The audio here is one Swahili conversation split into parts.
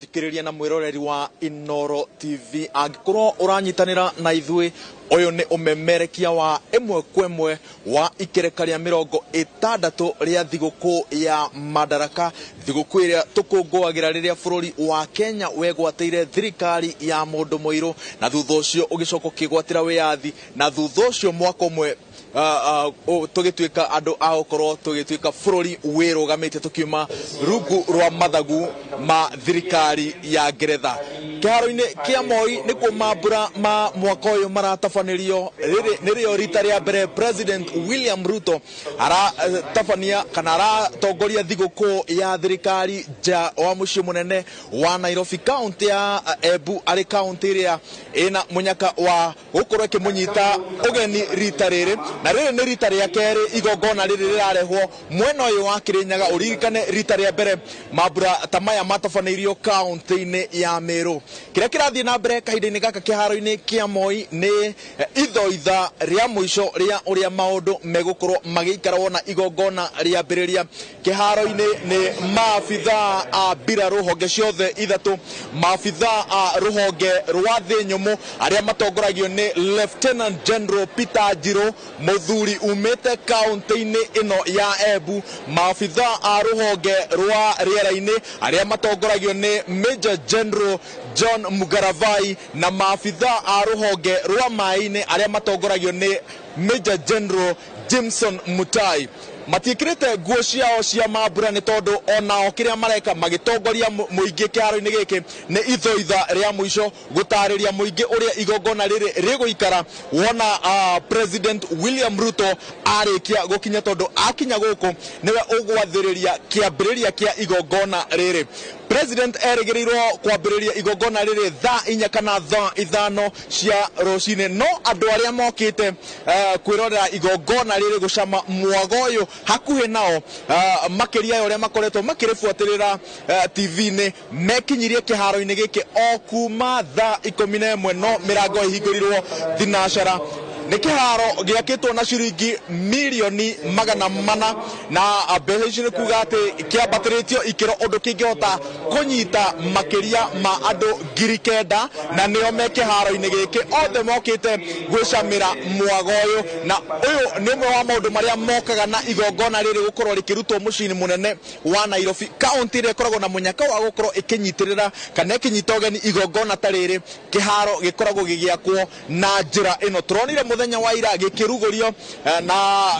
Thikiriria na mwiroreri wa Inoro TV angikorwo uranyitanira na ithui uyu ni umemerekia wa imwe kwemwe wa ikereka ria 60 ria thiguku ya Madaraka, thiguku iria tukungũagira riria bururi wa Kenya wegwateire thirikari ya mundu muiru na thutha ucio ugicoka kigwatira wiyathi na thutha ucio mwaka umwe tugituika andu a gukorwo tugituika bururi wirugamite tukiuma rungu rwa mathagu ma thirikari ya Ngeretha. Kiharo-ini kia Moi nikuo mambura ma mwaka uyu maratafanirio nirio rita ria mbere President William Ruto aratafania kana aratongoria thiguku ya thirikari ja wa mucii munene wa Nairobi. County ya Embu ari county iria ina munyaka wa gukorwo ikimunyita ugeni rita riri, na riri ni rita ria keri igongona riri rirarehwo mwena uyu wa Kirinyaga. Uririkane rita ria mbere mambura tamaya matafanirio county-ini ya Meru. Kiria kirathie na mbere kahinda-ini gaka kiharo-ini kia Moi ni ithoitha ria muico ria uria maundu megukorwo magiikarwo na igongona ria mbiriria. Kiharo-ini ni maabitha a mbiraru honge ciothe ithatu, maabitha a ruhonge rwa thi nyumu aria matongoragio ni Lieutenant General Peter Njiro muthuri umite county-ini ino ya Embu, maabitha a ruhonge rwa riera-ini aria matongoragio ni Major General John Mugaravai na maabitha a ruhonge rwa mai-ini aria matongoragio ni Major General Jameson Mutai. Matikirite nguo ciao cia mambura ni tondu onao kiria mareka magitongoria muingi kiharo-ini giki ni ithoitha ria muico gutariria muingi uria igongona riri riguikara wona President William Ruto arikia gukinya, tondu akinya guku niwe ugwathiriria kiambiriria kia igongona riri. President erigirirwo kwambiriria igongona riri thaa 4 kana thaa 5 cia rucine, no andu aria mokite kwirorera igongona riri gucama mwago uyu hakuhe nao makiria uria makoretwo makirifuatirira TV-ini mekinyirie kiharo-ini giki o kuma thaa 11 no mirango ihingurirwo thinacara. Ni kiharo giakitwo na ciringi milioni 400 na mbeca ici ni kuga ati kiambatiritio ikiro undu kingihota kunyita makiria ma andu 9,000 na nio me kiharo-ini giki othe mokite gwicamira mwago uyu. Na uyu ni umwe wa maundu maria mokaga na igongona riri gukorwo rikirutwo mucii munene wa Nairobi. County iri ikoragwo na munyaka wa gukorwo ikinyitirira kana ikinyita ugeni igongona ta riri, kiharo gikoragwo gigiakwo na njira ino. Turonire muthenya wa ira gikirugurio na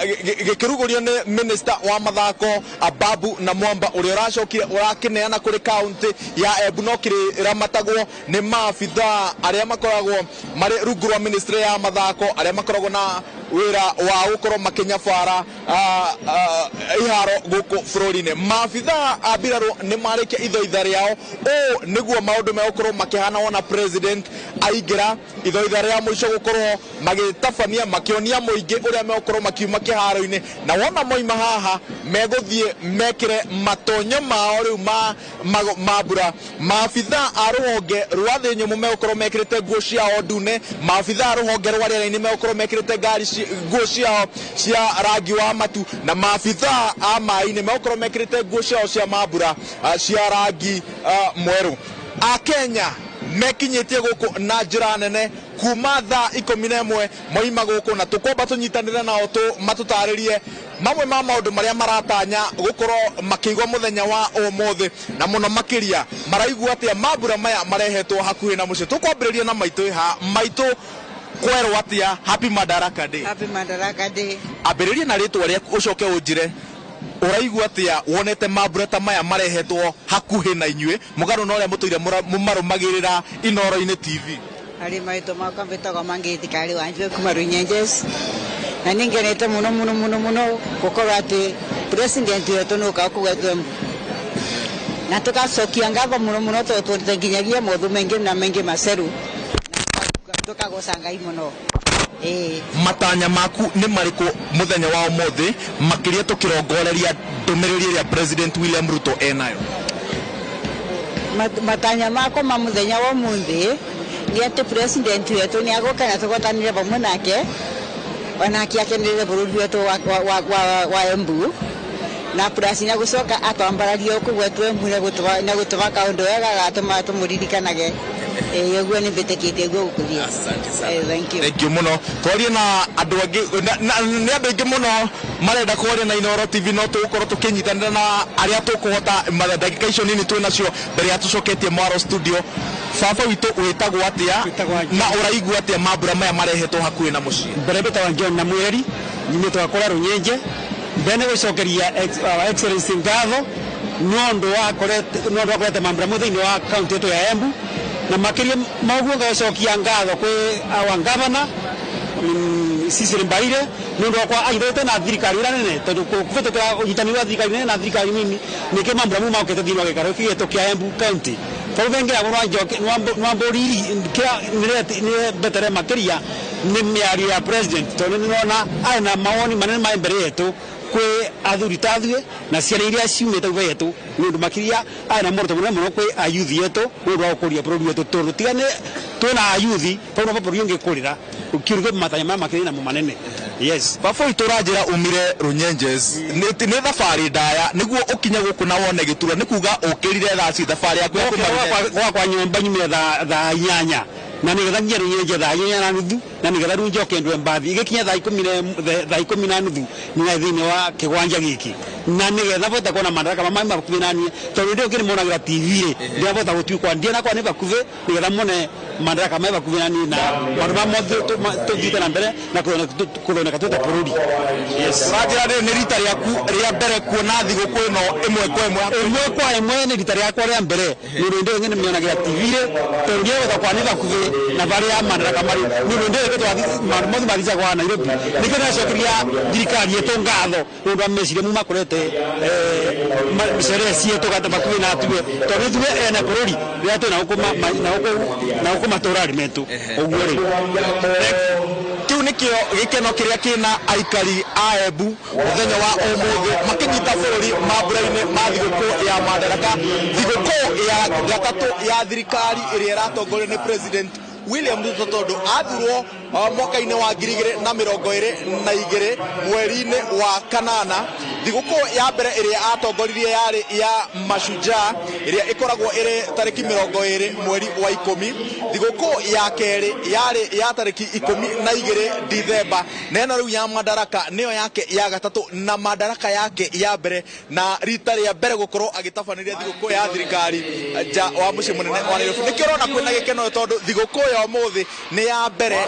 gikirugurio ni minister wa mathako Babu na Mwamba uria uracokire urakineana kuri county ya Embu, no kiramatagwo ni maabitha aria makoragwo mari rungu rwa ministry ya mathako aria makoragwo na wira wa gukorwo makinyabara iharo guku bururi-ini. Maabitha a mbiraru ni marikia ithoitha riao o niguo maundu megukorwo makihana wona president aingira ithoitha ria muico gukorwo magitafania makionia muingi uria megukorwo makiuma kiharo-ini, na wona moima haha meguthie mekire matonyo mao riu mambura. Maabitha a ruhonge rwa thi nyumu megukorwo mekirite nguo ciao ndune, maabitha a ruhonge rwa riera-ini megukorwo mekirite ngari nguo ciao cia rangi wa matu, na maabitha a mai-ini megukorwo mekirite nguo ciao cia mambura cia rangi mweru. A Kenya mekinyitie guku na njira nene kuma thaa 11 moima guku, na tukomba tunyitanire nao matutaririe mamwe ma maundu maria maratanya gukorwo makiigwa muthenya wa umuthi, na muno makiria maraigua atia mambura maya marehetwo hakuhi na mucii. Tukwambiriria na maitu ha maitu kwerwo atia happy Madaraka Day. Happy Madaraka Day. Ambiriria na ritwa ria ucoke unjire uraigua atia wonete mambura ta maya marehetwo hakuhi na inyue mugaru na uria mutuire mumarumagirira Inoro-ini TV. Ari maitu makwa mbitagwo Mangithikari wanjwe kuma Runyenjes, na ningenete muno gukorwo ati president wetu nuka kugwetwo na tugacokia ngatho muno twothe nginyagia mothu mengi na mengi maceru tukagoca Ngai muno. Matanya maku ni mariku muthenya wa umuthi makiria tukirongoreria ndumiriri ria President William Ruto enayo? Matanya mako ma muthenya wa umuthi ni ati president wetu ni agoka na tugotanire vamwe nake onake akenere bururi wetu wa Embu, na plus na gucoka atwambararia ukugwetwe mbune gutwa kaundu wega gatuma tumuririkanage yoguo ni betekitie go gukuria. Asante sana. Thank you muno twarie na andu angi ni andu angi muno marenda kwaria na Inoro TV no tukorwo tukinyitanira na aria tukuhota ndagika icio nini twi nacio mbere ya tucoketie Mwaro studio. Baba witu witagwo atia na uraigua atia mambura maya marehetwo hakuhi na mucii? Mbere betagwo John na Mweri nyumite wakora Runyenje mbene gucokeria excellence ngatho nondo wakorete mambura muthini wa county yetu ya Embu na makiria maguo gacokia ngatho kwi awa governor Sisiri Mbaire nondo kwa aithete na thirikari nene tondu kuvitukira unyitani wa thirikari nene na thirikari nini nike mambura mu maukete thini wa gikaro kieto kia Embu county Tolvengira nwamboriri kia nire betere makiria ni miario ya president tondu nona aina maoni manene ma mbere yetu kwe athuri tathue na ciana iria ciumite uve yetu nundu makiria aina morto muno kwe ayuthi yetu nundu wa kuria bururi yetu tondu tigane tuna ayuthi pauno bururi ngi kurira ukiruge matanya ma makiria na manene. Yes, bafo iturajira umire Runyenjes ni thafari ndaya niguo ukinya guku na wone gitura ni kuga ukirire thaci thafari yaku kwa nyumba nyume tha inyanya na nigetha ngiye Runyenje tha inyanya na nuthu na nigetha runje okendwe mbathi igikinya tha 10 na nuthu ni thini wa kigwanja giki na nigetha bota kuona Madaraka mama makuvinani tondu ndio kini monagira TV ndio bota gutuikwa ndia na kwa ni bakuve nigetha mone Madaraka mama bakuvinani na maruma mothe tuthite na mbere na kuthona katuta bururi. Yes, rajira ni rita ryaku ria mbere kuona thiguku ino imwe kwa imwe ni rita ryakwa ria mbere ndio ngene mionagira TV tondu ndio bota kwa ni bakuve na bari ya Madaraka mari ndio mothe mathica kwa Nairobi nikena cokeria thirikari yetu ngatho nundu amecire mu makorete misere cietu gata bakuvi na atue tondu tue ene bururi ria tu na ukuma torari metu uguo ri kiu nikio gikeno kiria kina aikari a Embu muthenya wa umuthi makinyita bururi mambura-ini ma thiguku ya Madaraka thiguku ya gatatu ya thirikari iria iratongorio ni president William Ruto tondu athurwo mwaka-ini wa 2022 mweri-ini wa kanana thiguku ya mbere iria atongoririe yari ya Mashujaa iria ikoragwo iri tariki 20 mweri wa 10 thiguku ya keri yari ya tariki 12 Dithemba nena riu ya Madaraka niyo yake ya gatatu na Madaraka yake ya mbere na rita ria mbere gukorwo agitafaniria thiguku ya thirikari ja wa mucii munene wa Nairobi nikirona kwina gikeno tondu thiguku ya muthi ni ya mbere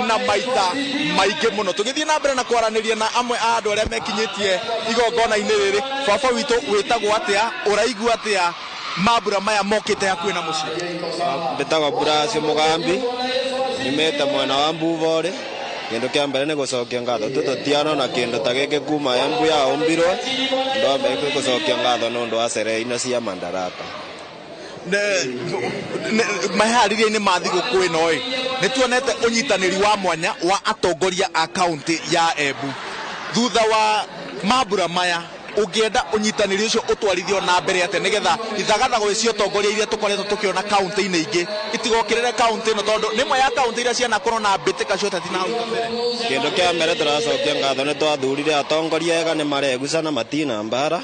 na maita maingi muno tugithii na mbere na kwaraniria na amwe a andu aria mekinyitie igongona-ini riri baba witu witagwo atia uraigua atia mambura maya mokite hakuhi na mucii? Betagwo Buracio Mugambi nimete mwena wa Mbuvori kindu kia mbere ni gucokia ngatho tututiana na kindu ta giki kuma Embu ya umbirwe ndo mbere gucokia ngatho nundu wa cereine cia Madaraka mahariria-ini ma thiguku ino ni tuonete unyitaniri wa mwanya wa atongoria a kaunti ya Embu thutha wa mambura maya ungienda unyitaniri ucio utwarithio na mbere ate nigetha ithagathago icio atongoria iria tukoretwo tukiona kaunti-ini ingi itigokirire kaunti ino tondu nimwe ya kaunti iria ciana korwo na mbitika cio tatina hau kabere kindu kia mbere turacokia ngatho ni twathurire atongoria ega ni maregucana matina mbara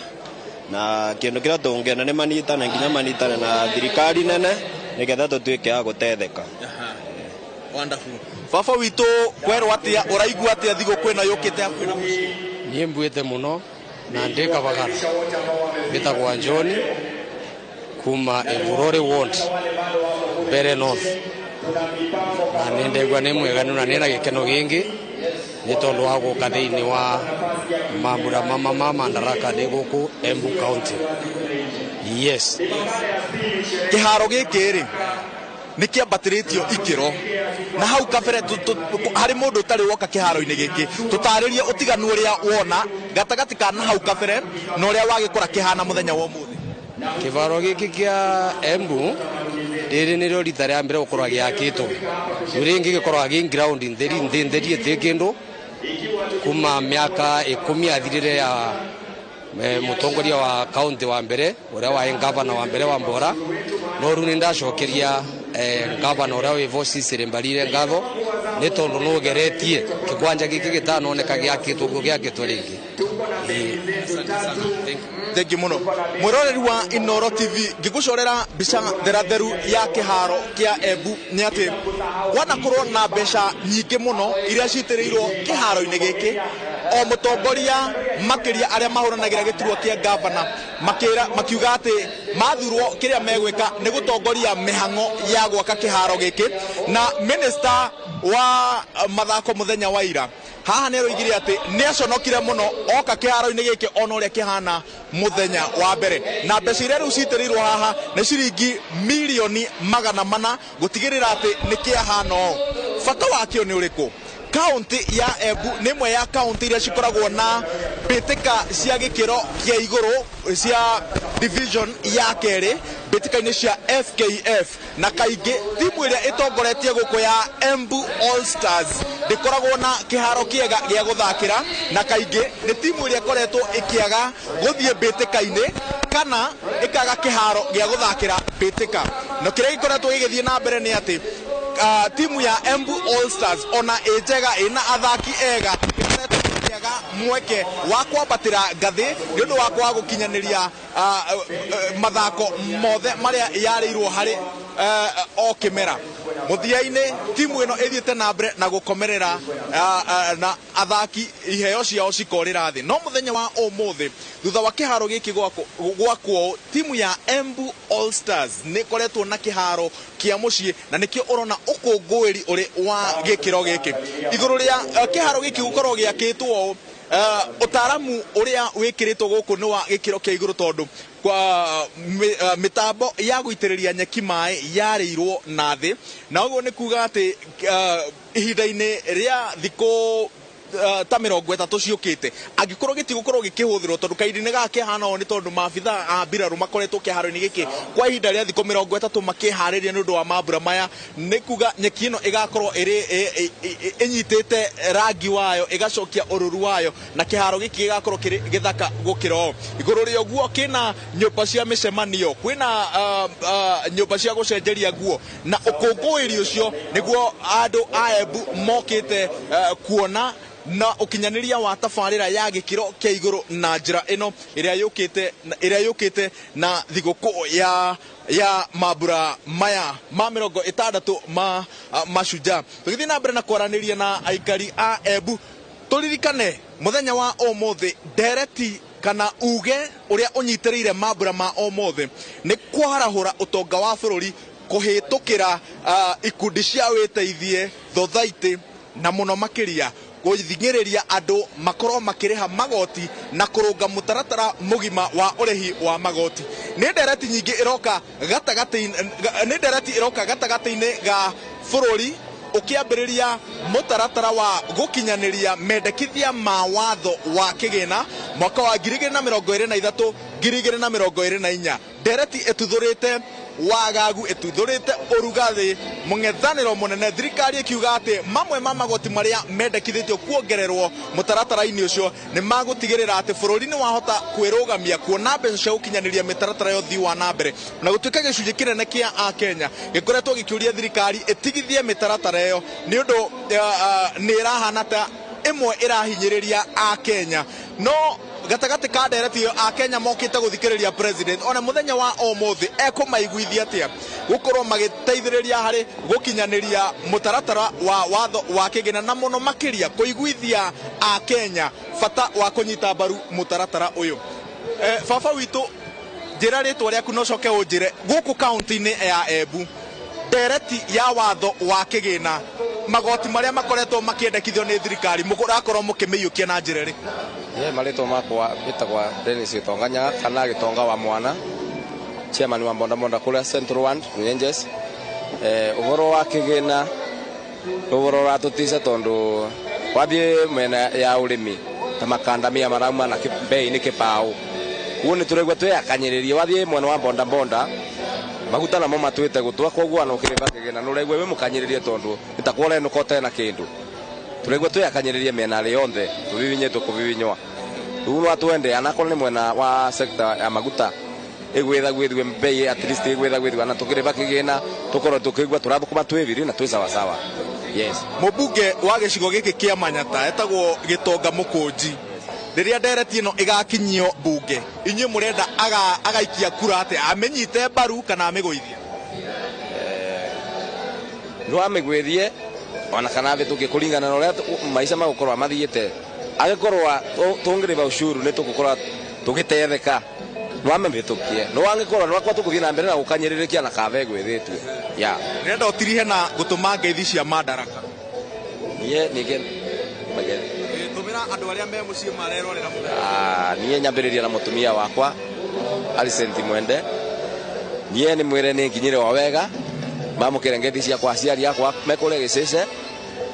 na kindu kiria tungienda ni manitane nginya manitane na thirikari nene nigetha tutuike a gutetheka. Wonderful. Baba witu kwerwo atia uraigua atia thiguku ino yukite hakuhi na mucii? Nie mbuite muno na ndikabagara bitagwa John kuma Evurore ward Bere North na nindegwa ni mweganu na nina gikeno gingi ni tondu wa guka thiini wa mambura ma Madaraka ndi guku Embu county. Yes, kiharo giki ri ni kiambatiritio ikiro na hau kabere hari mundu tari woka kiharo-ini giki tutaririe utiganu uria wona gatagati kana hau kabere na uria wagikora kihana muthenya wa umuthi. Kivaro giki kia Embu riri nirio rita ria mbere gukorwa giakitwo ringi gikorwa gi ground ntheri itikindu kuma miaka 10 athirire ya mutongoria wa county wa mbere uria wa governor wa mbere wa Mbora no ru nindacokeria governor uria wi Sisiri Mbaire ngatho ni tondu no geretie kigwanja giki gitanoneka giakitwo ringi Thank you muno mwiroreri wa Inoro TV ngigucorera mbica theratheru ya kiharo kia Embu ni ati wanakorwo na mbeca nyingi muno iria citirirwo kiharo-ini giki o mutongoria makiria aria mahuranagira giturwa kia governor makiuga ati mathurwo kiria megwika ni gutongoria mihango ya gwaka kiharo giki na minister wa mathako muthenya wa ira haha nero igire ati ni aconokire muno oka kiharo-ini giki ona uria kihana muthenya wa mbere na mbeca iria riu citirirwo haha ni ciringi milioni 400 gutigirira ati ni kiahana o bata wakio ni uriku county ya Embu ni imwe ya county iria cikoragwo na mbitika cia gikiro kia iguru cia division ya keri mbitika-ini cia FKF na kaingi timu iria itongoretie guku ya Embu All Stars ndikoragwo na kiharo kiega gia guthakira na kaingi ni timu iria koretwo ikiaga guthie mbitika-ini kana ikaga kiharo gia guthakira mbitika no kiria gikoretwo gigithie na mbere ni ati timu ya Embu All Stars ona ejega ina athaki ega ikoretwo mweke wa kwambatira ngathi ni undu wa kwa gukinyaniria mathako mothe maria yareirwo hari o kimera muthia-ini timu ino ithiete na mbere na gukomerera na athaki iheo ciao cikorira thi no muthenya wa umuthi thutha wa kiharo giki gwakwo timu ya Embu All Stars ni koretwo na kiharo kia mucii na nikio urona ukungwiri uri wa gikiro giki iguru ria kiharo giki gukorwo giakitwo utaramu uria wikiritwo guku ni wa gikiro kia iguru tondu kwa mitambo ya guitiriria nyeki mai yareirwo na thi na uguo ni kuga ati ihinda-ini ria thiko ta 30 ciukite angikorwo gitigukorwo gikihuthirwo tondu kaidini gake hana o ni tondu mabitha a mbiraru makoretwo kiharo-ini giki kwa ihinda ria thiko 30 makihariria ni undu wa mambura maya ni kuga nyeki ino igakorwo iri inyitite rangi wayo igacokia ururu wayo na kiharo giki gigakorwo kiri githaka gukiro iguru ria guo kina nyumba cia micemanio kwina nyumba cia gucenjeria guo na ukungwiri ucio niguo andu a Embu mokite kuona na ukinyaniria wa tafarira ya gikiro kia iguru na njira ino iria yukite na thiguku ya mabura maya ma 60 ma mashuja tugithi na mbere na kwaraniria na aikari a Embu turirikane muthenya wa umuthi ndereti kana uge uria unyitirire mabura ma umuthi ni kwarahura utonga wa bururi kuhitukira ikundi cia witeithie thothaiti na muno makiria kuthingiriria andu makorwo makiriha magoti na kurunga mutaratara mugima wa urehi wa magoti ni ndereti nyingi iroka gatagati-ini ga bururi ukiambiriria mutaratara wa gukinyaniria mendekithia ma watho wa kigina mwaka wa 2023 2024 ndereti etuthurite wagagu etuthurite urugathi mungethaniro munene thirikari ikiuga ati mamwe ma magoti maria mendekithitio kuongererwo mutaratara-ini ucio ni magutigirira ati bururi ni wahota kwirugamia kuona mbeca cia gukinyaniria mitaratara yo thiwa na mbere na gutuika gicunji kinene kia a Kenya gikoretwo gikiuria thirikari itigithie mitaratara yo ni undu ni irahana ta imwe irahinyiriria a Kenya no gatagati ka ndereti a Kenya mokite guthikiriria president ona muthenya wa umuthi ekumaiguithia atia gukorwo magiteithiriria hari gukinyaniria mutaratara wa watho wa kigina na muno makiria kuiguithia a Kenya bata wa kunyita mbaru mutaratara uyu baba witu njira ritwa riaku no coke unjire guku county-ini ya Embu ndereti ya watho wa kigina magoti maria makoretwo makiendekithio ni thirikari mugurakorwo mukimiyukia na njira ri marito makwa bitagwa Dennis Gitonganya kana Gitonga wa mwana chairman wa bonda kule Central Ward Ranges ugoro wa kigina ugoro wa tutisa tondu wathie mena ya urimi ta makandamia marama na bei ni kipao uone turegwa tuyakanyiririe wathie mwana wa bonda maguta namo matwite gutwa kogwa no kiriva kigina nuregwe we mukanyiririe tondu itakwore no kote na kindu turegwa tuyakanyiririe mena ri yonthe tuvivinye tukuvivinywa tuno atwende anakone mwena wa sector ya maguta igwithagwithwe bei at least igwithagwithwe na tukiriva kigina tukorwo tukigwa turathukuma twiviri na twisawa sawa yes mubunge wa gicigo giki kia Manyata etagwo Gitonga Mukunji riria ndereti ino igakinyio bunge inyuĩ mũrenda agaikia kura ate amenyite mbaru kana amĩgũithie no amĩgwĩthie ona kana thĩ kũringana na ũrĩa maica magũkorwo mathiĩte agĩkorwo tũngĩrĩba ushuru nĩ tũgũkorwo tũgĩteithĩka no amĩhĩtũkie no angĩkorwo nĩ wakwa tũgũthiĩ na mbere na gũkanyĩrĩrĩkia na kaba ĩgwĩthĩtue nĩrenda ũtirihe na gũtũma ngeithi cia Madaraka ningĩ tũmĩra andũ arĩa me mũciĩ marerorera niĩ nyambĩrĩria na mũtumia wakwa Alicent Mwende niĩ nĩ mwĩre nĩ nginyĩre o wega mamũkĩre ngeithi ciakwa aciari akwa mekũrĩa gĩcĩce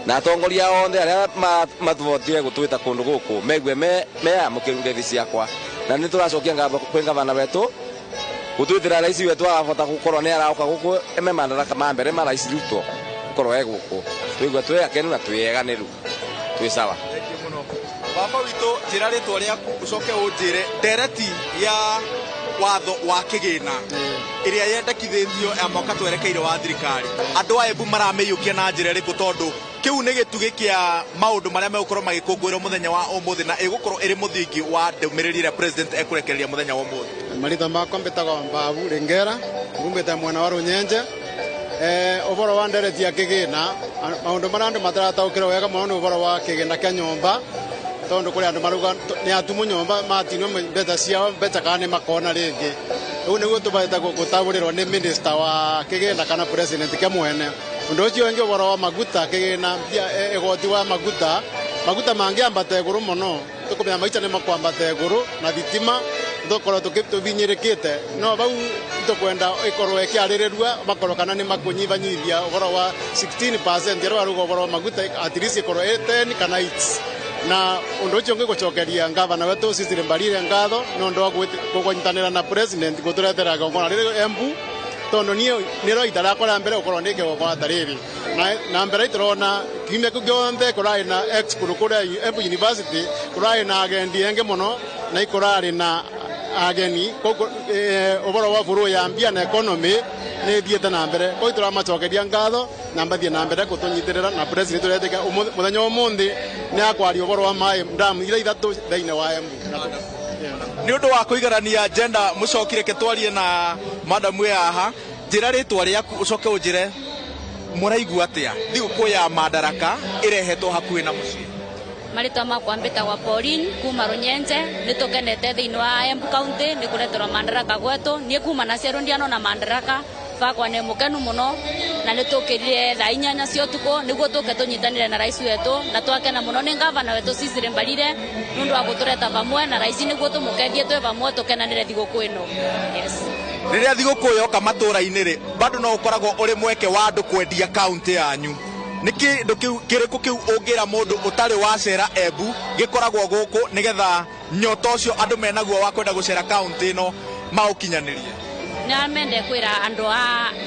na atongoria othe arĩa matũvotire gũtwĩta kũndũ gũkũ megue meamũkĩru ngeithi ciakwa na nĩ tũracokia ngatho kwĩ ngavana wetũ gũtwĩtĩra rais wetũ agabota gũkorwo nĩ araũka gũkũ eme Madaraka ma mbere ma rais Ruto gũkorwo gũkũ twĩgua twĩ akenu na twĩeganĩru twĩ sawa baba witũ njĩra rĩtwa rĩaku ũcoke ũnjĩre ndereti ya watho wa kĩgĩna ĩrĩa yendekithĩtio ya mwaka twerekeire wa thirikari andũ a Embu maramĩiyũkia na njĩra ĩrĩkũ tondũ kĩu nĩ gĩtugĩ kĩa maũndũ marĩa megũkorwo magĩkũngũĩrwo mũthenya wa ũmũthĩ na ĩgũkorwo ĩrĩ mũthingi wa ndũmĩrĩri ĩrĩa president ekũrekereria mũthenya wa ũmũthĩ marita makwa mbĩtagwo Mbabu Rĩngera ngumĩte mwena wa Rũnyenje ũboro wa ndereti ya kĩgĩna maũndũ marĩa andũ matarataũkĩrwo wega mũno nĩ ũboro wa kĩgĩna kĩa nyũmba tondũ kũrĩ andũ maruga nĩ atumu nyũmba matinwo mbeca ciao mbeca kana nĩ makona rĩngĩ rĩu nĩguo tũbate gũtabũrĩrwo nĩ minister wa kĩgĩna kana president kĩa mwene ũndũ ũcio ũngĩ ũboro wa maguta kĩgĩna igoti wa maguta mangĩambata igũrũ mũno tũkũmenya maica nĩ makwambata igũrũ na thitima tũkorwo tũbinyĩrĩkĩte no bau tũkwenda ĩkorwo ĩkĩarĩrĩrua bakorwo kana nĩ makũnyibanyibia ũboro wa 16% rĩu aruga ũboro wa maguta at least ĩkorwo 10 kana 8 na ũndũ ũcio ũngĩ gũcokeria ngavana wetũ Cecily Mbarire ngatho nĩ ũndũ wa kũnyitanĩra na president gũtũretera gongona rĩrĩ Embu tondũ nĩ roita rĩakwa mbere gũkorwo nĩ kĩgongona ta rĩrĩ na mbere tũrona kiumia kĩu gĩothe kũrarĩ na expo kũrĩa Embu University kũrarĩ na agendi engĩ mũno na ikũrarĩ na ageni ũboro wa bũrũri ya mbia na economy nĩ thiĩte na mbere koguo tũramacokeria ngatho na mbathiĩ na mbere gũtũnyitĩrĩra na president tũretĩkia mũthenya ũmũthĩ nĩ akwaria ũboro wa maĩ ndamu iria ithatũ thĩinĩ wa Embu nĩ ũndũ wa kũigarania agenda mũcokire ketwarie na madam we haha njĩra rĩtwa rĩaku ũcoke ũnjĩre mũraigua atĩa thigũkũ ya Madaraka ĩrehetwo hakuhĩ na mũciĩ marĩtwa makwa mbĩtagwo Pauline kuma Rũnyenje nĩ tũkenete thĩinĩ wa Embu County nĩ kũreterwo Madaraka gwetũ niĩ kuma na ciarwo ndianona Madaraka bakwa nĩ mũkenu mũno na nĩ tũkĩrire thaa 8 cia ũtukũ nĩguo tũke tũnyitanĩre na rais wetũ na twakena mũno nĩ ngavana wetũ Cecily Mbarire nĩ ũndũ wa gũtũreta vamwe na rais nĩguo tũmũkeithie twĩ vamwe tũkenanĩre thigũkũ ĩno rĩrĩa thigũkũ yoka matũũra-inĩ rĩ bado no ũkoragwo ũrĩ mweke wa andũ kwendia kaunti yanyu nĩ kĩndũ kĩrĩkũ kĩu ũngĩra mũndũ ũtarĩ wacera Embu gĩkoragwo gũkũ nĩgetha nyota ũcio andũ menaguo wa kwenda gũcera kaunti ĩno maũkinyanĩrie na mende kwĩra andũ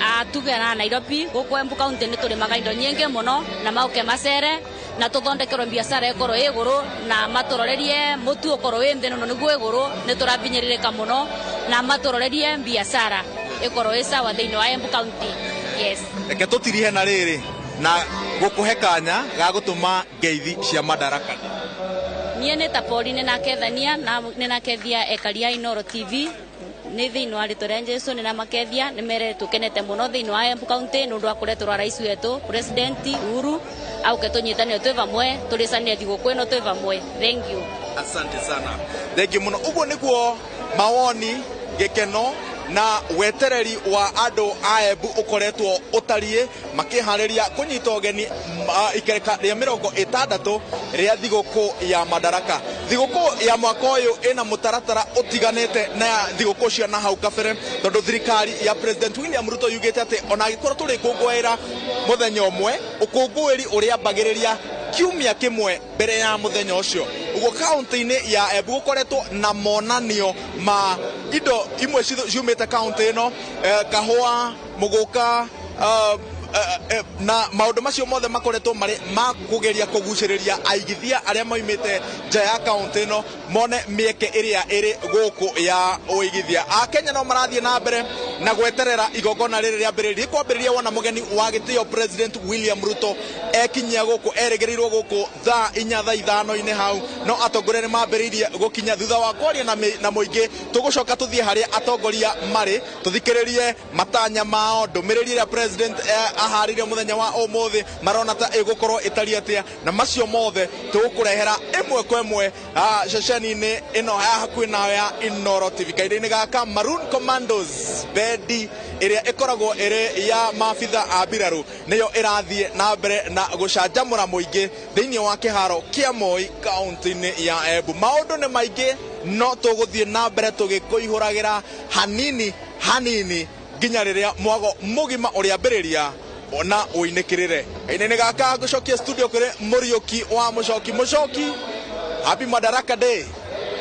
a tuge na Nairobi gũkũ Embu County nĩ tũrĩmaga indo nyingĩ mũno na mauke macere na tũthondekerwo biacara ĩkorwo ĩgũrũ na matũrorerie mũtu ũkorwo wĩ thĩ nĩguo ĩgũrũ nĩ tũrabinyĩrĩrĩka mũno na matũrorerie biacara ĩkorwo ĩ sawa thĩinĩ wa Embu County reke tũtirihe na rĩrĩ na gũkũhe kanya ga gũtũma ngeithi cia Madaraka niĩ nĩ ta Pauline nakethania na nĩ nakethia ekaria Inoro TV nĩ thĩinĩ wa rĩtwa rĩa Jesũ nĩ namakethia nĩ mere tũkenete mũno thĩinĩ wa Embu County nĩ ũndũ wa kũreterwo rais wetũ president Uhuru auke tũnyitanĩre twĩ vamwe tũrĩcanĩre thigũkũ ĩno twĩ vamwe thank you asante sana thank you mũno ũguo nĩguo mawoni gĩkeno na wetereri wa andũ a Embu ũkoretwo ũtariĩ makĩharĩria kũnyita ũgeni ikereka rĩa 60 rĩa thigũkũ ya Madaraka thigũkũ ya mwaka ũyũ ĩna mũtaratara ũtiganĩte na thigũkũ cia na hau kabere tondũ thirikari ya president William Ruto yugĩte atĩ ona angĩkorwo tũrĩkũngũĩra mũthenya ũmwe ũkũngũĩri ũrĩa mbagĩrĩria kiumia kĩmwe mbere ya mũthenya ũcio uguo kaunti-inĩ ya Embu gũkoretwo na monanio ma indo imwe ciumĩte kaunti ĩno kahũa mũgũka na maũndũ macio mothe makoretwo marĩ ma kũgeria kũgucĩrĩria aigithia arĩa moimĩte nja ya kaunti ĩno mone mĩeke ĩrĩa ĩrĩ gũkũ ya ũigithia Akenya no marathiĩ na mbere na gweterera igongona rĩrĩ rĩambĩrĩrie kwambĩrĩria wana mũgeni wa gĩtĩo President William Ruto ekinyia gũkũ erĩgĩrĩirwo gũkũ thaa 4:05 hau no atongoria nĩ mambĩrĩirie gũkinya thutha wa kwaria na mũingĩ tũgũcoka tũthiĩ harĩa atongoria marĩ tũthikĩrĩrie matanya mao ndũmĩrĩri ĩrĩa president aharĩirie mũthenya wa ũmũthĩ marona ta ĩgũkorwo ĩtariĩ atĩa na macio mothe tũgũkũrehera ĩmwe kwa ĩmwe ceceni-inĩ ĩno ya hakuhĩ nayo ya Inooro TV kainda-inĩ gaka Maroon Commandos bendi ĩrĩa ĩkoragwo ĩrĩ ya maabitha a mbirarũ nĩyo ĩrathiĩ na mbere na gũcanjamũra mũingĩ thĩinĩ wa kĩharo kĩa Moi kaunti-inĩ ya Embu. Maũndũ nĩ maingĩ no tũgũthiĩ na mbere tũgĩkũihũragĩra hanini hanini nginya rĩrĩa mwago mũgima ũrĩambĩrĩria ona ũinĩkĩrĩre. Kainda-inĩ gaka ngũcokia studio kũrĩ Mũriũki wa Mũcoki. Happy Madaraka Day.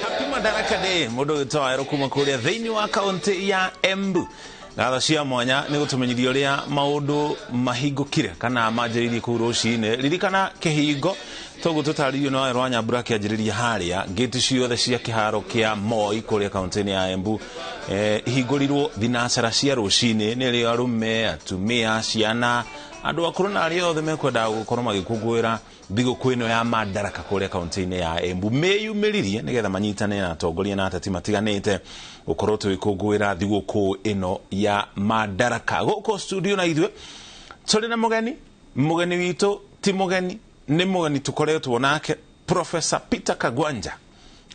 Happy Madaraka Day. Mũndũ gĩtwaĩrwo kuma kũrĩa thĩinĩ wa kaunti ya Embu. Ngatho cia mwanya nĩ gũtũmenyithia ũrĩa maũndũ mahingũkire kana manjĩrĩirie kũu rũcinĩ. Ririkana kĩhingo toguo tũtarĩirio na Rwa Nyambura kĩanjĩrĩria harĩa ngĩti ciothe cia kĩharo kĩa Moi kũrĩa kaunti-inĩ ya Embu ihingũrirwo thinacara cia rũcinĩ nĩ rĩo arũme, atumia, ciana, andũ akũrũ na arĩa othe mekwendaga gũkorwo magĩkũngũĩra thigũkũ ĩno ya Madaraka kũrĩa kaunti-inĩ ya Embu meyumĩririe nĩgetha manyitane na atongoria na ateti matiganĩte gũkorwo tũgĩkũngũĩra thigũkũ ĩno ya Madaraka. Gũkũ studio na ithuĩ tũrĩ na mũgeni witũ ti mũgeni nĩ mũgeni tũkoretwo nake Professor Peter Kagwanja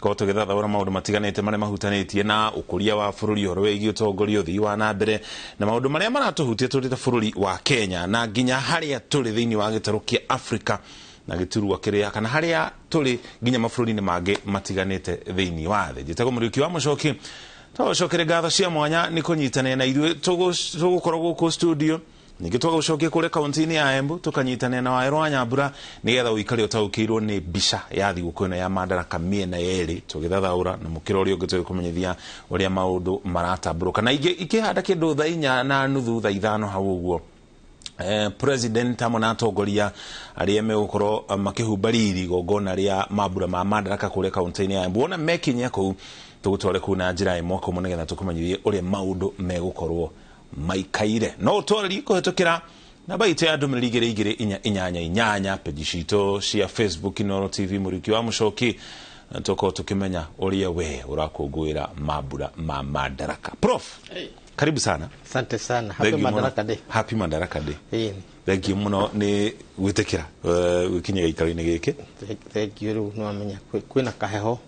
ko tũgĩthathaũra maũndũ matiganĩte marĩa mahutanĩtie na ũkũria wa bũrũri ũhoro wĩgiĩ ũtongoria ũthii wa na mbere na maũndũ marĩa maratũhutia tũrĩ ta bũrũri wa Kenya na nginya harĩa tũrĩ thĩinĩ wa gĩtarũ kĩa Africa na gĩturwa kĩrĩa kana harĩa tũrĩ nginya mabũrũri-inĩ mangĩ matiganĩte thĩinĩ wa thĩ. Njĩtagwo Mũriũki wa Mũcoki tũgũcokere ngatho cia mwanya nĩ kũnyitanĩra na ithuĩ tũgũkorwo gũkũ studio ningĩ tũgũcokia kũrĩa kaunti-inĩ ya Embu tũkanyitanĩra na Rwa Nyambura nĩgetha ũikare ũtaũkĩirwo nĩ mbica ya thigũkũ ĩno ya Madaraka mĩena yerĩ tũgĩthathaũra na mũkĩra ũrĩa ũngĩ tũgĩkũmenyithia ũrĩa maũndũ maratambũrũka na ikĩhanda kĩndũ thaa 4:30 thaa 5 hau ũguo president hamwe na atongoria arĩa megũkorwo makĩhumba riri igongona rĩa mambura ma Madaraka kũrĩa kaunti-inĩ ya Embu ona mekinyia kũu tũgũtware kũu na njĩra ĩmwe kũmũ nĩgetha tũkũmenyithie ũrĩa maũndũ megũkorwo maikaire no twarĩrie kũhetũkĩra namba itũ ya ndũmĩrĩri 288 peji citũ cia Facebook Inooro TV Mũriũki wa Mũcoki tũkorwo tũkĩmenya ũrĩa we ũrakũngũĩra mambura ma Madaraka. Prof, karibu sana. Asante sana. Happy Madaraka Day. Happy Madaraka Day. Thank you muno nĩ gwĩtĩkĩra gũkinya gĩikaro-inĩ gĩkĩ. Thank you. Rĩu no amenya kwĩna kaheho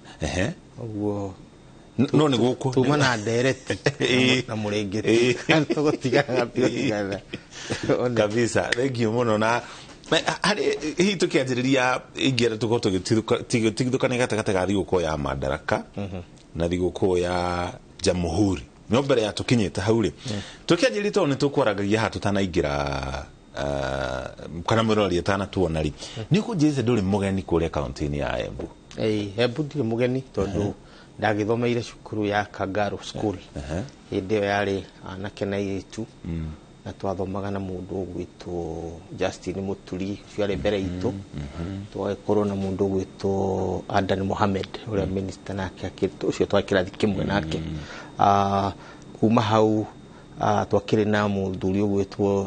ũguo no nĩ gũkũ tuma na ndereti na mũrĩngĩti tũgũtigana kabisa. Thank you muno na harĩ hihi tũkĩanjĩrĩria ingĩenda tũkorwo tũgĩtigithũkania gatagatĩ ga thigũkũ ya Madaraka na thigũkũ ya Jamhuri no mbere ya tũkinyĩte hau rĩ tũkĩanjĩrĩria tondũ nĩ tũkwarangagia haha tũtanaingĩra kana mũrori atanatuona rĩ nĩ ũkũnjĩrĩte ndũrĩ mũgeni kũrĩa kaunti-inĩ ya Embu. Embu ndirĩ mũgeni tondũ ndagĩthomeire cukuru ya Kangaru School hĩndĩ ĩyo yarĩ anake na airĩtu na twathomaga na mũndũ ũgwĩtwo Justin Mũturi ũcio arĩ mbere itũ twagĩkorwo na mũndũ ũgwĩtwo Adan Mohamed ũrĩa minister nake ũcio twakĩrathi kĩmwe nake kuma hau twakĩrĩ na mũthuri ũgwĩtwo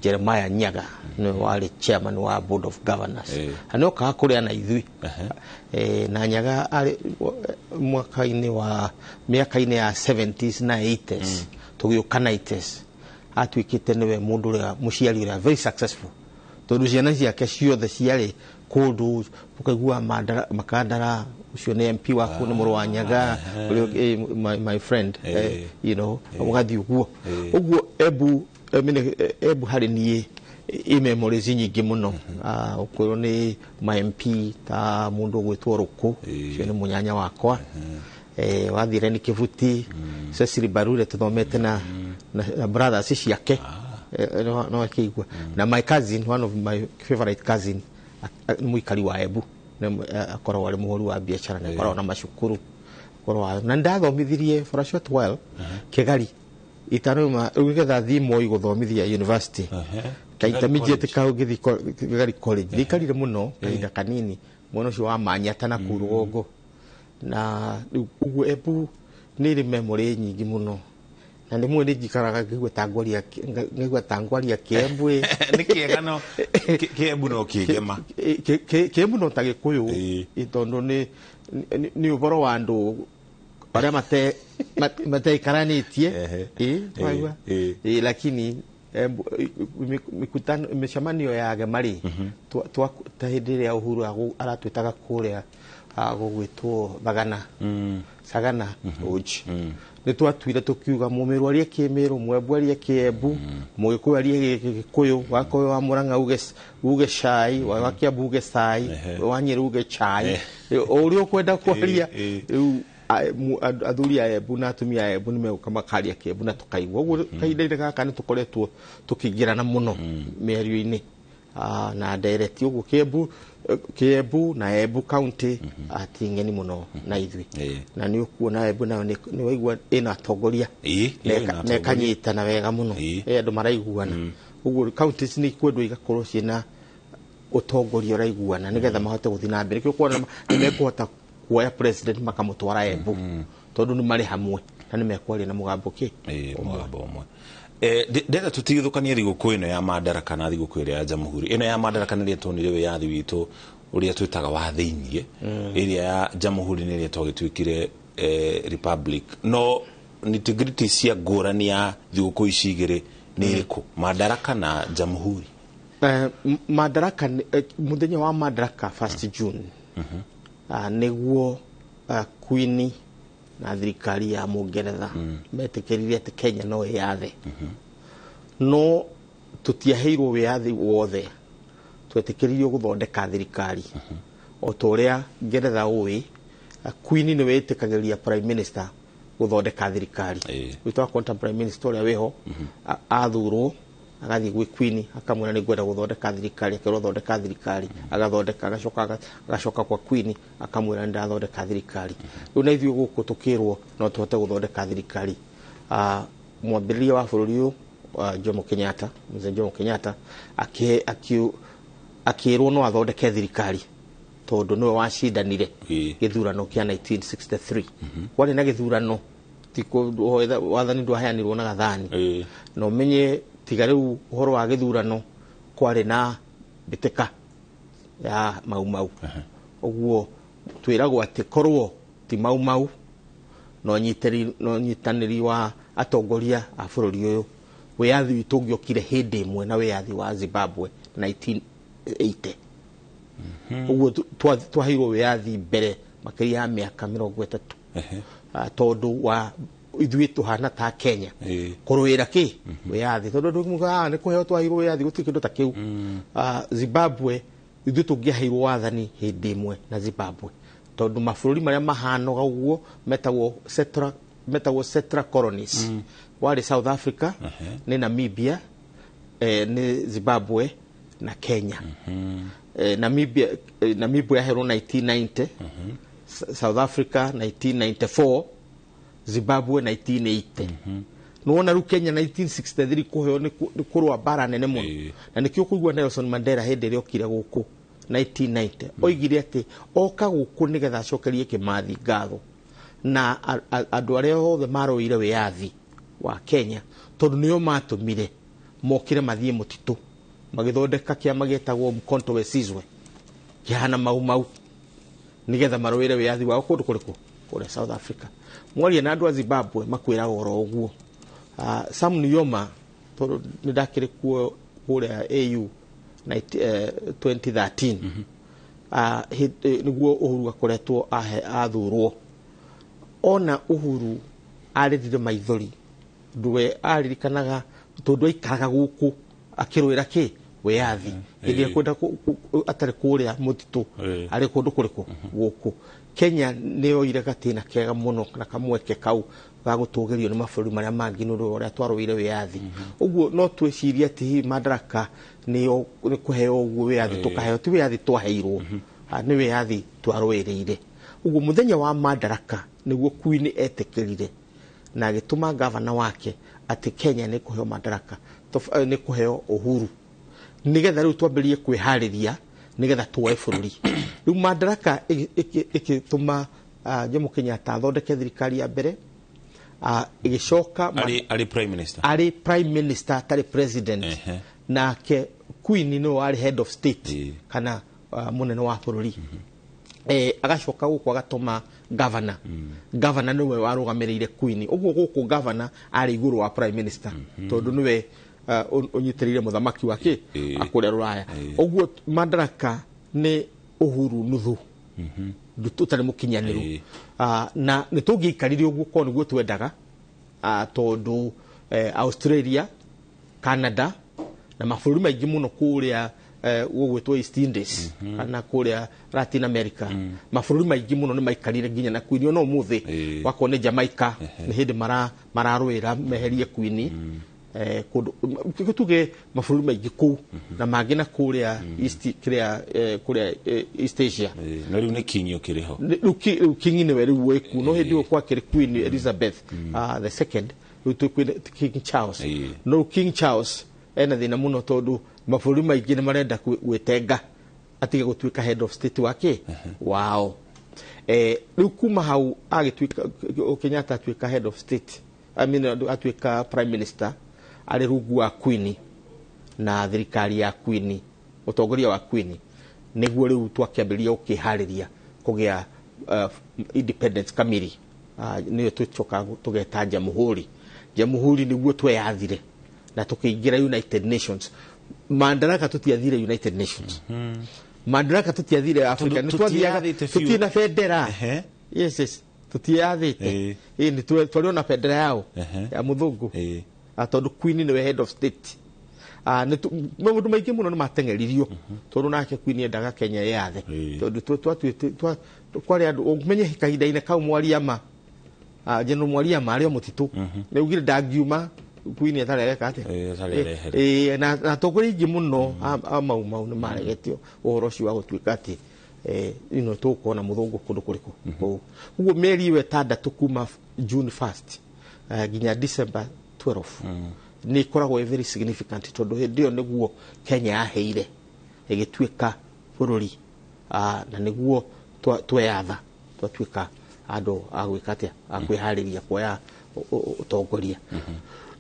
Jeremiah Nyaga nĩwe warĩ chairman wa board of governors anokaga kũrĩa na ithuĩ na Nyaga arĩ mwaka-inĩ wa mĩaka-inĩ ya 70s na 80s tũgĩũka 90s atuĩkĩte nĩwe mũndũ ũrĩa mũciari ũrĩa very successful tondũ ciana ciake ciothe ciarĩ kũndũ ũkaigua Makandara ucio nĩ MP waku nĩ mũrũ wa Nyaga my friend you know ũgathiĩ ũguo Embu harĩ niĩ memories nyingĩ mũno ũkwĩrwo nĩ my MP ta mũndũ ũgwĩtwo Rũkũ ucio nĩ mũnyanya wakwa wathire nĩ Kĩbuti Cecily Barure tũthomete na brothers ciake no akĩigua na my cousin one of my favorite cousin mũikari wa Embu akoragwo arĩ mũhũri wa biacara na akoragwo na macukuru na ndathomithirie for a short while Kĩgari itanoma ũgĩgetha thimo igũthomithia university kaita mijete ka ũgĩthi Kĩgari college thikarire mũno kaita kanini mwana ũcio wa Manyata na Kurugongo na ũguo Embu nĩ memory nyingĩ mũno na ndä mwä nä njikaraga ngäigua tangwaria Kiembu nä kä ega no Kiembu no kä ngema Kiembu no ta gä kå yå tondå nä å horo wa andå arä a mateikaranä tie lakini mĩcemanio ya agema-rĩ ta hĩndĩ ĩrĩa Uhuru aratwĩtaga kũrĩa gũgwĩtwo Sagana Lodge nĩ twatuire tũkiuga mũmĩrũ arie Kĩmĩrũ, Mwembu arie Kĩembu, Mũgĩkũyũ arie Gĩkũyũ, Wakũyũ wa Mũrang'a uge cai, wa Kĩambu uge cai, wa Nyĩrĩ uge chai, o ũrĩa ũkwenda kwaria rĩu athuri a Embu na atumia a Embu nĩ megũka makaria Kĩembu na tũkaigua ũguo kahinda-inĩ gaka nĩ tũkoretwo tũkĩingĩrana mũno mĩario-inĩ na ndereti ũguo Kiembu na Embu county ti ng'eni mũno na ithuĩ na nĩ ũkuona Embu nayo nĩ waigua ĩna atongoria na ĩkanyitana wega mũno andũ maraiguana ũguo counties nĩ ikwendwo igakorwo ciĩna ũtongoria ũraiguana nĩgetha mahote gũthiĩ na mbere kĩo kuona nĩ mekũhota kuoya president makamũtwara Embu tondũ nĩ marĩ hamwe na nĩ mekwaria na mũgambo ũmwe ndenda tutigithukanie thigũkũ ĩno ya Madaraka na thigũkũ ĩrĩa ya Jamhuri. Ĩno ya Madaraka nĩrĩa tuonire wĩyathi witũ ũrĩa twĩtaga wa thĩiniĩ, ĩrĩa ya Jamhuri nĩrĩa twagĩtuĩkire republic. No nitty-gritty cia ngũrani ya thigũkũ ici igĩrĩ nĩ ĩrĩkũ, Madaraka na Jamhuri? Madaraka mũthenya wa Madaraka 1st June nĩguo Queen na thirikari ya Mũngeretha metĩkĩrire atĩ Kenya no ĩyathe no tũtiaheirwo wĩyathi wothe, twetĩkĩririo gũthondeka thirikari o ta ũrĩa Ngeretha ũĩ Queen nĩwe ĩtĩkagĩria prime minister gũthondeka thirikari. Wĩtwa content prime minister ũrĩa wĩho athurwo agathiĩ gwĩ Queen akamwĩra nĩ ngwenda gũthondeka thirikari, akerwo thondeka thirikari, agathondeka agacoka kwa Queen akamwĩra nĩ ndathondeka thirikari. Rĩu na ithuĩ gũkũ tũkĩrwo no tũhote gũthondeka thirikari. Mwambĩrĩria wa bũrũri ũyũ Mzee Jomo Kenyatta akĩrwo no athondeke thirikari tondũ nĩwe wacindanire gĩthurano kĩa 1963. Kwarĩ na gĩthurano wathani ndwaheanirwo na gathani no menye tiga rĩu ũhoro wa gĩthurano kwarĩ na mbĩtĩka ya Mau ũguo twĩragwo atĩ korwo ti Mau no nyitanĩri wa atongoria a bũrũri ũyũ wĩyathi witũ ũngĩokire hĩndĩ ĩmwe na wĩyathi wa Zimbabwe 1980 ũguo twaheirwo wĩyathi mbere makĩria ya mĩaka 30 tondũ wa ithuĩ tũhana ta Kenya kũrũĩra wĩyathi tondũ ndũmuga nĩ kũheo twaheirwo wĩyathi gũtirĩ kĩndũ ta kĩu. Zimbabwe ithuĩ tũngĩaheirwo wathani hĩndĩ ĩmwe na Zimbabwe tondũ mabũrũri marĩa mahanoga ũguo metagwo settler colonies warĩ South Africa nĩ Namibia nĩ Zimbabwe na Kenya. Namibia yaheirwo 1990, South Africa 1994, Zimbabwe 1980. Nuona rĩu Kenya 1963 kũheo nĩ kũrũa bara nene mũno na nĩkĩo kũigua Nelson Mandela hĩndĩ ĩrĩa okire gũkũ 1990 oigire atĩ oka gũkũ nĩgetha acokerie Kĩmathi ngatho na andũ arĩa othe marũire wĩyathi wa Kenya tondũ nĩo matũmire mokire mathiĩ mũtitũ magĩthondeka kĩama gĩtagwo Mkhonto we Sizwe kĩhana Mau nĩgetha marũire wĩyathi wao kũndũ kũrĩkũ kũrĩa South Africa. Mwaria na andũ a Zimbabwe makwĩraga oro ũguo. Sam Nujoma tondũ nĩ ndakĩrĩ kuo kũrĩa AU 2013 nĩguo Uhuru akoretwo athurwo. Ona Uhuru arĩrire maithori ndwe aririkanaga tondũ aikaraga gũkũ akĩrũĩra wĩyathi hĩndĩ ĩrĩa kwenda atarĩ kũrĩa mũtitũ arĩ kũndũ kũrĩkũ gũkũ. Kenya nĩ yoire gatĩna kega mũno na kamweke kau ga gũtũgĩrio nĩ mabũrũri marĩa mangĩ nĩ ũrĩa twarũire wĩyathi. Ũguo no twĩcirie atĩ Madaraka nĩ kũheo ũguo wĩyathi tũkaheo, ti wĩyathi twaheirwo, nĩ wĩyathi twarũĩrĩire. Ũguo mũthenya wa Madaraka nĩguo Queen etĩkĩrire na agĩtũma gavana wake atĩ Kenya nĩ kũheo Madaraka, nĩ kũheo Uhuru nĩgetha rĩu twambĩrĩrie kwĩharĩria nĩgetha tuoe bũrũri. Rĩu Madaraka ĩgĩtũma Jomo Kenyatta athondeke thirikari ya mbere, igicoka ari prime minister tari president na ke queen no ari head of state kana munene wa bururi agacoka guko agatoma governor niwe warugamirire queen uguo guko governor ari iguru wa prime minister tondu niwe onyitirire muthamaki wake akure ruraya uguo Madaraka ni uhuru nuthu tutari mukinyaniru na nitungikaririe uguo ko niguo twendaga tondu Australia, Canada na mabũrũri maingĩ muno kũrĩa gũgwĩtwo East Indies kana kũrĩa Latin America mabũrũri maingĩ muno nĩ maikarire nginya na Queen no mũthĩ wako nĩ Jamaica nĩ hĩndĩ mararũĩra meherie Queen kũndũ tuge mabũrũri maingĩ kũu na mangĩ na kũrĩa kũrĩa East Asia na rĩu nĩ king ũkĩrĩho rĩu king nĩwe rĩu wĩku no hĩndĩ ũkwa kĩrĩ Queen Elizabeth the second rĩu King Charles no King Charles ena thina muno tondu mabũrũri maingĩ nĩ marenda gwĩtenga atige gũtuĩka head of state wake wao rĩu kuma hau agĩtuĩka Kenyatta atuĩka head of state atuĩka prime minister arĩ rungu wa Queen na thirikari ya Queen utongoria wa Queen nĩguo rĩu twakĩambĩrĩria ũkĩharĩria kũgĩa independence kamiri nĩyo tũcoka tũgeta jamhuri nĩguo tweyathire na tukĩingira United Nations Madaraka tutiathire United Nations Madaraka tutiathire Africa nitwathiaga na federa yes tutiathite ni twariona federa yao ya muthungu tondu Queen niwe head of state maundu maingĩ muno nĩ mateng'eririo tondu nake Queen endaga Kenya yathe tondu kwari andu umenye kahinda-inĩ kau Mwariama General Mwariama arĩ mũtitũ nĩugire ndangiuma Queen atareka ate na togori ingi muno mau nĩ maregetio ũhoro ũcio wa gũtuĩka atĩ tũkuona mũthũngũ kũndũ kũrĩkũ ũguo mĩeri ĩyo ĩtandatũ kuma June 1st nginya December 12 nĩ ikoragwo very significant tondu hĩndĩ ĩyo nĩguo Kenya yaheire ĩgĩtuĩka bũrũri na nĩguo tweyatha twatuĩka andũ agwĩka atĩa akwĩharĩria kuoya ũtongoria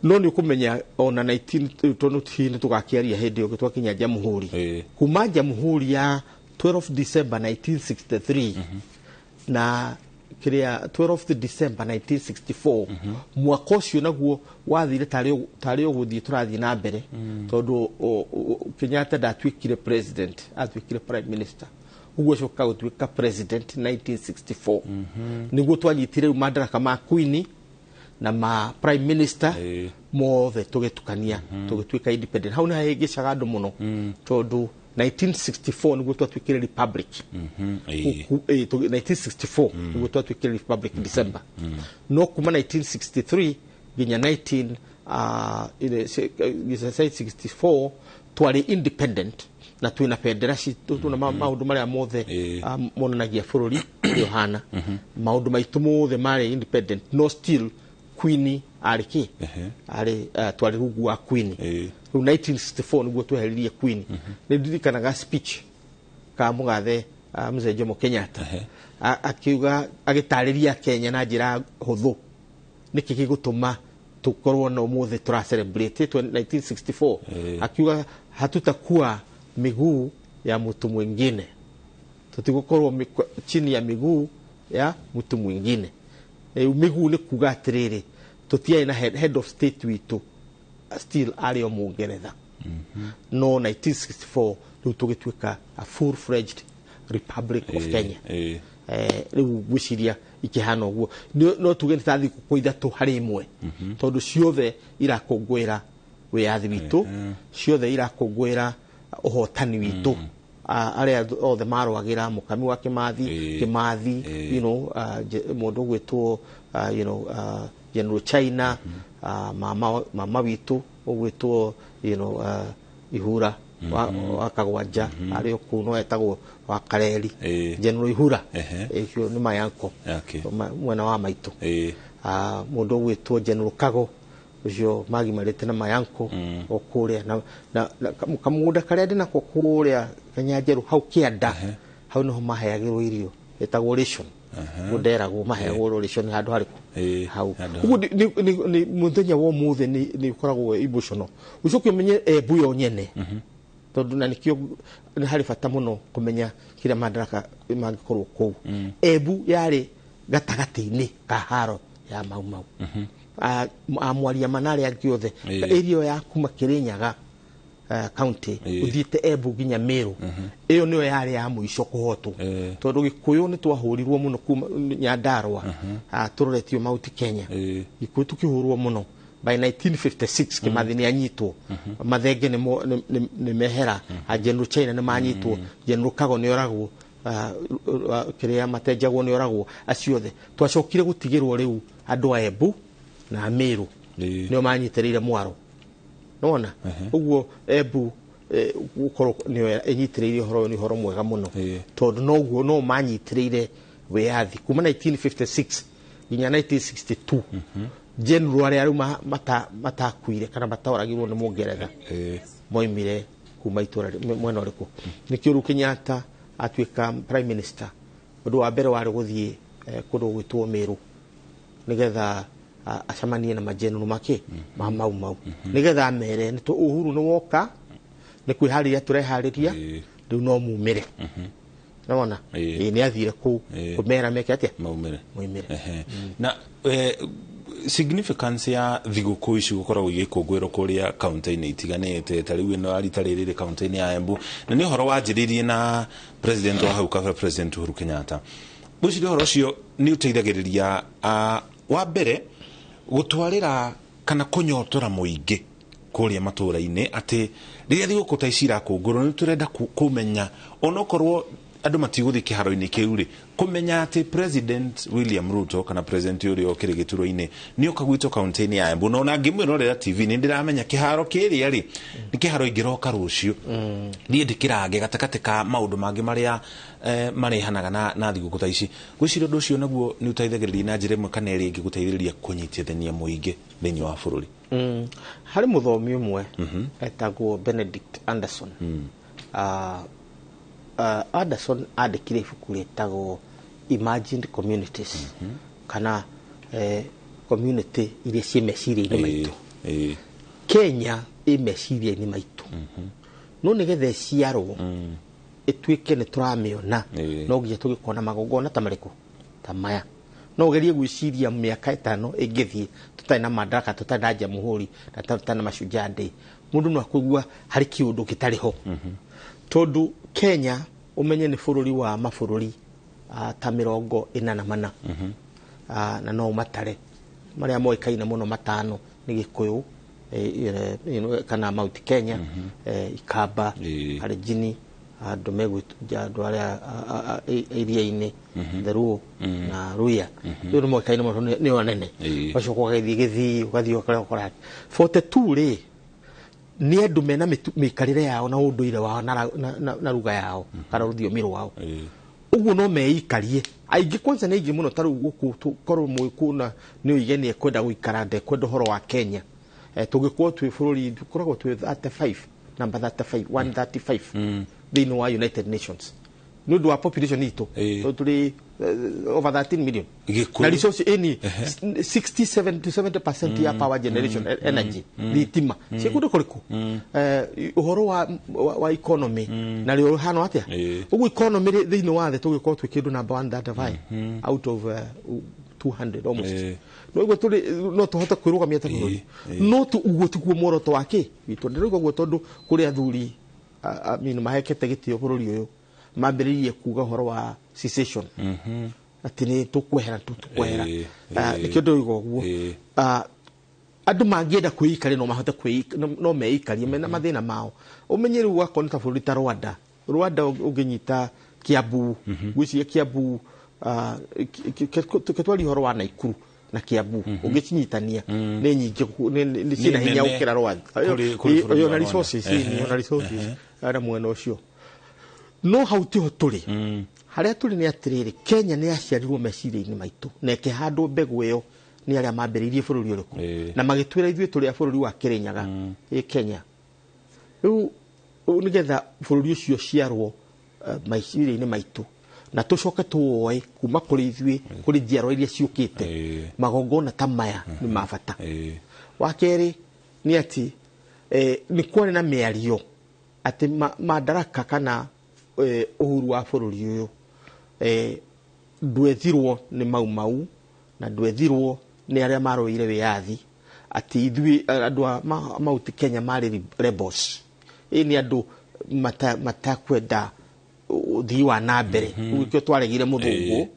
no nĩ ũkũmenya ona 19 tondu nĩ tũgakĩaria hĩndĩ ĩyo twakinya jamhuri kuma jamhuri ya 12 December 1963 na kiria 12 December 1964 mwaka ũcio naguo wathire tarĩ ũgũthiĩ tũrathiĩ na mbere tondu Kenyatta ndatuĩkire president atuĩkire prime minister uguo coka gũtuĩka president 1964 nĩguo twanyitire Madaraka ma Queen na ma prime minister mothe tũgĩtukania tũgĩtuĩka independent hau nĩ hahĩngĩcaga andũ mũno tondu 1964 nĩguo twatuĩkire republic 1964 nĩguo twatuĩkire republic December no kuma 1963 nginya 1964 twarĩ independent na twina federation tuna maundu maria mothe monanagia bũrũri ũrĩa ũhana maundu maitũ mothe marĩ independent no still Queen arĩ twarĩ rungu wa Queen 1964 nĩguo tweheririe Queen nĩ ndirikanaga speech ka mũgathe Mzee Jomo Kenyatta akiuga agĩtarĩria Kenya na njĩra hũthũ nĩkĩ gĩgũtũma tukorwo na ũmũthĩ tũra celebrate 1964 akiuga hatutakuwa miguu ya mtu mwingine tutigukorwo chini ya miguu ya mtu mwingine miguu ni kuga atiriri tutiai na head of state witu still ari o Mũngeretha no 1964 riu tugituika a full fledged republic of Kenya riu gwiciria ikihana uguo no tuge ni tathi ku ithatũ harĩ imwe tondu ciothe irakũngũĩra wiyathi witu ciothe irakũngũĩra uhotani witu aria othe marwagira mukami wa Kimathi mundu gwitwo General China mama witu ugwitwo Ihura wa Kagwanja ario kuno etagwo wa Kareri General Ihura icio ni mayanko mwana wa maitu mundu gwitwo General Kago ucio magimarite na mayanko okuria na kamugunda karia ndi nako kuria Kanyanjeru hau kianda hau no maheagirwo irio etagwo ration Mũderagwo maheo rũrĩcio nĩ handũ harĩkũ hau ũguo nĩ mũthenya wa ũmũthĩ nĩ ũkoragwo emotional ucoke umenye Embu yo nyene tondu na nikio nĩ harĩ bata mũno kũmenya kĩrĩa Madaraka mangĩkorwo kũu Embu yarĩ gatagati-inĩ ka haro ya mau amwaria manarĩ angĩ othe area ya kuma Kĩrĩnyaga county uthiĩte Embu nginya Meru ĩyo nĩyo yarĩ ya mũico kũhotwo tondu Gĩkũyũ nĩ twahũrirwo mũno kuma Nyandarua tũroretio Mount Kenya Gĩkũyũ tukĩhũrwo mũno by 1956 Kĩmathi nĩ anyitwo mathenge nĩ mehera General China nĩ manyitwo General Kago nĩ oragwo kĩrĩa Matenjagwo nĩ oragwo acio othe twacokire gũtigĩrwo rĩu andũ a Embu na Meru nĩo manyitĩrĩire mwaro nona ũguo Embu gũkorwo nĩyo ĩnyitĩrĩire ũhoro nĩ ũhoro mwega mũno tondũ noguo no manyitĩrĩire wĩyathi kuma 1956 nginya 1962 general arĩa rĩu matakuire kana matoragirwo nĩ Mũngeretha moimire kuma itũra mwena ũrĩkũ nĩkĩo rĩu Kenyatta atuĩka prime minister ũndũ wa mbere warĩ gũthiĩ kũndũ gwĩtwo Meru nĩgetha acamanie na majenerali make mau nĩgetha amere nĩ Uhuru nĩ woka nĩ kwĩharĩria tũreharĩria rĩu no mumĩre nona nĩ athire kũu kũmera meke atĩa moimĩre na significance ya thigũkũ ici gũkoragwo igĩkũngũĩrwo kũrĩa kaunti-inĩ itiganĩte ta rĩu ĩno rita rĩrĩ kaunti-inĩ ya Embu na nĩ ũhoro wanjĩrĩirie na president wa hau kabere president Uhuru Kenyatta ũcio ũhoro ũcio nĩ ũteithagĩrĩria wa mbere gũtwarĩra kana kũnyotora mũingĩ kũrĩa matũra-inĩ atĩ rĩrĩa thigũkũ ta ici irakũngũĩrwo nĩ tũrenda kũmenya onokorwo andũ matigũthiĩ kĩharo-inĩ kĩu rĩ kũmenya atĩ president William Ruto kana president ũrĩa ũkĩrĩ gĩturwa-inĩ nĩ oka gwitũ kaunti-inĩ ya Embu na ngĩmwĩrorera TV nĩ ndĩramenya kĩharo kĩrĩa rĩ nĩ kĩharo ingĩroka rũciũ niĩ ndĩkĩrange gatagatĩ ka maũndũ mangĩ marĩa marehanaga na thigũkũ ta ici gwĩciria ũndũ ũcio naguo nĩ ũteithagĩrĩria na njĩra ĩmwe kana ĩrĩa ĩngĩ gũteithĩrĩria kũnyitithania mũingĩ thĩinĩ wa bũrũri harĩ mũthomi ũmwe etagwo Benedict Anderson Anderson andĩkire ibuku rĩtagwo Imagined Communities kana community iria ciĩ meciria-inĩ maitũ Kenya ĩ meciria-inĩ maitũ no nĩgetha ĩciarwo ĩtuĩke nĩ tũramĩona no nginya tũgĩkona magongona ta marĩkũ ta maya no ũgerie gwĩciria mĩaka 5 ĩngĩthiĩ tũtarĩ na Madaraka tũtarĩ na Jamhuri na tũtarĩ na Mashujaa Day mũndũ no akũigua harĩ kĩũndũ gĩtarĩ ho tondu Kenya umenye ni bũrũri wa mabũrũri ta 44 na no matare maria moikaine muno matano ni Gĩkũyũ kana Mount Kenya Ikamba Kalenjin andũ megwĩtũ arĩa area-inĩ Theruo na Ruya nĩ moikaine muno nĩ onene bacio gũgĩthiĩ ũgathiĩ 42 rĩ nĩ andũ mena mĩikarĩre yao na ũndũire wao na ruga yao kana rũthiomi rwao ũguo no meikarie aingĩ kwanza nĩ aingĩ mũno ta rĩu gũkũ tũkorwo mwĩkuna nĩ ũigenie kwenda gũikara kwenda ũhoro wa Kenya tũngĩkorwo twĩ bũrũri tũkoragwo twĩ 35 number 35 135 thĩinĩ wa United Nations nĩ ũndũ wa population itũ tũrĩ over 13 million na resource any 67 to 70% ya power generation energy thitima cikundu kuriku uhoro wa economy na rĩo hano atia ũguo economy thĩinĩ wa thĩ tũgĩkorwo twĩ kĩndũ number 135 out of 200 almost no ũguo tũrĩ no tũhote kwĩrũgamia ta bũrũri no ũguo tiguo muoroto wake witũ ndĩrauga ũguo tondũ kũrĩ athuri mahekete gĩtĩo bũrũri ũyũ mambĩrĩirie kuga ũhoro wa secession atĩ nĩ tũkwehera nĩkĩo ndĩrauga ũguo andũ mangĩenda kwĩikaria no mahote no meikarie mena mathĩna mao ũmenye rĩu wakorwo ta bũrũri ta Rwanda ũngĩnyita Kiambu gwĩciria Kiambu ketwari ũhoro wa Naikuru na Kiambu ũngĩcinyitania nĩ nyingĩ nĩ ciĩna hinya gũkĩra Rwanda na resources ara mwena ũcio no hau tiho tũrĩ harĩa tũrĩ nĩ atĩrĩrĩ Kenya nĩ yaciarirwo meciria-inĩ maitũ na ĩkĩhandwo mbegũ ĩyo nĩ arĩa mambĩrĩirie bũrũri ũrĩkũ na magĩtwĩra ithuĩ tũrĩ a bũrũri wa Kĩrĩnyaga Kenya rĩu nĩgetha bũrũri ũcio ciarwo meciria-inĩ maitũ na tucoke tuoe kuma kuri ithuĩ kuri njiarwa iria ciũkĩte magongona ta maya nĩ mabata wa kerĩ nĩ ati nĩ kwarĩ na mĩario ati Madaraka kana uhuru wa bũrũri ũyũ ndwethirwo nĩ mau na ndwethirwo nĩ arĩa marũire wĩyathi ati ithuĩ andũ a Mount Kenya marĩ rebels nĩ andũ matakwenda uthii wa na mbere ukio twaregire muthungu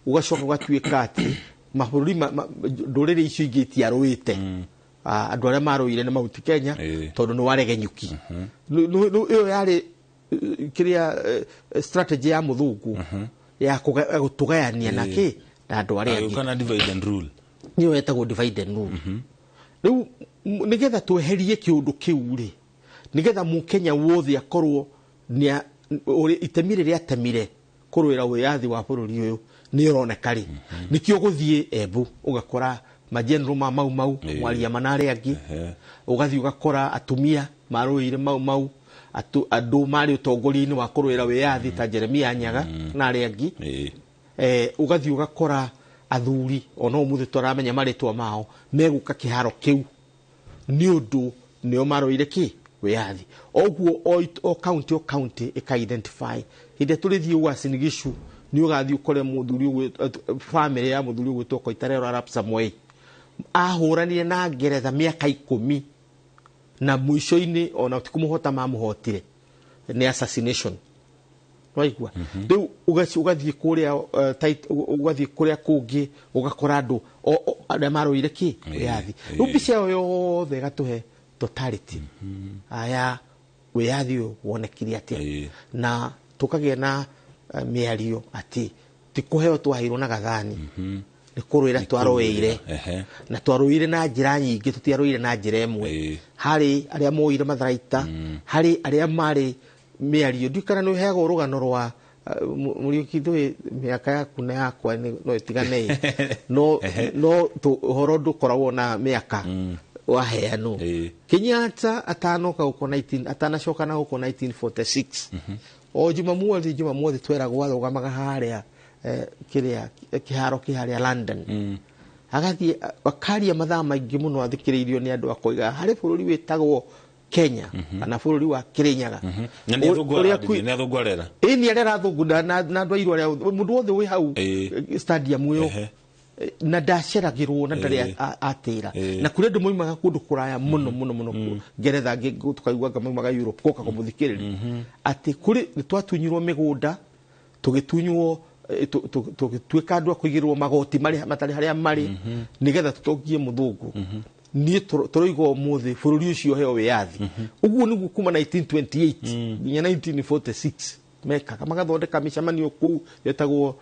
ugacoka ugatuĩka ati mabũrũri ndũrĩrĩ icio ingĩ itiarũĩte andũ arĩa marũire nĩ Mount Kenya tondũ nĩ waregenyuki ĩyo yarĩ kĩrĩa strategy ya muthungu ya gũtũgayania na kĩ na andũ arĩa angĩ kana divide and rule niyo yetagwo divide and rule rĩu nĩgetha tweherie kĩũndũ kĩu rĩ nĩgetha Mũkenya wothe akorwo itemi rĩrĩa atemire kũrũĩra wĩyathi wa bũrũri ũyũ nĩ ũroneka rĩ nĩkĩo gũthiĩ Embu ũgakora mageneral mau mwaria manarĩ angĩ ũgathiĩ ũgakora atumia marũĩire mau andũ marĩ ũtongoria-inĩ wa kũrũĩra wĩyathi ta Jeremia Nyaga na arĩa angĩ ũgathiĩ ũgakora athuri ona ũmũthĩ tũramenya marĩtwa mao megũka kĩharo kĩu nĩ ũndũ nĩo marũĩire kĩ wĩyathi oguo o county ika-identify hĩndĩ tũrĩthiĩ Uasin Gishu nĩ ũgathiĩ ũkore mũthuri family ya mũthuri ũgwĩtwo Koitalel Arap Samoei ahũranire na Ngeretha mĩaka 10 na mũico-inĩ ona tikũmũhota mamũhotire nĩ assassination waigua rĩu ũgathiĩ kũrĩa kũngĩ ũgakora andũ arĩa marũire kĩ wĩyathi rĩu mbica ĩyo yothe ĩgatũhe totality ya wĩyathi ũyũ wonekire atĩa na tukagĩa na mĩario ati ti kũheo twaheirwo na gathani nĩ kũrũĩra twarũĩire na twarũĩire na njĩra nyingĩ tũtiarũĩire na njĩra ĩmwe harĩ arĩa moire matharaita harĩ arĩa marĩ mĩario ndikana nĩ ũheagwo rũgano rwa Mũriũki ndũĩ mĩaka yaku na yakwa no ĩtigane no ũhoro ndũkoragwo na mĩaka waheanwo Kenyatta atanoka huko atanacoka na huko 1946 o Jumamothi tweragwo arũgamaga harĩa kĩharo kĩharĩa London agathiĩ akaria mathaa maingĩ mũno athikĩrĩirio nĩ andũ akoiga harĩ bũrũri wĩtagwo Kenya kana bũrũri wa Kirinyaga nĩ athũngũ arera nĩ arera athũngũ na andũ airũ arĩa mũndũ wothe wĩ hau stadium ĩyo na ndaceragĩrwo na ndarĩ atĩra na kũrĩ andũ moimaga kũndũ kũraya mũno Ngeretha angĩ tukaigua ngamaga Europe koka kũmũthikĩrĩria atĩ kũrĩ twatunyirwo mĩgũnda tũgĩtunywo tũgĩtuĩka andũ a kũigĩrĩrwo magoti matarĩ harĩa marĩ nĩgetha tũtongie mũthũngũ niĩ tũroiga ũmũthĩ bũrũri ũcio heo wĩyathi ũguo nĩguo kuma 1928 nginya 1946 mekaga magathondeka mĩcemanio kũu yetagwo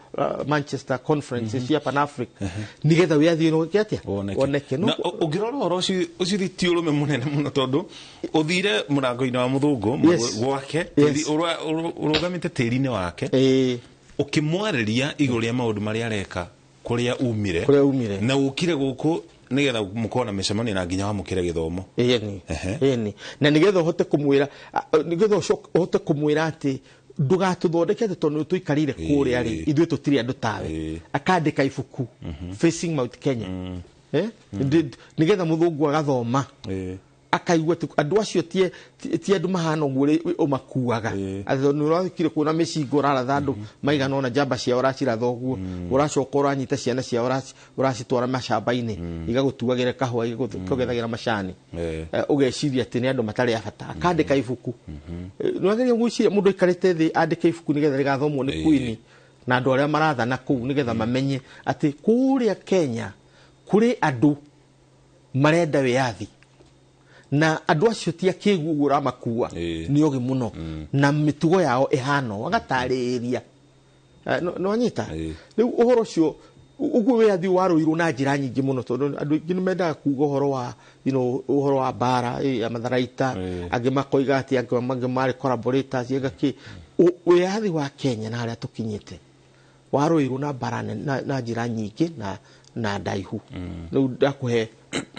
Manchester Conference cia Pan Africa nĩgetha wĩyathi ũyũ atĩa woneke ũngĩrora ũhoro ũcio ti ũrũme mũnene mũno tondũ ũthire mũrango-inĩ wa mũthũngũ gwake ũrũgamĩte tĩri-inĩ wake ũkĩmwarĩria igũrũ rĩa maũndũ marĩa areka kũrĩa umire na ũkire gũkũ nigetha mukona mĩcemanio na nginya wamũkĩre gĩthomo na nigetha ũhote kũmwĩra atĩ ndũgatũthondeke tondũ tũikarire kũrĩa rĩ ithuĩ tũtirĩ andũ tawe akandĩka ibuku Facing Mount Kenya nigetha mũthũngũ agathoma akaigua andũ acio ti andũ mahana ũguo ũmakuaga atĩ nĩ ũrathikire kuona mĩcinga ũraratha andũ maigana ona njamba ciao ũraciratha ũguo ũracoka ũranyita ciana ciao ũracitwara macamba-inĩ igagũtuagĩra kahũa igagũkũgethagĩra macani ũgeciria atĩ nĩ andũ matarĩ a bata akandĩka ibuku nĩwagĩrĩire gwĩciria mũndũ aikarĩte thĩ andĩke ibuku nĩgetha rĩgathomwo nĩ Queen na andũ arĩa marathana kũu nĩgetha mamenye atĩ kũrĩa Kenya kũrĩ andũ marenda wĩyathi na andũ acio ti akĩgu ũguo ũramakua nĩ ogi mũno na mĩtugo yao ĩhana agatarĩria no anyita rĩu ũhoro ũcio ũguo wĩyathi warũirwo na njĩra nyingĩ mũno tondũ andũ aingĩ nĩ mendaga kuuga ũhoro wa mbara ya matharaita angĩ makoiga atĩ angĩ marĩ collaborators agakĩ wĩyathi wa Kenya na harĩa tũkinyĩte warũirwo na mbara na njĩra nyingĩ na ndaihu rĩu ndakũhe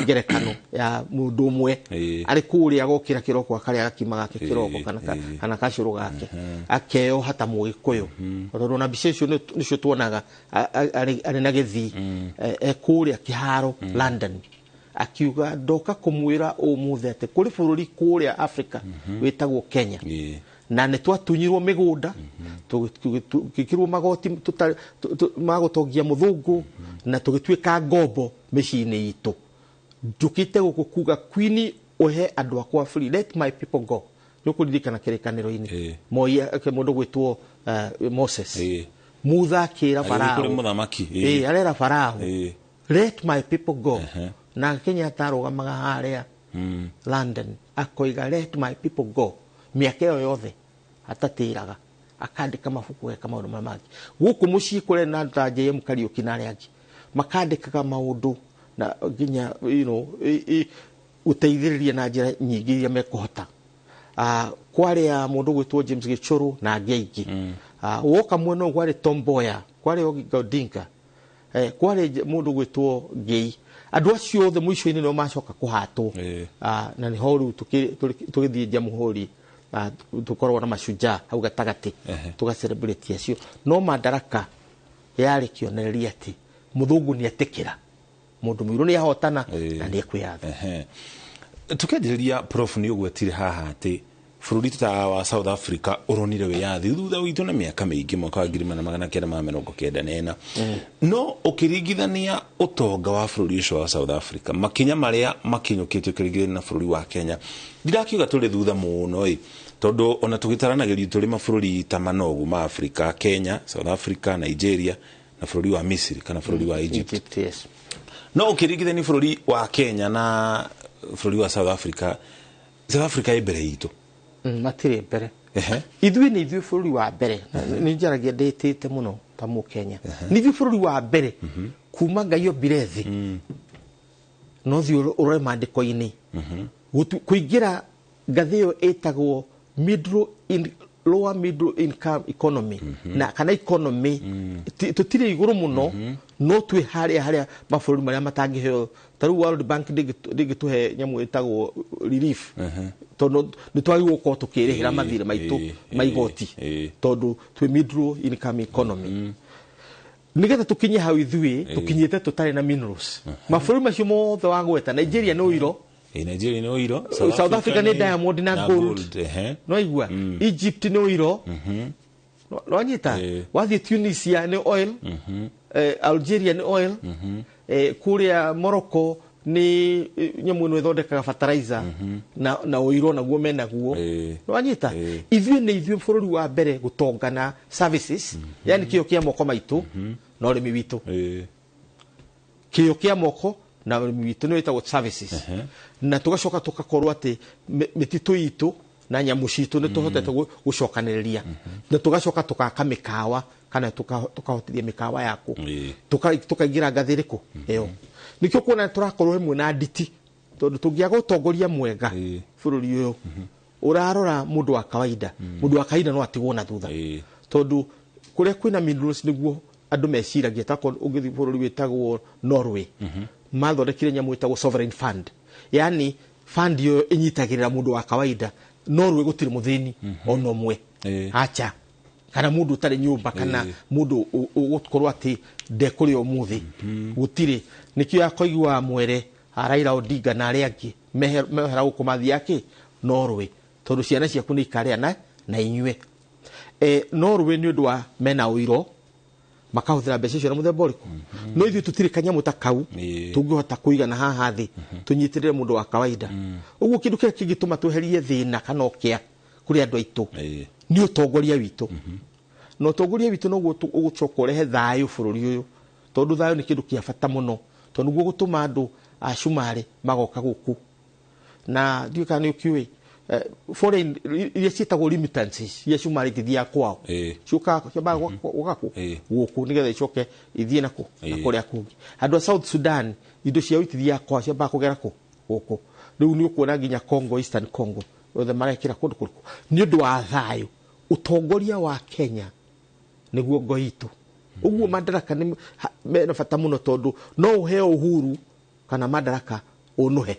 ngerekano ya mundu umwe ari kuria gokira kiroko akaria gakima gake kiroko kana kacuru gake akeo hata Mũgĩkũyũ tondu na bica icio nicio tuonaga ari na githi kuria kiharo London akiuga ndoka kumwira Mũthĩ ati kuri bururi kuria Africa witagwo Kenya na nĩ twatunyirwo mĩgũnda tũgĩkirwo magoti magotongia mũthũngũ na tũgĩtuĩka ngombo mĩciĩ-inĩ itũ njũkĩte gũkũ kuga Queen ohe andũ akwa free let my people go nĩũkũririkana kĩrĩkanĩro-inĩ Moi mũndũ gwĩtwo Moses Mutha akĩra Farao arera Farao let my people go na Kenya tarũgamaga harĩa London akoiga let my people go miaka ĩyo yothe atatĩraga akandĩka mabuku eka maũndũ mamangĩ gũkũ mũciĩ kũrĩ na ta JM Kariũki na arĩa angĩ makandĩkaga maũndũ na nginya uteithĩrĩria na njĩra nyingĩ iria mekũhota kwarĩa mũndũ gwĩtwo James Gichuru na angĩ aingĩ woka mwena kwarĩ Tom Mboya kwarĩ Oginga Odinga kwarĩ mũndũ gwĩtwo Ngei andũ acio othe mũico-inĩ nĩo macoka kũhatwo na nĩho rĩu tũgĩthiĩ Jamhuri tukorwo na mashujaa hau gatagati tuga celebrate acio no Madaraka yarĩ kĩonereria ati mũthũngũ nĩ atekera mũndũ mũirũ nĩ ahotana na nĩ ekwĩyatha tukendereria prof nĩ ũgwetire haha ati bũrũri ta wa South Africa uronire wiyathi thutha witũ na miaka mĩingĩ mwaka wa 1994 no ũkĩringithania utonga wa bũrũri ũcio wa South Africa makinya marĩa makinyũkĩtio ũkĩringithania na bũrũri wa Kenya ndirakiuga tũrĩ thutha mũno tondu ona tũgĩtaranagĩrio tũrĩ mabũrũri ta manogu ma Africa Kenya South Africa Nigeria na bũrũri wa Misiri kana bũrũri wa Egypt no ũkĩringithania bũrũri wa Kenya na bũrũri wa South Africa mbere itũ matire mbere ithuĩ nĩ ithuĩ bũrũri wa mbere nĩ njaragia ndĩtĩte mũno ta Mũkenya nĩ ithuĩ bũrũri wa mbere kuma Ngai ombire thĩ no thiĩ ũrore maandĩko-inĩ kũingĩra ngathĩ ĩyo ĩtagwo lower middle income economy na kana economy tutire iguru muno no twi haria mabũrũri marĩa matangĩheo taru World Bank ndĩgĩtũhe nyamũ ĩtagwo relief tondu nĩ twagĩrĩirwo gũkorwo tũkĩrĩhĩra mathirĩ maitũ maigoti tondu twi middle income economy nigetha tukinye hau ithuĩ tukinyĩte tutarĩ na minerals mabũrũri macio mothe wagweta Nigeria nĩ ũiro Nigeria no iro South Africa ni diamond na gold no igua Egypt no iro no nyita wathi Tunisia ni oil Algeria ni oil kuria Morocco ni nyamu no thondekaga fertilizer na oiro naguo menaguo no nyita ithuĩ nĩ ithuĩ bũrũri wa mbere gũtongana services yani kĩo kĩa moko maitũ no ũrĩmi witũ kĩo kĩa moko na witũ nĩ wĩtagwo services na tugacoka tugakorwo ati mĩtitũ itũ na nyamũ citũ nĩ tũhotete gũcokanĩrĩria na tugacoka tukaka mĩkawa kana tukahotithia mĩkawa yaku tukaingira ngathĩ ĩrĩkũ ĩyo nĩkĩo kuona tũrakorwo ĩmwe na nditi tondũ tũngĩaga ũtongoria mwega bũrũri ũyũ ũrarora mũndũ wa kawaida no atigwo na thutha tondũ kũrĩa kwĩna minerals nĩguo andũ meciragia tako ũngĩthiĩ bũrũri wĩtagwo Norway mathondekire nyamũ ĩtagwo sovereign fund yani fund yo inyitagĩrĩra mũndũ wa kawaida Norway gũtirĩ mũthĩni ono mwe acha kana mũndũ ũtarĩ nyũmba kana mũndũ ũgũkorwo atĩ ndekũrĩa ũmũthĩ gũtirĩ nĩkĩo yakoigwa mwere Raila Odinga na arĩa angĩ mehera gũkũ mathi yake Norway tondũ ciana ciaku nĩ ikarĩa na inyue Norway nĩ ũndũ wa mena ũiro makahũthĩra mbeca icio na mũthemba ũrĩkũ no ithuĩ tũtirĩ kanyamũ ta kau tũngĩhota kũigana haha thĩ tũnyitĩrĩre mũndũ wa kawaida ũguo kĩndũ kĩrĩa kĩngĩtũma tweherie thĩna kana ũkĩa kũrĩ andũ aitũ nĩ ũtongoria witũ na ũtongoria witũ noguo ũgũcoka ũrehe thayũ bũrũri ũyũ tondũ thayũ nĩ kĩndũ kĩa bata mũno tondũ nĩguo gũtũma andũ a cumarĩ magoka gũkũ na ndiũ kana nĩ ũkiũĩ foreign iria ciĩtagwo remittances iria cumarĩ ithiaga kwao ciũkaga ciambaga gũgakũ gũkũ nĩgetha icoke ithiĩ nakũ na kũrĩa kũngĩ andũ a South Sudan indo ciao ithiaga kwao ciambaga kũgera kũ gũkũ rĩu nĩ ũkuona nginya Congo Eastern Congo othe marekĩra kũndũ kũrĩkũ nĩ ũndũ wa thayũ ũtongoria wa Kenya nĩguo ngo itũ ũguo Madaraka nĩ mena bata mũno tondũ no ũheo uhuru kana Madaraka unuhe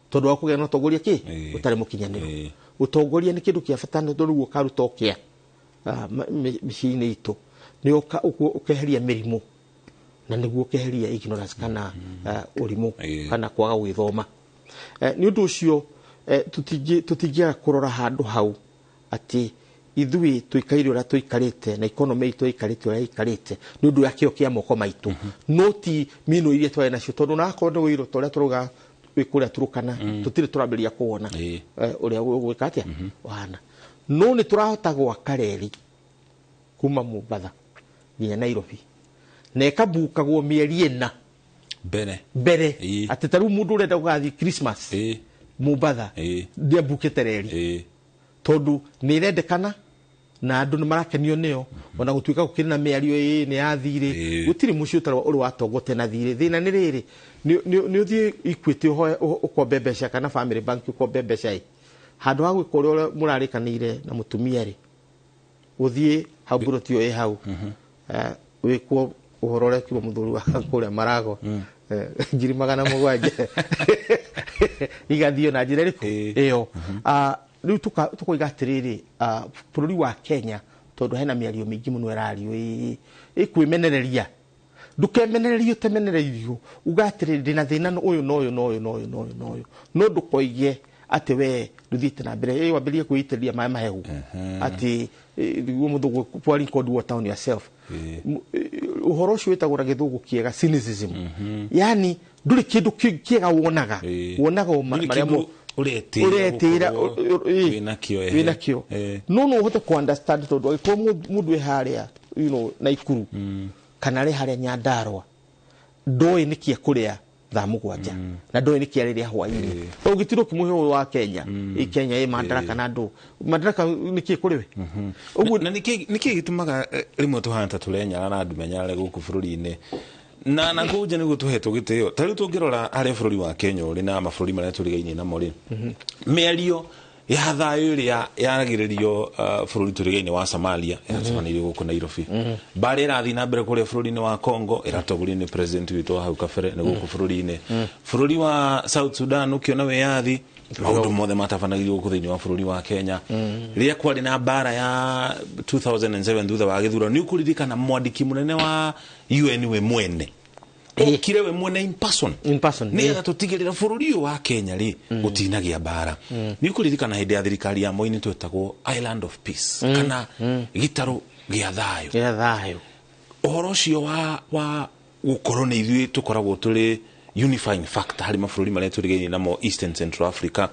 tondu wa kugia no tongoria ki utari mukinyaniro utongoria ni kindu kia bata tondu ruo karuta kia micini itu ni ukeheria mirimu na niguo ukeheria ignorance kana urimu kana kwaga gwithoma ni undu ucio tutingia kurora handu hau ati ithui tuikaire ura tuikarite na economy itu ikarite ura ikarite ni undu yakio kia moko maitu noti mino iria twari nacio tondu na akorwo ni wiro toria turuga wikuria turukana tutire turamberia kuona uria gwika atia wana no ni turahota gwaka reri kuma Mombasa nginya Nairobi na ikabukagwo mieri ena mbere ati taru mundu urenda gugathi Christmas Mombasa ndia bukite reri tondu ni irendekana na andu ni marakenio nio ona gutuika gukiri na miario ni yathire gutiri mucio tarwa uri watongote na thire thina ni riri ni uthie Equity ukombe mbeca kana Family Bank ukombe mbeca handu ha gwika uria murarikanire na mutumia ri uthie hau burotio hau wikwo uhorore kibo muthuri wa kuria Marago ngiri 700 igathio na njira riku iyo riu tukoiga atiriri bururi wa Kenya tondu hena miario mingi muno erario ikwimenereria ndukemenererio temenererio ugatiriri ndina thina uyu no ndukoige ati we nduthiite na mbere wambirie kwitiria mai mahehu ati guo muthugu pouring cold water on yourself uhoro ucio witagura githugu kiega cynicism yani nduri kindu kiega wonaga maria uretira winakio no uhote ku understand tondu agiko mundu e haria na ikuru kana ri haria Nyandarua ndoi nikia kuria thaa mugwanja na ndoi nikia riria hwaini ugitiro kimuhe wa Kenya Kenya Madaraka na ndu Madaraka nikia kuriwe ugu na nikia gitumaga rimwe tuhanta tulenya na andu menyare guku bururi-ini na nguje ni gutuhetwo gitio tari tungirora hari bururi wa Kenya uri na mabururi maria turigaine namo ri miario ya thayo iria yaragiririo bururi turigaine wa Somalia yacokanire guku Nairobi bari irathi na mbere kuri bururi-ini wa Congo iratoguri ni president witu hau kabere ni guku bururi-ini bururi wa South Sudan ukiona we yathi maundu mothe matabanagirwo guku thiini wa bururi wa Kenya ria kwari na bara ya 2007 thutha wa githura ni ukuririkana mwandiki munene wa UN we mwene ukire we mwene in person ni ya tutigirira bururi wa Kenya ri utinagia bara ni ukuririkana hindi ya thirikari ya Moi ni twetagwo Island of Peace kana gitaro gia thayo uhoro ucio wa gukorwo ni ithui tukoragwo turi unifying factor hari mabũrũri maria turigaine namo Eastern Central Africa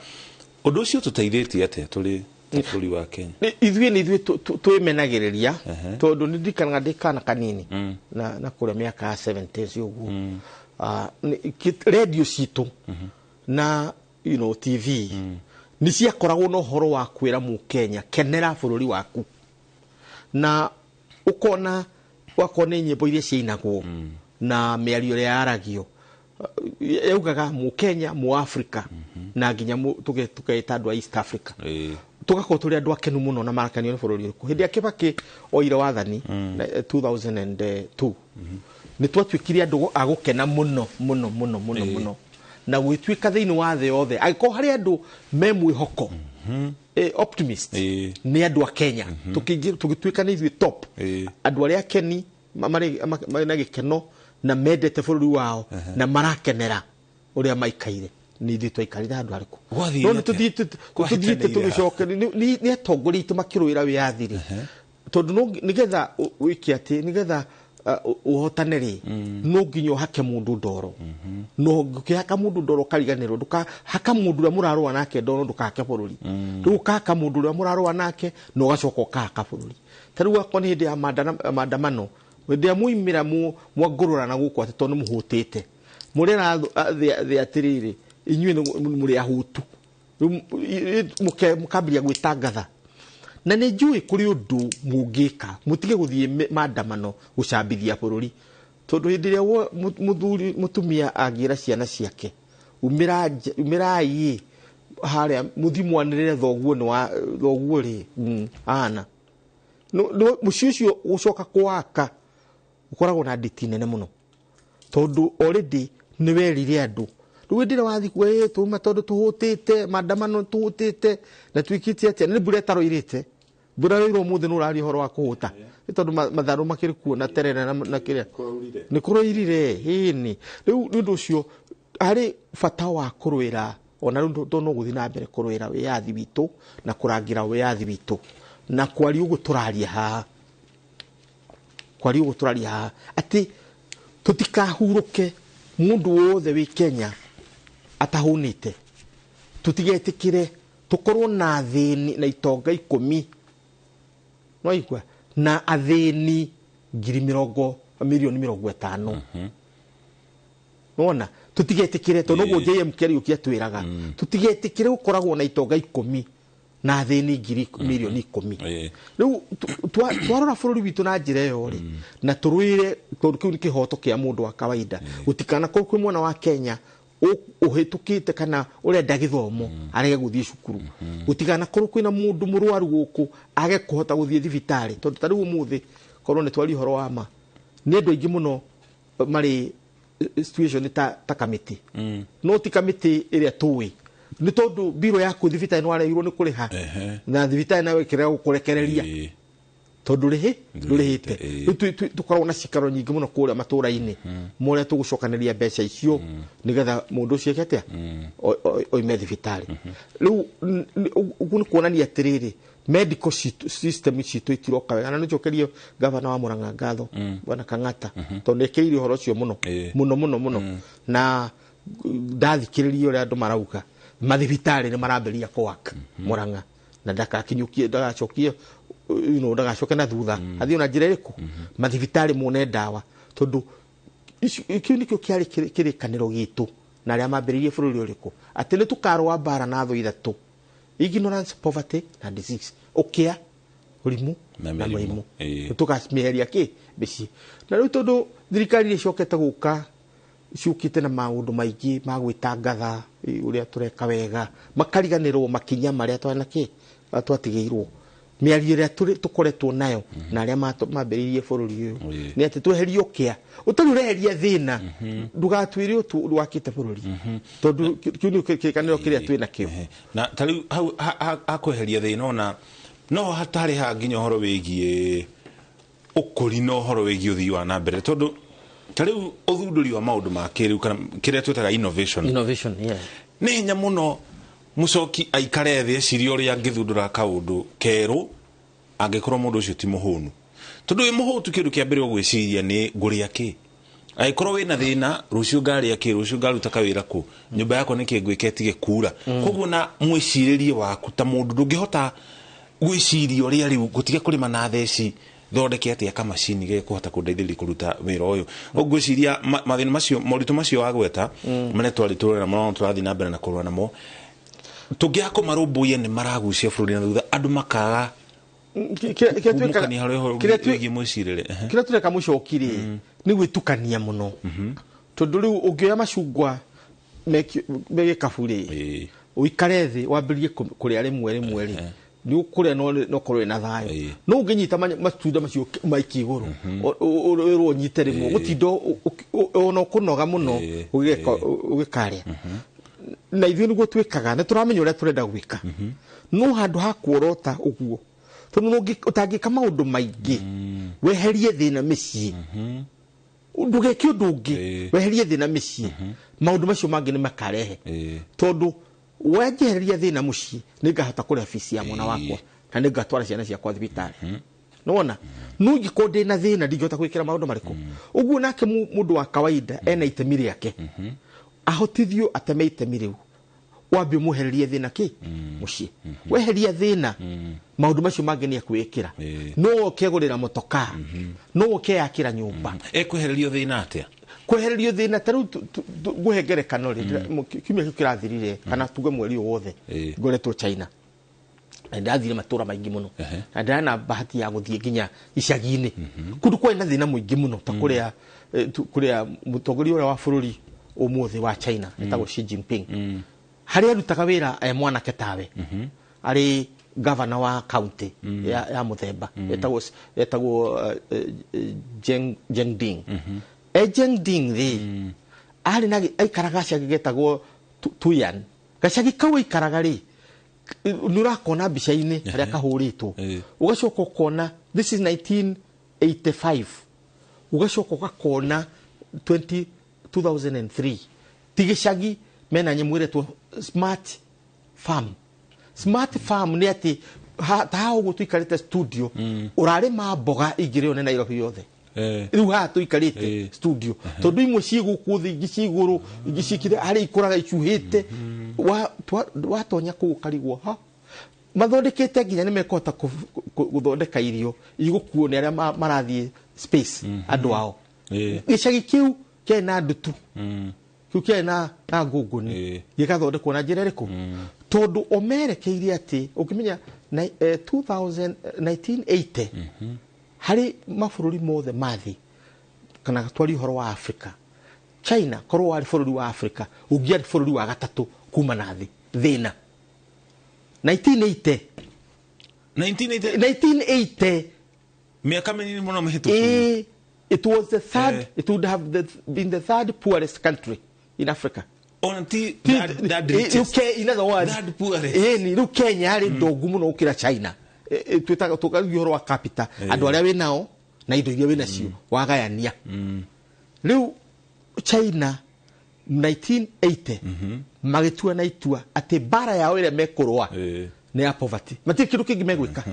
undu ucio tuteithĩtie ate turi bũrũri wa Kenya ithui twimenagiriria tondu ni ndikanaga ndikana kanini na kuria miaka 70s ugu radio citu na TV ni ciakoragwo no horo wa kwira mu Kenya kenera bũrũri waku na ukona wakona nyimbo iria ciinagwo na miario ya aragio yaugaga mu Kenya mu Africa na nginya tugeita andu a East Africa tugakorwo turi andu akenu muno na marakanio ni bururi uriku hindi akibaki oire wathani 2002 ni twatwikire andu agukena muno na gwitwika thiini wa the othe agiko hari andu memwihoko optimist ni andu a Kenya tugitwika ni top andu aria akeni mari na gikeno na mendete bururi wao na marakenera uria maikaire ni thi twaikarira andu ariku no ni tuthiite tugicoka ni atongori itu makiruira wiathiri tondu nigetha wiki ati nigetha uhotaneri no nginyo hake mundu ndoro no ngihaka mundu ndoro kariganirwo ndukahaka mundu ria murarwa nake ndoro ndukahake bururi ndukahaka mundu ria murarwa nake no gacoka ukahaka bururi tariu akoni hindi ya maandamano ndia muimira mwagurura na guku ati tondu muhutite murera the atiriri inyuĩ muri ahutu mukambiria gwitangatha na nĩ njũĩ kũrĩ ũndũ mũngĩka mũtige gũthiĩ maandamano gũcambithia bũrũri tondu hĩndĩ ĩrĩa mũtumia angĩra ciana ciake umirai harĩa mũthimwanĩrĩre thoguo rĩ ana mũciĩ ũcio gũcoka kwaka ukoragwo na nditi nene muno tondu already nĩ werire andũ rĩu ndĩra wathi kwe tuma tondũ tũhũtĩte maandamano tũhũtĩte na twĩkĩte atĩa nĩ mbura ĩtaroirĩte mbura ĩro mũthĩ nĩ ũraria ũhoro wa kũhũta nĩ tondũ matharũ makĩrĩ kuo na terere na kĩrĩa nĩ kũroirire hĩnĩ rĩu nĩ ũndũ ũcio harĩ bata wa kũrũĩra ona rĩu no gũthiĩ na mbere kũrũĩra wĩyathi witũ na kũrangĩra wĩyathi witũ na kwaria ũguo tũraria haha atĩ tũtikahurũke mũndũ wothe wĩ Kenya atahũnĩte tũtigetĩkĩre tũkorwo na athĩni na itonga 10 no igwa na athĩni milioni 50 nona tutigetikire to nogo JM keri ukia twiraga tutigetikire ukoragwo na itonga 10 na athĩni milioni 10 riu twarora bũrũri witũ na njĩra ĩyo ri na tũrũire kiu ni kihoto kia mundu wa kawaida utikana kũ mwana wa Kenya uhitukite kana urenda githomo arege guthie cukuru utigana kũ kwina mundu murwaru guku age kuhota guthie thibitari tondu tariu muthi korwo ni twari horo wa ma ni andu aingi muno mari situation ta committee no ti committee iria tuwi ni tondu biro yaku thibitari no areirwo ni kuriha na thibitari nawe kirega gukurekereria tondu rihite tukorwo na cikaro nyingi muno kuria matura-ini muria tugucokaneria mbeca icio nigetha mundu ucio eketea oime thibitari riu ugu ni kuonania atiriri medical system citu itiroka wega na nĩ njokerio governor wa Murang'a ngatho bwana Kang'ata tondu ekĩrĩire ũhoro ũcio muno na ndathikĩrĩria ũrĩa andũ marauga mathibitarĩ nĩ maramberia kũwaka Murang'a na ndakakinyukie ndagacokie ndagacoke na thutha athiĩ na njĩra ĩrĩkũ mathibitarĩ mone ndawa tondu kĩu nĩkĩo kĩarĩ kĩrĩkanĩro gitũ na arĩa mambĩrĩirie bũrũri ũrĩkũ atĩ nĩ tũkarũa mbara na thũ ithatũ ignorance, poverty na disease ukia urimu na murimu tukamĩheria ki bici na rĩu tondu thirikari icokete guka ciukite na maundu maingi ma gwitangatha uria tureka wega makariganirwo makinya maria twana ki twatigeirwo miario ria tukoretwo nayo na aria mambĩrĩirie bũrũri ũyũ ni ati tweherie ukia utari ureheria thina ndugatwire utwakite bũrũri tondu kiunio kikaniro kiria twina kio na tari hau akweheria thina ona no hatari ha nginya horo wigie ukuri no horo wigie uthii wa na mbere tondu tari uthunduri wa maundu ma kiriu kana kiria twetaga innovation ni hinya muno mucoki aikare thĩ ecirie ũrĩa angĩthundũra kaũndũ kerũ angĩkorwo mũndũ ũcio ti mũhũnu tondu wĩ mũhũtu kĩndũ kĩa mbere ũgwĩciria nĩ ngũrĩa kĩ angĩkorwo wĩna thĩna rũciũ ngarĩa kĩ rũciũ ngaruta kawĩra kũ nyũmba yakwa nĩ kĩngwĩke tige kuura koguo na mwĩcirĩrie waku ta mũndũ ndũngĩhota gwĩciria ũrĩa rĩu gũtige kũrĩma na theci thondeke atĩa kamacini gekuhota kũndeithĩrĩria kũruta wĩra ũyũ ũgwĩciria mathĩna macio moritũ macio wagweta marĩa twarĩ no tũrathiĩ na mbere na kũrũa namo tugiako marumbuye ni maragucia bũrũri na thutha andu makaga kira tureka mucokire ni gwitukania muno tondu riu ungioya macungwa mege kaburi uikare thi wambirie kuria rimwe ni ukuria no korwe na thayo no unginyita matunda macio maiki iguru uro nyite rimwe gutindo ono kunoga muno ugikaria na ithuĩ nĩguo twĩkaga nĩ tũramenya ũrĩa tũrenda gwĩka no handũ ha kuorota ũguo tondũ ũtangĩka maũndũ maingĩ weherie thĩna mĩciĩ ndũgeke ũndũ ũngĩ weherie thĩna mĩciĩ maũndũ macio mangĩ nĩ makarehe tondũ wanjeheria thĩna mũciĩ nĩngahota kũrĩha bici ya mwana wakwa na nĩngatwara ciana ciakwa thibitarĩ nona no ingĩkorwo ndĩna thĩna ndingĩhota gwĩkĩra maũndũ marĩkũ ũguo nake mũndũ wa kawaida ena itemi rĩake ahotithio ateme itemi riu wambe muhererie thina ki mucie weheria thina maundu macio mangĩ nĩ akwĩkĩra no kegũrĩra motoka no keyakĩra nyũmba ekwehererio thina atia kwehererio thina taru guhengere kanori kimwe kirathirire kana tuge mweri wothe ngoretwo China ndathire matura maingi muno na ndana bahati ya guthie nginya icagi-inĩ kundu kwena thina muingi muno ta kuria mutongoria wa bũrũri umuthi wa China etagwo Xi Jinping hari arutaga wira mwanake tawe ari governor wa county ya muthemba etagwo Zhengding Zhengding ari na aikaraga gacagi getagwo Tuyan gacagi kau aikaraga ri nurakona bica-ini haria kahuritwo ugacoka ukona this is 1985 ugacoka ukakona 2003 tigicagi mena nyamũ iretwo smart farm ni ati ta uguo tuikarite studio urarima mboga ingĩrĩo nĩ Nairobi yothe riu haha tuikarite studio tondu imwe ciguku thi ingi ciguru ingi cikire hari ikuraga icuhite watonya kuu karigwo ha mathondekete nginya nimekota guthondeka irio igukuo ni aria marathie space andu ao gicagi kiu kena ndutu kiu kena na ngunguni gikathondekwo na njira iriku tondu omerekeire ati ukimenya 1980 hari mabũrũri mothe mathi kana twari horo wa Africa China korwo wari bũrũri wa Africa ungiari bũrũri wa gatatu kuma na thina 1980 miaka minini muno mihituku it was the third it would have been the third poorest country in Africa onti UK in other words that poorest ni Kenya hari ndogu muno ukira China twitaga tukagihoro wa capital andu aria we nao na indo iria we nacio wagayania riu China 1980 magitua na itua ati bara yao ile mekorwa ni ya poverty mati kindu kingi megwika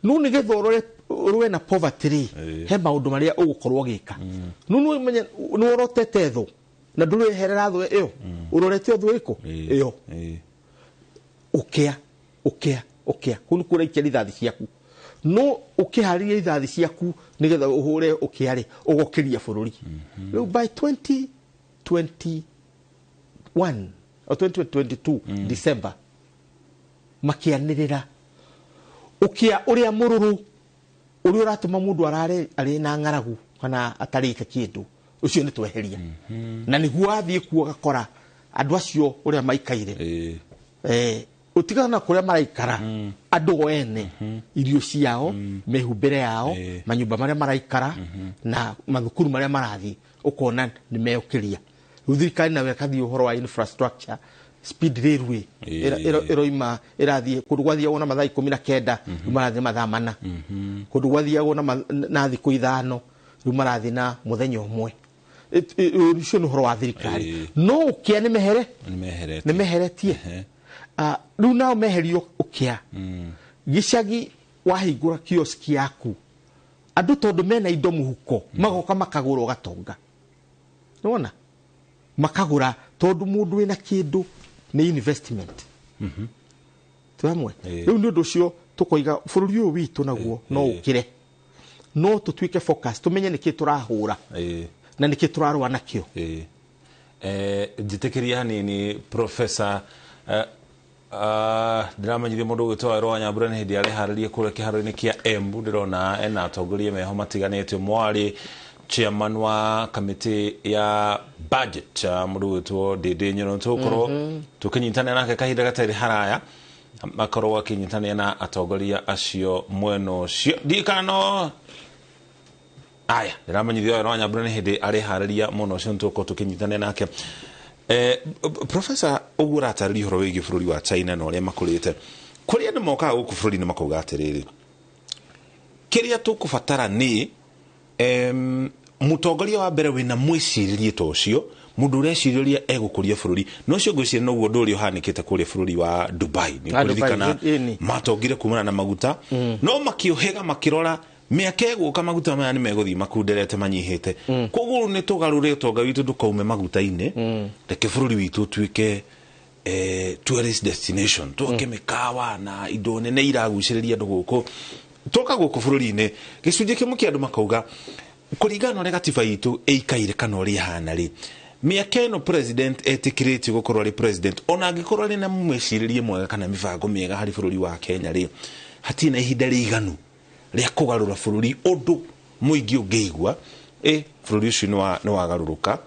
nu ni gethoro rwe na poverty ri he maundu maria ugukorwo gika nu menye nu orotete tho na nduru herera tho iyo urorete tho iko iyo ukea kunu kura ikeri thathi ciaku no ukihariria ithathi ciaku nigetha uhure ukiari ugokiria bururi by 2021 or 2022 December makianirira ukia uria mururu uri uratuma mundu ari na ngaragu kana atarite kindu ucio ni tweheria na niguo athie kuo gakora andu acio uria maikaire utigana na kuria maraikara andu ene irio ciao mehumbere yao manyumba maria maraikara na mathukuru maria marathi ukona ni meokiria uthirikari na wekathi uhoro wa infrastructure speed railway iroima irathie kundu gwathia wona mathaa 19 marathi mathaa 4 kundu gwathia wona na thiku 5 marathi na muthenya umwe ucio ni uhoro wa thirikari no ukia ni meheretie riu nao meherio ukia gicagi wahingura kioski yaku andu tondu mena indo muhuko magoka makagura gatonga nona makagura tondu mundu wina kindu ni investment twamwe riu ni undu ucio tukoiga bururi uyu witu naguo no ukire no tutwike focus tumenye niki turahura na niki turarwa nakio njitikiria hanini professor ndiramanyithie mundu gwitwa Roa Nyambura ni hindi ari haririe kure kiharo-ini kia Embu ndirona ena atongoria meho matiganite mwari chairman wa committee ya budget mundu gwitwa Dede Nyono tukoro tukinyitana nake kahinda gatari haraya makorwo akinyitana na atongoria acio mweno cio dikano aya ndiramanyithie Roa Nyambura ni hindi ari hariria muno cio tukoro tukinyitana nake Professor ugura tariri horo wigi bururi wa China no ria makurite kuria ni moka guku bururi ni makuga atiriri kiria tukubatara ni mutongoria wa mbere wina mwiciririe tocio mundu ureciriria egukuria bururi no cio ngwiciria no guo nduri uhanikite kuria bururi wa Dubai ni kuririkana matongire kumana na maguta no makiohega makirora miaka guka maguta maya ni meguthi makunderete manyihite koguo ni tugarure utonga witu ndukaume maguta-ini reke bururi witu twike tourist destination tuke mikawa na indo nene iraguciriria andu guku toka guku bururi-ini gicunje kimwe kia andu makauga kuringana na gatiba yitu eikaire kana uri hana ri miaka ino president etikiriti gukorwo ri president ona angikorwo ri na mwiciririe mwega kana mibango miega hari bururi wa Kenya ri hatina ihinda riganu ria kugarura bururi undu muingi ungeigua bururi ucio ni wagaruruka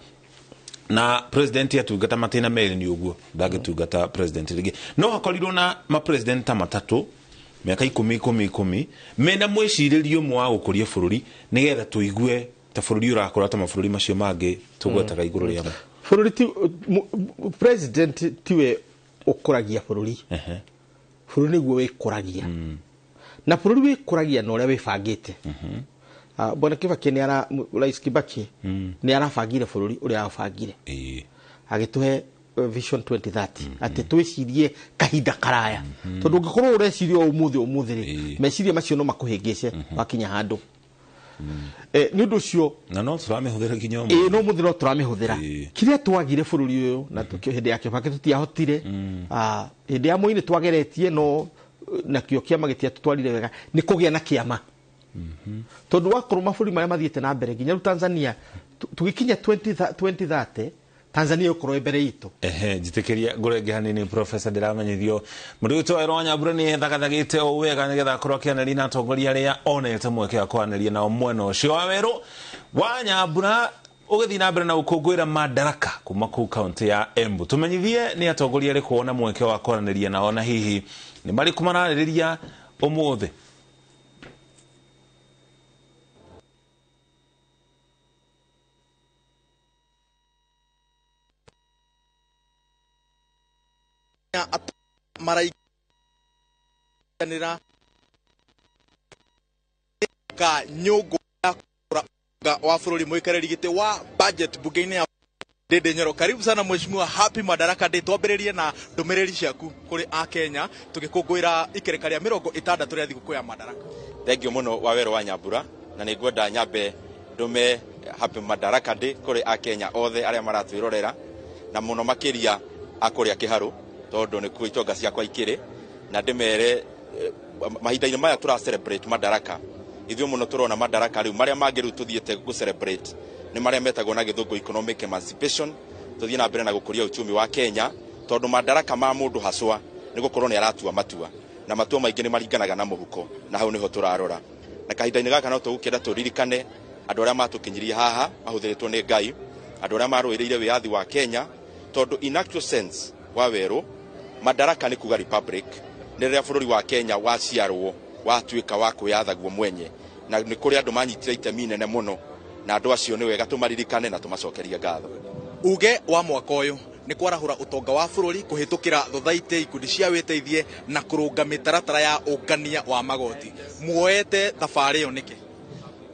na president atungata matina meri ni uguo ndagitungata president ringi no hakorirwo na ma president matatu miaka 10 mena mwiciririo mwa gukuria bururi nigetha tuigue ta bururi urakora ta mabururi macio mangi tugwetaga iguru ria bururi ti president tiwe ukuragia bururi bururi niguo wikuragia na bururi wikuragia na uria wibangite bwana Kibaki ni ara Rais Kibaki ni arabangire bururi uria arabangire agituhe vision 2030 ati twicirie kahinda karaya tondu ngikorwo ureciria umuthi ri meciria macio no makuhingice wakinya handu ni undu cio na no turamihuthira kinyo no muthi no turamihuthira kiria twagire bururi uyu na tukio hindi ya Kibaki tutiahotire hindi ya Moi ni twageretie no na kio kiama gitia tutwarire wega ni kugia na kiama tondu wakorwo maburi maria mathiete na mbere nginya Tanzania tugikinya 2030 Tanzania ukorwo mbere itu njitikiria ngurenge hanini Professor ndiramenyithio mundu twero wa Nyambura ni thagathagite o wega nigetha korwo kianeri na atongoria aria onete mweke wa kwaneria nao mwena ucio wa weru wa Nyambura ugithi na mbere na ukungwira Madaraka kuma ku county ya Embu tumenyithie ni atongoria ari kuona mweke wa kwaneria nao na hihi ni mari kumarariria umuthi maraikanira ka nyungu wa bururi muikariri gite wa budget bunge-ini ya Dede Nyoro. Karibu sana mheshimiwa, happy Madaraka Day. Twambiririe na ndumiriri ciaku kuri a Kenya tugikungwira ikereka ria 60 ria thiguku ya Madaraka. Thank you muno Waweru wa Nyambura, na ningwenda nyambe ndume happy Madaraka Day kuri a Kenya othe aria maratwirorera na muno makiria akuria kiharu tondu ni kuo itonga ciakwa ikiri na ndimere mahinda-ini maya tura celebrate Madaraka. Ithuĩ muno turona Madaraka riu maria mangi riu tuthiete gu celebrate ni maria metagwo na githungu economic emancipation. Tuthie na mbere na gukuria uchumi wa Kenya tondu Madaraka ma mundu haswa ni gukorwo ni aratua matua na matua maingi ni maringanaga na muhuko na hau niho turarora na kahinda-ini gaka no tugukenda turirikane andu aria matukinyirie haha mahuthiritwo ni Ngai, andu aria maruiriire wiathi wa Kenya tondu in actual sense Waweru Madaraka ni kuga republic ni riria bururi wa Kenya waciarwo watuika wa kwiyathaguo mwenye na ni kuri andu manyitire itemi nene muno na andu acio ni wega tumaririkane na tumacokerie ngatho. Uge wa mwaka uyu ni kwarahura utonga wa bururi kuhitukira thothaite ikundi cia witeithie na kurunga mitaratara ya ungania wa magoti. Muoete thabari iyo niki?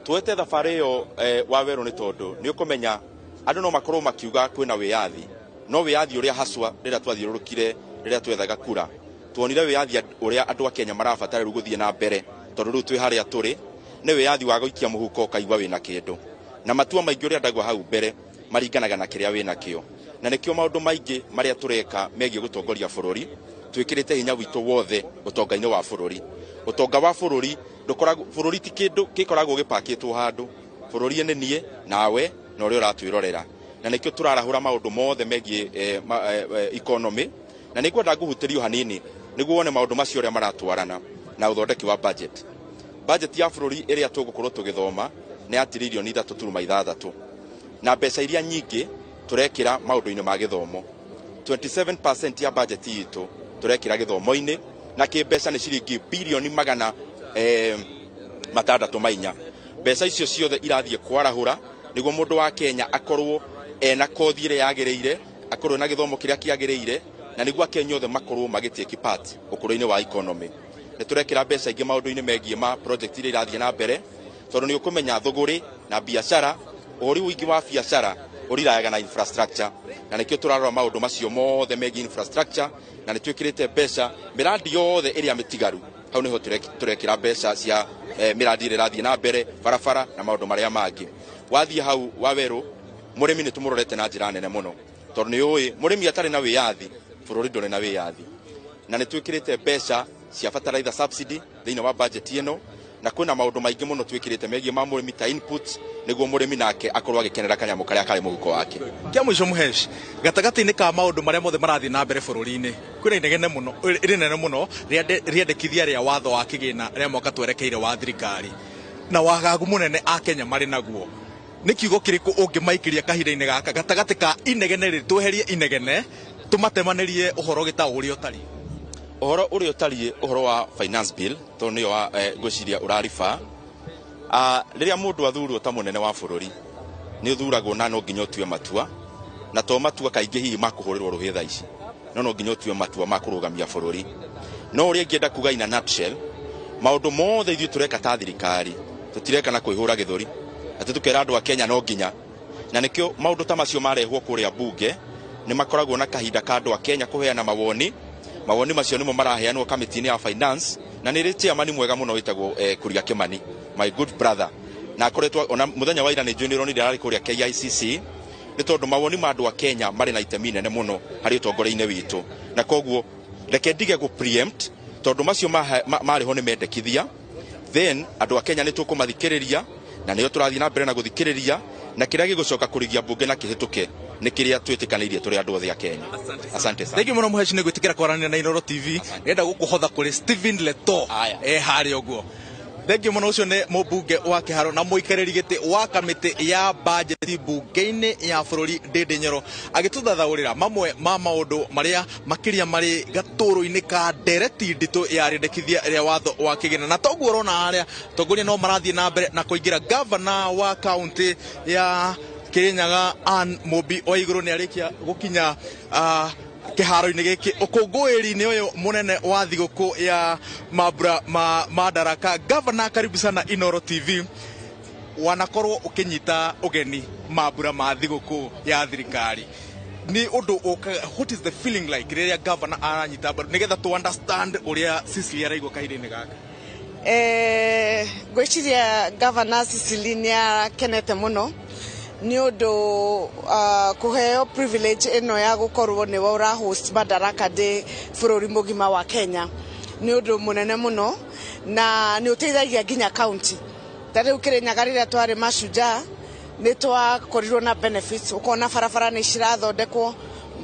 Tuete thabari iyo Waweru ni tondu ni ukumenya andu no makorwo makiuga kwina wiyathi no wiyathi uria haswa rira twathiurukire rira twethaga kura tuonire wiyathi uria andu a Kenya marabatara guthie na mbere tondu riu twi haria turi ni wiyathi wa guikia muhuko kaigwa wina kindu na matua maingi uria ndagwa hau mbere maringanaga na kiria wina kio na nikio maundu maingi maria tureka megie gutongoria bururi twikirite hinya witu wothe utonga-ini wa bururi. Utonga wa bururi ndukoragwo bururi ti kindu gikoragwo gipakitwo handu bururi ni nie nawe na uria uratwirorera na nikio turarahura maundu mothe megie economy na nikwenda nguhutirio hanini niguo wone maundu macio uria maratwarana na uthondeki wa budget ya bururi iria tugukorwo tugithoma ni atiririo 3.6 na mbeca iria nyingi turekira maundu-ini ma githomo 27% ya budget yitu turekira githomo-ini na kimbeca ni ciringi bilioni magana 6 mbeca icio ciothe irathie kwarahura niguo mundu wa Kenya akorwo ena kothi ire yagireire akorwo na githomo kiria kiagireire na niguo Kenya othe makorwo magitake part ukuru-ini wa economy. Ni turekira mbeca ingi maundu-ini megie ma project ire irathie na mbere tondu ni ukumenya thuguri na biashara uri wingi wa biashara urirayaga na infrastructure na nikio turarora maundu macio mothe megie infrastructure na ni twikirite mbeca miradi yothe iria mitigaru hau niho turekira mbeca cia miradi ire irathie na mbere barabara na maundu maria mangi. Wathie hau Waweru murimi ni tumurorete na njira nene muno tondu ni ui murimi atari na wiyathi bururi nduri na wiyathi na ni twikirite mbeca cia fertilizer subsidy thiini wa budget ino na kwina maundu maingi muno twikirite megie ma murimi ta input niguo murimi nake akorwo agikenera kanyamu karia kari muhuko wake. Kia mwisho muhesh gatagati-ini ka maundu maria mothe marathie na mbere bururi-ini kwina inegene muno irinene muno riendekithia ria watho wa kigina ria mwaka twerekeire wa thirikari na wagagu munene a Kenya mari naguo ni kiugo kiriku ungimaikiria kahinda-ini gaka gatagati ka inegene ri tweherie inegene tumatemanirie uhoro gita uria utari uhoro uria utari uhoro wa finance bill to niyo wa gwiciria urarifa riria mundu athurwo ta munene wa bururi ni uthuragwo na no nginya utue matua na to matua kaingĩ hihi makuhũrĩrwo rũhĩ thaa ici no nginya ũtue matua ma kũrũgamia bũrũri no ũrĩa ingĩenda kuga in a nutshell maũndũ mothe ithuĩ tũreka ta thirikari tũtireka na kwĩhũra gĩthũri atĩ tũkera andũ a Kenya no nginya na nĩkĩo maũndũ ta macio marehwo kũrĩa bunge nĩ makoragwo na kahinda ka andũ a Kenya kũheana mawoni macio nĩmo maraheanwo kamĩtĩ-inĩ ya finance na nĩ rĩ chairman mwega mũno wĩtagwo Kuria Kimani my good brother na akoretwo ona mũthenya wa ira nĩ njũĩ nĩ ũronire arĩ kũrĩa KICC nĩ tondũ mawoni ma andũ a Kenya marĩ na itemi inene mũno harĩ ũtongoria-inĩ witũ na koguo reke ndige gũ preempt tondũ macio marĩho nĩ mendekithia then andũ a Kenya nĩ tũkũmathikĩrĩria na nĩyo tũrathiĩ na mbere na gũthikĩrĩria na kĩrĩa gĩgũcoka kũrigia bunge na kĩhĩtũke nĩ kĩrĩa twĩtĩkanĩirie tũrĩ andũ othe a Kenya. Asante sana. Thank you mũno mũheci nĩ gwĩtĩkĩra kwaranĩria na Inooro TV. Nĩenda gũkũhotha kũrĩ Stephen Leto harĩa ũguo. Thank you mũno ũcio nĩ mũmbunge wa Kĩharo na mũikarĩri gĩtĩ wa kamĩtĩ ya budget bunge-inĩ ya bũrũri Ndĩndĩ Nyoro agĩtũthathaũrĩra mamwe ma maũndũ marĩa makĩria marĩ gatũrũ-inĩ ka ndereti nditũ ya rĩendekithia rĩa watho wa kĩgĩna na toguo ũrona harĩa tongoria no marathiĩ na mbere na kũingĩra governor wa kaunti ya Kirinyaga Ann Mũmbi wa igũrũ nĩ arĩkia gũkinya kĩharo-inĩ gĩkĩ ũkũngũĩri-inĩ ũyũ mũnene wa thigũkũ ya mambura ma Madaraka. Governor, karibu sana Inooro TV. Wanakorwo ũkĩnyita ũgeni mambura ma thigũkũ ya thirikari nĩ ũndũ what is the feeling like rĩrĩa governor aranyita mbaru nĩgetha to understand ũrĩa Sicily araigua kahinda-inĩ gaka? Gwĩciria governor Sicily nĩ akenete mũno nĩ ũndũ kũheo privilege ĩno ya gũkorwo nĩwe ũra host Madaraka Day bũrũri mũgima wa Kenya nĩ ũndũ mũnene mũno na nĩ ũteithagia nginya county. Tarĩu Kirinyaga rĩrĩa twarĩ Mashujaa nĩ twakorirwo na benefits ũkona barabara nĩ cirathondekwo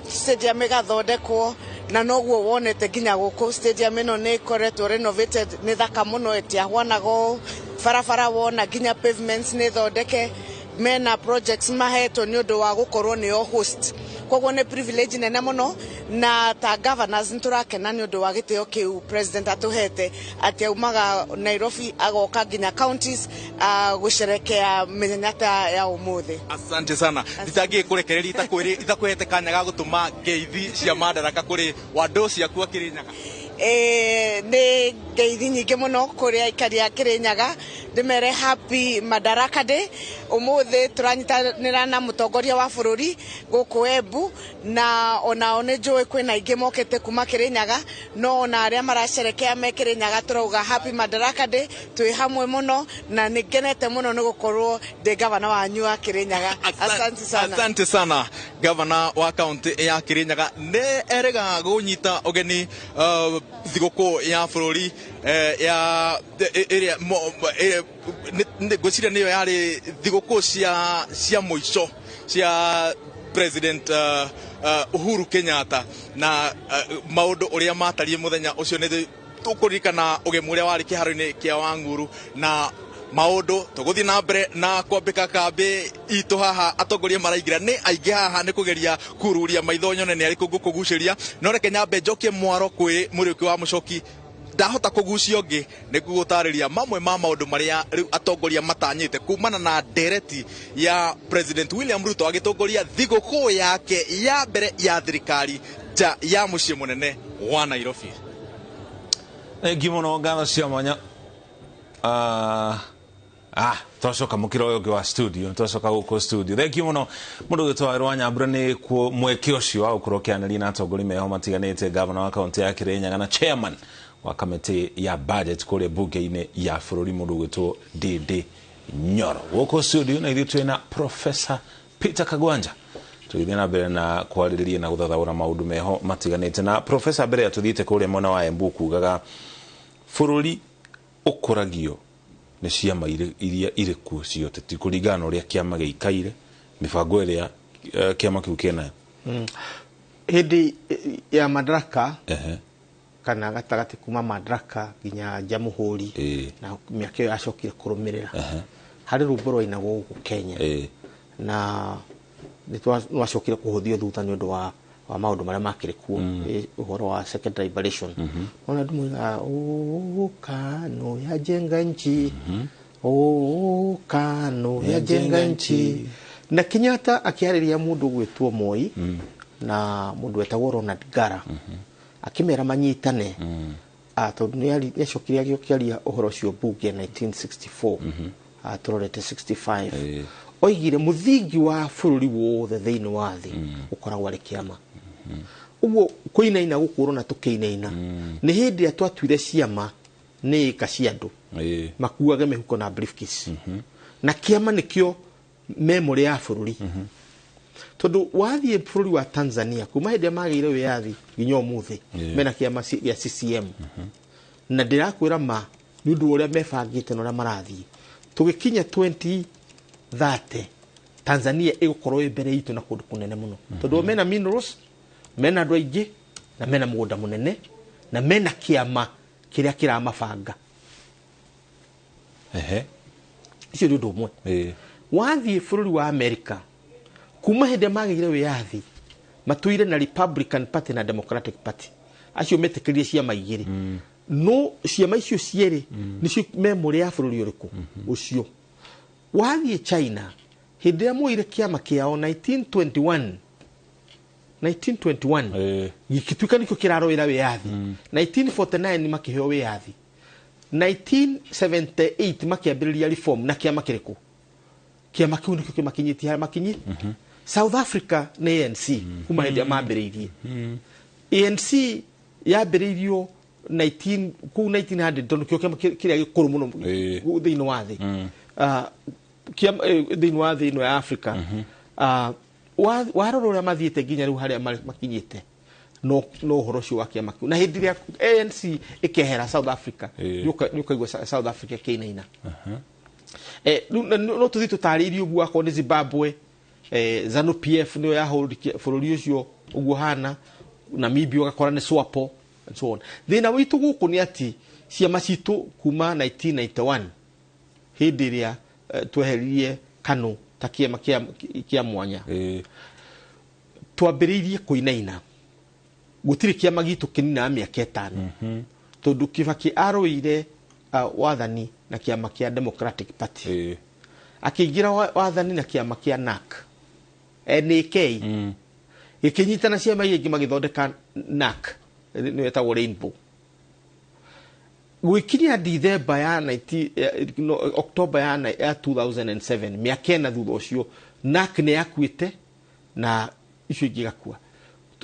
stadium ĩgathondekwo na noguo wonete nginya gũkũ stadium ĩno nĩ ĩkoretwo renovated nĩ thaka mũno ĩtiahwanaga barabara wona nginya pavements nĩ thondeke mena projects mahetwo nĩ ũndũ wa gũkorwo nĩo host koguo nĩ privilege nene mũno na ta governors nĩ tũrakena nĩ ũndũ wa gĩtĩo kĩu president atũhete atĩ aumaga Nairobi agoka nginya counties gũcerekea mĩthenya ta ya ũmũthĩ. Asante sana. Nditangiĩ kũrekereria itakwĩhete kanya ga gũtũma ngeithi cia Madaraka kũrĩ wandũ ciaku a Kirinyaga. Nĩ ngeithi nyingĩ mũno kũrĩ aikari a Kirinyaga ndĩmere happy Madaraka Day. Ũmũthĩ tũranyitanĩra na mũtongoria wa bũrũri gũkũ Embu na onao nĩ njũĩ kwĩna aingĩ mokĩte kuma Kirinyaga no ona arĩa maracerekea me Kirinyaga tũrauga happy Madaraka Day twĩ hamwe mũno na nĩ ngenete mũno nĩ gũkorwo ndĩ governor wanyu wa Kirinyaga. Asante sana. Asante sana. Governor wa kaunti ya Kirinyaga nĩ erega gũnyita ũgeni thigũkũ ya bũrũri ya ĩrĩa ngwĩciria nĩyo yarĩ thigũkũ cia mũico cia President Uhuru Kenyatta na maũndũ ũrĩa matariĩ mũthenya ũcio nĩ tũkũririkana ũgemu ũrĩa warĩ kĩharo-inĩ kĩa Wanguru na maũndũ tũgũthiĩ na mbere na kwambĩka kambĩ itũ haha atongoria maraingĩra nĩ aingĩ haha nĩ kũgeria kururia maitho nyone nĩ arĩkũ ngũkũgucĩria no reke nyambe njokie mwaro kwĩ mũrĩũki wa mũcoki ndahota kũgucia ũngĩ nĩguo gũtarĩria mamwe ma maũndũ marĩa rĩu atongoria matanyĩte kumana na ndereti ya President William Ruto agĩtongoria thigũkũ yake ya mbere ya thirikari nja ya mũciĩ mũnene wa Nairobi. Thank you mũno ngatho cia mwanya. Twacoka mũkĩra ũyũ ũngĩ wa studio twacoka gũkũ studio. Thank you mũno mũndũ gĩtwarwo wa Nyambura nĩ mweke ũcio wa gũkorwo kĩanĩria na atongoria meho matiganĩte governor wa kaunti ya Kirinyaga na chairman wa kamĩtĩ ya budget kũrĩa bunge-inĩ ya bũrũri mũndũ gwĩtwo Ndĩndĩ Nyoro gũkũ studio na ithuĩ twĩna Professor Peter Kagwanja tũgĩthiĩ na mbere na kwarĩrĩria na gũthathaũra maũndũ meho matiganĩte na Professor mbere atũthiĩte kũrĩa mwena wa Embu kugaga bũrũri ũkũragio nĩ ciama iria irĩ kuo ciothe ti kũringana na ũrĩa kĩama gĩikaire mĩbango ĩrĩa kĩama kĩu kĩnayo hĩndĩ ya Madaraka kana gatagatĩ kuma Madaraka nginya Jamhuri na mĩaka ĩyo yacokire kũrũmĩrĩra harĩ rũmbo rwainagwo gũkũ Kenya na nĩtwacokire kũhũthio thutha nĩ ũndũ wa maũndũ marĩa makĩrĩ kuo ũhoro wa second liberation ona andũ moiga KANU yajenga nchi KANU yajenga nchi na Kenyatta akiarĩria mũndũ gwĩtwo Moi na mũndũ wetagwo Ronald Ngara akimera manyitane tondũ nĩ acokire agĩokiaria ũhoro ũcio bunge 1964 turorete 65 oigire mũthingi wa bũrũri wothe thĩinĩ wa thĩ ũkoragwo arĩ kĩama ũguo kũinaina gũkũrwo na tũkĩinaina nĩ hĩndĩ twatuire ciama nĩ ka cia andũ makuaga mĩhuko na briefcase na kĩama nĩkĩo memory ya bũrũri tondu wathiĩ bũrũri wa Tanzania kuma hĩndĩ magĩire wĩyathi nginya ũmũthĩ mena kĩama gĩa CCM na ndĩrakwĩra ma nĩ ũndũ ũrĩa mebangĩte na ũrĩa marathiĩ tũgĩkinya 2030 Tanzania ĩgũkorwo mbere itũ na kũndũ kũnene mũno tondu mena minerals mena andũ aingĩ na mena mũgũnda mũnene na mena kĩama kĩrĩa kĩramabanga icio nĩ ũndũ ũmwe wathiĩ bũrũri wa America kuma hĩndĩ magĩire wĩyathi matũire na Republican Party na Democratic Party acio metĩkĩrie ciama igĩrĩ no ciama icio cierĩ nĩcio memory ya bũrũri ũrĩkũ ũcio wathiĩ China hĩndĩ ĩrĩa moire kĩama kĩao 1921 gĩkĩtuĩka nĩkĩo kĩrarũĩra wĩyathi 1949 makĩheo wĩyathi 1978 makĩambĩrĩria reform na kĩama kĩrĩkũ kĩama kĩu nĩkĩo kĩmakinyĩtie harĩa makinyi South Africa nĩ ANC kuma hĩndĩ mambĩrĩirie ANC yambĩrĩirio 1900 tondũ kĩo kĩrĩa gĩkũrũ mũno thĩinĩ wa thĩ thĩinĩ wa thĩ ĩno ya Africa warora ũrĩa mathiĩte nginya rĩu harĩa makinyĩte no ũhoro ũcio wa kĩama kĩu na hĩndĩ ĩrĩa ANC ĩkehera South Africa nĩũkaigua South Africa kĩinaina no tũthiĩ tũtarĩirie ũguo akorwo nĩ Zimbabwe Zanu PF nĩyo yahũrikie bũrũri ũcio ũguo hana Namibia ũgakora nĩ SWAPO and so on thĩna witũ gũkũ nĩ atĩ ciama citũ kuma 1991 hĩndĩ ĩrĩa tweheririe KANU ta kĩama kĩa mwanya twambĩrĩirie kũinaina gũtirĩ kĩama gitũ kĩnina mĩaka 5 tondũ Kibaki arũire wathani na kĩama kĩa Democratic Party akĩingĩra wathani na kĩama kĩa NAK gĩkĩnyitana ciama ingĩ magĩthondeka NAK nĩ wetagwo Rainbow gwikinya December ya October ya 2007 mĩaka 4 thutha ũcio NAK nĩ yakuĩte na icio ingĩ gakua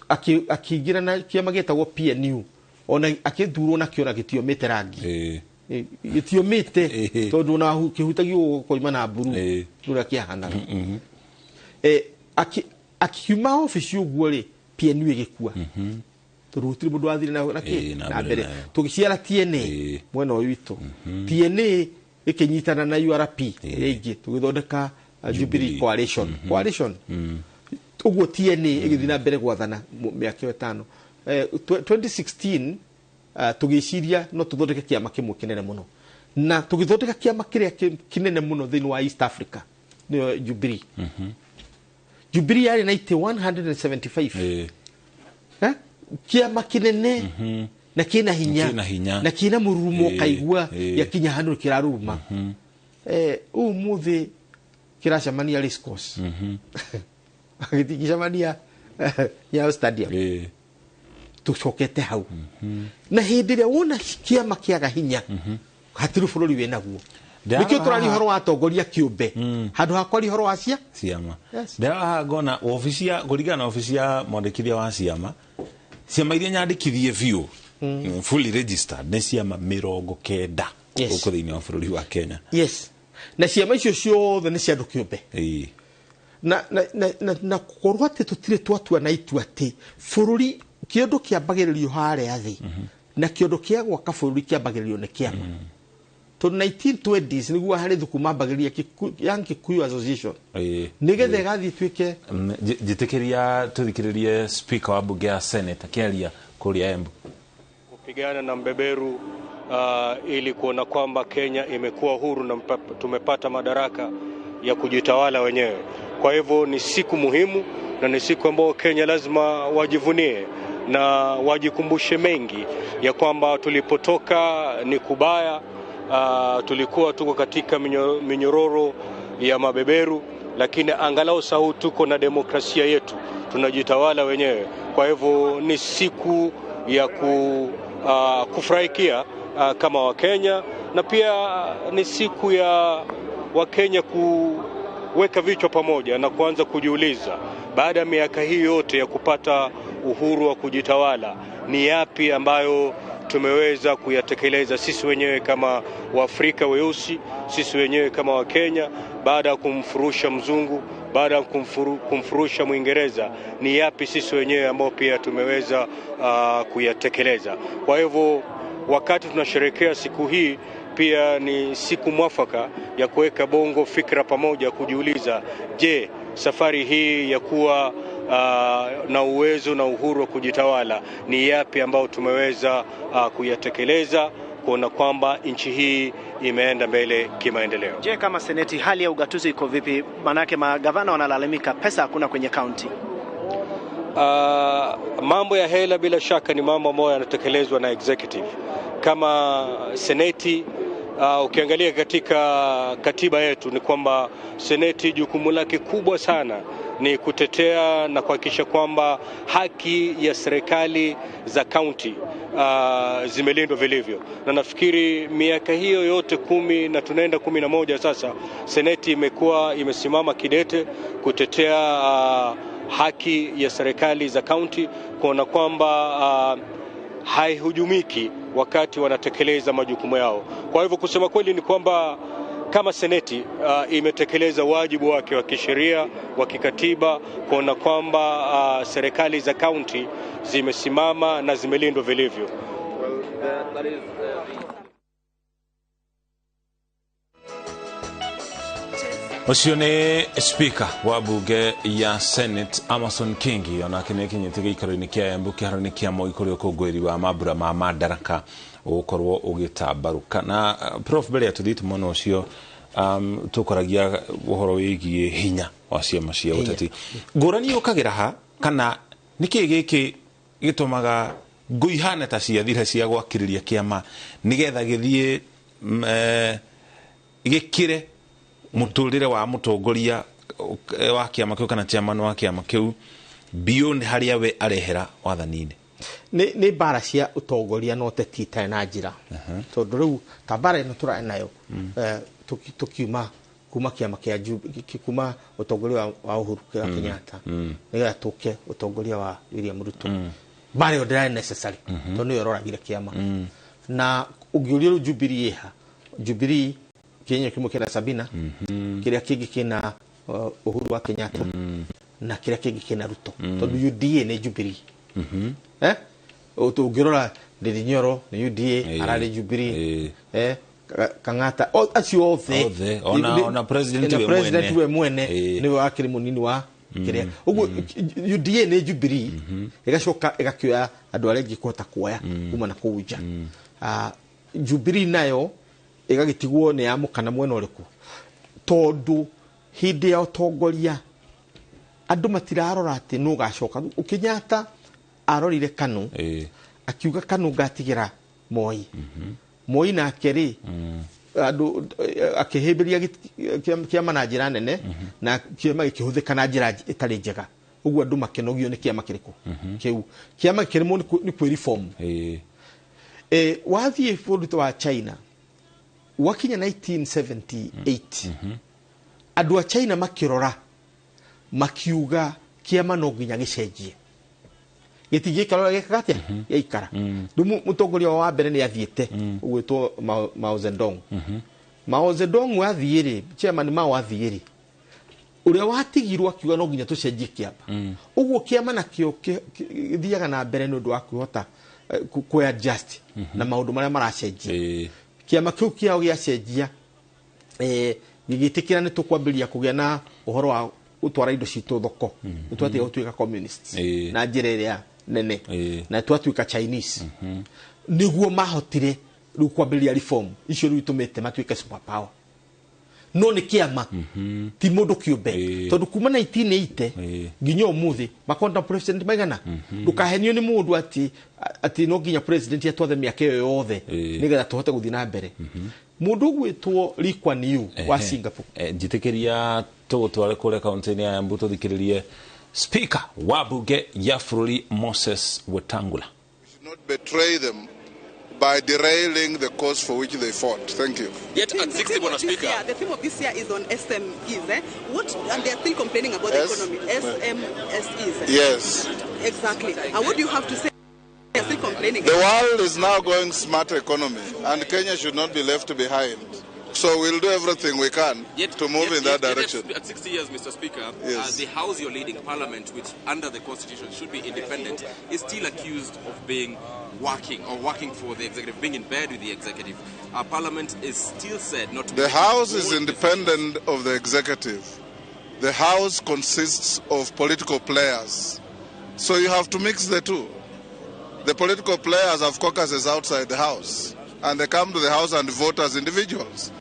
akĩingĩra na kĩama gĩtagwo PNU ona akĩthurwo na kĩona gĩtiomĩte rangi gĩtiomĩte tondũ na kĩhutagio koima na mburu rũrĩa kĩahanaga akiuma ofici ũguo rĩ PNU ĩgĩkua tondũ gũtirĩ mũndũ wathire na mbere tũgĩciara TNA mwena ũyũ witũ TNA ĩkĩnyitana na URP rĩngĩ tũgĩthondeka Jubilee Coalition ũguo TNA ĩgĩthiĩ na mbere gwathana mĩaka 5 2016 tũgĩciria no tũthondeke kĩama kĩmwe kĩnene mũno na tũgĩthondeka kĩama kĩrĩa kĩnene mũno thĩinĩ wa East Africa nĩyo Jubilee Jubilee yarĩ na 175 kĩama kĩnene na kĩna hinya na kĩna mũrurumo kaigua yakinya handu kĩraruma Mũthĩ kĩracemania race course agĩtigicemania Nyayo Stadium tucokete hau na hĩndĩ ĩrĩa wona kĩama kĩaga hinya hatirĩ bũrũri wĩnaguo nĩkĩo tũrari horo wa atongoria kĩũmbe handũ ha kwari horo wa ciama ndĩraha ngona kũringana na ofici ya mwandĩkithia wa ciama iria nyandĩkithie biũ fully registered nĩ ciama 90 gũkũ thĩinĩ wa bũrũri wa Kenya na ciama icio ciothe nĩ cia andũ kĩũmbe na korwo atĩ tũtirĩ twatua na itua atĩ bũrũri kĩondo kĩambagĩrĩrio harĩa thĩ na kĩondo kĩa gwaka bũrũri kĩambagĩrĩrio nĩ kĩama tondũ 1920s nĩguo harĩ thukuru mambagĩrĩria Young Kikuyu Association nĩgetha ĩgathiĩ ĩtuĩke njĩtĩkĩria tũthikĩrĩrie speaker wa bunge ya Senate akĩaria kũrĩa Embu kupigana na mbeberu ili kuona kwamba Kenya imekuwa huru na tumepata madaraka ya kujitawala wenyewe. Kwa hivyo ni siku muhimu na ni siku ambayo Kenya lazima wajivunie na wajikumbushe mengi ya kwamba tulipotoka ni kubaya. Tulikuwa tuko katika minyororo ya mabeberu, lakini angalau sasa tuko na demokrasia yetu, tunajitawala wenyewe. Kwa hivyo ni siku ya kufurahikia kama Wakenya, na pia ni siku ya Wakenya kuweka vichwa pamoja na kuanza kujiuliza, baada ya miaka hii yote ya kupata uhuru wa kujitawala, ni yapi ambayo tumeweza kuyatekeleza sisi wenyewe kama Waafrika weusi, sisi wenyewe kama Wakenya, baada ya kumfurusha mzungu, baada ya kumfurusha Mwingereza, ni yapi sisi wenyewe ambao pia tumeweza kuyatekeleza. Kwa hivyo wakati tunasherehekea siku hii, pia ni siku mwafaka ya kuweka bongo fikra pamoja, kujiuliza, je, safari hii ya kuwa na uwezo na uhuru wa kujitawala, ni yapi ambao tumeweza kuyatekeleza kuona kwamba nchi hii imeenda mbele kimaendeleo. Je, kama seneti hali ya ugatuzi iko vipi? Manake magavana wanalalamika pesa hakuna kwenye county. Mambo ya hela bila shaka ni mambo ambayo yanatekelezwa na executive. Kama seneti, ukiangalia katika katiba yetu ni kwamba seneti jukumu lake kubwa sana ni kutetea na kuhakikisha kwamba haki ya serikali za county zimelindwa vilivyo. Na nafikiri miaka hiyo yote 10 na tunaenda 11 sasa, seneti imekuwa imesimama kidete kutetea haki ya serikali za county, kuona kwamba haihujumiki wakati wanatekeleza majukumu yao. Kwa hivyo kusema kweli ni kwamba kama seneti imetekeleza wajibu wake wa kisheria, wa kikatiba, kuona kwamba serikali za county zimesimama na zimelindwa vilivyo. Ucio ni speaker wa bunge ya Senate Amason Kingi, onake nĩ kinyĩte gĩikaro-inĩ kĩa Embu kĩharo-inĩ kĩa Moi kũrĩa ũkũngũĩri wa mambura ma Madaraka ũgũkorwo ũgĩtambarũka. Na Prof, mbere ya tũthiĩ mwena ũcio tũkoragia ũhoro wĩgiĩ hinya wa ciama cia ũteti. Ngũrani yũkagĩra ha, kana nĩkĩ gĩkĩ gĩtũmaga ngũi ihane ta ciathire cia gwakĩrĩria kĩama nĩgetha gĩthiĩ gĩkĩre mũtũrĩre wa mũtongoria wa kĩama kĩu kana chairman wa kĩama kĩu beyond harĩa we arehera wathani-inĩ? Nĩ mbara cia ũtongoria no ũteti itarĩ na njĩra. Tondũ rĩu ta mbara ĩno tũrarĩ nayo tukiuma kuma kĩama kĩa kuma ũtongoria wa Uhuru Kenyatta nĩgetha tũke ũtongoria wa William Ruto. Mbara ĩyo ndĩrarĩ necessary tondũ nĩyo ĩroragire kĩama. Na ũngĩũria rĩu Jubilee ha, Jubilee Kenya kimo kina Sabina, kĩrĩa kĩngĩ kĩna Uhuru wa Kenyatta, na kĩrĩa kĩngĩ kĩna Ruto. Tondũ UDA nĩ Jubilee. Ũngĩrora Ndindi Nyoro nĩ UDA, ararĩ Jubilee, Kang'ata, acio othe, ona president we mwene nĩwe wakĩrĩ mũnini wa kĩrĩa. Ũguo UDA nĩ Jubilee, ĩgacoka ĩgakĩoya andũ arĩa angĩ kũhota kuoya kuma na kũu nja. Jubilee nayo ĩgagĩtigwo nĩ yamũkana mwena ũrĩkũ, tondũ hĩndĩ ya ũtongoria andũ matirarora atĩ nũ gacoka. Kenyatta arorire Kanu, akiuga Kanu ngatigĩra Moi. Moi nake rĩ, andũ akĩhĩmbĩria kĩama na njĩra nene, na kĩama gĩkĩhũthĩka na njĩra ĩtarĩ njega. Ũguo andũ makenogio nĩ kĩama kĩrĩkũ kĩu. Kĩama kĩrĩmwo nĩ kwĩ reform. Wathiĩ bũrũri wa China wakinya 1978, andũ a China makĩrora makiuga kĩama no nginya gĩcenjie, gĩtigĩikara gĩkaga atĩa gĩikara. Rĩu mũtongoria wa mbere nĩ athiĩte ũgwĩtwo Mao Zedong. Mao Zedong wathiĩ rĩ, chairman Mao athiĩ rĩ, ũrĩa watigirwo akiuga no nginya tũcenjie kĩama. Ũguo kĩama nakĩo gĩthiaga na mbere nĩ ũndũ wa kwĩhota kwĩ-adjust na maũndũ marĩa maracenjia. Kĩama kĩu kĩao gĩacenjia, gĩgĩtĩkĩra nĩ tũkwambĩrĩria kũgĩa na ũhoro wa gũtwara indo citũ thoko, nĩtwatiga gũtuĩka communists na njĩra ĩrĩa nene, na twatuĩka Chinese. Nĩguo mahotire rĩu kwambĩrĩria reform icio rĩu itũmĩte matuĩke super power. no nĩ kĩama ti mũndũ kĩũmbe tondũ kuma 1980 nginya ũmũthĩ makonda president maigana ndũkahenio nĩ mũndũ ati no nginya president atwathe mĩaka ĩyo yothe nĩgetha tũhote gũthiĩ na mbere mũndũ ũgwĩtwo Lee Kuan Yew wa Singapore njĩtĩkĩria tũgũtware kũrĩa kaunti-inĩ ya Embu tũthikĩrĩrie speaker wa bunge ya bũrũri Moses Wetangula. Not betray them by derailing the cause for which they fought. Thank you. Yet at 60, Mr. Speaker. The theme of this year is on SMEs. And they are still complaining about the economy. SMEs. Yes. Exactly. And what do you have to say? They are still complaining. The world is now going smart economy, and Kenya should not be left behind. So we'll do everything we can to move in that direction. At 60 years, Mr. Speaker, yes. The House you're leading, Parliament, which under the Constitution should be independent, is still accused of being working for the executive, being in bed with the executive. Our Parliament is still said not to be... The House is independent of the executive. The House consists of political players. So you have to mix the two. The political players have caucuses outside the House, and they come to the House and vote as individuals.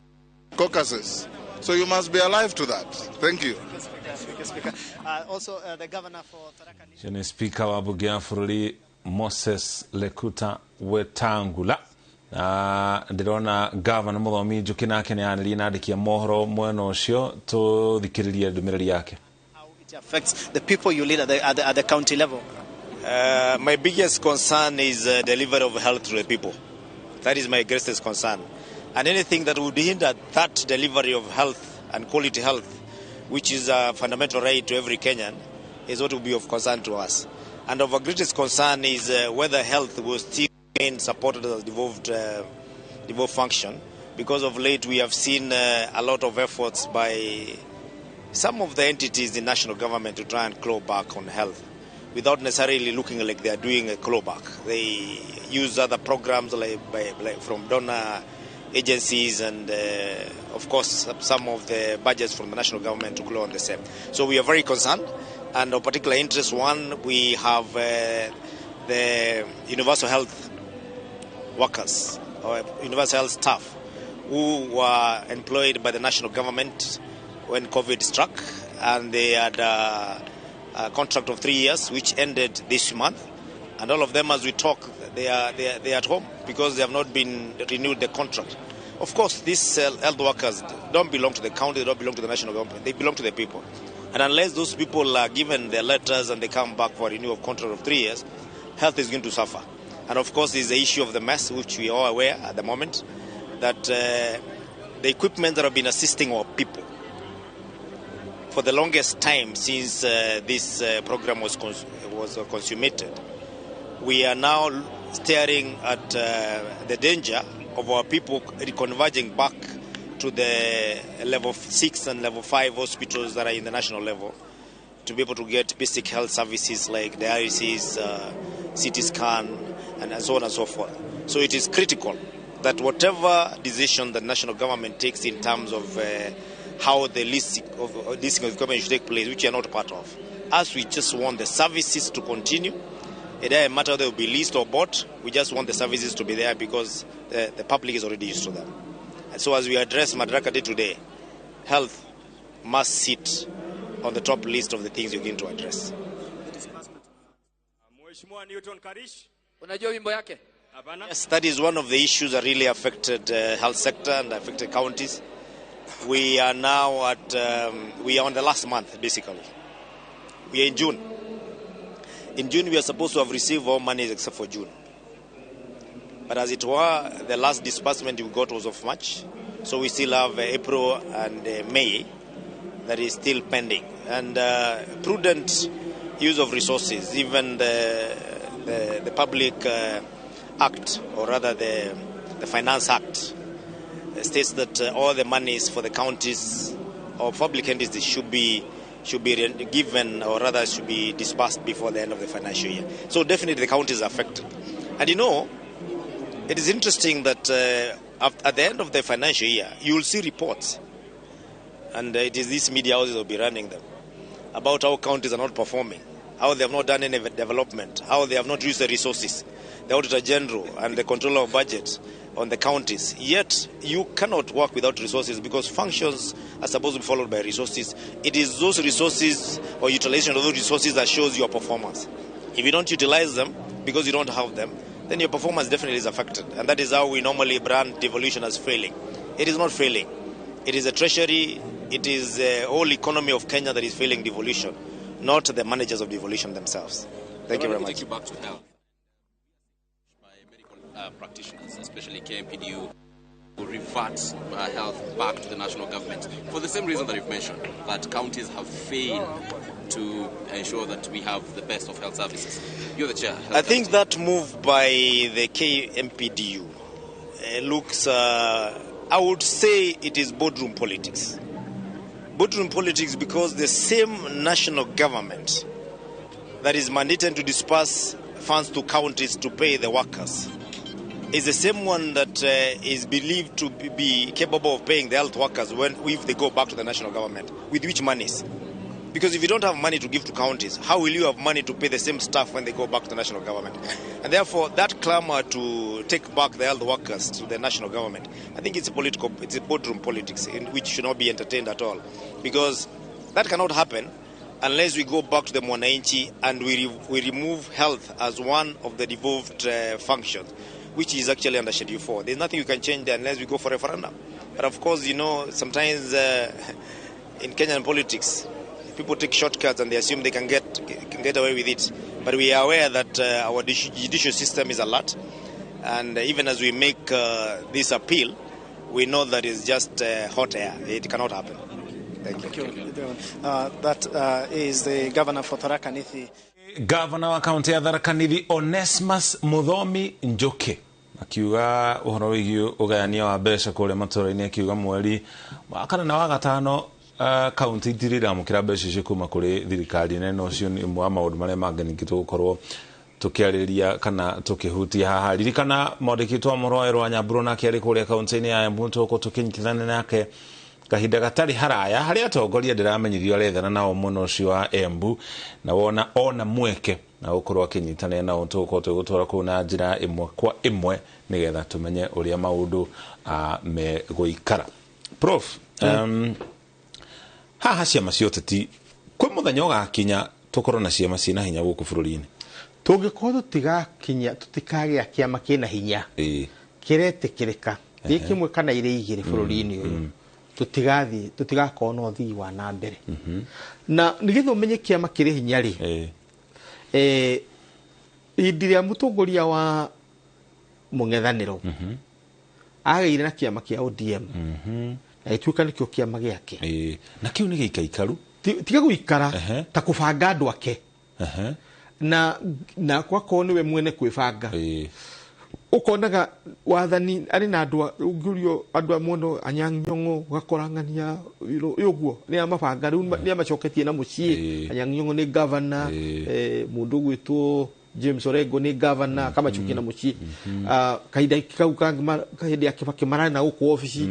Caucuses. So you must be alive to that. Thank you. Also, the governor for Tharaka Nithi. Speaker wa bunge ya bũrũri Moses Lekuta Wetangula. Ndirona governor Mũthomi Njuki nake nĩ anĩrĩirie na andĩki a mohoro mwena ũcio tũthikĩrĩrie ndũmĩrĩri yake. How it affects the people you lead at the county level. My biggest concern is delivery of health to the people. That is my greatest concern. And anything that would hinder that delivery of health and quality health, which is a fundamental right to every Kenyan, is what will be of concern to us. And our greatest concern is whether health will still remain supported as devolved function. Because of late we have seen a lot of efforts by some of the entities in national government to try and claw back on health, without necessarily looking like they are doing a clawback. They use other programs like from donor agencies and, of course, some of the budgets from the national government to claw on the same. So we are very concerned, and of particular interest, one, we have the universal health workers, or universal health staff, who were employed by the national government when COVID struck, and they had a contract of 3 years, which ended this month, and all of them, as we talk, they are at home because they have not been renewed the contract. Of course, these health workers don't belong to the county, they don't belong to the national government, they belong to the people. And unless those people are given their letters and they come back for a renewal of contract of 3 years, health is going to suffer. And of course, there's the issue of the mess, which we are all aware at the moment, that the equipment that have been assisting our people for the longest time since this program was consummated, we are now staring at the danger of our people converging back to the level 6 and level 5 hospitals that are in the national level to be able to get basic health services like dialysis, CT scan, and so on and so forth. So it is critical that whatever decision the national government takes in terms of how the leasing of equipment should take place, which we are not part of, as we just want the services to continue. It doesn't matter whether they will be leased or bought, we just want the services to be there because the public is already used to them. And so as we address Madaraka Day today, health must sit on the top list of the things you're going to address. Yes, that is one of the issues that really affected health sector and affected counties. We are now we are on the last month, basically. We are in June. In June, we are supposed to have received all monies except for June. But as it were, the last disbursement we got was of March. So we still have April and May that is still pending. And prudent use of resources, even the Public Act, or rather the Finance Act, states that all the monies for the counties or public entities should be given, or rather should be disbursed before the end of the financial year. So definitely the counties are affected. And you know, it is interesting that at the end of the financial year, you will see reports, and it is these media houses will be running them, about how counties are not performing, how they have not done any development, how they have not used the resources. The Auditor General and the Controller of Budget on the counties. Yet you cannot work without resources because functions are supposed to be followed by resources. It is those resources or utilization of those resources that shows your performance. If you don't utilize them because you don't have them, then your performance definitely is affected. And that is how we normally brand devolution as failing. It is not failing. It is a treasury, it is the whole economy of Kenya that is failing devolution, not the managers of devolution themselves. Thank you very much. Take you back to health. By medical practitioners, especially KMPDU, will revert health back to the national government for the same reason that you've mentioned, that counties have failed to ensure that we have the best of health services. You're the chair. I think that move by the KMPDU looks, I would say it is boardroom politics. Boardroom politics because the same national government that is mandated to disperse funds to counties to pay the workers is the same one that is believed to be capable of paying the health workers if they go back to the national government. With which monies? Because if you don't have money to give to counties, how will you have money to pay the same staff when they go back to the national government? And therefore, that clamor to take back the health workers to the national government, I think it's a boardroom politics in which should not be entertained at all. Because that cannot happen unless we go back to the Mwananchi and we remove health as one of the devolved functions, which is actually under Schedule 4. There's nothing we can change there unless we go for referendum. But of course, sometimes in Kenyan politics, people take shortcuts and they assume they can get away with it. But we are aware that our judicial system is alert. And even as we make this appeal, we know that it's just hot air. It cannot happen. Thank you. That is the governor for Tharaka Nithi. Governor wa kaunti ya Tharaka Nithi Onesmus Muthomi Njoki akiuga uhoro wigi ugayania wa mbeca kule matũra-inĩ akiuga mweri wa kana na wa gatano kaunti itirira mukira mbeca icio kuma kuri thirikari nene ucio ni mwa maundu maria mangeningitwo gukorwo tukiariria kana tukihutia haha ririkana mwandĩkĩtwo Mũroero wa Nyambura na kiari kuri kaunti-inĩ ya Embu tukinyitithania nake kahinda gatari haraya haria atongoria ndiramenyirio arethana nao muno ucio wa Embu na wona ona mweke na gukorwo akinyitana na utuko tugutwara kuna njira imwe kwa imwe nigetha tumenye uria maundu me guikara. Prof, haha ciama cia ũteti kwi muthenya ugakinya tukorwo na ciama cina hinya guku bururi-ini tungikorwo tutigakinya tutikagĩa kiama kina hinya kiretikirika gikimwe kana ire igire bururi-ini uyu tutigakorwo na uthii wa na mbere na nigetha umenye kiama kiri hinya ri hĩndĩ ĩrĩa mũtongoria wa mũng'ethanĩro agĩire na kiama kia ODM na gĩtuĩka nĩkĩo kiama gĩake na kĩu nĩ gĩikaikaru tiga gũikara ta kũbanga andũ ake na kwakorwo nĩwe mwene kwĩbanga ukonaga wathani ari na andũ ũngĩũrio andũ a mũno Anyang'nyong'o gakorangania ũguo nĩ amabanga rĩu nĩ amacoketie na mũciĩ Anyang'nyong'o nĩ governor mũndũ gwĩtwo James Orengo nĩ governor kamachukia na mũciĩ kahinda kau kahĩndĩ ya Kibaki mararĩ na gũkũ ofici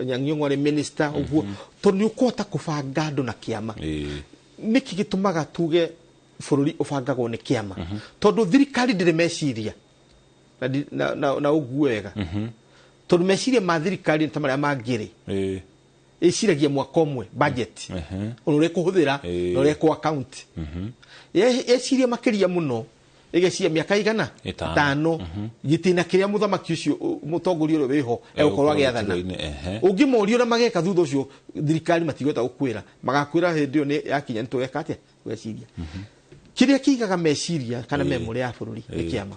Anyang'nyong'o arĩ minister ũguo tondũ nĩ ũkũhota kũbanga andũ na kĩama nĩkĩ gĩtũmaga tuge bũrũri ũbangagwo nĩ kĩama tondũ thirikari ndĩrĩ meciria na ugu wega tondu meciria ma thirikari ta maria mangiri iciragia mwaka umwe budget uria kuhuthira na uria ku account yeciria makiria muno igeciria miaka igana 5 gitina kiria muthamaki ucio mutongoria uri wiho egukorwa giathana ungimorio na mageka thutha ucio thirikari matigota gukwira magakwira hindi yo ni yakinya nitugeka atia weciria kiria kigaga meciria kana memory ya bururi ni kiama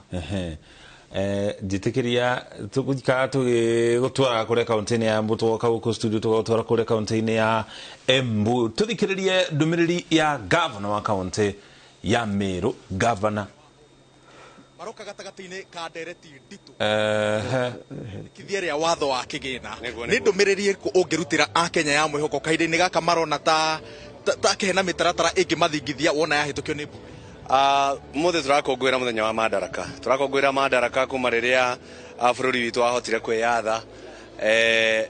jitikiria tukika tugutwara kure kaunti-inĩ ya Embu tugoka guku studio tugutwara kure kaunti-inĩ ya Embu tuthikiririe ndumiriri ya governor wa kaunti ya Meru governor maroka gatagati-inĩ ka ndereti nditu kithiaria watho wa kigina ni ndumiriri ungirutira a Kenya ya mwihoko kahinda-inĩ gaka marona ta kehena mitaratara ingimathingithia wona yahitukio ni Mũthĩ turakũngũĩra mũthenya wa Madaraka. Turakũngũĩra Madaraka kuma rĩrĩa bũrũri witũ wahotire kwĩyatha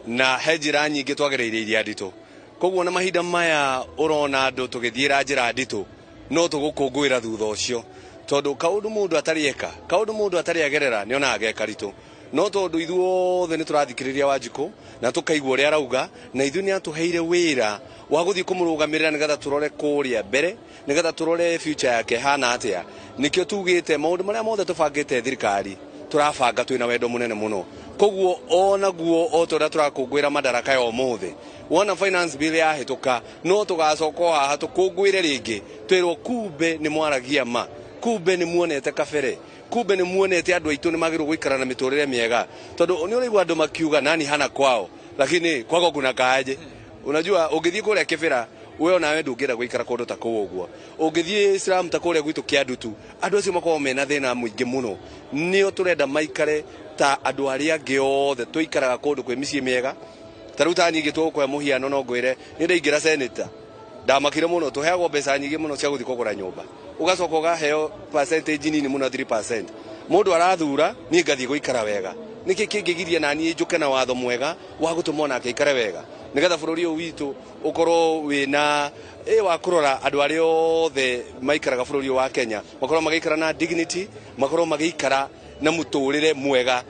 na he njĩra nyingĩ twagereire iria nditũ. Koguo na mahinda maya ũrona andũ tũgĩthiĩra njĩra nditũ no tũgũkũngũĩra thutha ũcio tondũ kaũndũ mũndũ atari eka kaũndũ mũndũ atari agerera nĩ ona ageka ritũ no tondu ithuothe ni turathikiriria Wanjiku na tukaigua uria arauga na ithu ni atuheire wira wa guthii kumurugamirira nigetha turore kuria mbere nigetha turore future yake hana atia nikio tugite maundu maria mothe tubangite thirikari turabanga twina wendo munene muno koguo ona guo otora turakungwira Madaraka ya umuthi wona finance bill ya hituka no tugacoka haha tukungwire ringi twirwo kumbe ni mwaragia ma kumbe ni muonete kabere kumbe ni muonete andu aitu ni magiru guikara na miturire miega tondu ni urigwa andu makiuga nani hana kwao lakini kwako kuna kaje unajua ungithii kuria kibira wewe nawe ndungira guikara kundu ta kuo uguo ungithii Islam ta kuria gwitu kiandutu andu acio makao mena thina muingi muno nio turenda maikare ta andu aria angi othe tuikaraga kundu kwi micii miega taruta nyingi tukwa muhiano no ngwire ni ndaingira senator ndamakire muno tuheagwo mbeca nyingi muno cia guthi kugura nyumba ugacoka ugaheo percentage nini muno 3%. Mundu arathura ni ngathi guikara wega niki kingigiria nani njuke na watho mwega wa gutuma nake ikare wega nigetha bururi uyu witu ukorwo wina wa kurora andu aria othe maikaraga bururi wa Kenya makorwo magikara na dignity makorwo magikara na muturire mwega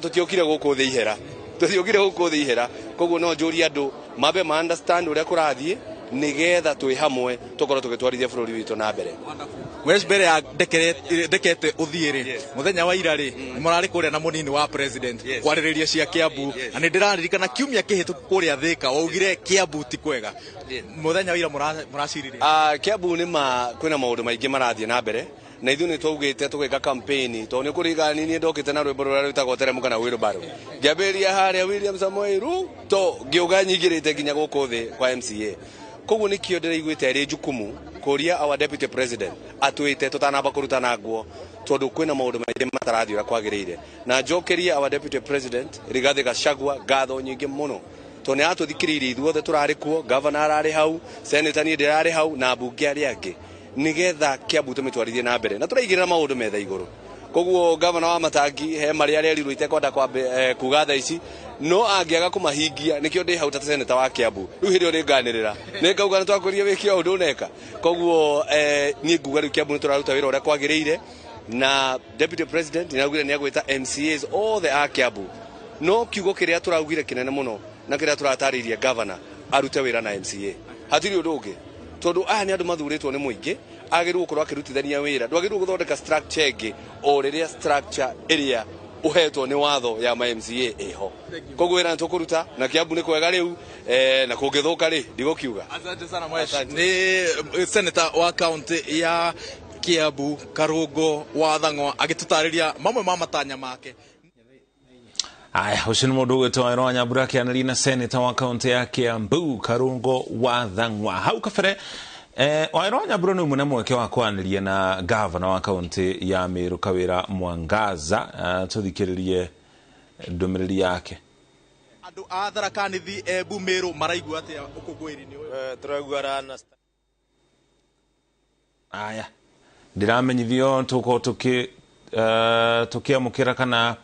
tutiokire guku thi ihera tutiokire guku thi ihera koguo no njuri andu mabe ma understand uria kurathie nigetha twi hamwe tukorwo tugitwarithia bururi witu na mbere Wes mbere ya ndekete uthiiri muthenya wa ira ri murari kuria na munini wa president kwaririria cia Kiambu na ndiraririkana kiumia kihituku kuria Thika waugire Kiambu ti kwega muthenya wa ira muraciriria Kiambu ni kwina maundu maingi marathie na mbere na ithu ni twaugite tugika campaign to ni kuriga nini ndokite na rwimbo ruria rwitagwo teremuka na wheelbarrow ngiambiria haria William Samoei Ruto ngiuga nyingirite nginya guku thi kwa MCA koguo nikio ndiraiguite ri jukumu kuria our deputy president atwite tutanamba kurutana nguo tondu kwina maundu maingi matarathira kwagirire na njokeria our deputy president Rigathi Gachagua ngatho nyingi muno to ni atuthikiririe ithuothe turari kuo governor arari hau senator ni ndirari hau na bunge ari angi nigetha Kiambu tumitwarithie na mbere na turaigirira maundu metha iguru koguo governor wa Matangi he mari ari rirwo itekwenda kwambe kuga tha ici no angiaga kumahingia nikio ndi hau ta senator wa Kiambu riu hirio ringanirira ningauga ni twakuria wikio undu neka koguo ni nguga riu Kiambu ni turaruta wira uria kwagiriire na deputy president ni augire ni agwita MCAs all the a Kiambu no kiugo kiria turaugire kinene muno na kiria turatariria governor arute wira na MCA hatiri undu ungi tondu aya ni andu mathuritwo ni muingi agirwo gukorwo akirutithania wira ndwagirwo guthondeka structure ingi o riria structure iria uhetwo ni watho ya MCA eho koguo wira tukuruta na Kiambu ni kwega riu na kungithuka ri ndigukiuga asante sana mweshi ni senator wa county ya Kiambu Karungo wa Thang'wa agitutariria mamwe ma matanya make aya ucio ni mundu ugwitwo wa Nyambura akianĩria na senator wa kaunti ya Kiambu Karungo wa Thang'wa hau kabere Wairwa Nyambura ni umwe mweke wa kwanĩria na governor wa kaunti ya Meru Kawira Mwangaza tuthikiririe ndumiriri yake andu a Tharaka Nithi Embu Meru maraigua atia ukungwiri ni turaigua rana aya ndiramenyithio tuko tukiamukira kana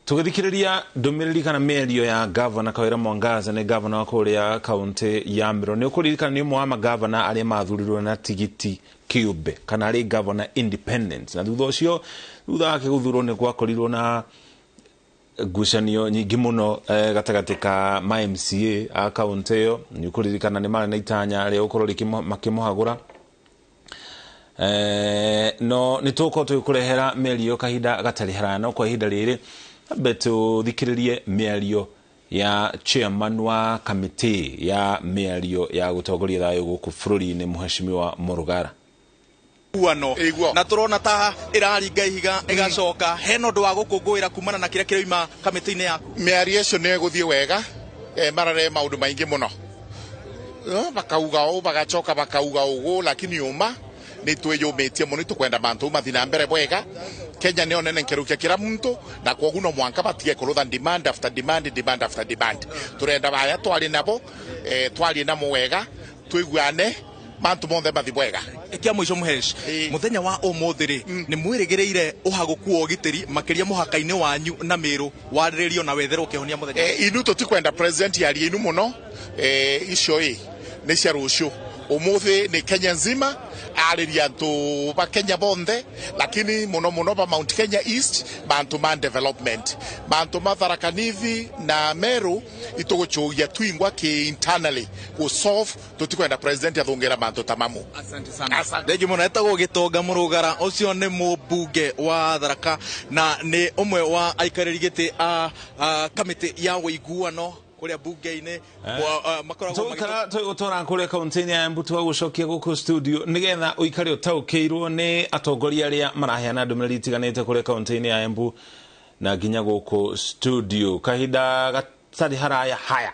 tugithikiriria ndumiriri kana mĩario ya governor Kawira Mwangaza ni governor wa kuria kaunti ya Meru ni ukuririkana ni umwe wa magavana aria mathurirwo na tigiti kiumbe kana ari governor independent na thutha ucio thutha wake guthurwo ni gwakorirwo na ngucanio nyingi muno gatagati ka ma MCA a kaunti iyo ni ukuririkana ni mari na itanya ria gukorwo makimuhagura no ni tuko tukurehera mĩario kahinda gatari harano kwa ihinda riri betu thikiririe mĩario ya chairman wa committee ya mĩario ya gutongoria thayo guku bururi-ini Mheshimiwa Murugara uano na turona ta iraringa ihiga igacoka heno ndu wa gukungwira kumana na kiria kiraima kamiti-ini yaku mĩario icio nĩ guthie wega marare maundu maingi muno bakauga o bagacoka bakauga ugu lakini uma ni twiyumitie muno tukwenda bantu mathina mbere bwega Kenya ni onene nkerukia kila muntu na kwoguo no mwanka batige kurutha demand after demand turenda baya twari nabo twari na mwega twiguane bantu monthe bathi bwega ikia mwisho muhesh muthenya wa umuthiri ni mwirigireire uhaguku ogitiri makiria muhaka-ini wanyu na Meru wariririo na wetherwo kihonia muthenya inu tutikwenda president yari inu muno icio ni cia rucio Mũthĩ ni Kenya nzima ariria antu ba Kenya bonthe lakini muno ba Mount Kenya East bantu man development bantu Madaraka na Meru ituguchugia twingwa ki internally ku solve tutikwenda president athungera bantu tamamu. Asante sana. Thegi muno etagwo Gitonga Murugara ucio ni mubunge wa Tharaka na ni umwe wa aikariri giti a kamiti ya wiguano kuria bunge-ini makoragwo tugutora kuria kaunti-ini ya Embu twagucokia guku studio nigetha uikare utaukiirwo ni atongoria aria maraheana ndumiriri itiganite kuria kaunti-ini ya Embu na nginya guku studio kahinda gatari haraya haya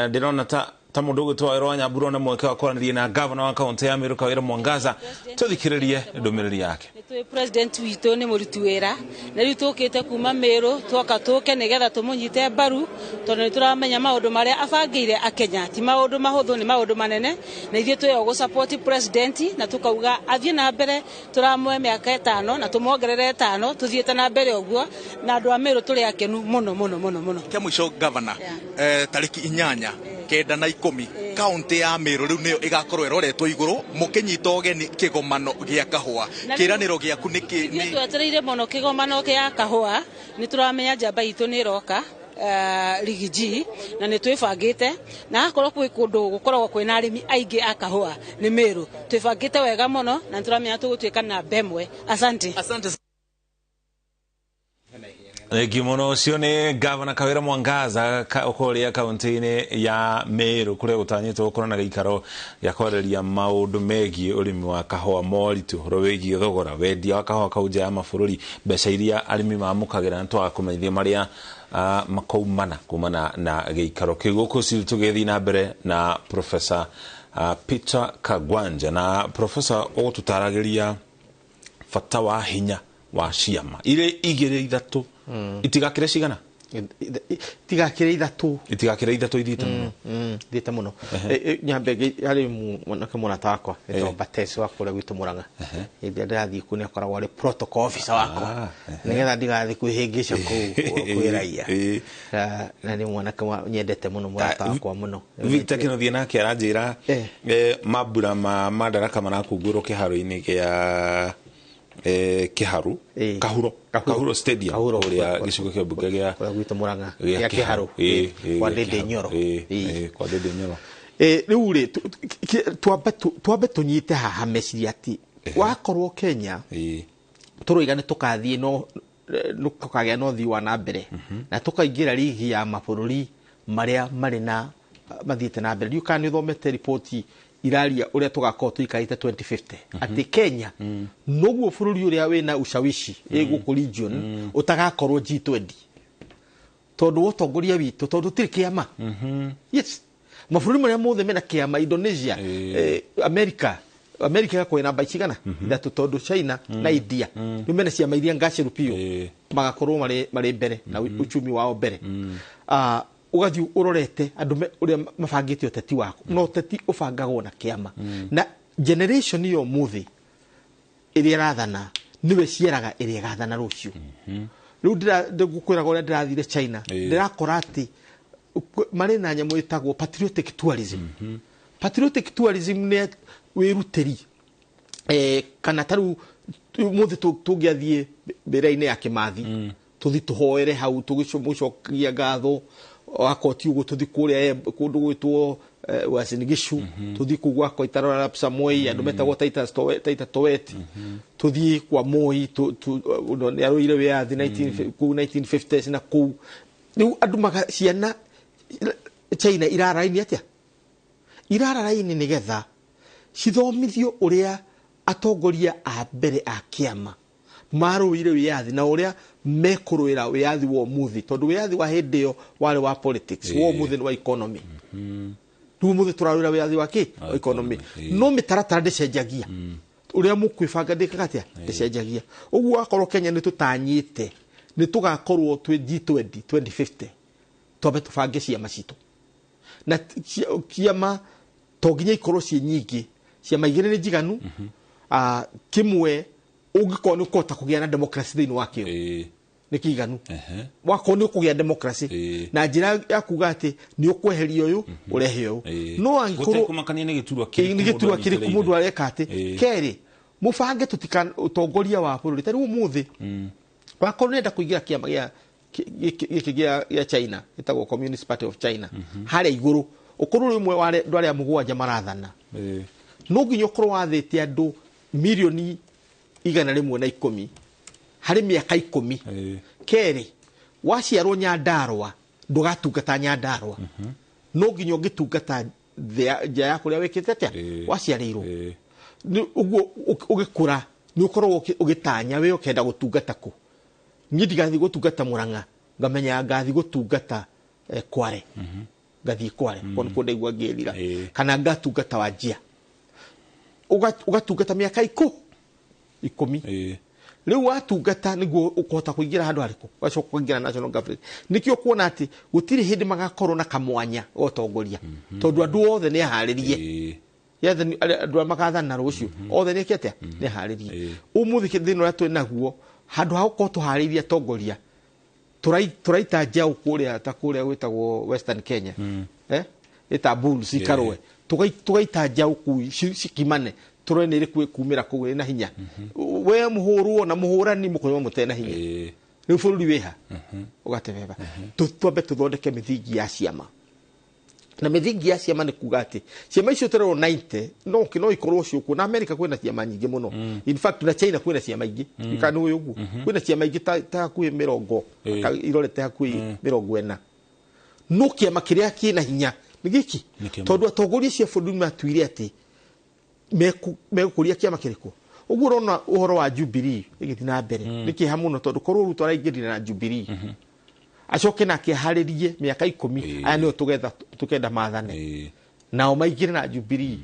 ndirona ta mundu gutwairwo Nyambura na mweke wa kwaranĩria na governor wa kaunti ya Meru Kawira Mwangaza tuthikiririe ndumiriri yake. Nitwe president witu ni muruti wira na riu tukite kuma Meru twoka tuke nigetha tumunyite mbaru tondu nituramenya maundu maria abangire akenya ti maundu mahuthu ni maundu manene na ithie tuyo go support president na tukauga athie na mbere turamwe miaka 5 na tumuongerere 5 tuthiete na mbere uguo na andu a Meru turi akenu muno kia mwisho governor tariki 8 kenda na 10 kaunti ya Meru riu niyo igakorwo iroretwo iguru mukinyita ogeni kigomano gia kahua kiraniro giaku niki ni twetereire muno kigomano gia kahua ni turamenya njamba itu ni roka rigiji na ni twibangite na akorwo kwi kundu gukoragwo kwina arimi aingi a kahua ni Meru twibangite wega muno na turamenya tugutwika na bemwe. Asante. Gimono ucio ni Governor Kawira Mwangaza ukoria kaunti-ini ya Meru kuria gutanyitwo gukorwo na giikaro gia kwareria maundu megie urimi wa kahua moritu rowegie thogora wendia wa kahua kauja ya mabururi mbeca iria arimi mamukagira ntwa kumeithia maria kumana na giikaro kiguku cio tugethi na mbere na Professor Peter Kagwanja na Professor ogututaragiria fata wa hinya wa ciama ire igire ithatu itigakire cigana itigakire ithatu ithite muno ithite muno nyambe ari mwanake mwanata wakwa eto Bates wa kule gwitu Murang'a ithia ndathi kuni akoragwo ari protocol officer wakwa nigetha ndigathi kwihingisha kwiraia na ni mwanake nyendete muno mwanata wakwa muno Victor Kinothie nake aranjira mabura ma Madaraka marakungurwo kiharo-ini gia Kahuro Stadium uria gicigo kia bunge gia gwitu Murang'a gia Kiharo kwa Dede Nyoro kwa Dede Nyoro riu ri twambe tunyite haha meciria ati wakorwo Kenya turoigane tukathie no tukagea no thi wa na mbere na tukaingira ligi ya mabururi maria mari na mathiete na mbere riu kana thomete report iraria uria tugakorwo tuikarite 2050 ati Kenya noguo bururi uria wina ushawishi guku region utagakorwo G20 tondu utongoria witu tondu tiri kiama yes mabururi maria mothe mena kiama Indonesia America kwa namba cigana ithatu tondu China na India ni mena ciama iria ngaciru pio magakorwo mari mbere na uchumi wao mbere ugathi urorete andu uria mabangite uteti wako no uteti ubangagwo na kiama na generation yo Mũthĩ iria rathana niwe cieraga iria gathana rucio riu ndigukwiraga uria ndirathire China ndirakora ati mari na nyamu itagwo patriotic tourism patriotic tourism ne wiruteri kana taru Mũthĩ tungiathie mbere-ini ya Kimathi tuthi tuhoere hau tugicokia ngatho akoti ugo tuthi kuria kundu gwitwo Uasin Gishu tuthi kugwa kwa Itarora Lapsa Moi andu metagwo Taita Toweti tuthi kwa Moi ni aroire wiathi 1950s na ku riu andu magaciana China iraraini atia iraraini nigetha cithomithio uria atongoria a mbere a kiama maruire wiathi na uria mekuruira wiathi wa Mũthĩ tondu wiathi wa hindio wale wa politics wa Mũthĩ wa economy tu Mũthĩ turaruira wiathi wa ki economy no mitaratara ndicenjagia uria mukwibanga ndikagatia ndicenjagia uguo akorwo Kenya ni tutanyite ni tugakorwo twi G20 2050 tobe tubange ciama citu na kiama tonginya ikorwo ci nyingi ciama igire ni njiganu kimwe ugikorwo ni ukota kugia na democracy thini wakio nä kä iganu wakorwo nä å kå gä a democracy na njä ya kuga atä nä å kweheria å yå å rehe å yå no angäkorwo nä gä turwa kä rä ku må ndå areka atä kerä må bange tå tika å tongoria wa bå rå rä tarä u må thä wakorwo nä enda kå ingä ra kä ama gä gä China gä tagwo Communist Party of China harä a igå rå å korwo rä mwe wa andå arä a må gwanja marathana no nginya å korwo wathä te andå milioni 110 harä mä aka 10 kerä waciarwo Nyandarua ndågatungata Nyandarua no nginya å ngä tungata nja ya kå rä a wä kä te atä waciarä irwo å guo å gä kå ra nä å korwo å gä tanya wä å kenda gå tungata kå niä ndigathiä gå tungata Murang'a ngamenya ngathiä gå tungata Kware ngathiä Kware kå ndaigua ngä rira kana ngatungata Wajir å gatungata mä aka 10 rä u watungata nä guo å kåhota kå ingä ra handå harä kå gacoka kå ingä ra national government nä kä o kuona atä gå tirä hä ndä magakorwo na kamwanya gotongoria tondå andå othe nä aharä rie andå a magathana rå cio othe nä kä atä nä aharä rie å må thä thä no å rä a twä naguo handå ha gå korwo tå harä irie atongoria tå raita njaå kå rä a ta kå rä a gwä tagwo Western Kenya ä Bulls cikarwe tå gaita njaå kuu cikimane tå rore nä rä kwä kumä ra kå na hinya we må hå rwo na må hå rani må kå må tena hinya rä u bå rå ri wä ha å gatebeba twambe tå thondeke mä thingi ya ciama na mä thingi ya ciama nä kuga atä ciama icio tå rerwo 90 no ikorwo cio kuo na Amerika kwä na ciama nyingä må no in fact na China kwä na ciama ingä ikanä å yå guo kwä na ciama ingä ta hakuä 40 irorete hakuä 40 no kä ama kä rä a kä na hinya nä gä ki tondå atongoria cia bå rå ri matuire atä megå ria kä ama kä rä kå å guo rona å horo wa Jubilee ä gä thiä na mbere nä kä ha må no tondå korwo rä u twaraingä rire na Jubilee acoke nake harä rie mä aka 10 aya nä o tå kenda mathane nao maingä re na Jubilee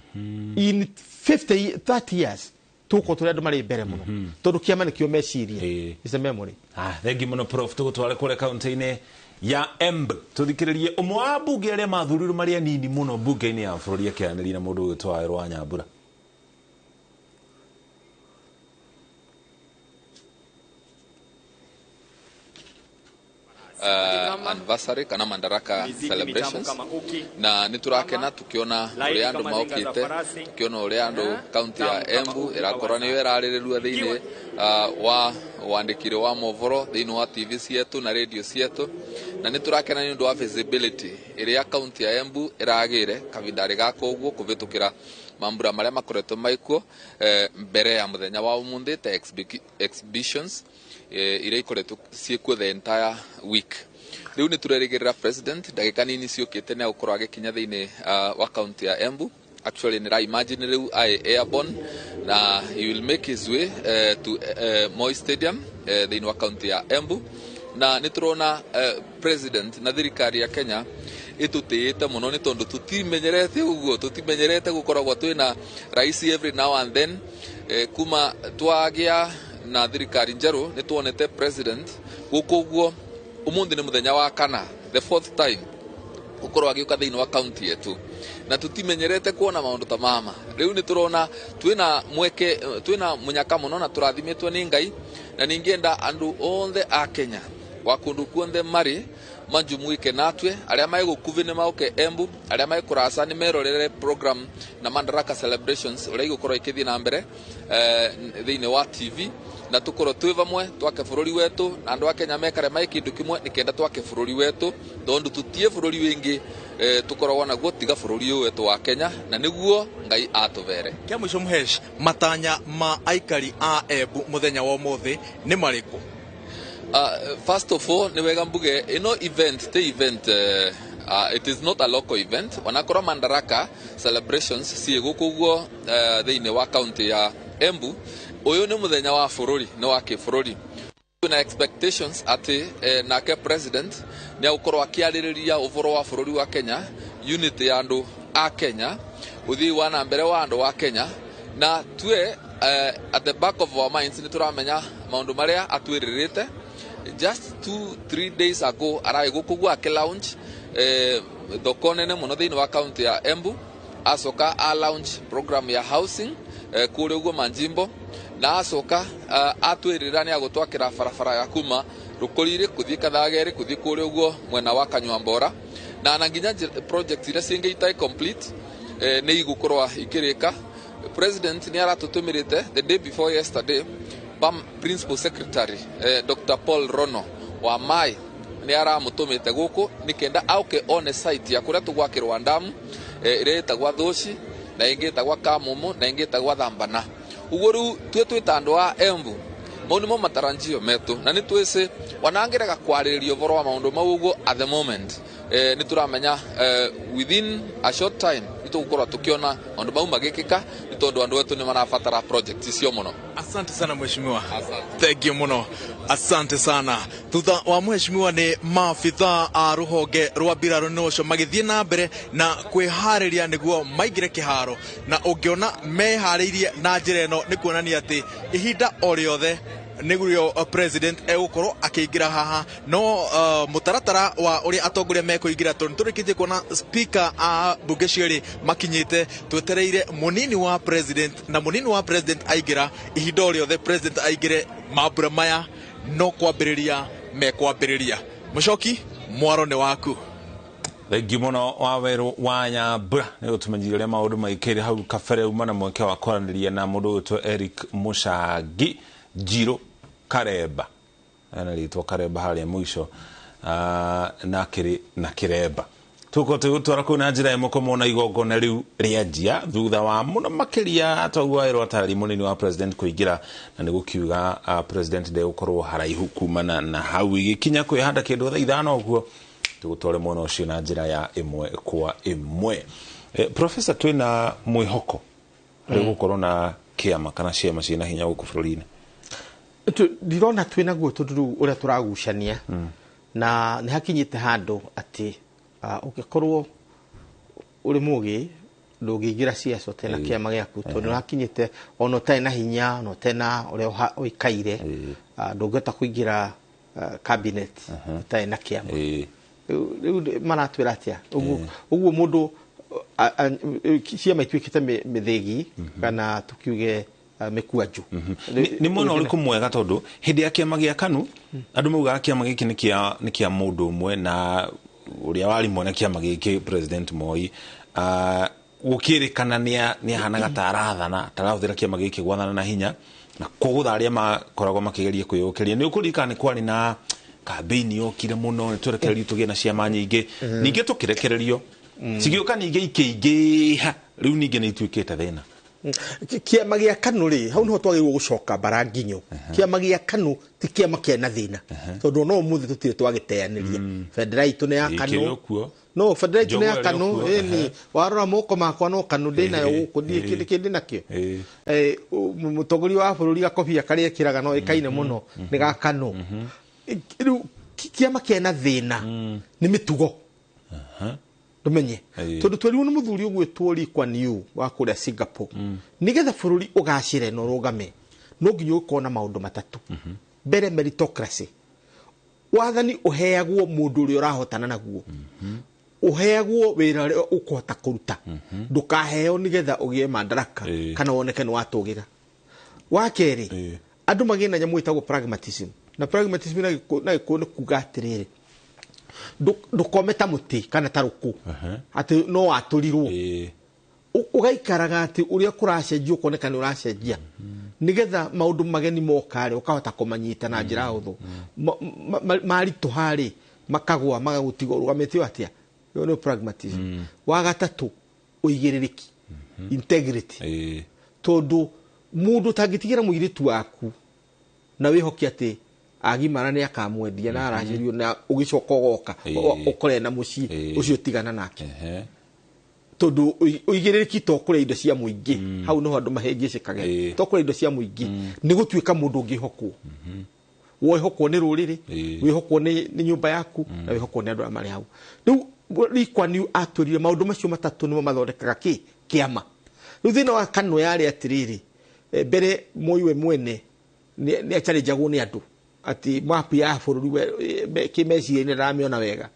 in 30 years tå korwo tå rä andå marä mbere må no tondå kä ama nä kä o mecirie ice memory thengi må no prof tå gå tware kå rä kauntä-inä ya Embu tå thikä rä rie å mwe wa mbunge arä a mathurirwo marä anini må no mbunge-inä ya bå rå ri akä anä ria na må ndå å gä twaä rwa Nyambura anniversary kana Madaraka celebrations na nä tå rakena tå kä ona å rä a andå maåkä te tå kä ona å rä a andå kaunti ya Embu ä rakorwo nä yo ä rarä rä rua thä inä wa wandä kä wa mohoro thä inä wa TV cietå na radio cietå na nä tå rakena nä å ndå wa visibility ä rä a kaunti ya Embu ä ragä re kavindarä gaka å guo kå vä tå kä ra mambura marä a makoretwo maikuo mbere ya må thenya wa å må thä ta exhibitions iria ikoretwo ciĩkuo the entire week rĩu nĩ tũrerĩgĩrĩra president ndagĩka nini ciũkĩte nĩ agũkorwo agĩkinya thĩinĩ wa county ya Embu actually nĩ ra imagine rĩu airborne na he will make his way to Moi Stadium thĩinĩ wa county ya Embu na nĩ tũrona president na thirikari ya Kenya itutĩĩte mũno nĩ tondũ tũtimenyerete ũguo tũtimenyerete gũkoragwo twĩna rais every now and then kuma twagĩa na thirikari njerũ nĩ tuonete president gũkũ guo ũmũthĩ nĩ mũthenya wa kana the fourth time gũkorwo agĩũka thĩinĩ wa kaunti yetu na tũtimenyerete kuona maũndũ ta mama rĩu nĩ tũrona twĩna mũnyaka mũno na tũrathimĩtwo nĩ Ngai na ningĩenda andũ othe a Kenya wa kũndũ kuothe marĩ manjumuike natwe arĩa megũkuvi nĩ maũke Embu arĩa megũkũraca nĩ merorere program na Madaraka celebrations ũrĩa igũkorwo ikĩthiĩ na mbere thĩinĩ wa TV na tukorwo twĩ vamwe twake bũrũri wetũ na andũ a Kenya mekare mai kĩndũ kĩmwe nĩkenda twake bũrũri wetũ tondũ tũtie bũrũri wĩngĩ tukoragwo naguo tiga bũrũri ũyũ wetũ wa Kenya na nĩguo Ngai atũvere kĩa mũico Mũhesh matanya ma aikari a Embu mũthenya wa ũmũthĩ nĩ marĩkũ? First of all nĩ wega mbuge ĩno event te event it is not a local event wanakorwo Madaraka celebrations ciĩ gũkũ guo thĩinĩ wa county ya Embu ũyũ nĩ mũthenya wa bũrũri nĩ wa kĩbũrũri na expectations atĩ nake president nĩ agũkorwo akĩarĩrĩria ũhoro wa bũrũri wa Kenya unity ya andũ a Kenya ũthii wa na mbere wa andũ wa Kenya na tue at the back of our minds nĩ tũramenya maũndũ marĩa atwĩrĩrĩte just 2-3 days ago ararĩ gũkũ guo akĩ launch thoko nene mũno thĩinĩ wa county ya Embu acoka a launch program ya housing kũrĩa ũguo Manjimbo na acoka atwĩrĩra nĩ agũtwakĩra barabara ya kuma rukurire kuthie kathagere kuthie kuri uguo mwena wa Kanywambora na nginya project ira singe itai complete ni igukorwa ikirika. President ni aratutumirite the day before yesterday BAM Principal Secretary Dr. Paul Rono wa Mai ni aramutumite guku nikenda auke on site ya kuria tugwakirwa ndamu ireta gwa Thoci na ingita gwa Kamumu na ingita gwa Thambana. Uguo riu twita andu a Embu maundu mo mataranjio metu na ni twese wanangiraga kwariririo boro wa maundu mau uguo at the moment ni turamenya within a short time nitugukorwa tukiona maundu mau magikika ni tondu andu wetu ni marabatara project icio muno. Asante sana mheshimiwa. Thank you muno. Asante sana. Thutha wa mheshimiwa ni maafitha a ruhonge rwa mbirarũ nocio magithie na mbere na kwihariria niguo maingire kiharo na ungiona meharĩirie na njĩra ĩno nĩ kuonania atĩ ihinda o rĩothe niguo president egukorwo akiingira haha no mutaratara wa uria atongoria mekuingira turikitie kuona speaker a bunge cieri makinyite twetereire munini wa president na munini wa president aingira ihinda o riothe president aingire mambura maya no kwambiriria mekwambiriria. Mucoki mwaro ni waku. Thank you muno Waweru wa Nyambura ni gutumenyiria uria maundu maikire hau kabere uma na mweke wa kwaraniria na mundu witwa Eric Muchangi Njiro Karemba ana ritwa Karemba haria mwisho na kiri na Kiremba tuko tutwara kuna njira imo komona igongona riu rianjia thutha wa muno makiria atogwairwo atari munini wa president kuingira na nigukiuga president de ukorwo haraihu kumana na hau igikinya kwihanda kindu tha ithano uguo tugutware muno ucio na njira ya imwe kwa imwe. Professor twina mwihoko rigukorwo na kiama kana ciama cina hinya guku bururi-ini ndirona twina guo tundu uria turagucania na ni hakinyite handu ati ugikorwo uri mugi ndungiingira ciaco tena kiama giaku tondu hakinyite ono tai na hinya no tena uria uikaire ndungeta kuingira cabinet tai na kiama riu maratwira atia uguo mundu ciama itwikite mithegi kana tukiuge mekuaju ni muno uri kumwega tondu hindi ya kiama gia KANU andu mauga kiama giki ni kia mundu umwe na uria wari mwana kiama giki president Moi gukirikana ni hanaga tarathana tarahuthira kiama giki gwathana na hinya na kugutharia makoragwo makigeria kwiyukiria ni ukurika ni kwari na campaign yokire muno ni twerekererio tugie na ciama nyingi ningi tukirekererio cigioka ningi ikiingiha riu ningi ni itwikite thina. Kiama gia KANU ri hau no twagirwo gucoka baranginyo kiama gia KANU ti kiama kiena thina tondu no muthi tutire twagiteaniria federal itu ne ya KANU no federal itu ne ya KANU ni warora moko makwa no KANU ndina yo gukuthie kindi nakio mutogori wa bururi akobia karia kiraga no ikaine muno ni ga KANU riu kiama kiena thina ni mitugo tumenye tondu tweriwo ni muthuri ugwitwo Lee New wa kuria Singapore nigetha bururi ugacire no rugame no nginyo ukona maundu matatu mbere meritocracy wathani uheagwo mundu uri urahotana naguo uheagwo wira uri ukuhota kuruta ndukaheo nigetha ugie madaraka kana woneke ni watugira wa keri andu magina nyamu itagwo pragmatism na pragmatism na kuga atiriri ndukometa muti kana taruku ati no aturirwo ugaikaraga ati uria kuracenjia ukoneka ni uracenjia nigetha maundu mageni mokare ukahota kumanyita na njira huthu maritu hari makagwa magagutigo rugametio atia yo no pragmatism wa gatatu uigiririki integrity tondu mundu tangitigira muiritu waku na wihoki ati agimara ni akamwendia na aracirio na ugicoka goka ukore na muci ucio tigana nake tondu uigiririki to kure indo cia muingi hau no andu mahengicikage to kure indo cia muingi ni gutwika mundu ngihokwo wihokwo ni ruriri wihokwo ni nyumba yaku na wihokwo ni andu amari hau riu Lee atwirire maundu macio matatu nimo mathondekaga kiama riu thina wa KANU yari atiriri mbere Moi we mwene ni achalejagwo ni andu ati map ya bururi we kimeci ni ramiona wega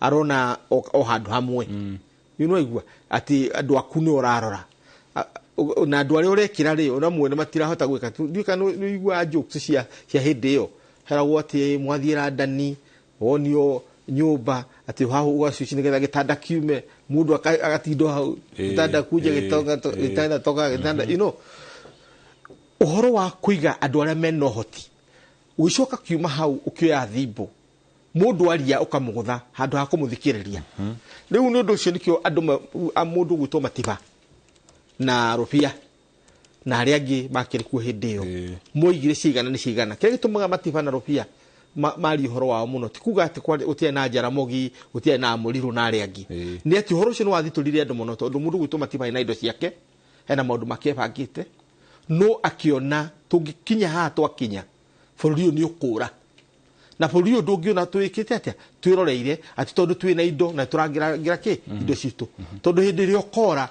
arona o handu hamwe igua ati andu aku ni urarora na andu ari urekira ri ona mwene matirahota gwika nduika no igua jokes cia hindi yo heragwo ati mwathira ndani wonio nyumba ati hahu ugacuci nigetha gitanda kiume mundu agatindo hau gitanda kuja gitanda toka gitanda uhoro wa kuiga andu aria mena uhoti uicoka kiuma hau ukioya thimbo mundu aria ukamugutha handu ha kumuthikiriria riu ni undu ucio nikio andu mundu gwitwo matiba na rupia na aria angi makiri ku hindi iyo moigire cigana ni cigana kire gitumaga matiba na rupia mari uhoro wao muno tikuga ati utie na Jaramogi utie na Muriru na aria angi ni ati uhoro ucio ni wathitulire andu muno tondu mundu gwitwo matiba ina indo ciake hena maundu makebangite no akiona tungikinya ha twakinya bururi ni ukura na bururi ndungiona twikite atia twiroreire ati tondu twina indo na turangira ki indo citu tondu hindi ri ukora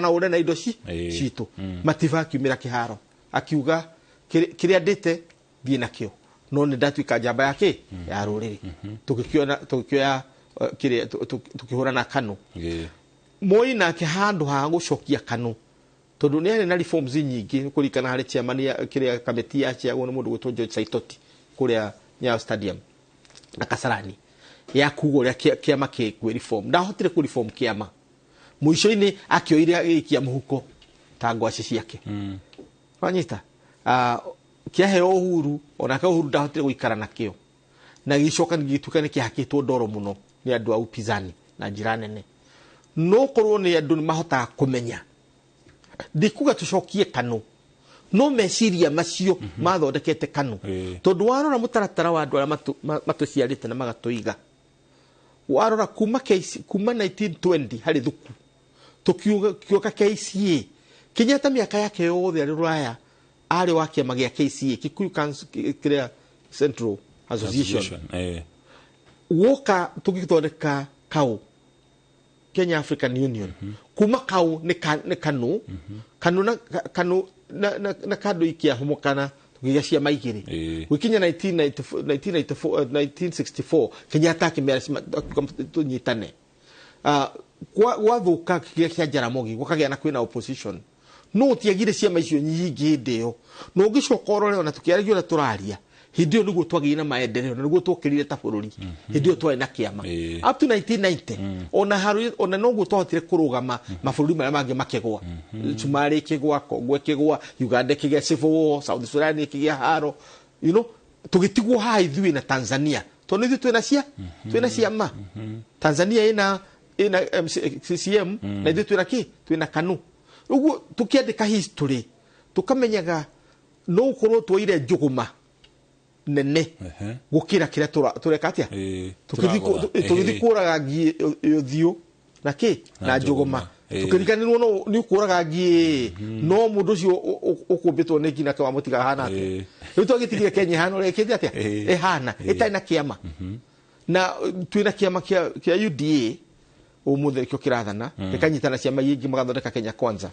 na ure na indo citu matiba kiumira kiharo akiuga kiria ndite thie nakio no ni ndatuika njamba yake ya ruriri tukikioya kiria tukihura na Kanu moi nake handu ha gucokia Kanu tondu ni na reforms nyingi kurikana hari chairman kiria kamiti ya cia mundu gwitwo George Saitoti kuria Nyayo Stadium na Kasarani ya kugoria kiama ki reform ndahotire ku reform kiama muico-ini akioire ikia muhuko ta ngwaci ciake wanyita kiaheo uhuru onake uhuru ndahotire guikara nakio na gicoka gituka ni kihakitwo ndoro muno ni andu a upinzani na njira nene no korwo ni andu ni mahota kumenya ndikuga tucokie Kanu no meciria macio mathondekete Kanu tondu warora mutaratara wa andu aria matuciarite na magatuiga warora kuma 1920 hari thuku tukioka KCA Kenyatta miaka yake yothe ari ruraya ari wa kiama gia KCA Kikuyu Council Central Association woka tukithondeka kau Kenya African Union kuma kau ni Kanu Kanu na kadu ikia homokana tukigia cia maigiri wikinya 1964 Kenyatta kimera tunyitane gwathuka kia Jaramogi gwakagia na kwina opposition no tiagire cia maicio nyingi ndio no gicokorore ona tukiaragio na turaria hindi yo niguo twagina maendeleo na niguo twokirire ta bururi hindi yo twari na kiama up to 1990 ona noguo twahotire kurugama mabũrũri maria mangi makegwa Somali kigwa Kongo kigwa Uganda kigia civil war South Sudan kigia haro tugitigwo ha ithui na Tanzania tondu ithui twina ciama Tanzania ina CCM na ithui twina Kanu uguo tukiandika history tukamenyaga no ukorwo twoire njuguma nene gukira kiria tureka atia tugithi kuraga ngi thiu na ki na njuguma tukirikanirwo no ni ukuraga ngi no mundu cio ukumbitwo ni ngina kwa mutiga hana atia riu twagitirie Kenya hana rekete atia hana itaina kiama na twina kiama kia UDA umuthi kio kirathana ikanyitana ciama yingi magathondeka Kenya Kwanza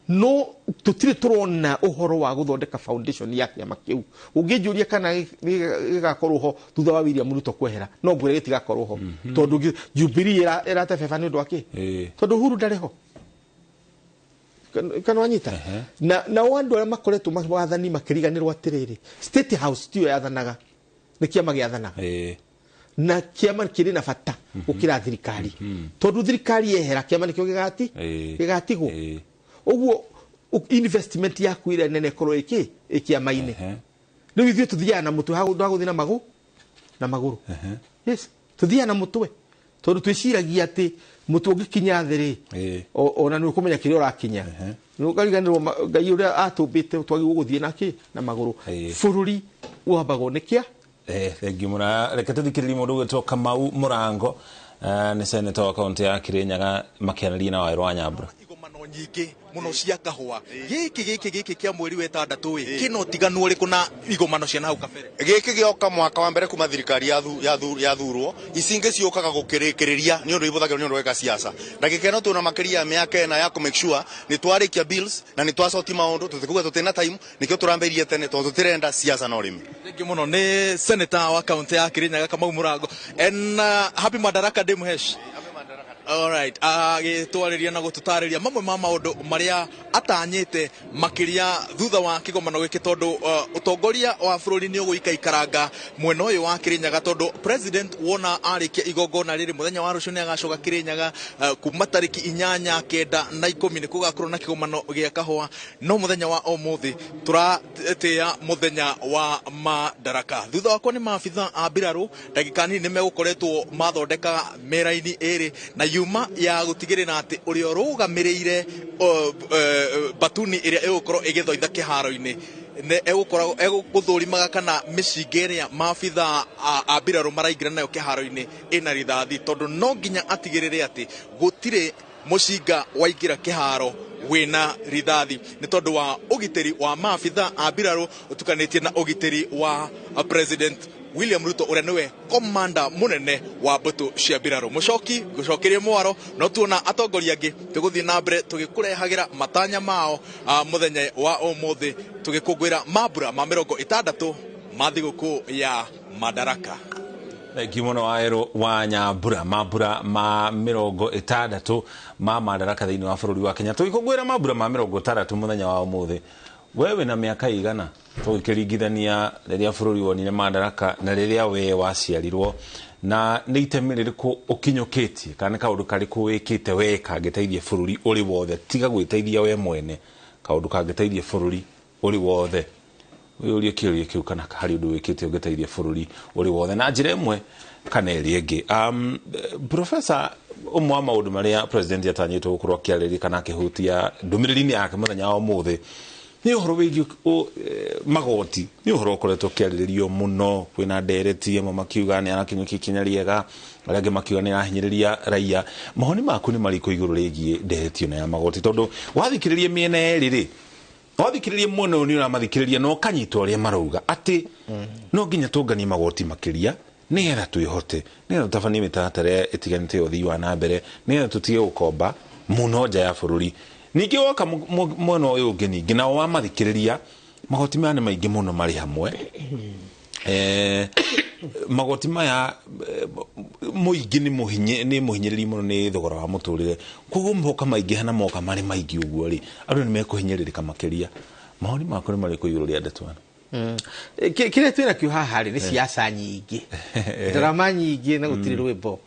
no tutire turona uhoro wa guthondeka foundation ya kiama kiu ungijuria kana gigakorwo ho thutha wa William Ruto kwehera no ngwire gitigakorwo ho tondu Jubilee iratebeba ni undu waki tondu Uhuru ndariho kana wanyita na wandu aria makoretwo mawathani makiriganirwo atiriri State House tio yathanaga ni kiama giathanaga na kiama kiri na bata ukira thirikari tondu thirikari yehera kiama nikio gigatigwo uguo investment yaku ire nene korwo ikiama-ini riu ithuĩ tuthiaga na mũtwe ha guthii na maguru yes tuthiaga na mũtwe tondu twiciragia ati mũtwe ũngikinya thĩ ona nĩ ũkũmenya kĩrĩa ũrakinya nĩũkariganĩrwo Ngai ũrĩa atũmbĩte twagĩrĩirwo gũthiĩ na maguru bũrũri wambagwo nĩ kĩa thengi mũno reke tũthikĩrĩrie mũndũ gwĩtwo Kamau Mũrango nĩ senator wa kaunti ya Kirinyaga makĩarĩria na Waĩrũ wa Nyambura nyingi muno cia kahua giki kia mweri wa 6 kino tiganu uriku na igomano cia nau kabere giki gioka mwaka wa mbere kuma thirikari ya thurwo icinge ciokaga gukirikiriria ni undu ibuthagirwo ni undu weka siasa ndagikeno tuna makiria ya miaka ena ya make sure ni twarikia bills na ni twasoti maundu tutikuga tutena time nikio turambirie tene tondu tutirenda siasa na urimi thengi muno ni senator wa kaunti ya Kirinyaga Kamau Mũrango en happy Madaraka Day muhesh All right. Gitwariria na gututariria mamwe ma maundu maria atanyite makiria thutha wa kigomano giki tondu utongoria wa bururi ni uguikaikaranga mwena uyu wa Kirinyaga tondu president wona arikia igongona riri muthenya wa rucio ni agacoka Kirinyaga kuma tariki 8 9 na 10 ni kugakorwo na kigomano gia kahua no muthenya wa umuthi turatia muthenya wa Madaraka. Thutha wako ni maabitha a mbiraru ndagika nini megukoretwo mathondeka meraini eri na yuma ya gutigirira ati urio rugamirire batuni iria egukorwo igithoitha kiharo-ini ne egukorwo eguthurimaga kana micingere maabitha a mbiraru maraingira nayo kiharo-ini ina rithathi tondu no nginya atigirire ati gutire mucinga waingira kiharo wina rithathi ni tondu wa ugitiri wa maabitha a mbiraru utukanitie na ugitiri wa president William Ruto uria niwe komanda munene wa mbutu cia mbiraru. Mucoki gucokerie mwaro no tuona atongoria angi tuguthie na mbere tugikurehagira matanya mao muthenya wa umuthi tugikungwira mambura ma 60 ma thiguku ya Madaraka. Kimono aero wa nyambura mambura ma 60 ma Madaraka thiini wa bururi wa Kenya tugikungwira mambura ma 60 muthenya wa umuthi. Wewe na miaka igana tukiringithania riria bururi wonire Madaraka na riria we waciarirwo na ni itemi ririku ukinyukitie kana kaundu kariku wikite we kangiteithia bururi uri wothe tiga gwiteithia we mwene kaundu kangiteithia bururi uri wothe uyu kiuria kiu kana hari undu wikite ungeteithia bururi uri wothe na njira imwe kana eri ingi. Professor umwe maundu maria president atanyitwo gukorwo kiarĩria kana kihutia ndumiriri-ini yake muthenya wa umuthi ni uhoro wigi magoti ni uhoro ukoretwo kiarĩrĩrio muno kwina ndereti amwe makiuga ni arakinyukia ikinya riega aria angi makiuga ni arahinyĩrĩria raia. Mahoni maku ni mariko iguru rigie ndereti na ya magoti tondu wathikiririe miena eri wathikiririe muno ni uramathikiriria no kanyitwo aria marauga ati no nginya tunganie magoti makiria nigetha twihote nigetha tafanie mitaratara itiganite uthii wa na mbere nigetha tutige gukomba muno nja ya bururi. Ningi woka mwana uyu ungi ningi na wamathikiriria magoti maya ni maingi muno mari hamwe magoti maya muingi ni muhinyiriri muno ni thogora wa muturire koguo moka maingi hana moka mari maingi uguo ri andu ni mekuhinyiririka makiria. Mahoni mako ni mari kuiguru ria ndatwana kire twina kiu haha ri ni siasa nyingi drama nyingi na gutire rwimbo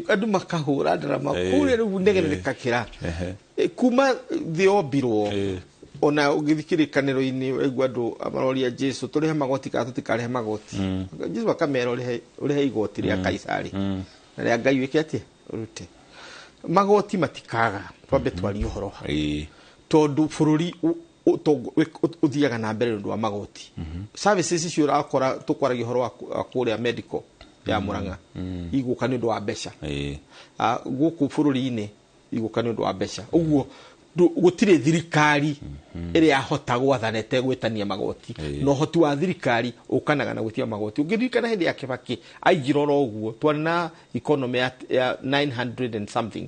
andu makahura drama kure riu ndegerereka kira kuma thiombirwo ona ugithikirikaniro-ini igwa andu amaroria Jesu turihe magoti ka tutikarihe magoti Jesu akamera urihe igoti ria Kaisari na ria Ngai wiki atia urute magoti matikaga twambe twari uhoro tondu bururi uthiaga na mbere ndu wa magoti services icio urakora tukwaragia uhoro wa kuria medical ya Murang'a iguka ni ndu wa mbeca guku bururi-ini iguka ni ndu wa mbeca uguo gutire thirikari iri ahota gwathanete gwitania magoti no hoti wa thirikari ukanaga na gwitia magoti ungirikana hindi ya Kibaki aigiroro uguo twana economy ya 900 and something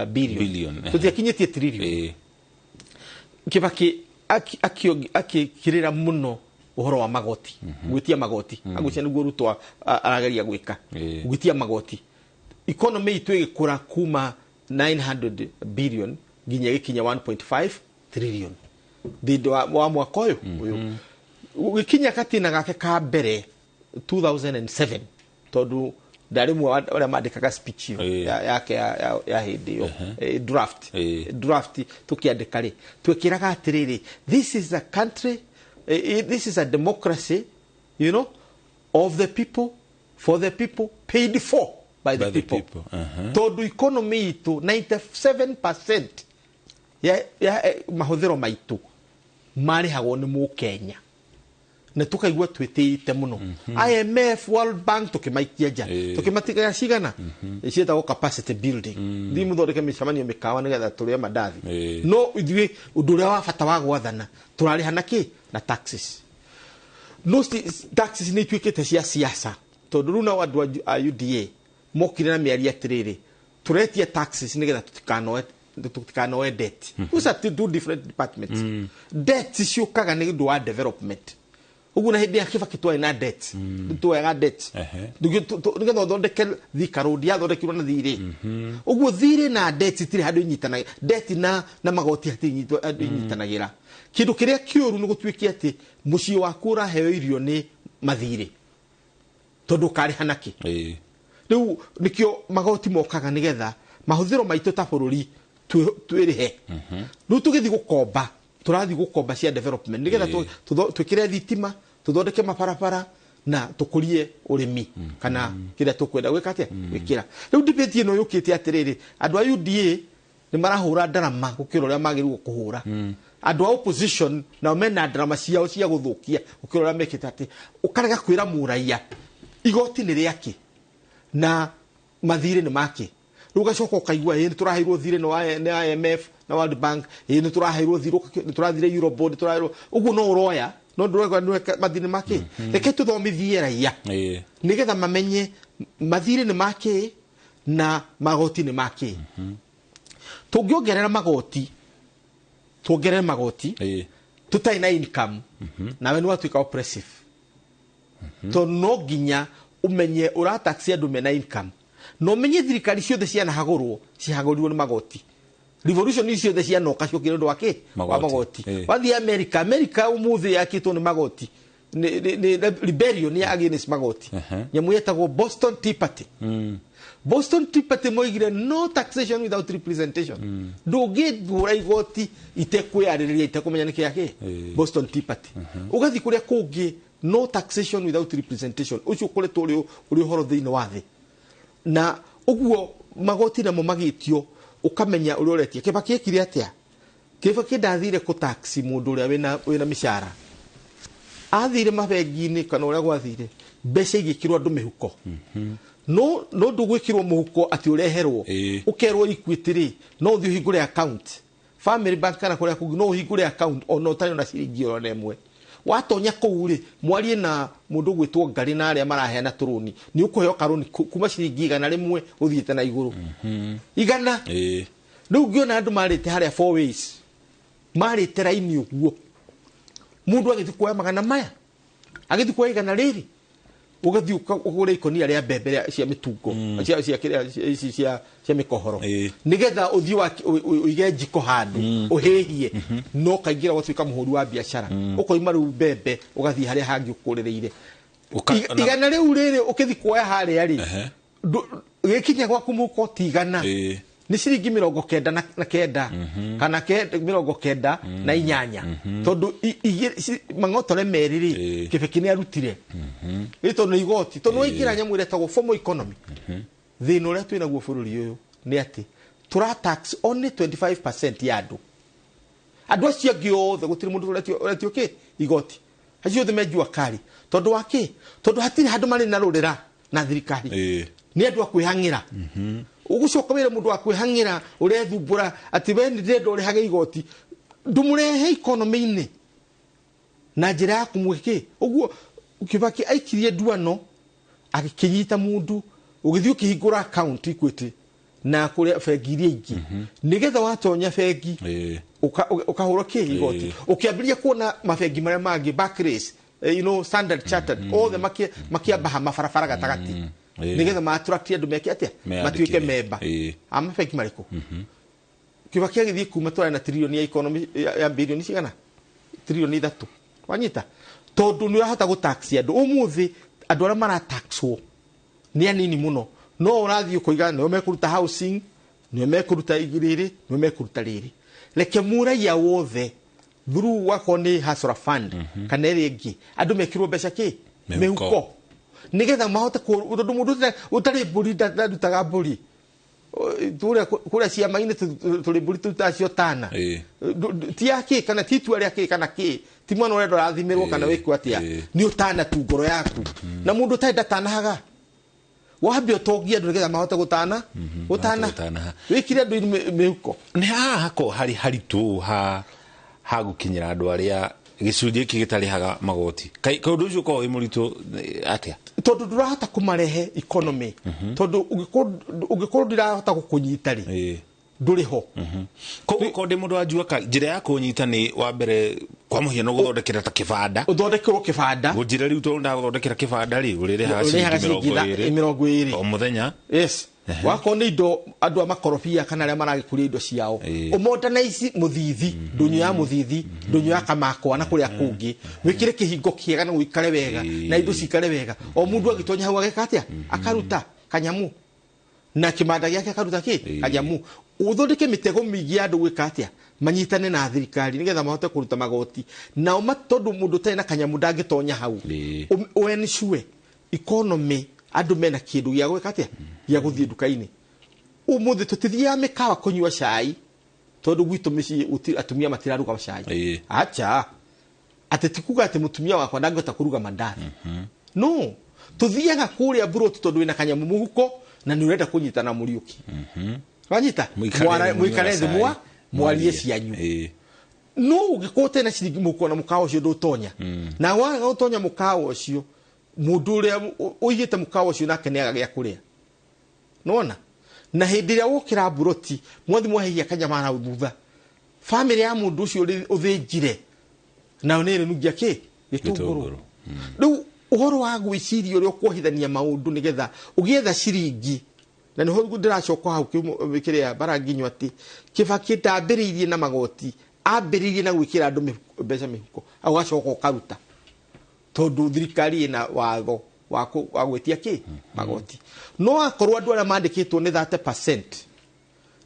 billion tutiakinyitie trillion Kibaki akirira muno uhoro wa magoti gwitia magoti agucia niguo Ruto arageria gwika gwitia magoti economy itu igikura kuma 900 billion ginya gikinya 1.5 trillion thindo wa mwaka uyu gikinya katina gake ka mbere 2007 tondu ndarimwe ora mandikaga speech yake ya hindi yo draft tukiandika ri twikiraga atiriri this is a country this is a democracy you know of the people for the people paid for by the people. Tondu economy itu 97% ya mahuthiro maitu mari hago ni mu Kenya na tukaigua twitite muno IMF World Bank tukimaikia ja tukimatika cigana cietagwo capacity building ndi muthondeke micamanio mikawa nigetha turie mandathi no ithuĩ ũndũ ũrĩa wa bata wa gwathana turarĩha naki na taxes no taxes ni ituĩkĩte cia siasa tondu rĩu na andu a UDA mokire na mĩario atirĩrĩ turetie taxes nigetha tutikanoe debt. Those are two different departments. Debt ciũkaga nĩ ũndũ wa development ugu na hindi ya Kibaki twa na debt twa ga debt nigetha thondeke thika road ya thondekirwo na thirĩ ugu thirĩ na debt tiri handu nyitana debt na magoti hati nyitanagira kindu kiria kiuru ni gutwiki ati mucii waku uraheo irio ni mathirĩ tondu kari hanaki riu nikio magoti mokaga nigetha mahuthiro maitu ta bururi twirihe riu tugithi gukomba turathi gukomba cia development nigetha twikire thitima tuthondeke mabarabara na tukurie urimi kana kira tukwenda gwika atia gwikira riu debate ino yukite atiriri andu a UDA ni marahura ndarama gukira uria magirirwo kuhura andu a opposition na mena ndarama ciao cia guthukia gukira uria mekite ati ukarega kwira muraia igoti ni riaki na mathire ni make ruga coko kaigwa ni turaheirwo thire no IMF na World Bank ni turaheirwo thiro ni turathire Eurobond turaheirwo ugu no uroya no ndurega mathire make reke tuthomithie raia nigetha mamenye mathire ni make na magoti ni make tungiongerera magoti tutai na income na we no twika oppressive to no ginya umenye urataxi andu mena income no menye thirikari ciothe ciana hagurwo cihagurwo ni magoti revolution icio ciothe ciana okacio kindu wake wa magoti wathi America umuthi yakitwo ni magoti ni rebellion ya against magoti nyamu yetagwo Boston Tea Party Boston Tea Party moigire no taxation without representation ndugithura igoti itekwiyaririria itekumenya niki yake Boston Tea Party ugathi kuria kungi no taxation without representation ucio kule tuli uri horo thiini wa thi na uguo magoti namo magitio ukamenya uri uretie Kibaki ekire atia Kibaki ndathire ku taxi mundu uria wina mishara athire mabengi-ini kana uria gwathire mbeca igikirwo andu mihuko no ndugwikirwo muhuko ati ureherwo ukerwo Equity ri no uthi hingure account Family Bank kana kuria kungi no hingure account ono tani na ciringi oro nemwe watonya kuu ri mwarie na mundu gwitwo ngari na aria maraheana turuni ni ukuheo karuni kuma ciringi 100 uthiite na iguru igana riu ngiona andu marite haria 4 ways marite raini uguo mundu agithi kuoya magana maya agithi kuoya 100 riri ugathi ukagura ikonia ria mbembe cia mitungo cia mikohoro nigetha uthi wa uige njiko handu uhihie no kaingira watwika muhuru wa biashara ukoima riu mbembe ugathi haria hangi ukurireire igana riu riri ukithi kuoya haria ri gikinya gwaku muko tigana ni ciringi 99 kana 98 tondu mangotore meriri Kibaki ni arutire ito no igoti tondu waikira nyamu ile tago formal economy thino ria twina guo bururi uyu ni ati tura tax only 25% ya andu acio giothe gutiri mundu uretio ki igoti acio the mejua kari tondu waki tondu hatiri handu mari na rurira na thirikari ni andu akwihangira ugucoka wira mundu akwihangira urethumbura ati we ni ndendo uri hage igoti ndumurehe economy-ini na njira ya kumwiki uguo Kibaki aikirie duano akikinyita mundu ugithi ukihingura account Equity na kuria bengi iria ingi nigetha watonya bengi ukahura ki igoti ukiambiria kuona mabengi maria mangi Barclays Standard Chartered all the makiamba mabarabara gatagati nigetha maturakia andu meke atia matuike member ama bengi mariko Kibaki agithii kuma twara na trilioni ya economy ya bilioni cigana trilioni 3 wanyita tondu ni urahota gutaxia andu umuthi andu aria marataxwo ni anini muno no urathii kuiga no mekuruta housing no mekuruta igiriri no mekuruta riri leke muraia wothe through wako ni hasra fund kana ringi andu mekirwo mbeca ki mihuko nigetha mahote tondu mundu utari mburi ndutaga mburi kuria ciama-ini turi mburi tutacio tana ti yaki kana ti tu aria ki kana ki ti mwana urenda rathimirwo kana wiku atia ni utana tu ngoro yaku na mundu taida tanahaga wambia utongia andu nigetha mahote gutana wikire andu mihuko ni hako haritu ha gukinyira andu aria gicunjĩ iki gitarihaga magoti kai undu ucio ko imuritu atia tondu ndurahota kumarehe economy tondu ungikorwo ndirahota gukunyita ri nduri ho ko de mundu ajuaka njira ya kunyita ni wa mbere kwa muhiano guthondekera ta kibanda uthondekerwo kibanda gujira riu to nda guthondekera kibanda ri urire ha 20 o muthenya yes wako ni indo andu amakorofia kana aria maragikuria indo ciao umodernize muthithi ndunyu ya muthithi ndunyu ya kamakwa na kuria kungi wikire kihingo kiega na uikare wega na indo cikare wega o mundu agitonya hau agekatia akaruta kanyamu na kimanda giake akaruta ki kanyamu uthondeke mitego mingi andu gwikatia manyitane na thirikari nigetha mahote kuruta magoti na tondu mundu tena kanyamu ndangitonya hau ensure economy andu mena kindu gya gwikatia gya guthie dukaini umuthi tutithia mikawa kunywa cai tondu gwitu mici atumia matiraruga cai acha atitikuga ati mutumia wakwa ndangota kuruga mandathi no tuthiaga kuria buroti tondu wina kanyamu muhuko na ni urenda kunyitana muriuki wanyita muikare thimwa mwalie cianyu no ugikote na ciringi muko na mukawa cio ndutonya na waga utonya mukawa ucio mundu uria uigite mukawa ucio nake ni agagya kuria nona na hindi ria wokira buroti mwathi mwahia kanyama na thutha family ya mundu ucio uthinjire na onere nugia ki gitunguru riu uhoro wa gwiciria uria kuohithania maundu nigetha ugietha ciringi na niho ndiracoka hau kiria baranginyo ati Kibaki ndambiriirie na magoti ambiriirie na gwikira andu mbeca mihuko agacoka ukaruta tondu thirikari ina watho wa gwetia ki magoti no akorwo andu aria mandikitwo ni 30%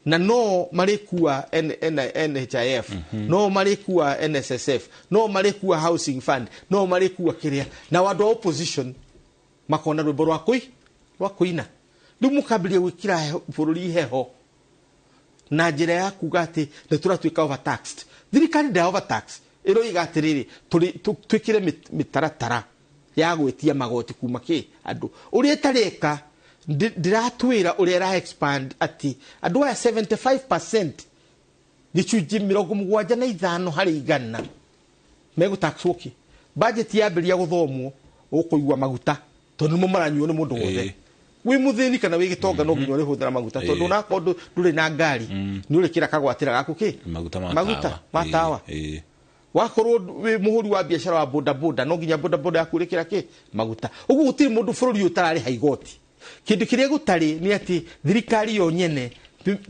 na no marikua NHIF no marikua NSSF no marikua housing fund no marikua kiria na wandu wa opposition makona rwimbo rwa kuina riu mukambiria gwikira bururi heho na njira ya kuga ati ni turatuika overtaxed thirikari nda overtax iro igatiriri twikire mitaratara ya gwetia magoti kuma ki andu uria tareka ndiratwira uria ra expand ati andu aya 75% gichunji 75 hari igana mego taxwo ki budget ya mberia guthomwo ukuigwa maguta tondu mo maranyuo ni mundu wothe wi muthini kana wi gitonga no nginya uri huthira maguta tondu na kondu nduri na ngari ni uri kira kagwatira gaku ki maguta matawa wakorwo wi muhuri wa biashara wa boda boda no nginya boda boda yaku uri kira ki maguta ugu gutiri mundu bururi utarari haigoti kindu kiria gutari ni ati thirikari yo nyene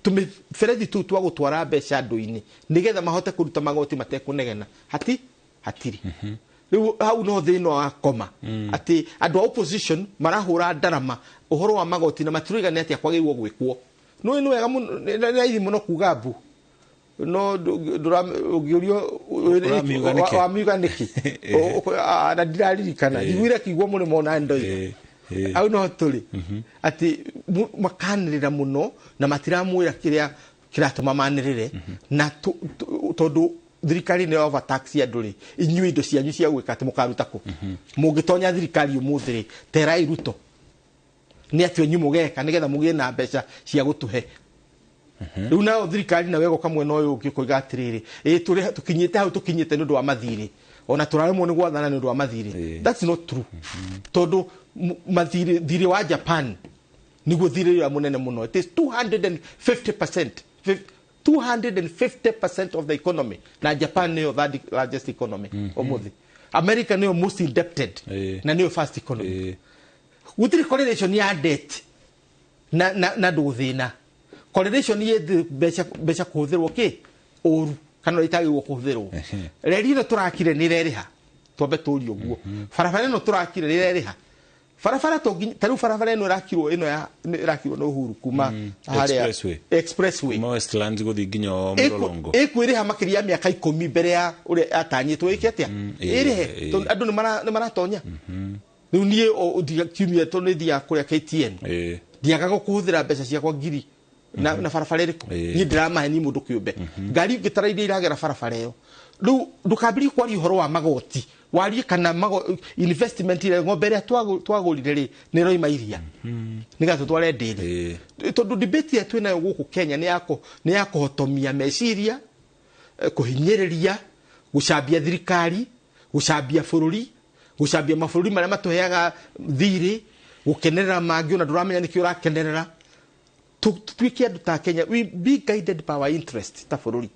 tumiferethi tu twa gutwara mbeca nduini nigetha mahote kuruta magoti matekunegena hatiri riu hau no thino akoma ati andu opposition marahura ndarama uhoro wa magoti na maturiga ati akwagirwo gwikwo no ino wega na ithi muno kuga mbu no ugiurio wa miuganiki na ndiraririkana ndigwire kigwo muri mona ndoi au no tuli ati makanirira muno na matiramwira kiratuma manirire na tondu thirikari ne overtax ya nduri inyui indo cianyu cia gwika ati mukaruta ku mungitonya thirikari umuthiri terai ruto ni ati onyu mugeka nigetha mugie na mbeca cia gutuhe riu na thirikari na wego kamwe no yo ukikoiga atiriri turi tukinyite hau tukinyite nundu wa mathiri ona turaremwo ni gwathana nundu wa mathiri that's not true tondu mathiri wa Japan niguo thiri ya munene muno it is 250% of the economy na Japan is the largest economy omuthi America is most indebted na ni first economy gutiri correlation ya debt na nduthina correlation ye becha kuthirwo ki oru kana itagirwo kuthirwo reri no turakire ni reriha twambe turi uguo farafara no turakire ni reriha farafara taru farafara no rakirwo ino ya rakirwo no huru kuma haria expressway ma Westlands guthi nginya Mlolongo ekwiriha makiria miaka 10 mbere ya uri atanyitwo ikiatia irihe andu ni maratonya riu nie kiumia to ni thia kuria KTN ndiaga gukuthira mbeca ciakwa ngiri na farafara iriku ni drama ni mundu kiumbe ngari ngitaraithia iragera farafara iyo riu ndukambiri kwari uhoro wa magoti wari kana investment ile ngombe ria twagurire ri ni roi mairia nigatho tware ndiri tondu debate ya twina guku Kenya ni yako hotomia meciria kuhinyiriria gucambia thirikari gucambia bururi gucambia mabũrũri maria matuheaga thiri gukenerera mangi ona nduramenya niki urakenerera tuike andu ta Kenya, we be guided by our interest ta bururi.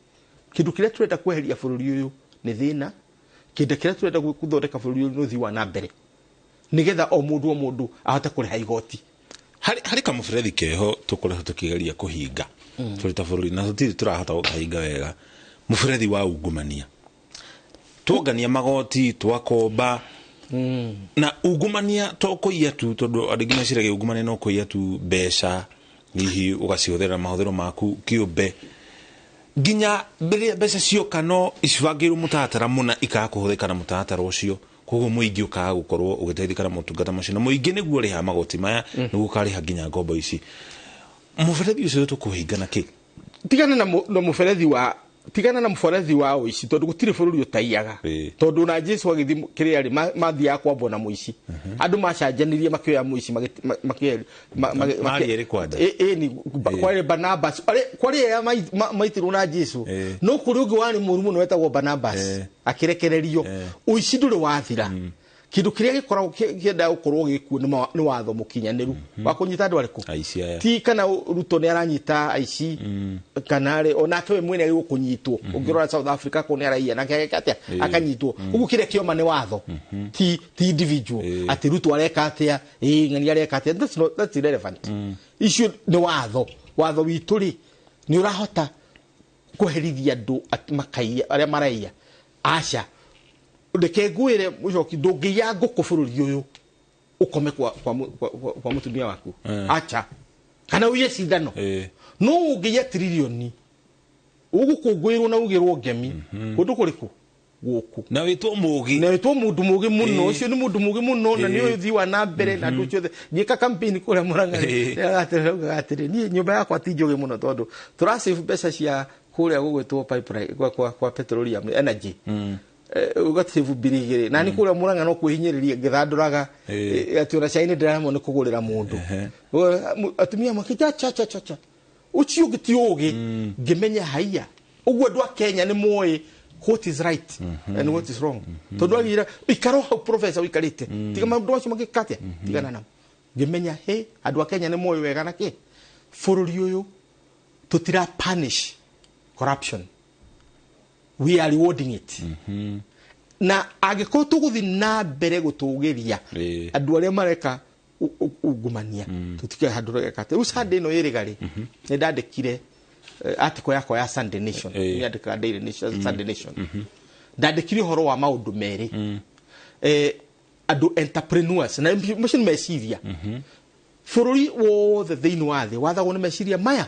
Kindu kiria turenda kweheria bururi uyu ni thina, kindu kiria turenda guthondeka bururi uyu ni uthii wa na mbere, nigetha o mundu ahote kuriha igoti. Hari kamuberethi keho tukoretwo tukigeria kuhinga turi ta bururi na tutiri turahota gukahinga wega, muberethi wa ungumania, tuongania magoti twakomba na ungumania to kuiya tu, tondu andu meciragia ungumania no kuiya tu mbeca, hihi ugacihuthira mahuthiro maku kiumbe, nginya mbeca cioka no icibangirwo mutatara muna ikakuhuthika na mutatara ucio, koguo muingi ukaga gukorwo ugiteithika na motungata macio, na muingi niguo riha magoti maya niguo kariha nginya ngombo ici. Muberethi ucio tukuhinga na ki? Tigana na muberethi wa uici, tondu gutire bururi utaiyaga, tondu na Jesu agithi kiria ri mathia kwambo na muici, andu macanjanirie makioya muici mari eri kwanda ni kwari Barnabas, kwari ya maitirwo na Jesu, no kuri ungi wani murumu no wetagwo Barnabas akirekererio. Uici nduri wathira, kindu kiria gikoragwo kienda gukorwo gikuo ni watho mukinyaniru wa kunyita andu ariku, ti kana Ruto ni aranyita aici kana ri onake we mwene ari gukunyitwo. Ungirora South Africa ko ni araia na keke atia akanyitwo, ugu kiria kioma ni watho, ti individual ati Ruto areka atia ngani areka atia. That's irrelevant. Issue ni watho witu ri ni urahota kuherithia andu makaiya aria maraiya aca ndeke ngwire mucoki ndungiya nguku bururi uyu ukome kwa mutumia waku acha kana uye cindano no ungiya trilioni ugukungwirwo na ugirwo ngemi kundu kuriku guku na witwo mugi mundu mugi muno ucio ni mundu mugi muno na ni uthi wa na mbere na ndu ciothe ngika campaign kuria Murang'a agatire ni nyumba yakwa ti njoge muno tondu turasave mbeca cia kuria gugwitwo pipeline kwa petroleum energy ugathivu birigire na ni kuria Murang'a no kuhinyiriria ngithanduraga ati ora caini ndiramo ni kugurira mundu atumia makija cha ucio gitiogi ngimenya haiya ugwe ndwa Kenya ni moe what is right and what is wrong. Tondu agira ikaro ha professor wikarite tiga maundu acio magikatia tigana na ngimenya he andu a Kenya ni moe wega na ki bururi uyu tutira punish corruption, we are rewarding it. Na agiko tuguthi na mbere gutugiria andu aria mareka ungumania tutike handurega kate usande no irigari ni ndandikire article yako ya Sunday Nation ni andika Daily Nation Sunday Nation ndandikire horo wa maundu meri andu entrepreneurs na machine meciria bururi wothe thiini wa thi wathagwo ni meciria maya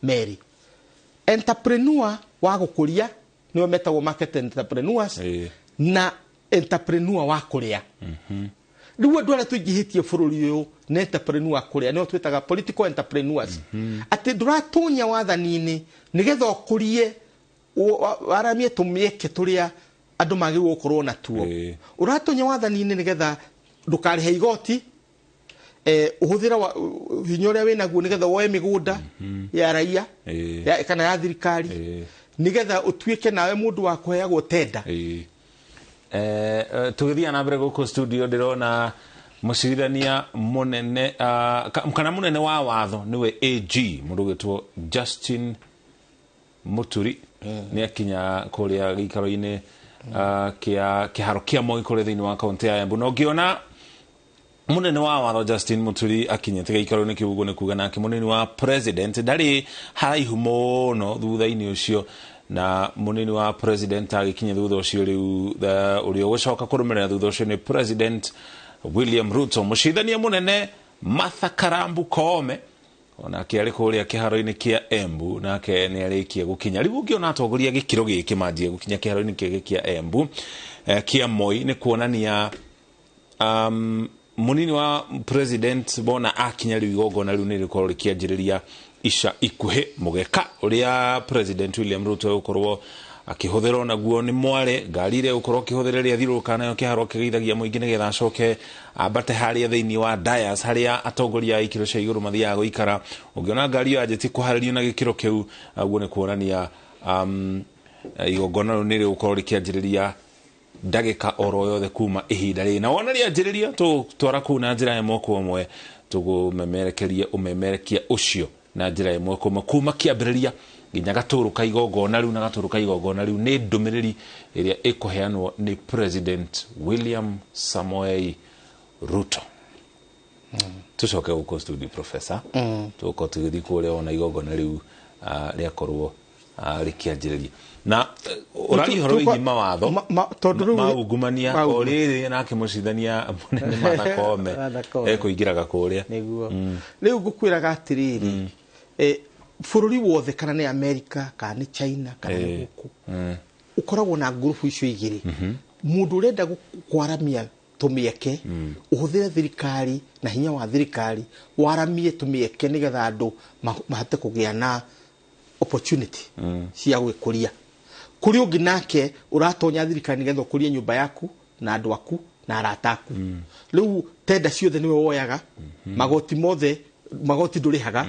meri entrepreneur wa gukuria niwe metagwo market entrepreneurs na entrepreneur wa kuria riu andu aria tuingihitie bururi uyu ni entrepreneur wa kuria niwe twitaga political entrepreneurs ati nduratonya wathanini nigetha ukurie waramie tumieke turia andu magirwo gukorwo na tuo uratonya wathanini nigetha ndukarihe igoti uhuthira hinya uria winaguo nigetha woe migunda ya raia kana ya thirikari nigetha utuike nawe mundu wa kuheagwo tenda. Tugithia na mbere guku studio ndirona mucirithania munene kana munene wa watho niwe AG mundu gitwo Justin Muturi ni akinya kuria gikaro-ini kiharo kia Moi kuria thiini wa kaunti ya Embu. No ngiona munene wa watho Justin Muturi akinyete gikaro-ini kiu uguo ni kuga nake munene wa president ndari haraihu muno thutha-ini ucio, na munini wa president agikinya thutha ucio riu urio gucoka kurumirira thutha ucio ni President William Ruto. Mucithania munene Martha Karambu Koome onake ari kuria kiharo-ini kia Embu nake ni arikia gukinya riu ngiona atongoria gikiro giki manjie gukinya kiharo-ini kia Embu kia Moi ni kuonania munini wa president bona akinya riu igongona riu ni rikorwo rikianjiriria isha ikuhe mugeka uria President William Ruto ukorwo akihuthira naguo ni mware ngari ire ukorwo akihuthiria thiruka nayo kiharo kigeithagia muingi nigetha acoke ambate haria thiini wa Dias haria atongoria ikiro cia iguru mathiaga guikara. Ungiona ngari yo ajeti kuharirio na gikiro kiu aguo ni kuonania igongona ni riukorwo rikianjiriria ndagika oro yothe kuma ihinda ri na wona rianjiriria twara ku na njira ya moko omwe tugumemerekeria umemerekia ucio na njira imwe kuma kiambiriria nginya gaturuka igongona riu na gaturuka igongona riu ni ndumiriri iria ikuheanwo ni President William Samoei Ruto. Tucoke guko studio Professor tuko tugithi kuria ona igongona riu riakorwo rikianjiriria na urari horo igima watho maungumania oriri nake mucithania munene Mathakome ekuingiraga kuria niguo riu ngukwiraga atiriri bururi wothe kana ni America kana ni China kana guku ukoragwo na ngurubu icio igiri mundu urenda kwaramia tumieke uhuthire thirikari na hinya wa thirikari waramie tumieke nigetha andu mahate kugia na opportunity cia gwikuria kuri ungi nake uratonya thirikari nigetha ukurie nyumba yaku na andu aku na arata aku riu tenda ciothe niwe woyaga magoti mothe magoti ndurihaga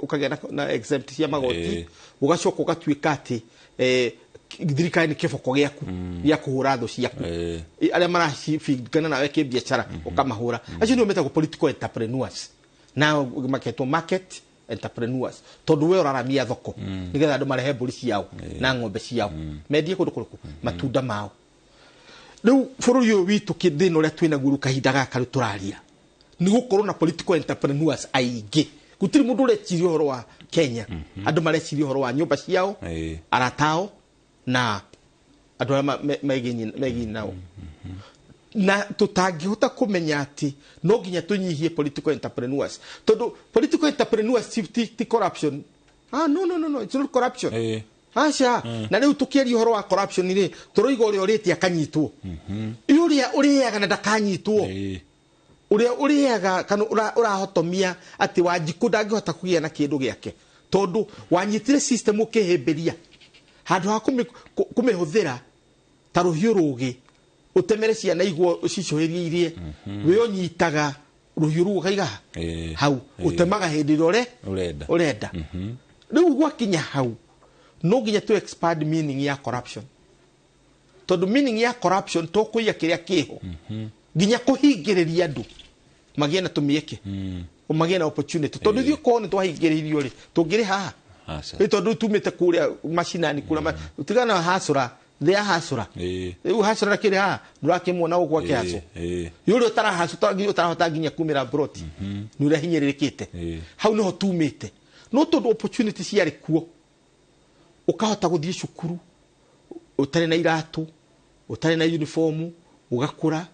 ukagena na exempt cia magoti ugacoka ugatuika ati thirikari ni kiboko giaku ya kuhura tho ciaku aria maracibingana nawe kibiacara ukamahura acio ni metagwo political entrepreneurs na market entrepreneurs tondu we uraramia thoko nigetha andu marehe mburi ciao na ng'ombe ciao mendie kundu kuruku matunda mao riu bururi uyu witu kithina uria twina guru kahinda gaka turaria ni gukorwo na political entrepreneurs aingi gutiri mundu ureciria horo wa Kenya andu mareciria horo wa nyumba ciao aratao na andu megi nao na tutangihota kumenya ati no nginya tunyihie political entrepreneurs tondu political entrepreneurs ti corruption no it's not corruption asha na riu tukiari horo wa corruption ni turoiga uri oriti akanyitwo uria uriaga na ndakanyitwo uria uriaga kana urahotomia ati Wanjiku ndangihota kugia na kindu giake tondu wanyitire system ukihimbiria handu ha kumihuthira ta ruhiu rugi utemere ciana igwo cicoherie irie we onyitaga ruhiu ru kaiga hau utemaga hindi rore urenda riu gwakinya hau no nginya to expand meaning ya corruption tondu meaning ya corruption to kuiya kiria kiho nginya kuhingiriria andu magie na tumieke magie na opportunity tondu thio ko ni twahingiririo ri tungiri haha tondu tumite kuria mashinani kura utigana hasura thea hasura hasura kiri ha ndurakimwona ugwa kiaso yuri utarahota nginya kumira broti nure hinyiririkite hau niho tumite no tondu opportunity ciari kuo ukahota guthie cukuru utari na iratu utari na uniform ugakura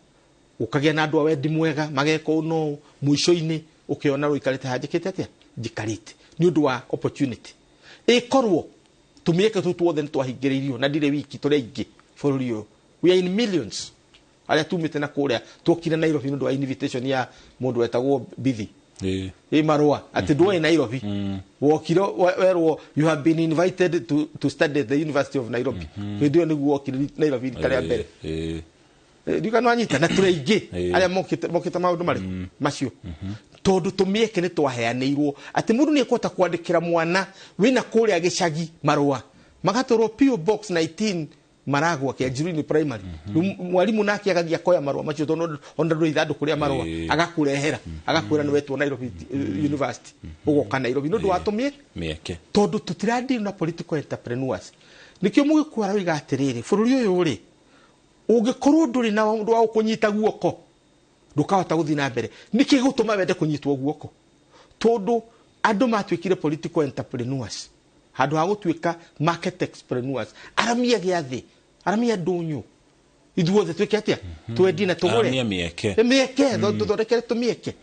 ukagia na andu awendi mwega mageko no muico-ini ukiona ruikarite hajikite atia jikarite ni undu wa opportunity ikorwo tumieke tutuothe twahingiririo na ndire wiki turi ingi bururi uyu we are in millions aria tumite na kuria tukire Nairobi ndu wa invitation ya mundu wetagwo Bithi marua ati ndwe Nairobi wokiro werwo you have been invited to study at the University of Nairobi ndio niguo wokire Nairobi kare mbere ndikano anyita na turi ingi aria mokite maundu mari macio tondu tumieke ni twaheanirwo ati mundu ni ekota kwandikira mwana wina kuria gicagi marua magatorwo PO box 19 Maragwa kia Jirini primary mwalimu nake agagia koya marua macio tondu ondu ithandu kuria marua agakurehera agakwira ni wetwo Nairobi University ugoka Nairobi ndu watumie mieke tondu tutirandi na political entrepreneurs nikio mugikwara wiga atiriri bururi uyu uri ungikorwo nduri na undu wa kunyita guoko ndukahota guthi na mbere niki gutuma wende kunyitwo guoko tondu andu matwikire political entrepreneurs handu ha gutwika market entrepreneurs aramia giathi aramia ndunyu ithuothe twike atia twendi na tugure mieke tuthondekere tumieke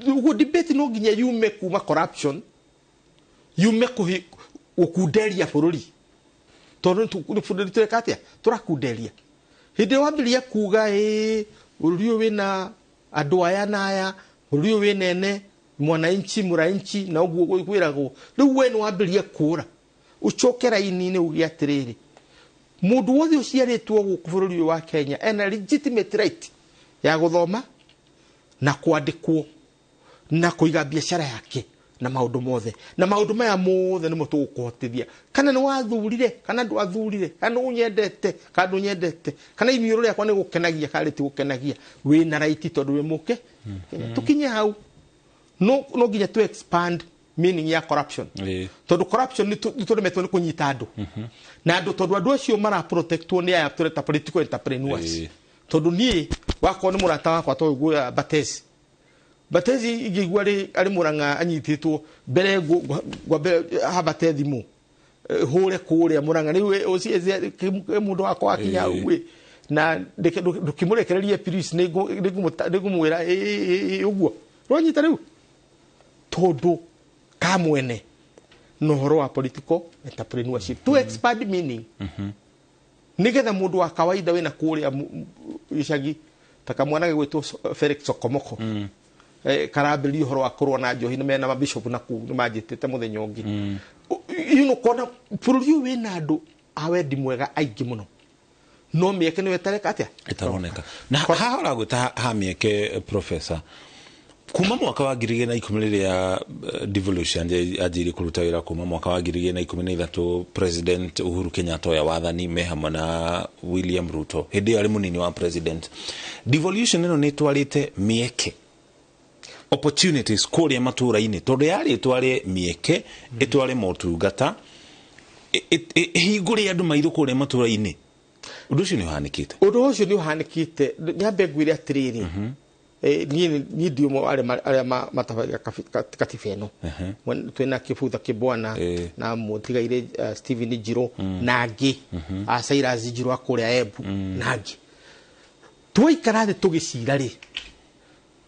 ugu debate no nginya yume kuma corruption yume kukunderia bururi tondu bururi tweka atia turakunderia hindi wambiria kuga bururi wina andu aya na aya bururi winene mwananchi muranchi na uguo gwiragwo riu we ni wambiria kura ucokera ini-ini ugia atiriri mundu wothe uciaritwo guku bururi wa Kenya ena legitimate right ya guthoma na kwandikwo na kuiga biashara yake na maundu mothe na maundu maya mothe ni mutugukuhotithia kana ni wathurire kana ndu athurire kana unyendete kana ndunyendete kana iniuru riakwa ni gukenagia kana ti gukenagia wina right tondu we muke tukinye hau no nginya to expand meaning ya corruption tondu corruption ni turemetwo ni kunyita andu na andu tondu andu acio mara protectwo ni aya tureta political entrepreneurs tondu ni wako ni murata wakwa to guya Batezi igigwa ari Murang'a anyititwo mbere habate thimu hure kuria Murang'a niwe ucieze mundu wakwa akinya uwe na ndukimurekereria police nigumwira uguo ronyita riu tondu kamwene no horo wa political entrepreneurship to expand meaning nigetha mundu wa kawaida wena kuria icagi takamwana gwetwo Felix Sokomoko karabeli horo akorwo na njohi ni mena mabishop na ku ni majitete muthenya ungi kona bururi wina andu awendi mwega aingi muno no mieke ni wetareka atia itaroneka na hahora guta ha mieke professor kuma mwaka wa 2010 ya devolution ajiri kuruta wira kuma mwaka wa 2013 president Uhuru Kenyatta ya wathani mehamwe na William Ruto hindi ari munini wa president devolution ino ni twarite mieke opportunities kuria matura-ini tondu yari tware mieke itware motungata hinguri andu maithu kuria matura-ini undu ucio ni uhanikite nyambe ngwire atiriri ni ndiomo aria matabaga katifeno twina kibutha kibwana na mutigaire Steven Njiro nangi Cyrus Njiro akuria Embu nangi twaikara thi tugicira ri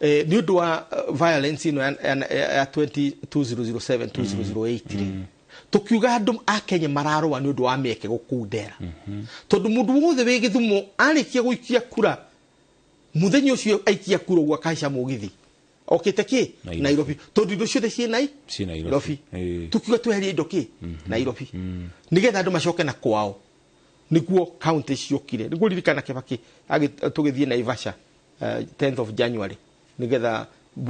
ni undu wa violence ino ya 2007 2008 tukiuga andu a Kenya mararwa ni undu wa mieke gukundera tondu mundu wothe wi Githumo arikia guikia kura muthenya ucio aikia kura gwa kaisha mugithi okite ki Nairobi tondu indo ciothe ci Nairobi tukiuga tweherie indo ki Nairobi nigetha andu macoke na kwao niguo county ciokire niguo ririkana Kibaki tugithie Naivasha 10th of January nigetha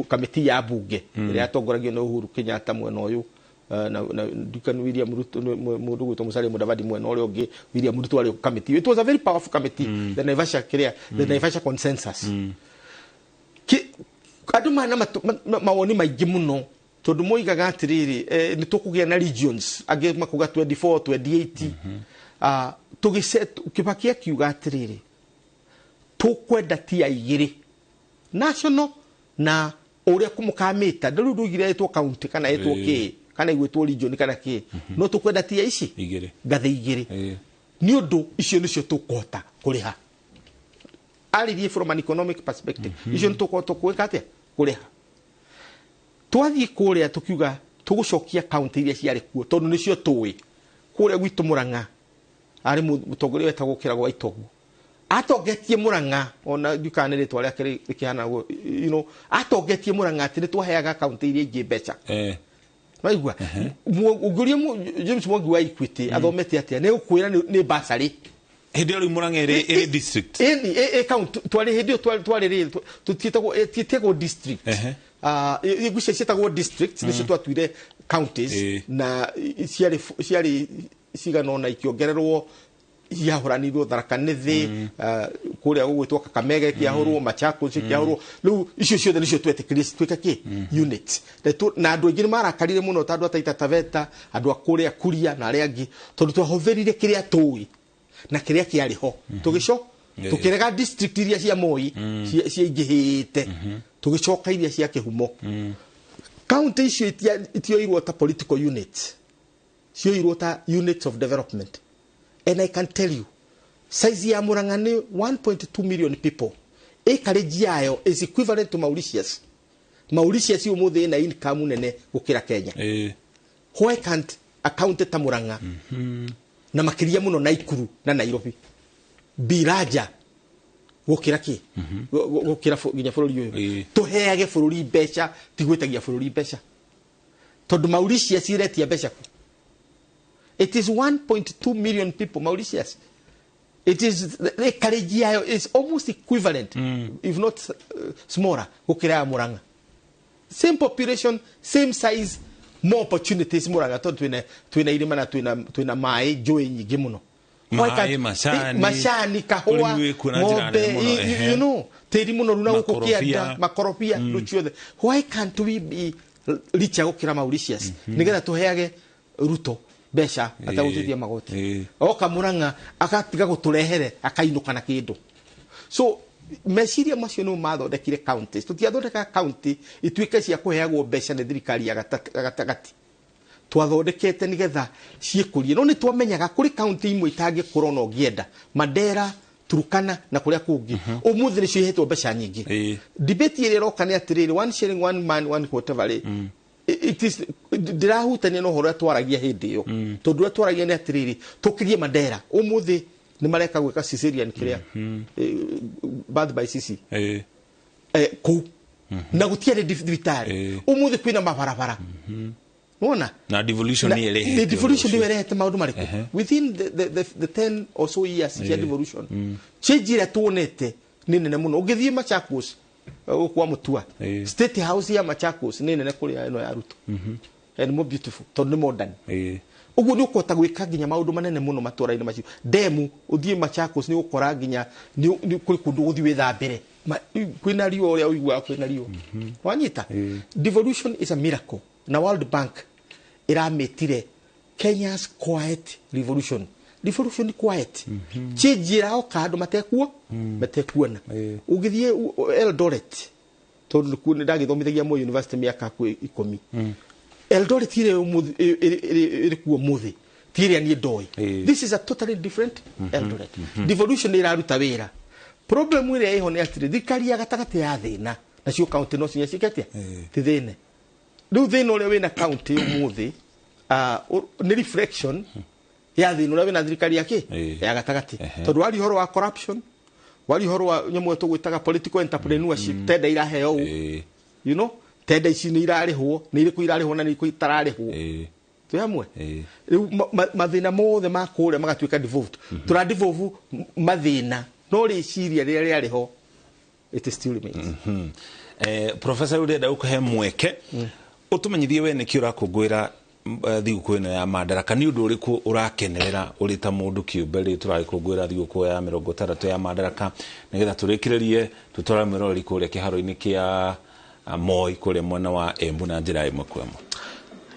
kamiti ya bunge ria atongoragio na Uhuru Kenyatta mwena uyu na Dukan William Ruto mundu gwitwo Musalia Mudavadi mwena uria ungi William Ruto ari committee. It was a very powerful committee, the Naivasha consensus andu mana mawoni maingi muno tondu moigaga atiriri ni tukugia na regions age makuga 24 28 tugiset Kibaki akiuga atiriri tukwenda tia igiri national na uria kumukamita ndurugire etwo county kana etwo ki kana igwetwo region kana ki no tukwenda tia ici gathe igiri ni undu icio nicio tukuhota kuriha aririe from an economic perspective icio tukuhota kuweka atia kuriha twathie kuria tukiuga tugucokia county iria ciari kuo tondu nicio tuwi kuria gwitu Murang'a ari mutongoria wetagwo Kirago Itogu atogetie Murang'a ona dukanire twale akiri ikihana atogetie Murang'a ati ni twaheaga county iria ingi becha maigua ugurie James Mwangi wa Equity athomete atia ne ukwira ni basari hindi ari Murang'a eri district county twale hindi twale tutitagwo district igucia cietagwo district nicio twatwire counties na ciari cigano na ikiongererwo yahuranirwo Tharaka Nithi kuria gugwitwo Kakamega kiahurwo Machakos kiahurwo riu icio ciothe nicio twetikirisi twika ki unit na andu aingi marakarire muno tandu ataita Taveta andu akuria Kuria na aria angi tondu twahoverire kiria tui na kiria kiari ho tugico tukirega district iria cia Moi ciingihite tugicoka iria cia Kihumo county icio itioirwo ta political units cioirwo ta units of development. And I can tell you, size ya Murang'a ni 1.2 million people. Acreage yayo is equivalent to Mauritius. Mauritius yu Mũthĩ na income nene gukira Kenya. Why can't account ta Murang'a? Na makiria muno Naikuru na Nairobi. Biraja gukira ki? Gukira ginya bururi uyu. Tuheage bururi mbeca, tigwetagia bururi mbeca. Tondu Mauritius iretia mbeca ku. It is 1.2 million people, Mauritius. It is, the Karajiayo is almost equivalent, if not smaller, Ukira Murang'a. Same population, same size, more opportunities, Murang'a. Twina irima na twina mai, joy nyingi muno. Mashani, kahua, ng'ombe, you know, teri muno runa guku kianda, makorofia, luchiothe. Why can't we be licha gukira Mauritius nigetha tuheage Ruto besha atagutithia magoti oka Murang'a akatiga guturehere akainuka na kindu so meciria macio no mathondekire counties tutiathondeka county ituike cia kuheagwo besha ni thirikari ya gatagati twathondekete nigetha ciekurie no ni twamenyaga kuri county imwe itangikũra no gienda Mandera Turukana na kuria kungi umuthi ni cihetwo besha nyingi debate ile roka ni atiriri one sharing one man one whatever it is dirahutania no horo twaragia hindi yo tondu twaragia ni atiriri tukirie Mandera umuthi ni mareka gwika Caesarean kiria bad by CC ku na gutiare divitari umuthi kwina mabarabara Ona na devolution ni ile the devolution ni ile hete maundu mariku within the 10 or so years ya devolution change ile tuonete ni nene muno ugithie Machakos kwa Mutua state house ya Machakos ni nene kuri ino ya Ruto and more beautiful tondu modern uguo ni ukota gwika ginya maundu manene muno matura-ini macio demu uthie Machakos ni ukora ginya ni kuri kundu guthi withambire kwina rio uria uigua kwina rio wanyita devolution is a miracle na World Bank irametire Kenya's quiet revolution ni quiet change yao kado matekuona ugithie Eldoret tondu ku ndagithomithagia mo university miaka ku 10 Eldoret ire kuo Mũthĩ tire ni ndoi this is a totally different Eldoret devolution iraruta wira problem ile iho ni atire thikari ya gatagati ya thina na cio county no cinya ciketia ti thine riu thina uria wina county Mũthĩ ni reflection ya thina uria wina thirikari yake ya gatagati tondu wari horo wa corruption wari horo wa nyamu tugwitaga political entrepreneurship tenda iraheo you know tenda ici ni irarihwo ni iriku irarihwo na ni iriku itararihwo tu hamwe riu mathina mothe makure magatuika devolved tura devolve mathina no riciria riria riariho it still remains professor urenda ukuhe mweke utumenyithie we niki urakungwira thiguku ino ya Madaraka ni undu uriku urakenerera uri ta mundu kiumbe ri turagikungwira thiguku ya 60 ya Madaraka nigetha turikiririe tutwara mirori kuria kiharo-ini kia Moi kuria mwena wa Embu na njira imwe kwemo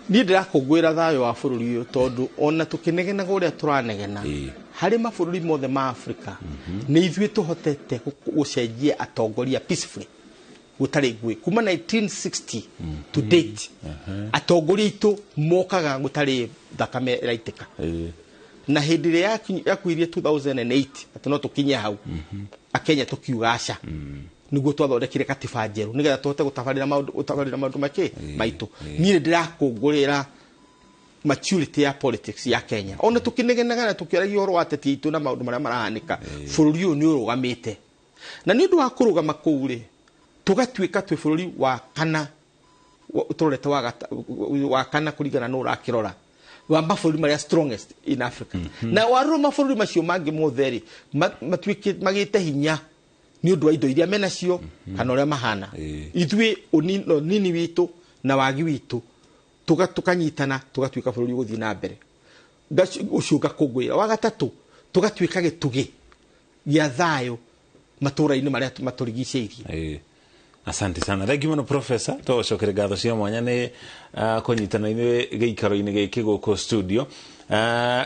ni ndirakungwira thayo wa bururi uyu tondu ona tukinegena guria turanegena hari mabururi mothe ma Africa ni ithue tuhotete gucenjia atongoria peacefully gutari ngui kuma 1960 to date atongoria itu mokaga gutari thakame raitika na hindi ria yakwirie 2008 atino tukinya hau akenya tukiugasha niguo twathondekire katiba njeru nigetha tuhote gutabarira maundu make maitu ni ndirakungurira maturity ya politics ya Kenya ona tukinegenaga na tukiragia horo ateti itu na maundu maria marahanika bururi uyu ni urugamite na ni undu wa kurugama kuuri tugatuika twi bururi wa kana turorete wa kana kurigana no rakirora wa mabũrũri maria strongest in Africa na waruru mabũrũri macio mangi motheri matuike magite hinya ni undu wa indo iria menacio kana uria mahana ithue nini witu na wagi witu tukanyitana tugatuika bururi guthi na mbere uciuga kungwira wa gatatu tugatuika gitugi gia thayo matura-ini maria maturigiceirie asante sana thank you muno professor to cokere gatho cia mwanya ni kunyitana ini giikaro-ini giki guku studio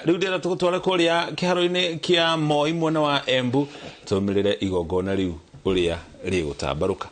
riu ndira tugutwara kuria kiharo-ini kia Moi mwena wa Embu tumirire igongona riu uria rigutambaruka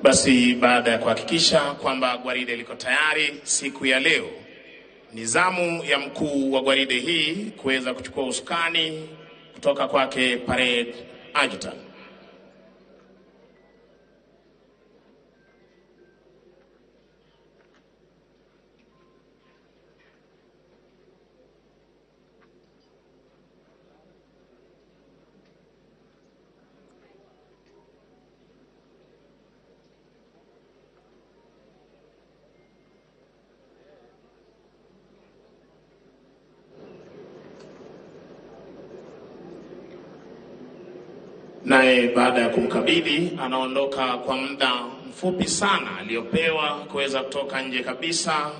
Basi baada ya kuhakikisha kwamba gwaride liko tayari siku ya leo, ni zamu ya mkuu wa gwaride hii kuweza kuchukua usukani kutoka kwake Parade Adjutant. Naye baada ya kumkabidhi anaondoka kwa muda mfupi sana aliyopewa kuweza kutoka nje kabisa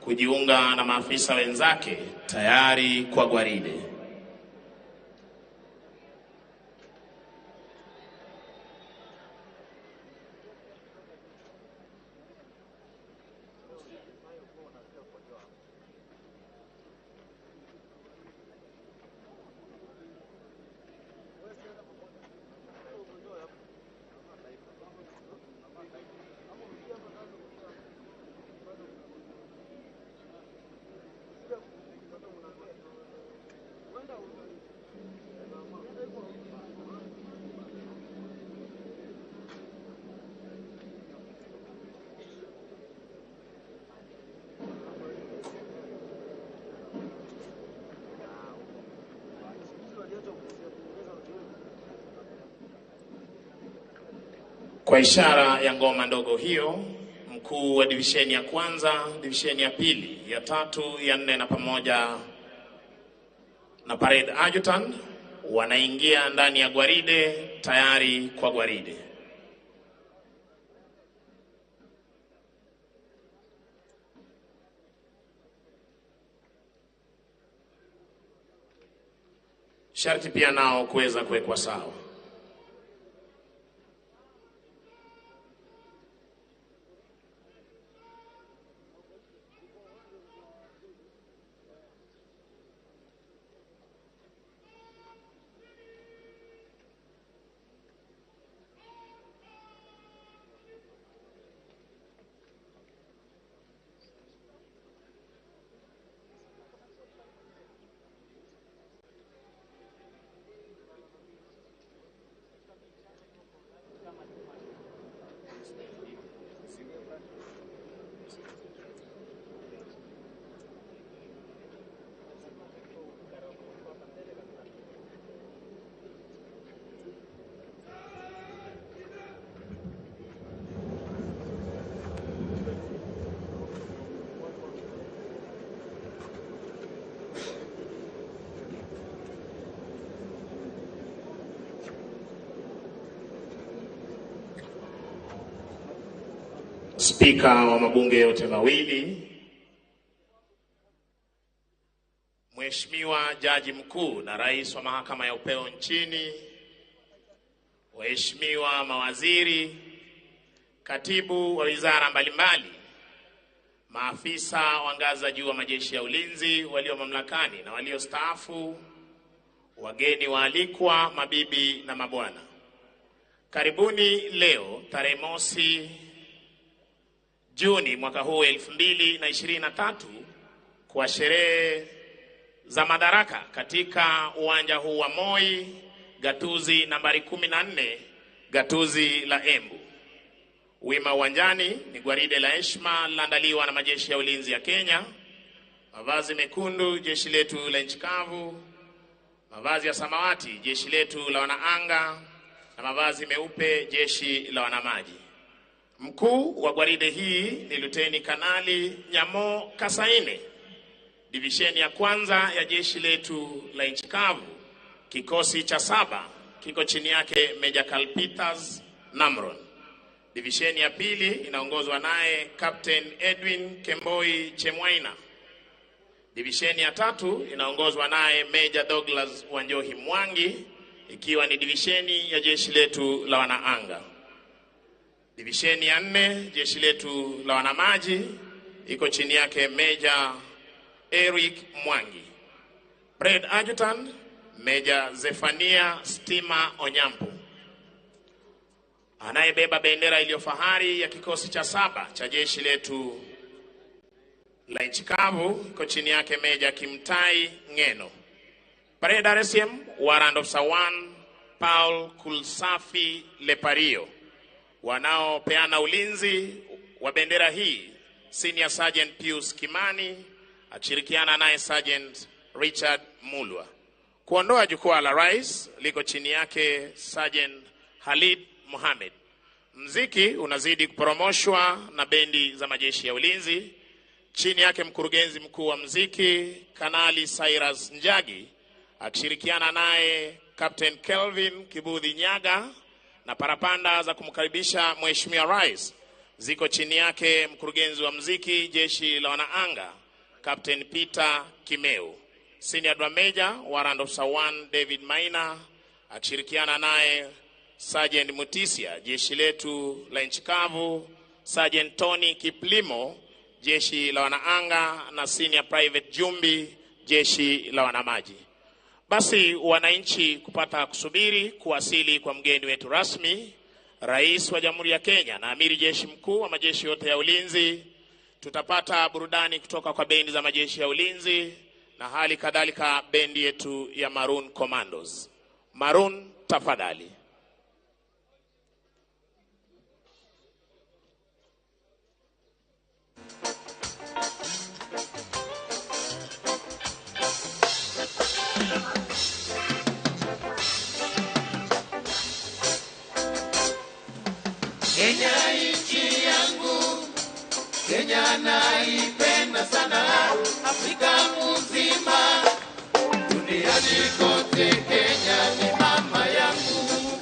kujiunga na maafisa wenzake tayari kwa gwaride. Kwa ishara ya ngoma ndogo hiyo, mkuu wa divisheni ya kwanza, divisheni ya pili, ya tatu, ya nne na pamoja na Parade Adjutant wanaingia ndani ya gwaride tayari kwa gwaride. Sharti pia nao kuweza kuwekwa sawa. Spika wa mabunge yote mawili, Mheshimiwa Jaji Mkuu na Rais wa Mahakama ya Upeo nchini, waheshimiwa mawaziri, katibu wa wizara mbalimbali, maafisa wa ngazi za juu wa majeshi ya ulinzi walio mamlakani na waliostaafu, wageni waalikwa, mabibi na mabwana. Karibuni leo tarehe mosi Juni mwaka huu 2023 kwa sherehe za Madaraka katika uwanja huu wa Moi, gatuzi nambari 14, gatuzi la Embu. Wima uwanjani ni gwaride la heshima lililoandaliwa na majeshi ya ulinzi ya Kenya. Mavazi mekundu jeshi letu la nchi kavu, mavazi ya samawati jeshi letu la wanaanga, na mavazi meupe jeshi la wanamaji. Mkuu wa gwaride hii ni Luteni Kanali Nyamo Kasaine, divisheni ya kwanza ya jeshi letu la nchi kavu, kikosi cha 7 kiko chini yake Major Kalpitas Namron. Divisheni ya pili inaongozwa naye Captain Edwin Kemboi Chemwaina. Divisheni ya 3 inaongozwa naye Major Douglas Wanjohi Mwangi, ikiwa ni divisheni ya jeshi letu la wanaanga. Divisheni ya 4 jeshi letu la wanamaji iko chini yake Major Eric Mwangi. Parade Adjutant Major Zefania Stima Onyampu. Anayebeba bendera iliyo fahari ya kikosi cha 7 cha jeshi letu la nchi kavu iko chini yake Meja Kimtai Ngeno. Parade RSM Warrant Officer 1 Paul Kulsafi Lepario. Wanaopeana ulinzi wa bendera hii Senior Sergeant Pius Kimani akishirikiana naye Sergeant Richard Mulwa. Kuondoa jukwaa la rais liko chini yake Sergeant Halid Mohamed. Mziki unazidi kuporomoshwa na bendi za majeshi ya ulinzi. Chini yake mkurugenzi mkuu wa mziki Kanali Cyrus Njagi akishirikiana naye Captain Kelvin Kibudhi Nyaga, na parapanda za kumkaribisha Mheshimiwa Rais ziko chini yake mkurugenzi wa mziki jeshi la wanaanga Captain Peter Kimeu. Senior Drum Major Warrant Officer 1 David Maina akishirikiana naye Sergeant Mutisia jeshi letu la nchi kavu, Sergeant Tony Kiplimo jeshi la wanaanga, na Senior Private Jumbi jeshi la wanamaji. Basi wananchi kupata kusubiri kuwasili kwa mgeni wetu rasmi, Rais wa Jamhuri ya Kenya na Amiri Jeshi Mkuu wa majeshi yote ya ulinzi. Tutapata burudani kutoka kwa bendi za majeshi ya ulinzi na hali kadhalika bendi yetu ya Maroon Commandos. Maroon, tafadhali. Kenya nchi yangu, Kenya naipenda sana, Afrika mzima, duniani kote Kenya ni mama yangu.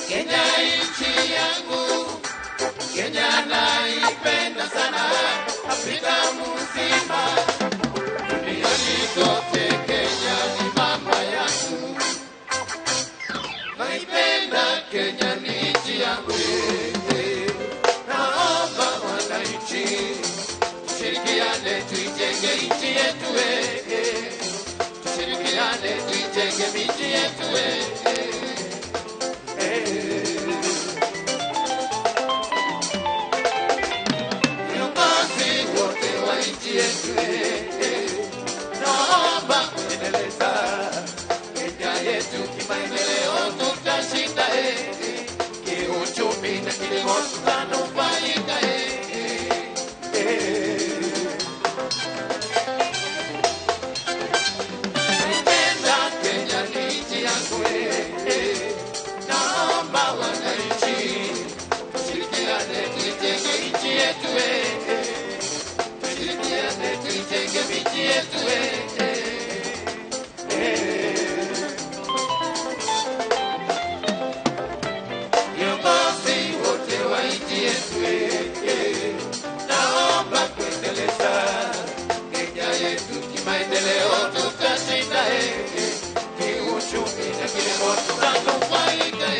Kenya nchi yangu, Kenya naipenda sana, Afrika mzima, duniani kote Kenya ni mama yangu. Naipenda Kenya ni nchi yangu, naomba wananchi tushirikiane tuijenge nchi yetu, tushirikiane tuijenge miji yetu. Viongozi wote wa nchi yetu, naomba kuendeleza Kenya yetu kimaendeleo, tutashinda kiuchumi na kilimo tutanufaika. Naipenda Kenya ni nchi yangu, naomba wananchi tushirikiane tuijenge nchi yetu, tushirikiane tuijenge miji yetu. Viongozi wote wa nchi yetu, naomba kuendeleza Kenya yetu kimaendeleo, tutashinda kiuchumi na kilimo tutanufaika.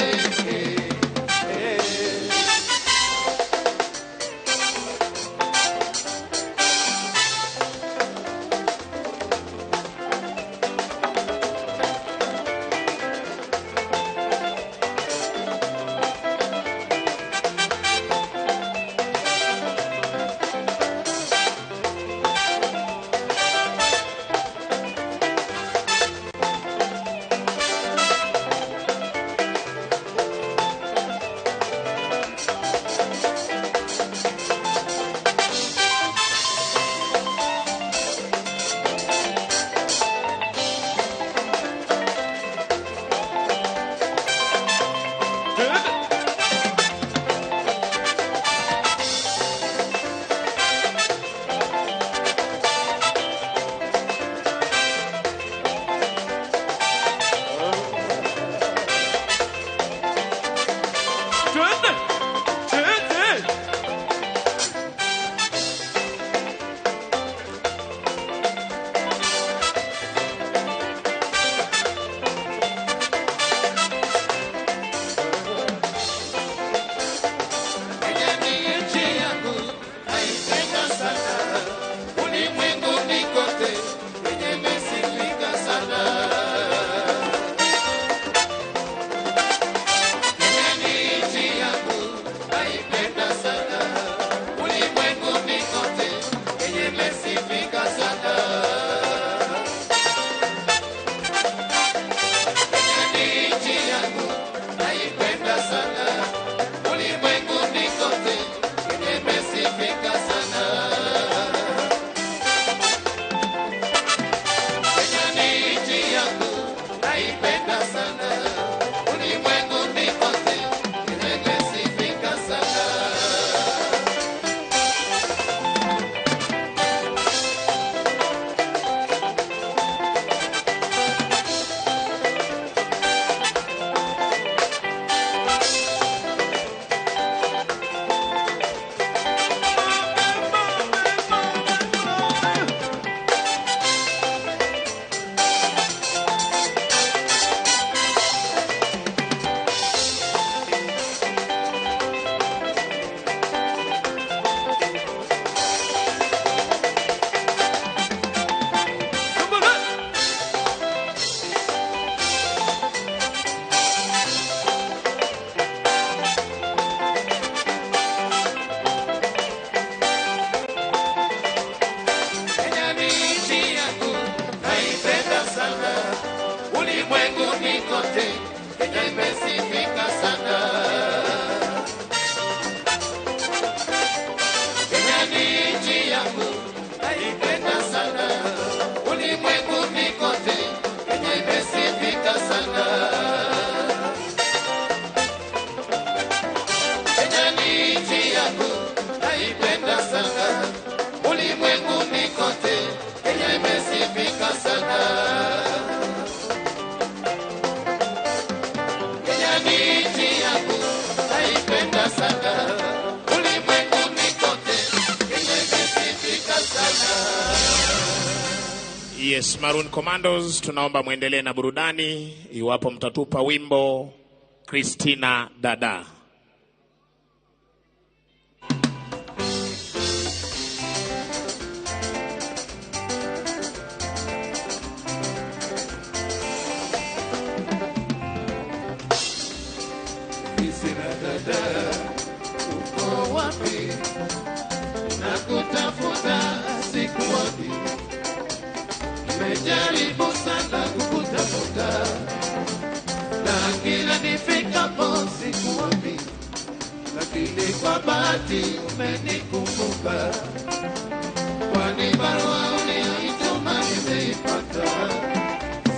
Yes, Maroon Commandos, tunaomba muendelee na burudani iwapo mtatupa wimbo Christina Dada. Christina Dada, uko wapi? Nakutafuta sikuoni. Nimejaribu sana kukutafuta, na kila nifikapo sikuoni, lakini kwa bahati umenikumbuka, kwani barua uliyoituma nimeipata.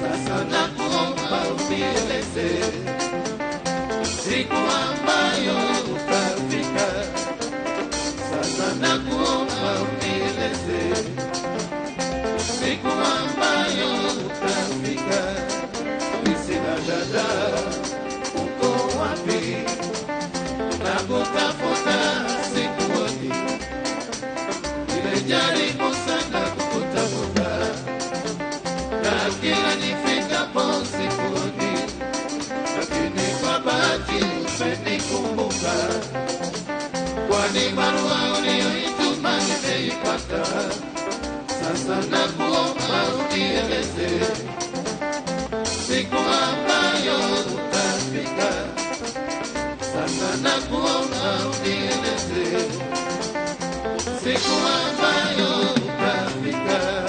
Sasa nakuomba unieleze siku ambayo utafika. Sasa nakuomba unieleze siku ambayo utafika. Christina Dada, uko wapi? Nakutafuta sikuoni. Nimejaribu sana kukutafuta, na kila nifikapo sikuoni, lakini kwa bahati umenikumbuka, kwani barua uliyoituma nimeipata. Sasa nakuomba unieleze siku ambayo utafika. Sasa nakuomba unieleze siku ambayo utafika.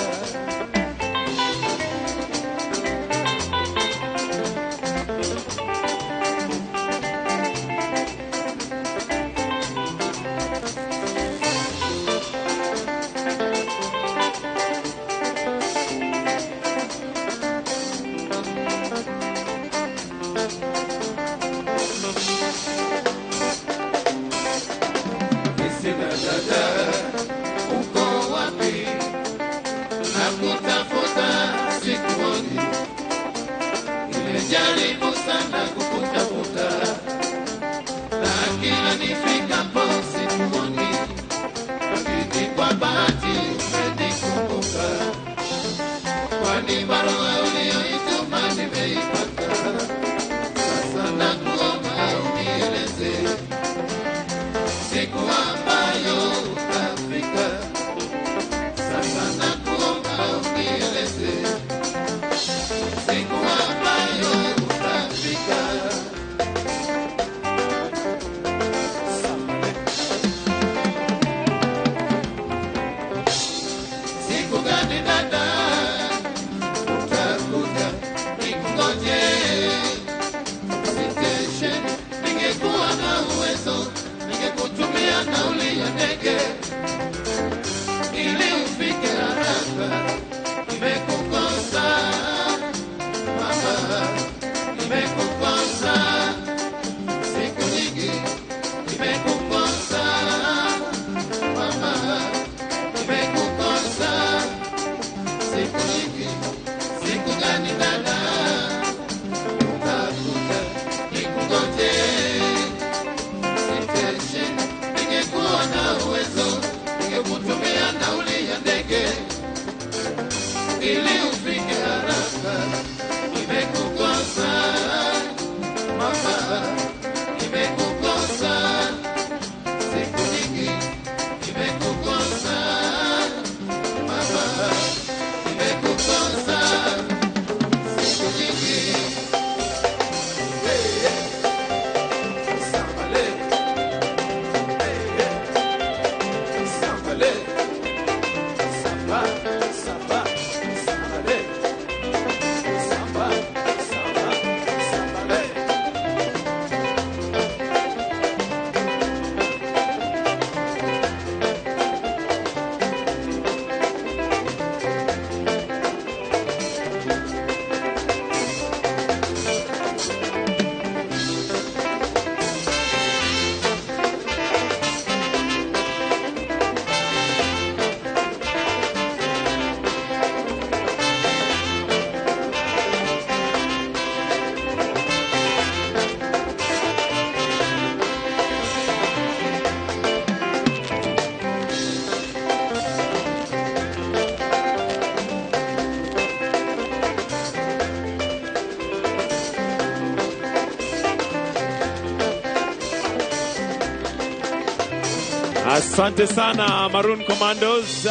Asante sana Maroon Commandos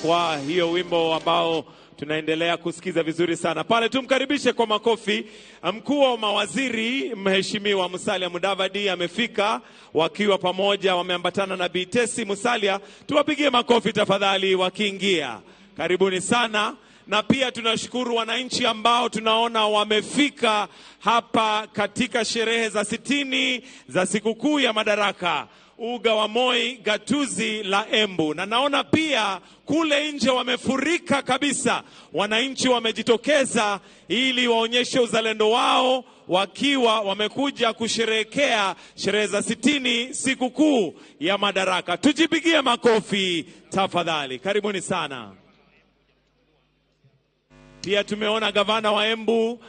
kwa hiyo wimbo ambao tunaendelea kusikiza vizuri sana. Pale tumkaribishe kwa makofi mkuu wa mawaziri Mheshimiwa Musalia Mudavadi amefika wakiwa pamoja, wameambatana na Bitesi Musalia. Tuwapigie makofi tafadhali wakiingia. Karibuni sana. Na pia tunashukuru wananchi ambao tunaona wamefika hapa katika sherehe za 60 za sikukuu ya Madaraka, uga wa Moi, gatuzi la Embu. Na naona pia kule nje wamefurika kabisa. Wananchi wamejitokeza ili waonyeshe uzalendo wao wakiwa wamekuja kusherehekea sherehe za 60 sikukuu ya Madaraka. Tujipigie makofi tafadhali. Karibuni sana. Pia tumeona gavana wa Embu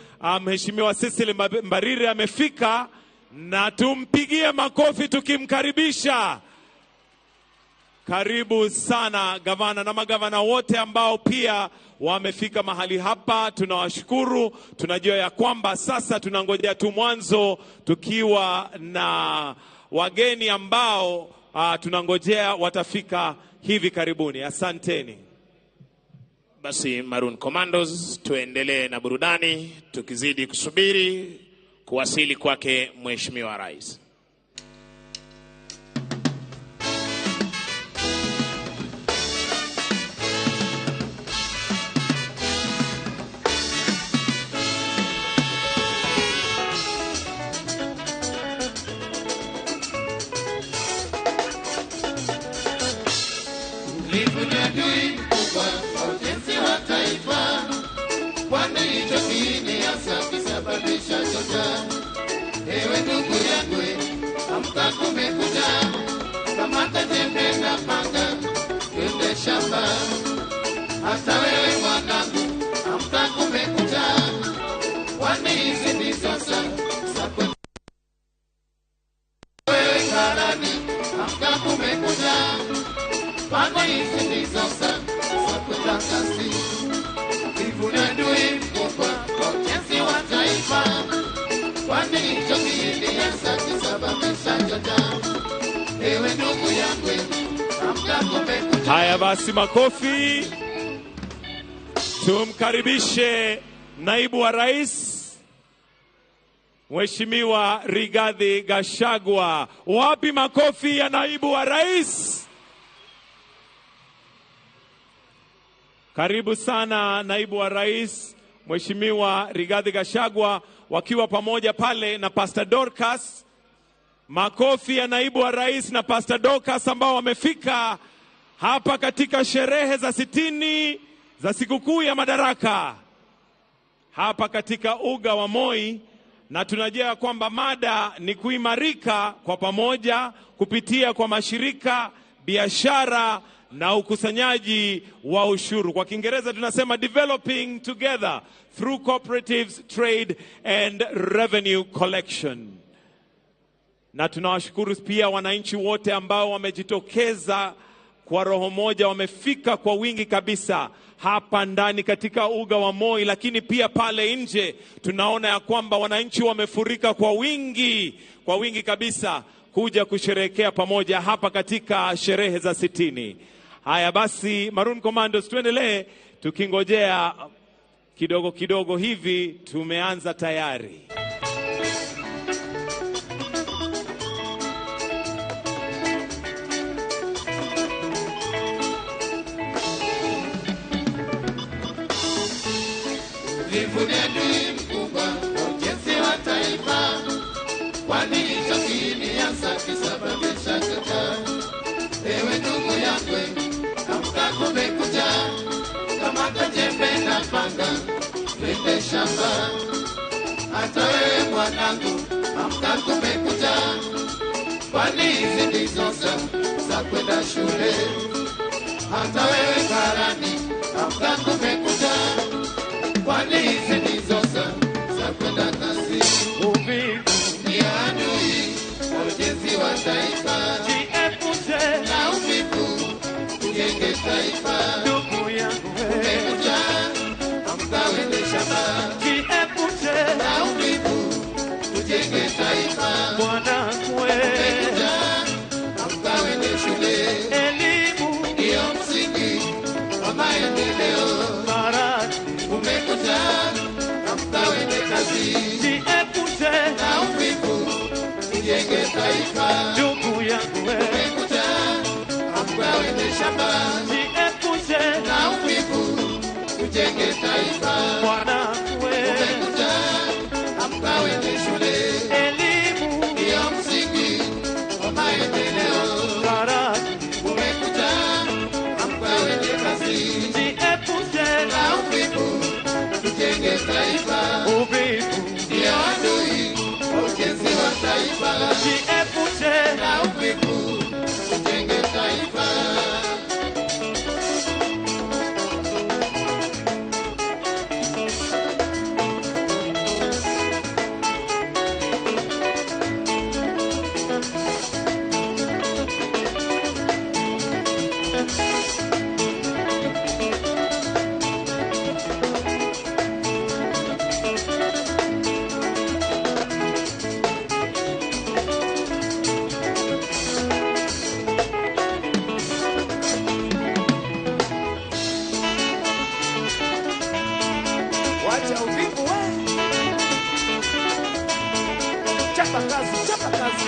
Mheshimiwa Cecily Mbarire amefika, na tumpigie makofi tukimkaribisha. Karibu sana gavana, na magavana wote ambao pia wamefika mahali hapa tunawashukuru. Tunajua ya kwamba sasa tunangojea tu mwanzo, tukiwa na wageni ambao tunangojea watafika hivi karibuni. Asanteni. Basi Maroon Commandos, tuendelee na burudani tukizidi kusubiri kuwasili kwake Mheshimiwa Rais. Ewe ndugu yangu, amka kumekucha, kamata jembe na panga, twende shamba. Hata wewe mwanangu, amka kumekucha, kwani hizi ndizo saa kwetu. Wewe karani, amka kumekucha, kwani hizi ndizo saa kwetu kasi. Kivuna ndui mkubwa kwa ujenzi wa taifa, kwani hicho kiini ya sasa sababisha joto. Ewe ndugu yangu, amka kumekucha. Haya basi makofi. Tumkaribishe naibu wa rais Mheshimiwa Rigathi Gachagua. Wapi makofi ya naibu wa rais? Karibu sana naibu wa rais Mheshimiwa Rigathi Gachagua, wakiwa pamoja pale na Pastor Dorcas. Makofi ya naibu wa rais na Pastor Dorcas ambao wamefika hapa katika sherehe za 60 za sikukuu ya Madaraka hapa katika uga wa Moi. Na tunajua kwamba mada ni kuimarika kwa pamoja kupitia kwa mashirika, biashara na ukusanyaji wa ushuru. Kwa Kiingereza tunasema developing together through cooperatives, trade and revenue collection. Na tunawashukuru pia wananchi wote ambao wamejitokeza kwa roho moja, wamefika kwa wingi kabisa hapa ndani katika uga wa Moi, lakini pia pale nje tunaona ya kwamba wananchi wamefurika kwa wingi kabisa kuja kusherehekea pamoja hapa katika sherehe za 60. Haya basi Maroon Commandos, tuendelee tukingojea kidogo kidogo hivi. Tumeanza tayari. Jivunie ndui mkubwa kwa ujenzi wa taifa, kwani hicho kiini ya sasa sababisha joto. Ewe ndugu yangu, amka kumekucha, kamata jembe na panga, twende shamba. Hata wewe mwanangu, amka kumekucha, kwani hizi ndizo za kwenda shule. Hata wewe karani, amka kumekucha, kwani hizi ndizo za kwenda kazi. Ni adui wa ujenzi wa taifa, jiepushe na uvivu, tujenge taifa. Ndugu yangu kumekucha, amka wende shamba. Jiepushe na uvivu, tujenge taifa. Mwanangu kumekucha, amka wende shule. ndugu yangu wewe, amka uende shambani, jiepushe na uvivu, tujenge taifa. Mwanangu wewe, amka uende shule, elimu ndio msingi wa maendeleo. Karani umekuja, amka uende kazi, jiepushe na uvivu, tujenge taifa. Uvivu ndio adui wa ujenzi wa taifa, jiepushe na uvivu, tujenge taifa. Wacha uvivu we, chapa kazi, chapa kazi.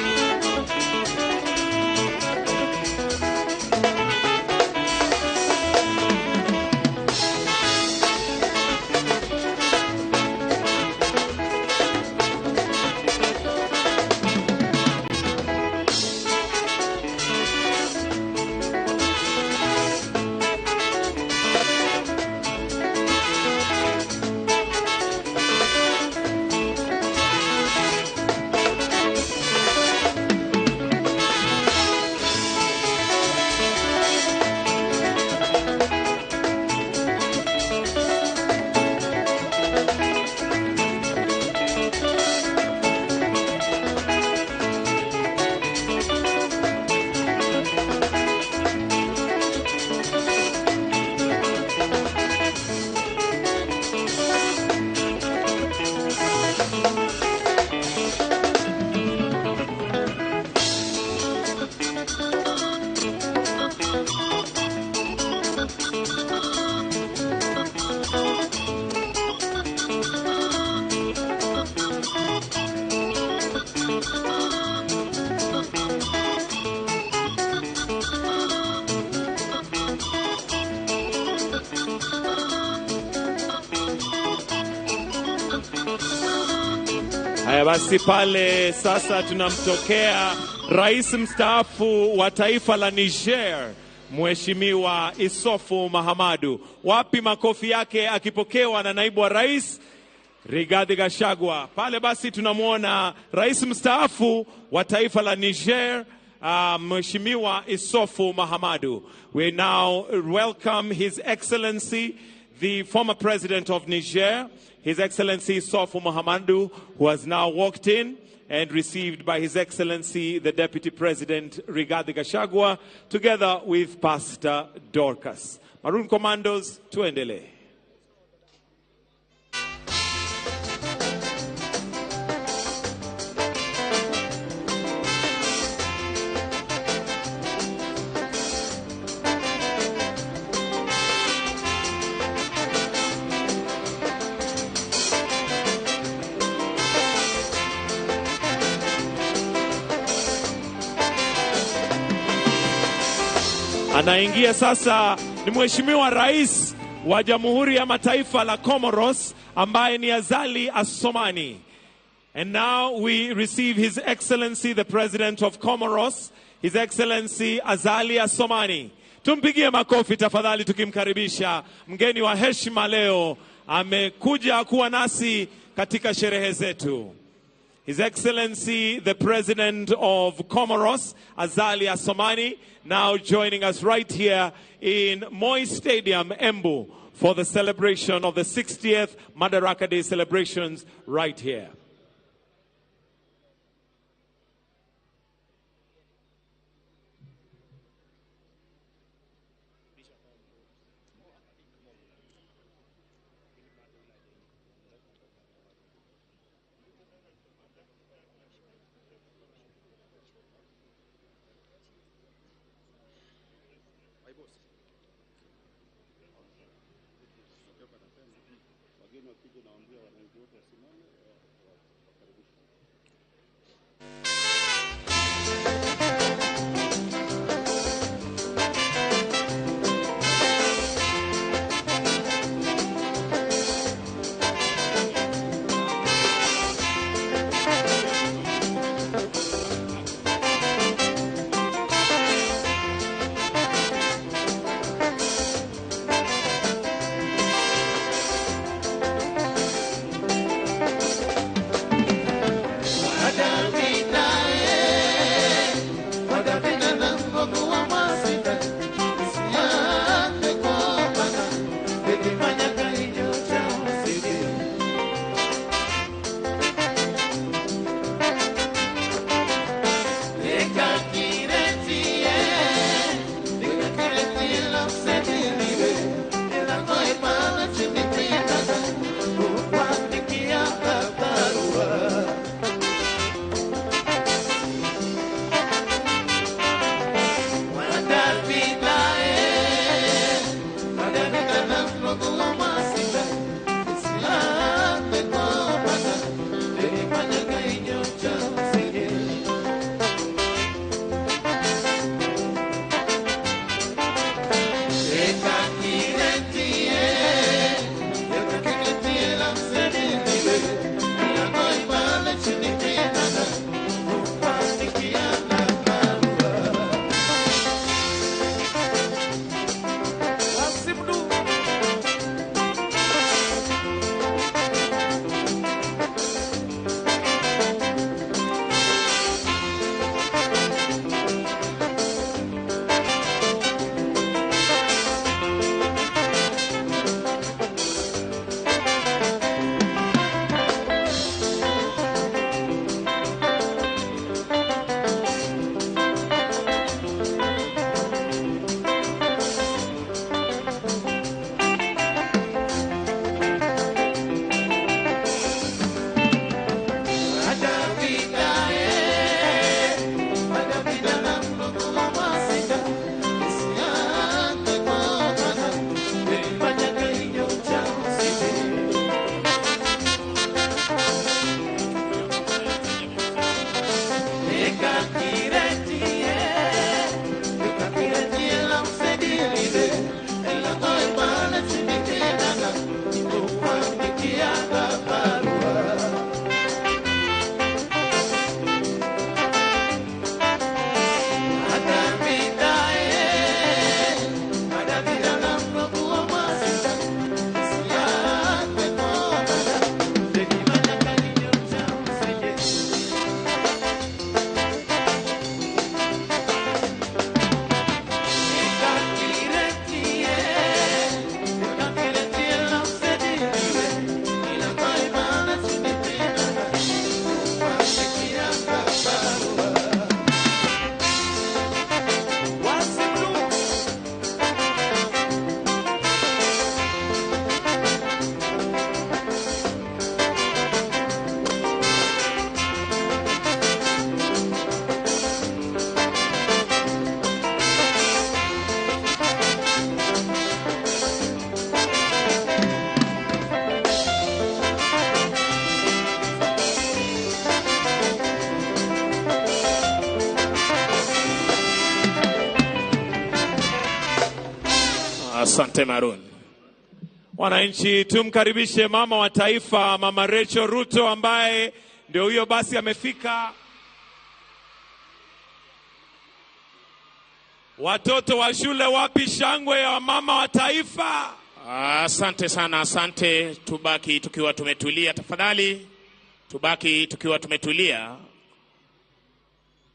Haya basi, pale sasa tunamtokea rais mstaafu wa taifa la Niger, Mheshimiwa Issoufou Mahamadou. Wapi makofi yake akipokewa na naibu wa rais Rigathi Gachagua. Pale basi tunamuona rais mstaafu wa taifa la Niger, Mheshimiwa Issoufou Mahamadou. We now welcome His Excellency, the former president of Niger, His Excellency Issoufou Mahamadou, who has now walked in and received by His Excellency the Deputy President Rigathi Gachagua, together with Pastor Dorcas. Maroon Commandos, tuendelee. Anaingia sasa ni Mheshimiwa Rais wa Jamhuri ya Mataifa la Comoros, ambaye ni Azali Assoumani. And now we receive His Excellency the President of Comoros, His Excellency Azali Assoumani. Tumpigie makofi tafadhali tukimkaribisha mgeni wa heshima leo, amekuja kuwa nasi katika sherehe zetu. His Excellency the President of Comoros, Azali Assoumani, now joining us right here in Moi Stadium, Embu, for the celebration of the 60th Madaraka Day celebrations right here. Asante Maroon. Wananchi, tumkaribishe mama wa taifa, Mama Rachel Ruto, ambaye ndio huyo basi amefika. Watoto wa shule, wapi shangwe ya mama wa taifa? Asante sana, asante. Tubaki tukiwa tumetulia tafadhali. Tubaki tukiwa tumetulia.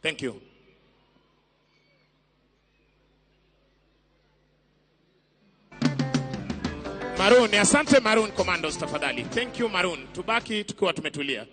Thank you. Maroon, asante Maroon Commandos tafadhali. Thank you Maroon. Tubaki tukiwa tumetulia.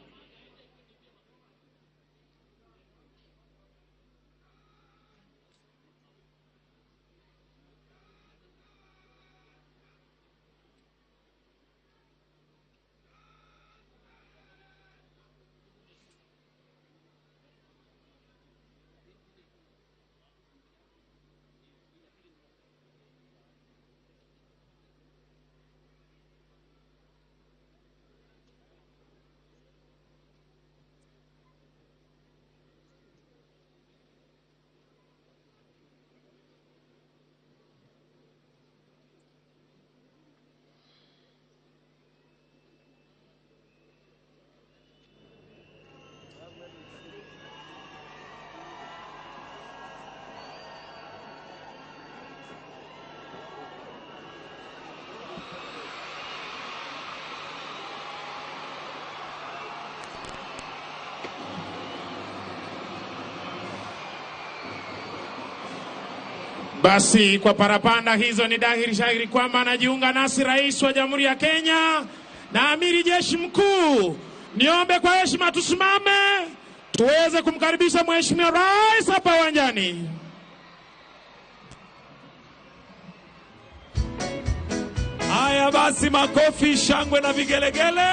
Basi kwa parapanda hizo ni dhahiri shahiri kwamba anajiunga nasi Rais wa Jamhuri ya Kenya na Amiri Jeshi Mkuu. Niombe kwa heshima tusimame tuweze kumkaribisha Mheshimiwa Rais hapa uwanjani. Haya basi, makofi, shangwe na vigelegele.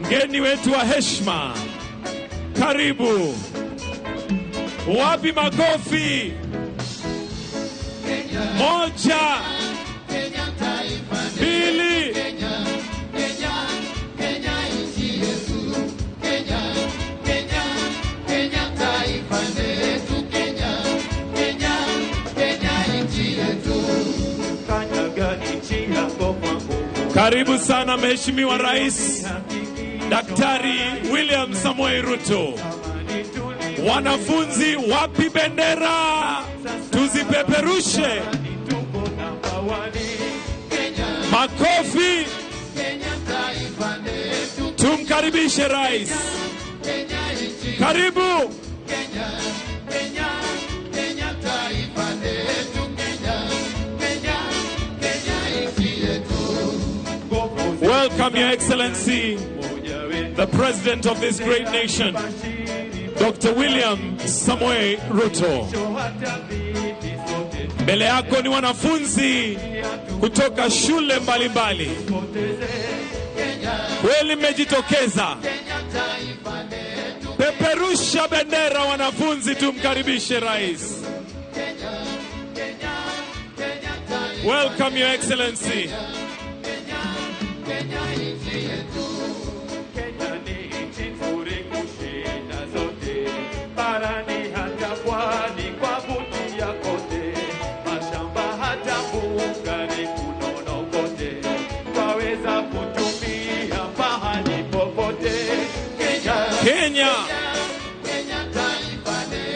Mgeni wetu wa heshima, karibu. Wapi makofi? Moja, mbili, karibu sana Mheshimiwa Rais Daktari William Samoei Ruto. Wanafunzi, wapi bendera? Tuzipeperushe. Makofi. Tumkaribishe Rais. Karibu. Welcome, Your Excellency, the President of this great nation, Dr. William Samoei Ruto. Mbele yako ni wanafunzi kutoka shule mbalimbali. Kweli mmejitokeza. Peperusha bendera wanafunzi, tumkaribishe Rais. Welcome, Your Excellency. Kenya,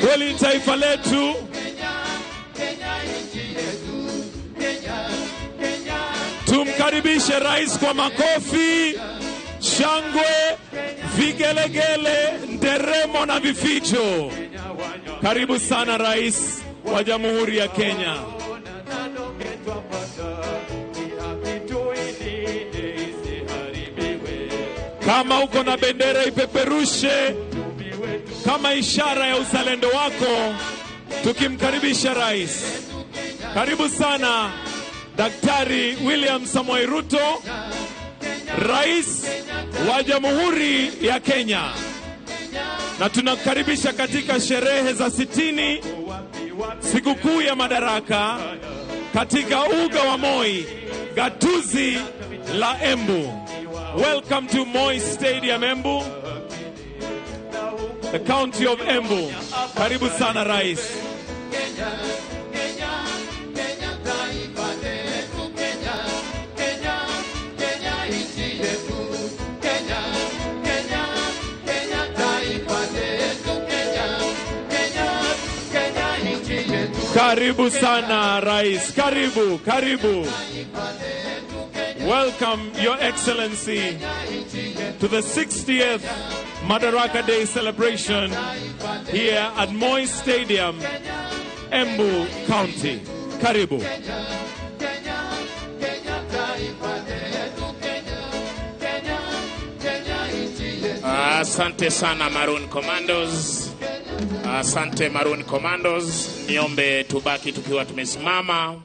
kweli taifa letu. Tumkaribishe Rais kwa makofi, shangwe, vigelegele, nderemo na vifijo. Karibu sana Rais wa Jamhuri ya Kenya. Kama uko na bendera ipeperushe kama ishara ya uzalendo wako, tukimkaribisha Rais. Karibu sana Daktari William Samoei Ruto, Rais wa Jamhuri ya Kenya. Na tunakaribisha katika sherehe za 60 sikukuu ya Madaraka katika uga wa Moi, gatuzi la Embu. Welcome to Moi Stadium, Embu, the county of Embu. Karibu sana Rais. Karibu sana Rais, karibu, karibu. Welcome, Your Excellency, to the 60th Madaraka Day celebration here at Moi Stadium, Embu County. Karibu. Asante sana Maroon Commandos. Asante Maroon Commandos. Niombe tubaki tukiwa tumesimama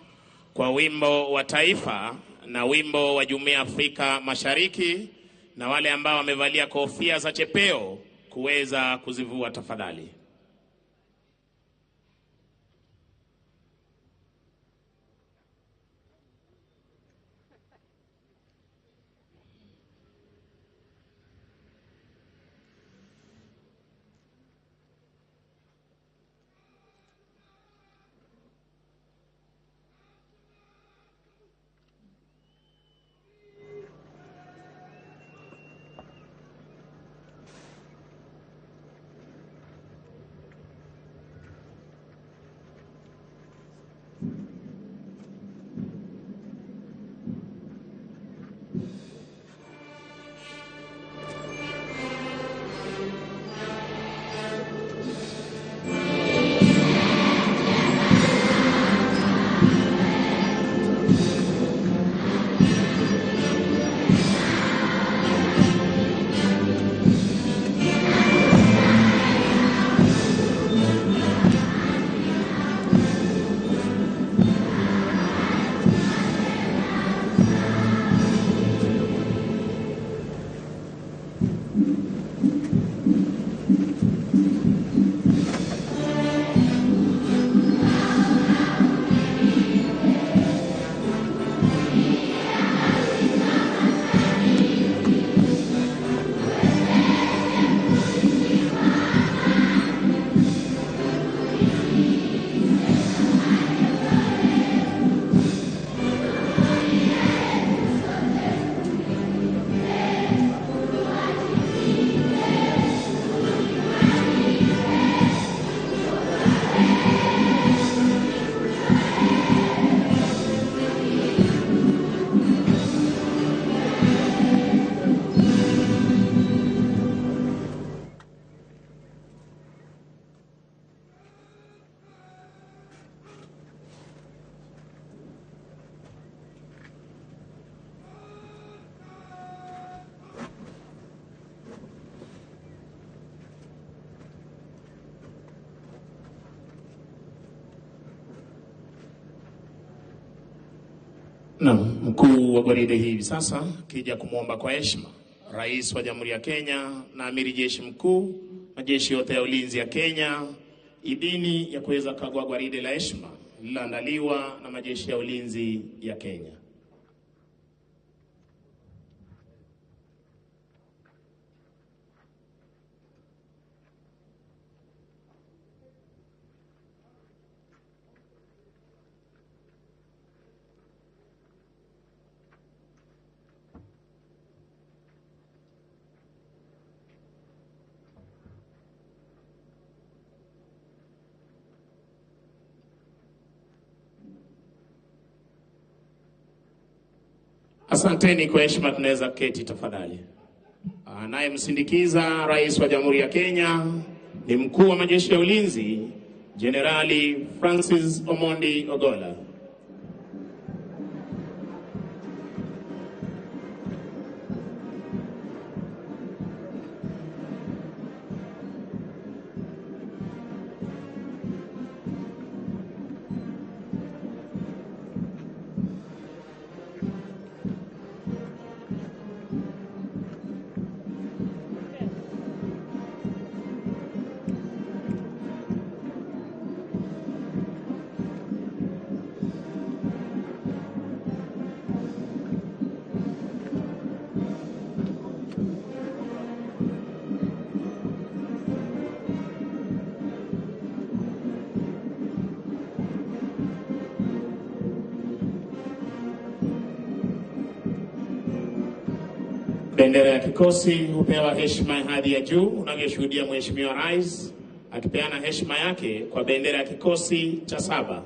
kwa wimbo wa taifa na wimbo wa Jumuiya ya Afrika Mashariki, na wale ambao wamevalia kofia za chepeo kuweza kuzivua tafadhali. Na mkuu wa gwaride hivi sasa kija kumwomba kwa heshima Rais wa Jamhuri ya Kenya na Amiri Jeshi Mkuu majeshi yote ya ulinzi ya Kenya idhini ya kuweza kagua gwaride la heshima lililoandaliwa na majeshi ya ulinzi ya Kenya. Asanteni kwa heshima, tunaweza keti tafadhali. Anayemsindikiza Rais wa Jamhuri ya Kenya ni mkuu wa majeshi ya ulinzi Generali Francis Omondi Ogolla. Bendera ya kikosi hupewa heshima ya hadhi ya juu unavyoshuhudia Mheshimiwa Rais akipeana heshima yake kwa bendera ya kikosi cha 7.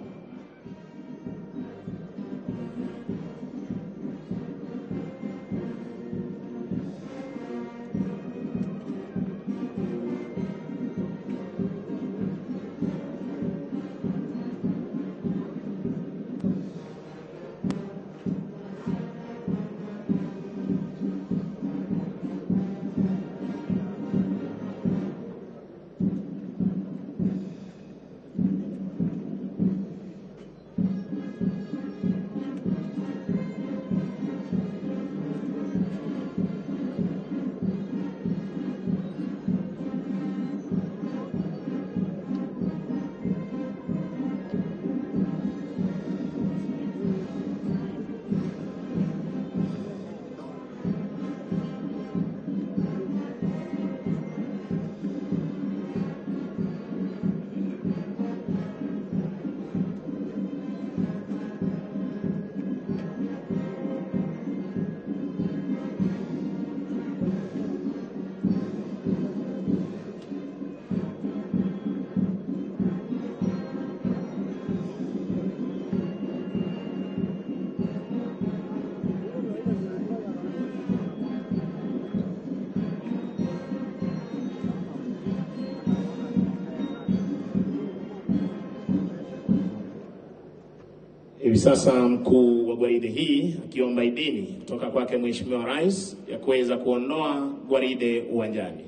Hivi sasa mkuu wa gwaride hii akiomba idhini kutoka kwake Mheshimiwa Rais ya kuweza kuondoa gwaride uwanjani.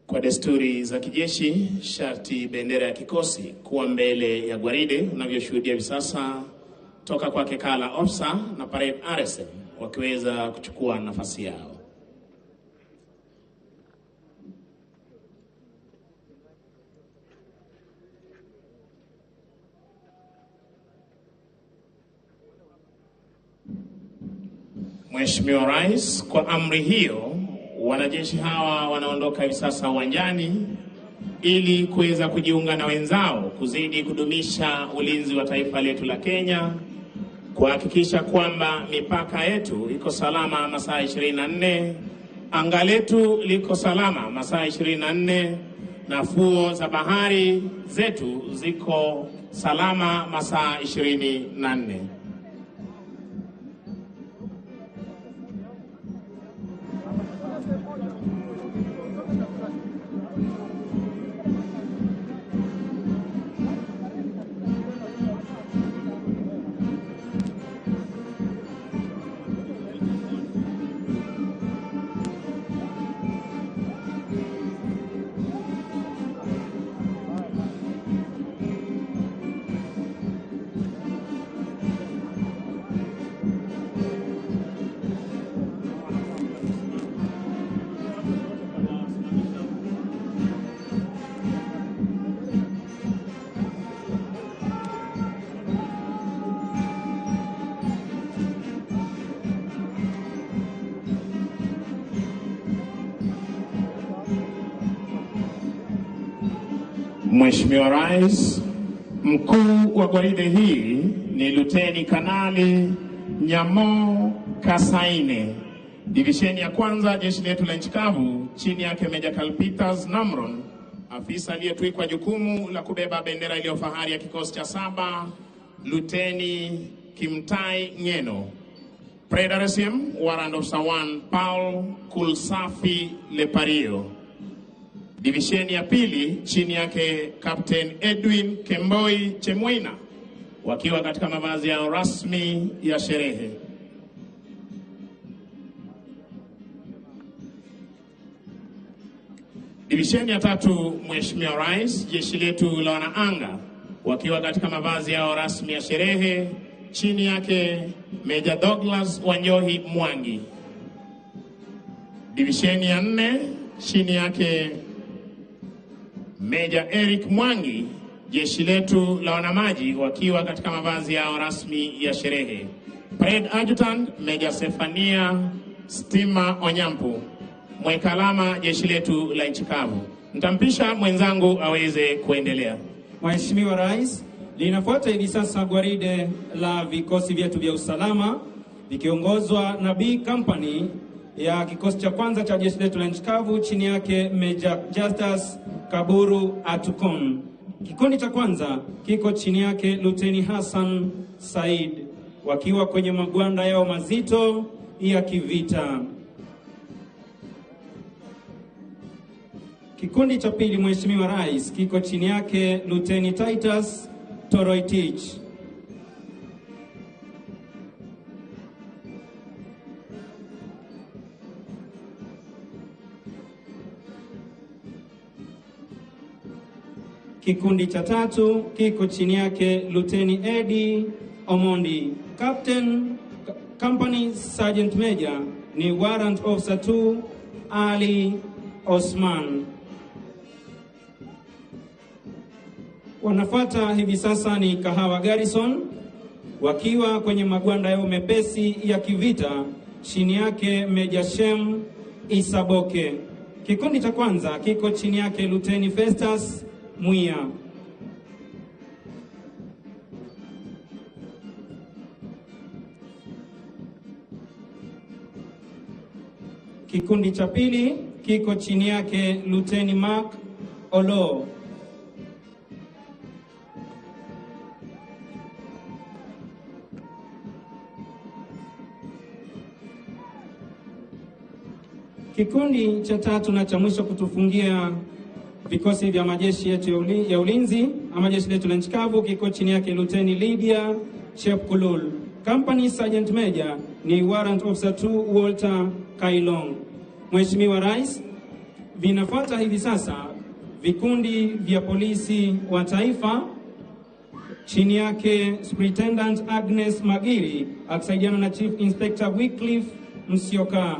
Kwa desturi za kijeshi, sharti bendera ya kikosi kuwa mbele ya gwaride, unavyoshuhudia hivi sasa toka kwa kekala ofsa na parade RSM wakiweza kuchukua nafasi yao. Mheshimiwa Rais, kwa amri hiyo wanajeshi hawa wanaondoka hivi sasa uwanjani ili kuweza kujiunga na wenzao kuzidi kudumisha ulinzi wa taifa letu la Kenya, kuhakikisha kwamba mipaka yetu iko salama masaa 24, anga letu liko salama masaa 24, na fuo za bahari zetu ziko salama masaa 24. Mheshimiwa Rais, mkuu wa gwaride hii ni Luteni Kanali Nyamo Kasaine, divisheni ya kwanza jeshi letu la nchi kavu, chini yake Meja Kalpitas Namron, afisa aliyetwikwa jukumu la kubeba bendera iliyo fahari ya kikosi cha 7, Luteni Kimtai Ngeno. Predaresium, Warrant Officer 1 Paul Kulsafi Lepario. Divisheni ya pili chini yake Captain Edwin Kemboi Chemwina, wakiwa katika mavazi yao rasmi ya sherehe. Divisheni ya tatu, Mheshimiwa Rais, jeshi letu la wanaanga, wakiwa katika mavazi yao rasmi ya sherehe, chini yake Meja Douglas Wanjohi Mwangi. Divisheni ya 4 chini yake Meja Eric Mwangi, jeshi letu la wanamaji, wakiwa katika mavazi yao rasmi ya sherehe. Parade Adjutant Meja Sefania Stima Onyampu, mweka alama jeshi letu la nchi kavu. Nitampisha mwenzangu aweze kuendelea. Mheshimiwa Rais, linafuata hivi sasa gwaride la vikosi vyetu vya usalama vikiongozwa na B Company ya kikosi cha kwanza cha jeshi letu la nchi kavu, chini yake Major Justus Kaburu Atukon. Kikundi cha kwanza kiko chini yake Luteni Hassan Said, wakiwa kwenye magwanda yao mazito ya kivita. Kikundi cha pili, Mheshimiwa Rais, kiko chini yake Luteni Titus Toroitich. Kikundi cha tatu kiko chini yake Luteni Eddie Omondi. Captain Company Sergeant Major ni Warrant Officer 2 Ali Osman. Wanafuata hivi sasa ni Kahawa Garrison, wakiwa kwenye magwanda yao mepesi ya kivita, chini yake Meja Shem Isaboke. Kikundi cha kwanza kiko chini yake Luteni Festus Mwia. Kikundi cha pili kiko chini yake Luteni Mark Olo. Kikundi cha tatu na cha mwisho kutufungia vikosi vya majeshi yetu ya ulinzi ama jeshi letu la nchi kavu kiko chini yake Luteni Lydia Chepkulul. Company Sergeant Major ni Warrant Officer 2 Walter Kailong. Mheshimiwa Rais, vinafuata hivi sasa vikundi vya polisi wa taifa chini yake Superintendent Agnes Magiri akisaidiana na Chief Inspector Wycliffe Msioka.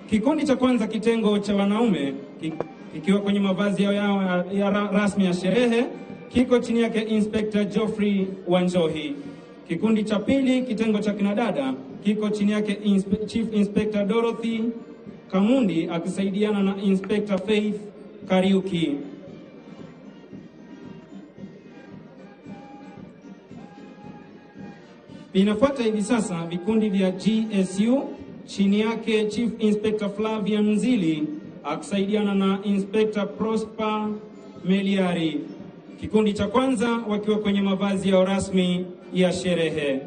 Kikundi cha kwanza kitengo cha wanaume kikiwa kwenye mavazi yao ya rasmi ya sherehe kiko chini yake Inspector Geoffrey Wanjohi. Kikundi cha pili kitengo cha kinadada kiko chini yake Chief Inspector Dorothy Kamundi akisaidiana na Inspector Faith Kariuki. Vinafuata hivi sasa vikundi vya GSU chini yake Chief Inspector Flavian Nzili akisaidiana na Inspector Prosper Meliari. Kikundi cha kwanza wakiwa kwenye mavazi yao rasmi ya sherehe.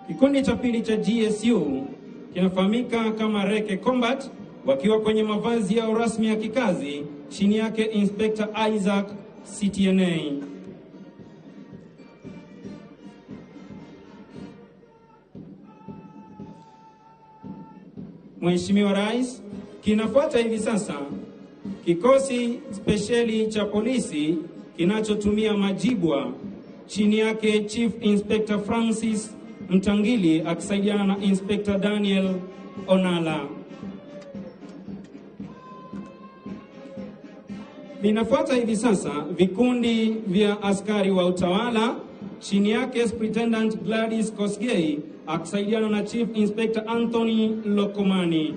Kikundi cha pili cha GSU kinafahamika kama Reke Combat wakiwa kwenye mavazi yao rasmi ya kikazi chini yake Inspector Isaac CTNA. Mheshimiwa Rais, kinafuata hivi sasa kikosi spesheli cha polisi kinachotumia majibwa chini yake Chief Inspector Francis Mtangili akisaidiana na Inspector Daniel Onala. Vinafuata hivi sasa vikundi vya askari wa utawala chini yake Superintendent Gladys Kosgei akisaidiana na Chief Inspector Anthony Lokomani.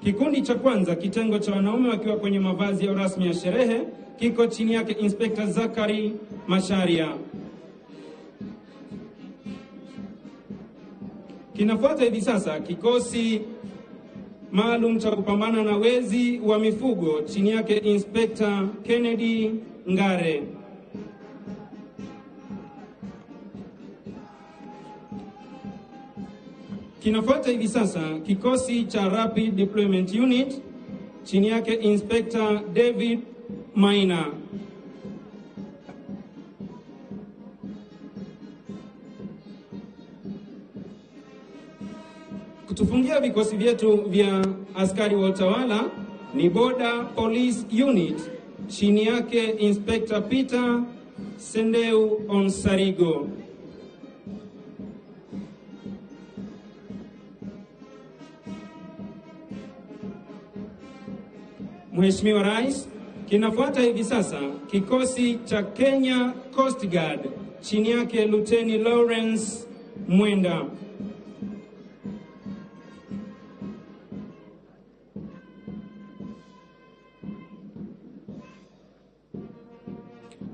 Kikundi cha kwanza kitengo cha wanaume wakiwa kwenye mavazi ya rasmi ya sherehe kiko chini yake Inspector Zakari Masharia. Kinafuata hivi sasa kikosi maalum cha kupambana na wezi wa mifugo chini yake Inspector Kennedy Ngare. Kinafuata hivi sasa kikosi cha Rapid Deployment Unit chini yake Inspector David Maina. Kutufungia vikosi vyetu vya askari wa utawala ni Border Police Unit chini yake Inspector Peter Sendeu Onsarigo. Mheshimiwa Rais, kinafuata hivi sasa kikosi cha Kenya Coast Guard chini yake Lieutenant Lawrence Mwenda.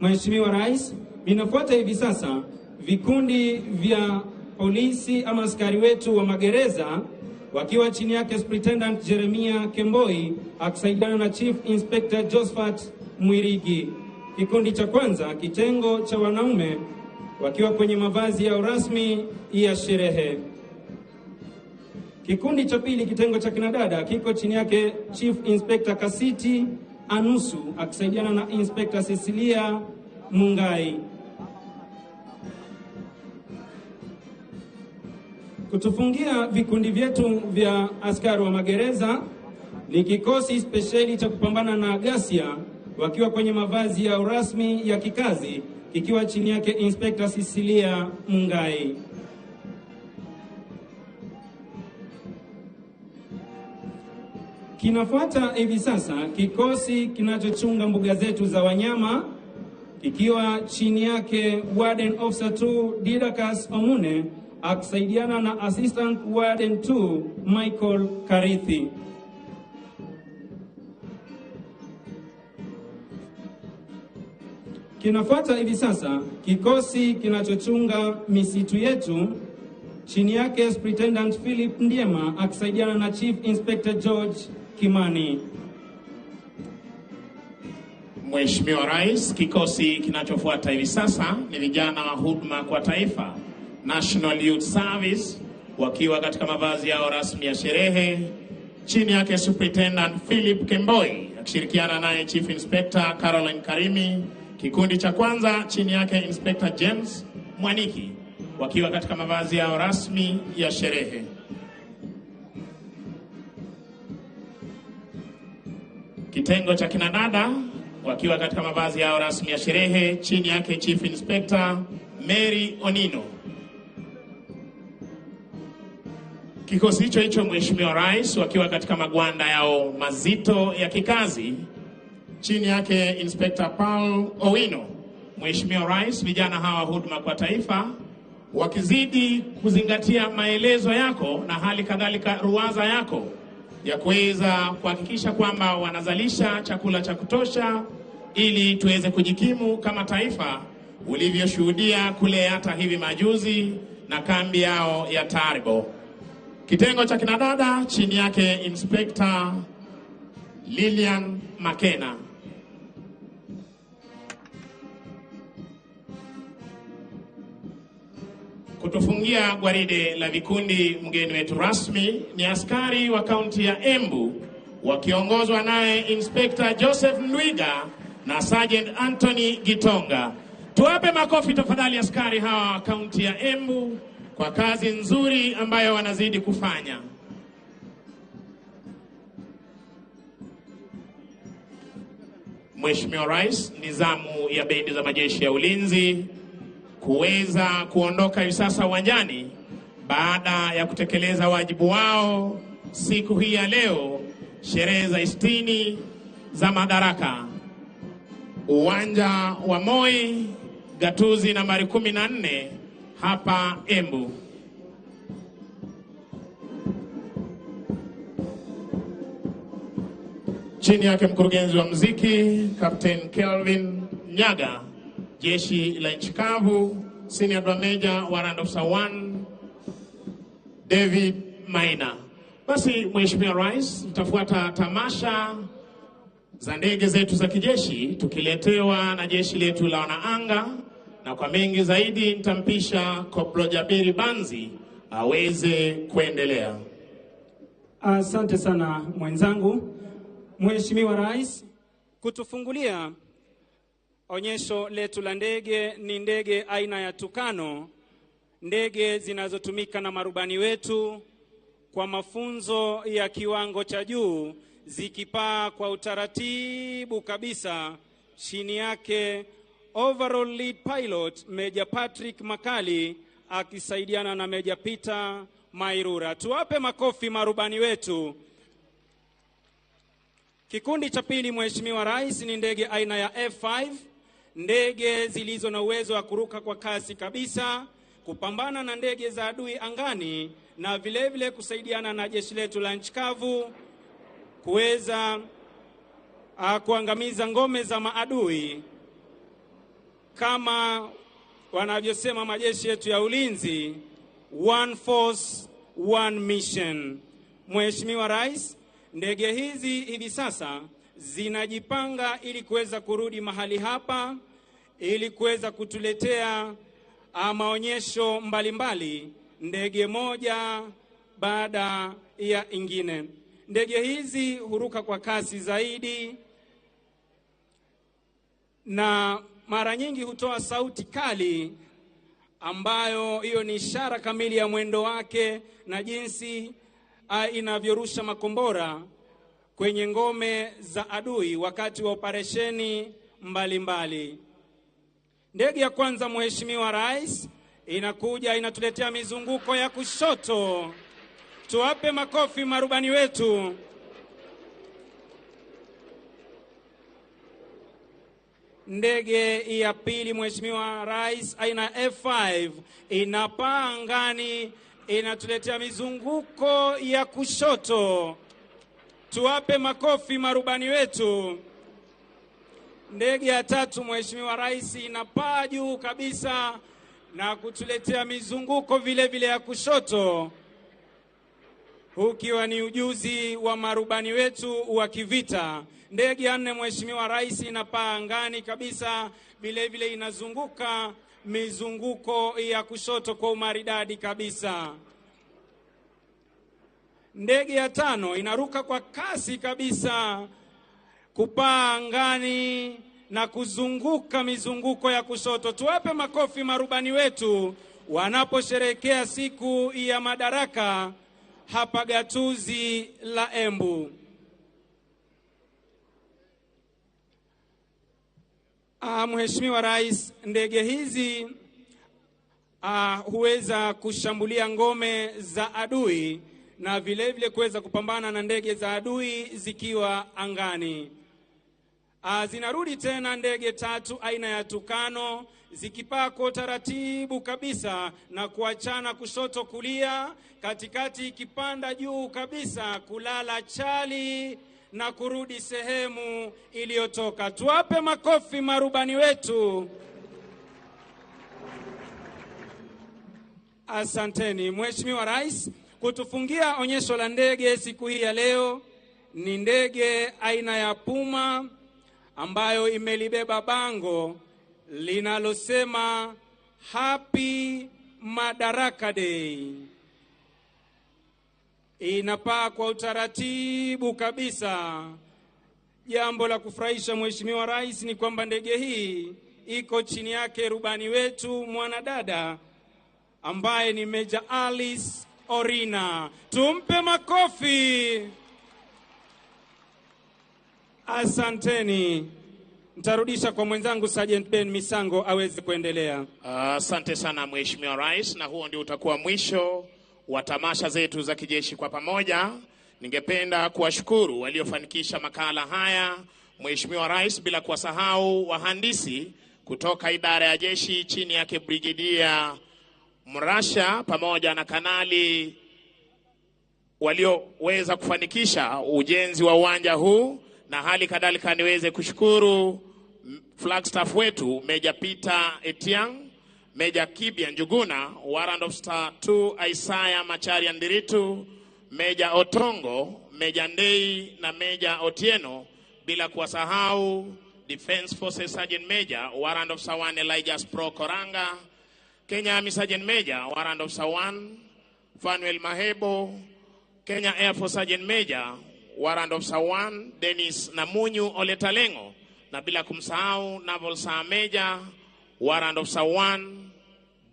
Mheshimiwa Rais, vinafuata hivi sasa vikundi vya polisi ama askari wetu wa magereza wakiwa chini yake Superintendent Jeremia Kemboi akisaidiana na Chief Inspector Josephat Mwirigi. Kikundi cha kwanza kitengo cha wanaume wakiwa kwenye mavazi yao rasmi ya sherehe. Kikundi cha pili kitengo cha kinadada kiko chini yake Chief Inspector Kasiti Anusu akisaidiana na Inspector Cecilia Mungai. Kutufungia vikundi vyetu vya askari wa magereza ni kikosi spesheli cha kupambana na ghasia wakiwa kwenye mavazi ya rasmi ya kikazi kikiwa chini yake Inspector Cecilia Mungai. Kinafuata hivi sasa kikosi kinachochunga mbuga zetu za wanyama kikiwa chini yake Warden Officer 2 Didakas Omune akisaidiana na Assistant Warden 2 Michael Karithi. Kinafuata hivi sasa kikosi kinachochunga misitu yetu chini yake Superintendent Philip Ndiema akisaidiana na Chief Inspector George Kimani. Mheshimiwa Rais, kikosi kinachofuata hivi sasa ni vijana wa huduma kwa taifa, National Youth Service, wakiwa katika mavazi yao rasmi ya sherehe chini yake Superintendent Philip Kemboi akishirikiana naye Chief Inspector Caroline Karimi. Kikundi cha kwanza chini yake Inspector James Mwaniki wakiwa katika mavazi yao rasmi ya sherehe. Kitengo cha kinadada wakiwa katika mavazi yao rasmi ya sherehe chini yake Chief Inspector Mary Onino. Kikosi hicho hicho Mheshimiwa Rais wakiwa katika magwanda yao mazito ya kikazi chini yake Inspector Paul Owino. Mheshimiwa Rais, vijana hawa huduma kwa taifa wakizidi kuzingatia maelezo yako na hali kadhalika ruwaza yako ya kuweza kuhakikisha kwamba wanazalisha chakula cha kutosha ili tuweze kujikimu kama taifa, ulivyoshuhudia kule hata hivi majuzi na kambi yao ya Taribo. Kitengo cha kinadada chini yake Inspector Lilian Makena. Kutufungia gwaride la vikundi, mgeni wetu rasmi ni askari wa kaunti ya Embu wakiongozwa naye Inspector Joseph Ndwiga na Sergeant Anthony Gitonga. Tuwape makofi tafadhali askari hawa kaunti ya Embu kwa kazi nzuri ambayo wanazidi kufanya. Mheshimiwa Rais, nizamu ya bendi za majeshi ya ulinzi kuweza kuondoka hivi sasa uwanjani baada ya kutekeleza wajibu wao siku hii ya leo, sherehe za 60 za Madaraka. Uwanja wa Moi, gatuzi nambari 14 hapa Embu. Chini yake mkurugenzi wa muziki Captain Kelvin Nyaga, jeshi la nchi kavu, Senior Drum Major Warrant Officer 1 David Maina. Basi Mheshimiwa Rais, itafuata tamasha za ndege zetu za kijeshi tukiletewa na jeshi letu la wanaanga, na kwa mengi zaidi nitampisha Koplo Jabiri Banzi aweze kuendelea. Asante sana mwenzangu. Mheshimiwa Rais, kutufungulia onyesho letu la ndege ni ndege aina ya Tukano, ndege zinazotumika na marubani wetu kwa mafunzo ya kiwango cha juu, zikipaa kwa utaratibu kabisa. Chini yake overall lead pilot Major Patrick Makali akisaidiana na Major Peter Mairura. Tuwape makofi marubani wetu. Kikundi cha pili, Mheshimiwa Rais, ni ndege aina ya F5, ndege zilizo na uwezo wa kuruka kwa kasi kabisa, kupambana na ndege za adui angani na vile vile kusaidiana na jeshi letu la nchi kavu kuweza kuangamiza ngome za maadui. Kama wanavyosema majeshi yetu ya ulinzi, one force, one mission. Mheshimiwa Rais, ndege hizi hivi sasa zinajipanga ili kuweza kurudi mahali hapa ili kuweza kutuletea maonyesho mbalimbali, ndege moja baada ya ingine. Ndege hizi huruka kwa kasi zaidi na mara nyingi hutoa sauti kali ambayo hiyo ni ishara kamili ya mwendo wake na jinsi inavyorusha makombora kwenye ngome za adui wakati wa operesheni mbalimbali. Ndege ya kwanza, Mheshimiwa Rais, inakuja inatuletea mizunguko ya kushoto. Tuwape makofi marubani wetu. Ndege ya pili, Mheshimiwa Rais, aina F5, inapaa angani inatuletea mizunguko ya kushoto. Tuwape makofi marubani wetu. Ndege ya tatu, Mheshimiwa Rais, inapaa juu kabisa na kutuletea mizunguko vile vile ya kushoto, ukiwa ni ujuzi wa marubani wetu wa kivita. Ndege ya nne, Mheshimiwa Rais, inapaa angani kabisa, vile vile inazunguka mizunguko ya kushoto kwa umaridadi kabisa. Ndege ya tano inaruka kwa kasi kabisa, kupaa angani na kuzunguka mizunguko ya kushoto. Tuwape makofi marubani wetu wanaposherehekea siku ya Madaraka hapa gatuzi la Embu. Mheshimiwa Rais, ndege hizi huweza kushambulia ngome za adui na vile vile kuweza kupambana na ndege za adui zikiwa angani. Zinarudi tena ndege tatu aina ya Tukano, zikipaa kwa taratibu kabisa na kuachana kushoto kulia, katikati ikipanda juu kabisa kulala chali na kurudi sehemu iliyotoka. Tuwape makofi marubani wetu. Asanteni. Mheshimiwa Rais, kutufungia onyesho la ndege siku hii ya leo ni ndege aina ya Puma ambayo imelibeba bango linalosema Happy Madaraka Day. Inapaa kwa utaratibu kabisa. Jambo la kufurahisha Mheshimiwa Rais ni kwamba ndege hii iko chini yake rubani wetu mwanadada ambaye ni Major Alice Orina. Tumpe makofi. Asanteni. Nitarudisha kwa mwenzangu Sergeant Ben Misango aweze kuendelea. Asante sana Mheshimiwa Rais, na huo ndio utakuwa mwisho wa tamasha zetu za kijeshi kwa pamoja. Ningependa kuwashukuru waliofanikisha makala haya Mheshimiwa Rais, bila kuwasahau wahandisi kutoka idara ya jeshi chini yake Brigedia Mrasha pamoja na kanali walioweza kufanikisha ujenzi wa uwanja huu, na hali kadhalika niweze kushukuru Flagstaff wetu Major Peter Etiang, Major Kibia Njuguna, Warrant of Star 2 Isaiah Macharia Ndiritu, Major Otongo, Major Ndei na Major Otieno, bila kuwasahau Defense Forces Sergeant Major Warrant of Star 1 Elijah Pro Koranga, Kenya Army Sergeant Major Warrant of Star 1 Fanuel Mahebo, Kenya Air Force Sergeant Major Warrant of Star 1 Dennis Namunyu Oletalengo, na bila kumsahau Naval Star Major Warrant of Star 1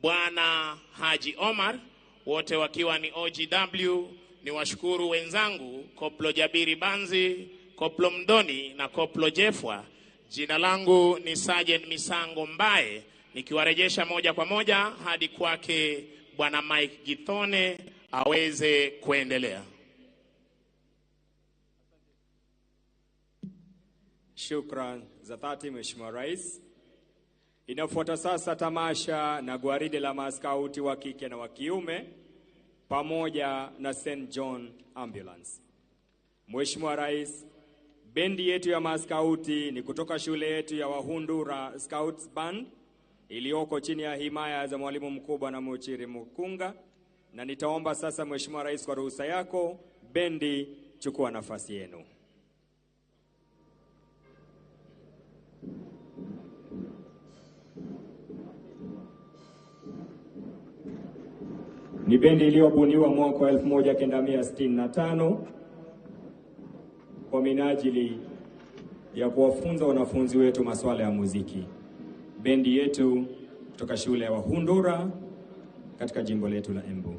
Bwana Haji Omar, wote wakiwa ni OGW. Ni washukuru wenzangu Koplo Jabiri Banzi, Koplo Mdoni na Koplo Jefwa. Jina langu ni Sergeant Misango Mbae, nikiwarejesha moja kwa moja hadi kwake Bwana Mike Githone aweze kuendelea. Shukran za dhati Mheshimiwa Rais. Inafuata sasa tamasha na gwaride la maaskauti wa kike na wa kiume pamoja na St. John Ambulance. Mheshimiwa Rais, bendi yetu ya maaskauti ni kutoka shule yetu ya Wahundura Scouts Band iliyoko chini ya himaya za mwalimu mkuu Bwana Muchiri Mukunga, na nitaomba sasa Mheshimiwa Rais kwa ruhusa yako, bendi chukua nafasi yenu. Ni bendi iliyobuniwa mwaka 1965 kwa minajili ya kuwafunza wanafunzi wetu masuala ya muziki. Bendi yetu kutoka shule ya Wahundura katika jimbo letu la Embu.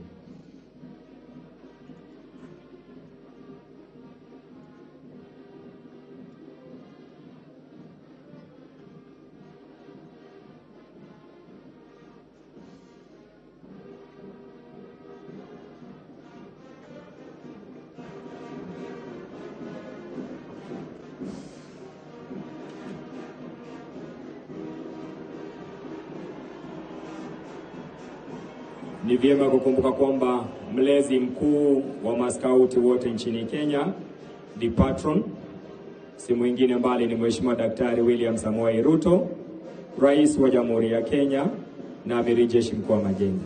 Ni vyema kukumbuka kwamba mlezi mkuu wa maskauti wote nchini Kenya, the patron, si mwingine mbali ni Mheshimiwa Daktari William Samoei Ruto, Rais wa Jamhuri ya Kenya na Amiri Jeshi Mkuu wa Majenzi.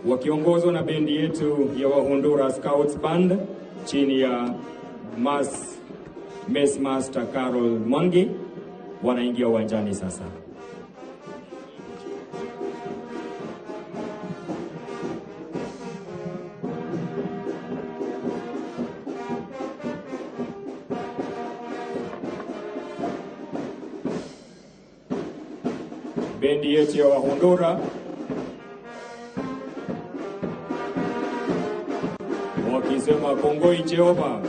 Wakiongozwa na bendi yetu ya Wahundura Scouts Band chini ya Mess Master Carol Mwangi wanaingia uwanjani sasa. Bendi yetu ya Wahundura wakisema Kongoi Jehova.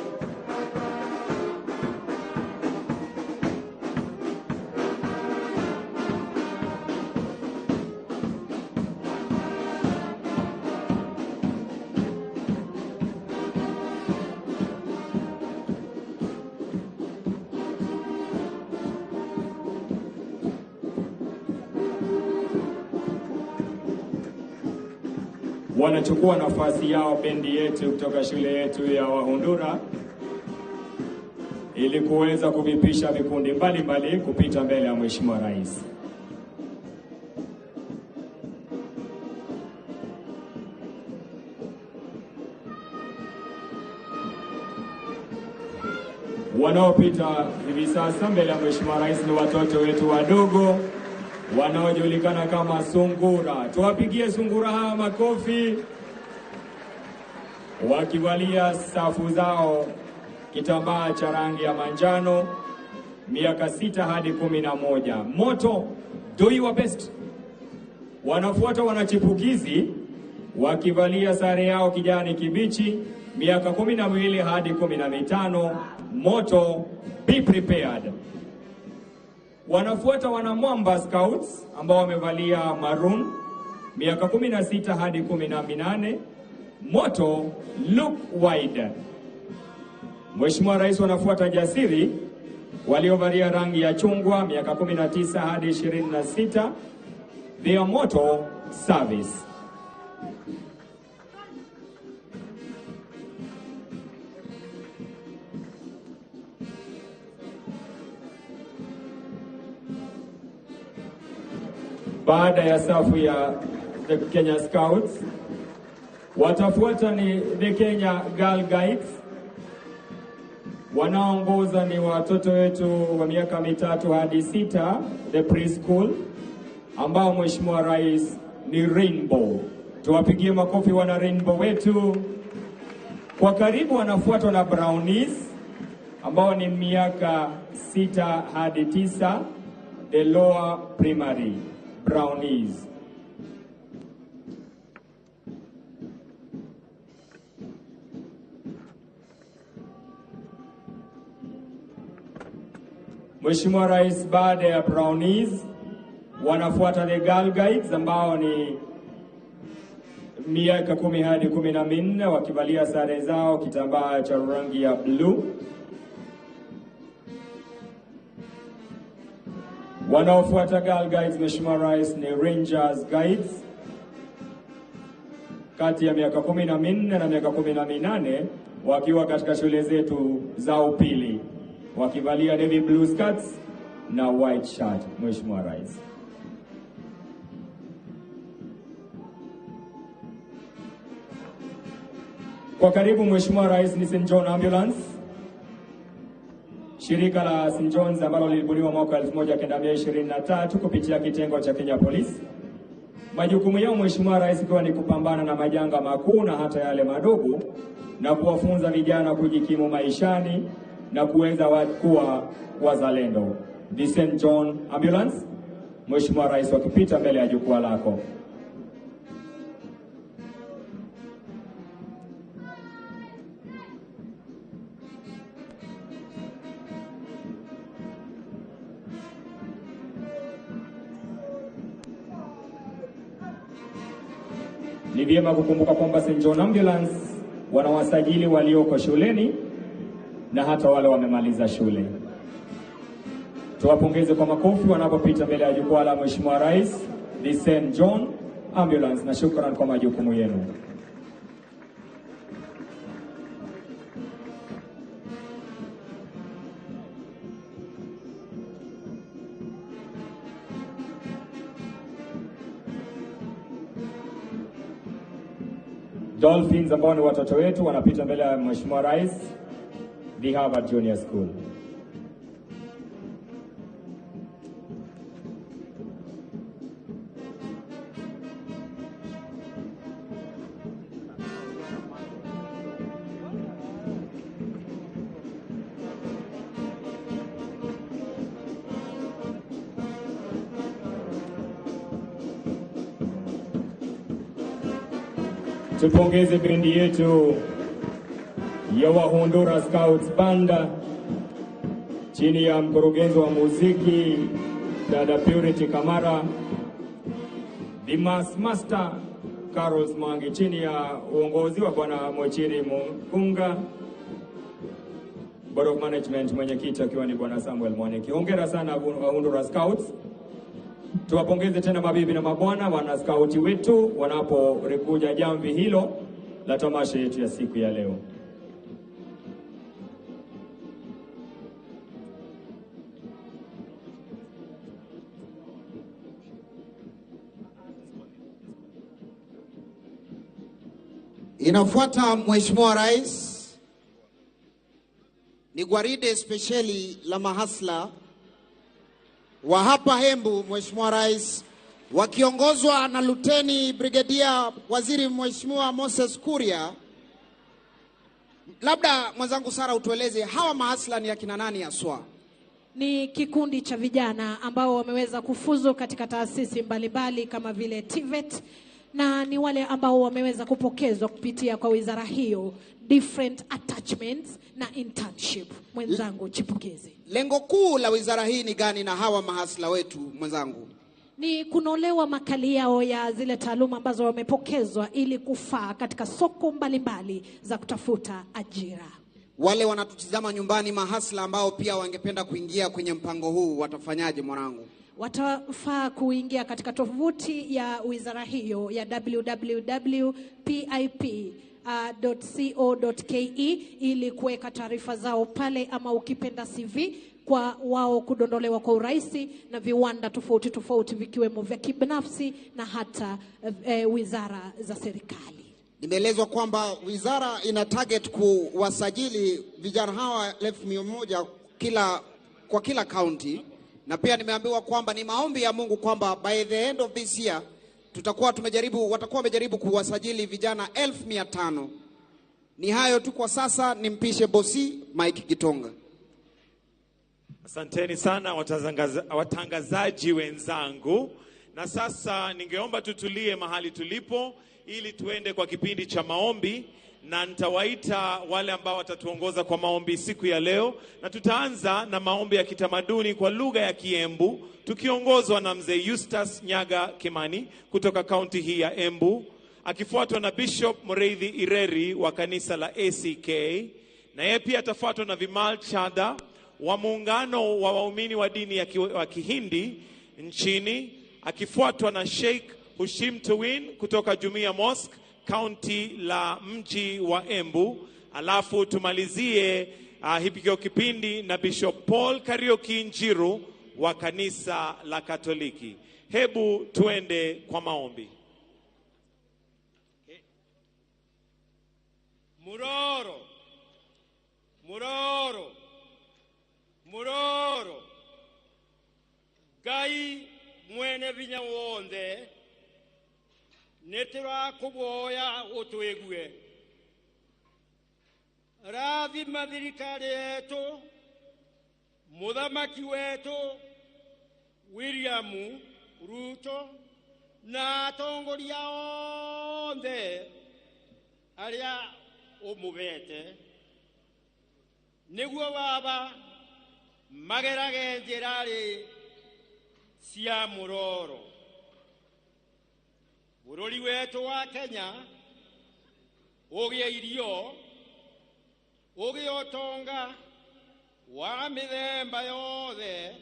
wanachukua nafasi yao bendi yetu kutoka shule yetu ya Wahundura ili kuweza kuvipisha vikundi mbalimbali kupita mbele ya Mheshimiwa Rais. Wanaopita hivi sasa mbele ya Mheshimiwa Rais ni watoto wetu wadogo wanaojulikana kama sungura. Tuwapigie sungura hawa makofi, wakivalia safu zao kitambaa cha rangi ya manjano, miaka 6 hadi 11. Moto, do your best. Wanafuata wanachipukizi wakivalia sare yao kijani kibichi, miaka 12 hadi 15. Moto, be prepared. Wanafuata wanamwamba scouts ambao wamevalia maroon, miaka 16 hadi 18. Moto, look wide. Mheshimiwa Rais wanafuata jasiri waliovalia rangi ya chungwa, miaka 19 hadi 26. Their motto, service. Baada ya safu ya the Kenya Scouts, watafuata ni the Kenya Girl Guides. Wanaongoza ni watoto wetu wa miaka 3 hadi 6, the preschool, ambao Mheshimiwa Rais ni Rainbow. Tuwapigie makofi wana Rainbow wetu. Kwa karibu wanafuatwa na Brownies ambao ni miaka 6 hadi 9, the lower primary Brownies. Mheshimiwa Rais, baada ya Brownies wanafuata the Girl Guides ambao ni miaka 10 hadi 14, wakivalia sare zao kitambaa cha rangi ya blue. Wanaofuata Girl Guides, Mheshimiwa Rais, ni Rangers Guides kati ya miaka 14 na miaka 18, wakiwa katika shule zetu za upili, wakivalia navy blue skirts na white shirt. Mheshimiwa Rais. Kwa karibu Mheshimiwa Rais ni St. John Ambulance. Shirika la St. John's ambalo lilibuniwa mwaka 1923 kupitia kitengo cha Kenya Police. Majukumu yao Mheshimiwa Rais ikiwa ni kupambana na majanga makuu na hata yale madogo na kuwafunza vijana kujikimu maishani na kuweza kuwa wazalendo. The St. John Ambulance, Mheshimiwa Rais wakipita mbele ya jukwaa lako. Ni vyema kukumbuka kwamba St. John Ambulance wanawasajili walioko shuleni na hata wale wamemaliza shule. Tuwapongeze kwa makofi wanapopita mbele ya jukwaa la Mheshimiwa Rais, the St. John Ambulance, na shukrani kwa majukumu yenu. Dolphins ambao ni watoto wetu wanapita mbele ya Mheshimiwa Rais, the Harvard Junior School. Tupongeze bendi yetu ya Wahundura Scouts Banda chini ya mkurugenzi wa muziki dada Purity Kamara, the Master Carlos Mwangi chini ya uongozi wa bwana Mochiri Mungunga, Board of Management mwenyekiti akiwa ni bwana Samuel Mwaneki. Hongera sana Wahundura Scouts Tuwapongeze tena mabibi na mabwana wanaskauti wetu wanaporekuja jamvi hilo la tamasha yetu ya siku ya leo. Inafuata Mheshimiwa Rais, ni gwaride spesheli la mahasla wa hapa Embu, Mheshimiwa Rais, wakiongozwa na Luteni Brigedia Waziri Mheshimiwa Moses Kuria. Labda mwenzangu Sara utueleze hawa mahasla ni akina nani haswa? Ni kikundi cha vijana ambao wameweza kufuzu katika taasisi mbalimbali kama vile TVET, na ni wale ambao wameweza kupokezwa kupitia kwa wizara hiyo different attachments na internship. Mwenzangu chipukezi, lengo kuu la wizara hii ni gani na hawa mahasla wetu mwenzangu? Ni kunolewa makali yao ya zile taaluma ambazo wamepokezwa ili kufaa katika soko mbalimbali za kutafuta ajira. Wale wanatutizama nyumbani mahasla ambao pia wangependa kuingia kwenye mpango huu watafanyaje mwanangu? Watafaa kuingia katika tovuti ya wizara hiyo ya www.pip.co.ke ili kuweka taarifa zao pale, ama ukipenda CV kwa wao kudondolewa kwa urahisi na viwanda tofauti tofauti vikiwemo vya kibinafsi na hata wizara za serikali. Nimeelezwa kwamba wizara ina target kuwasajili vijana hawa 1,100 kwa kila county, na pia nimeambiwa kwamba ni maombi ya Mungu kwamba by the end of this year watakuwa wamejaribu kuwasajili vijana 1,500. Ni hayo tu kwa sasa, nimpishe bosi Mike Gitonga. Asanteni sana watangazaji wenzangu, na sasa ningeomba tutulie mahali tulipo ili tuende kwa kipindi cha maombi, na nitawaita wale ambao watatuongoza kwa maombi siku ya leo, na tutaanza na maombi ya kitamaduni kwa lugha ya Kiembu tukiongozwa na mzee Eustace Nyaga Kimani kutoka kaunti hii ya Embu, akifuatwa na Bishop Mureithi Ireri wa kanisa la ACK, na yeye pia atafuatwa na Vimal Chada wa muungano wa waumini wa dini ya Kihindi nchini, akifuatwa na Sheikh Hushim Tawin kutoka Jumuiya Mosque kaunti la mji wa Embu. Alafu tumalizie hipikio kipindi na Bishop Paul Karioki Njiru wa kanisa la Katoliki. Hebu tuende kwa maombi. Muroro, muroro, muroro, Gai mwene vinya wonde, netira kuboya utwegue. Rathi mathirikari yetu, muthamaki wetu William Ruto na atongoria othe aria umubete, niguo baba magerage njirari cia muroro. Bururi wetu wa Kenya ugie irio, ugie utonga wa mithemba yothe,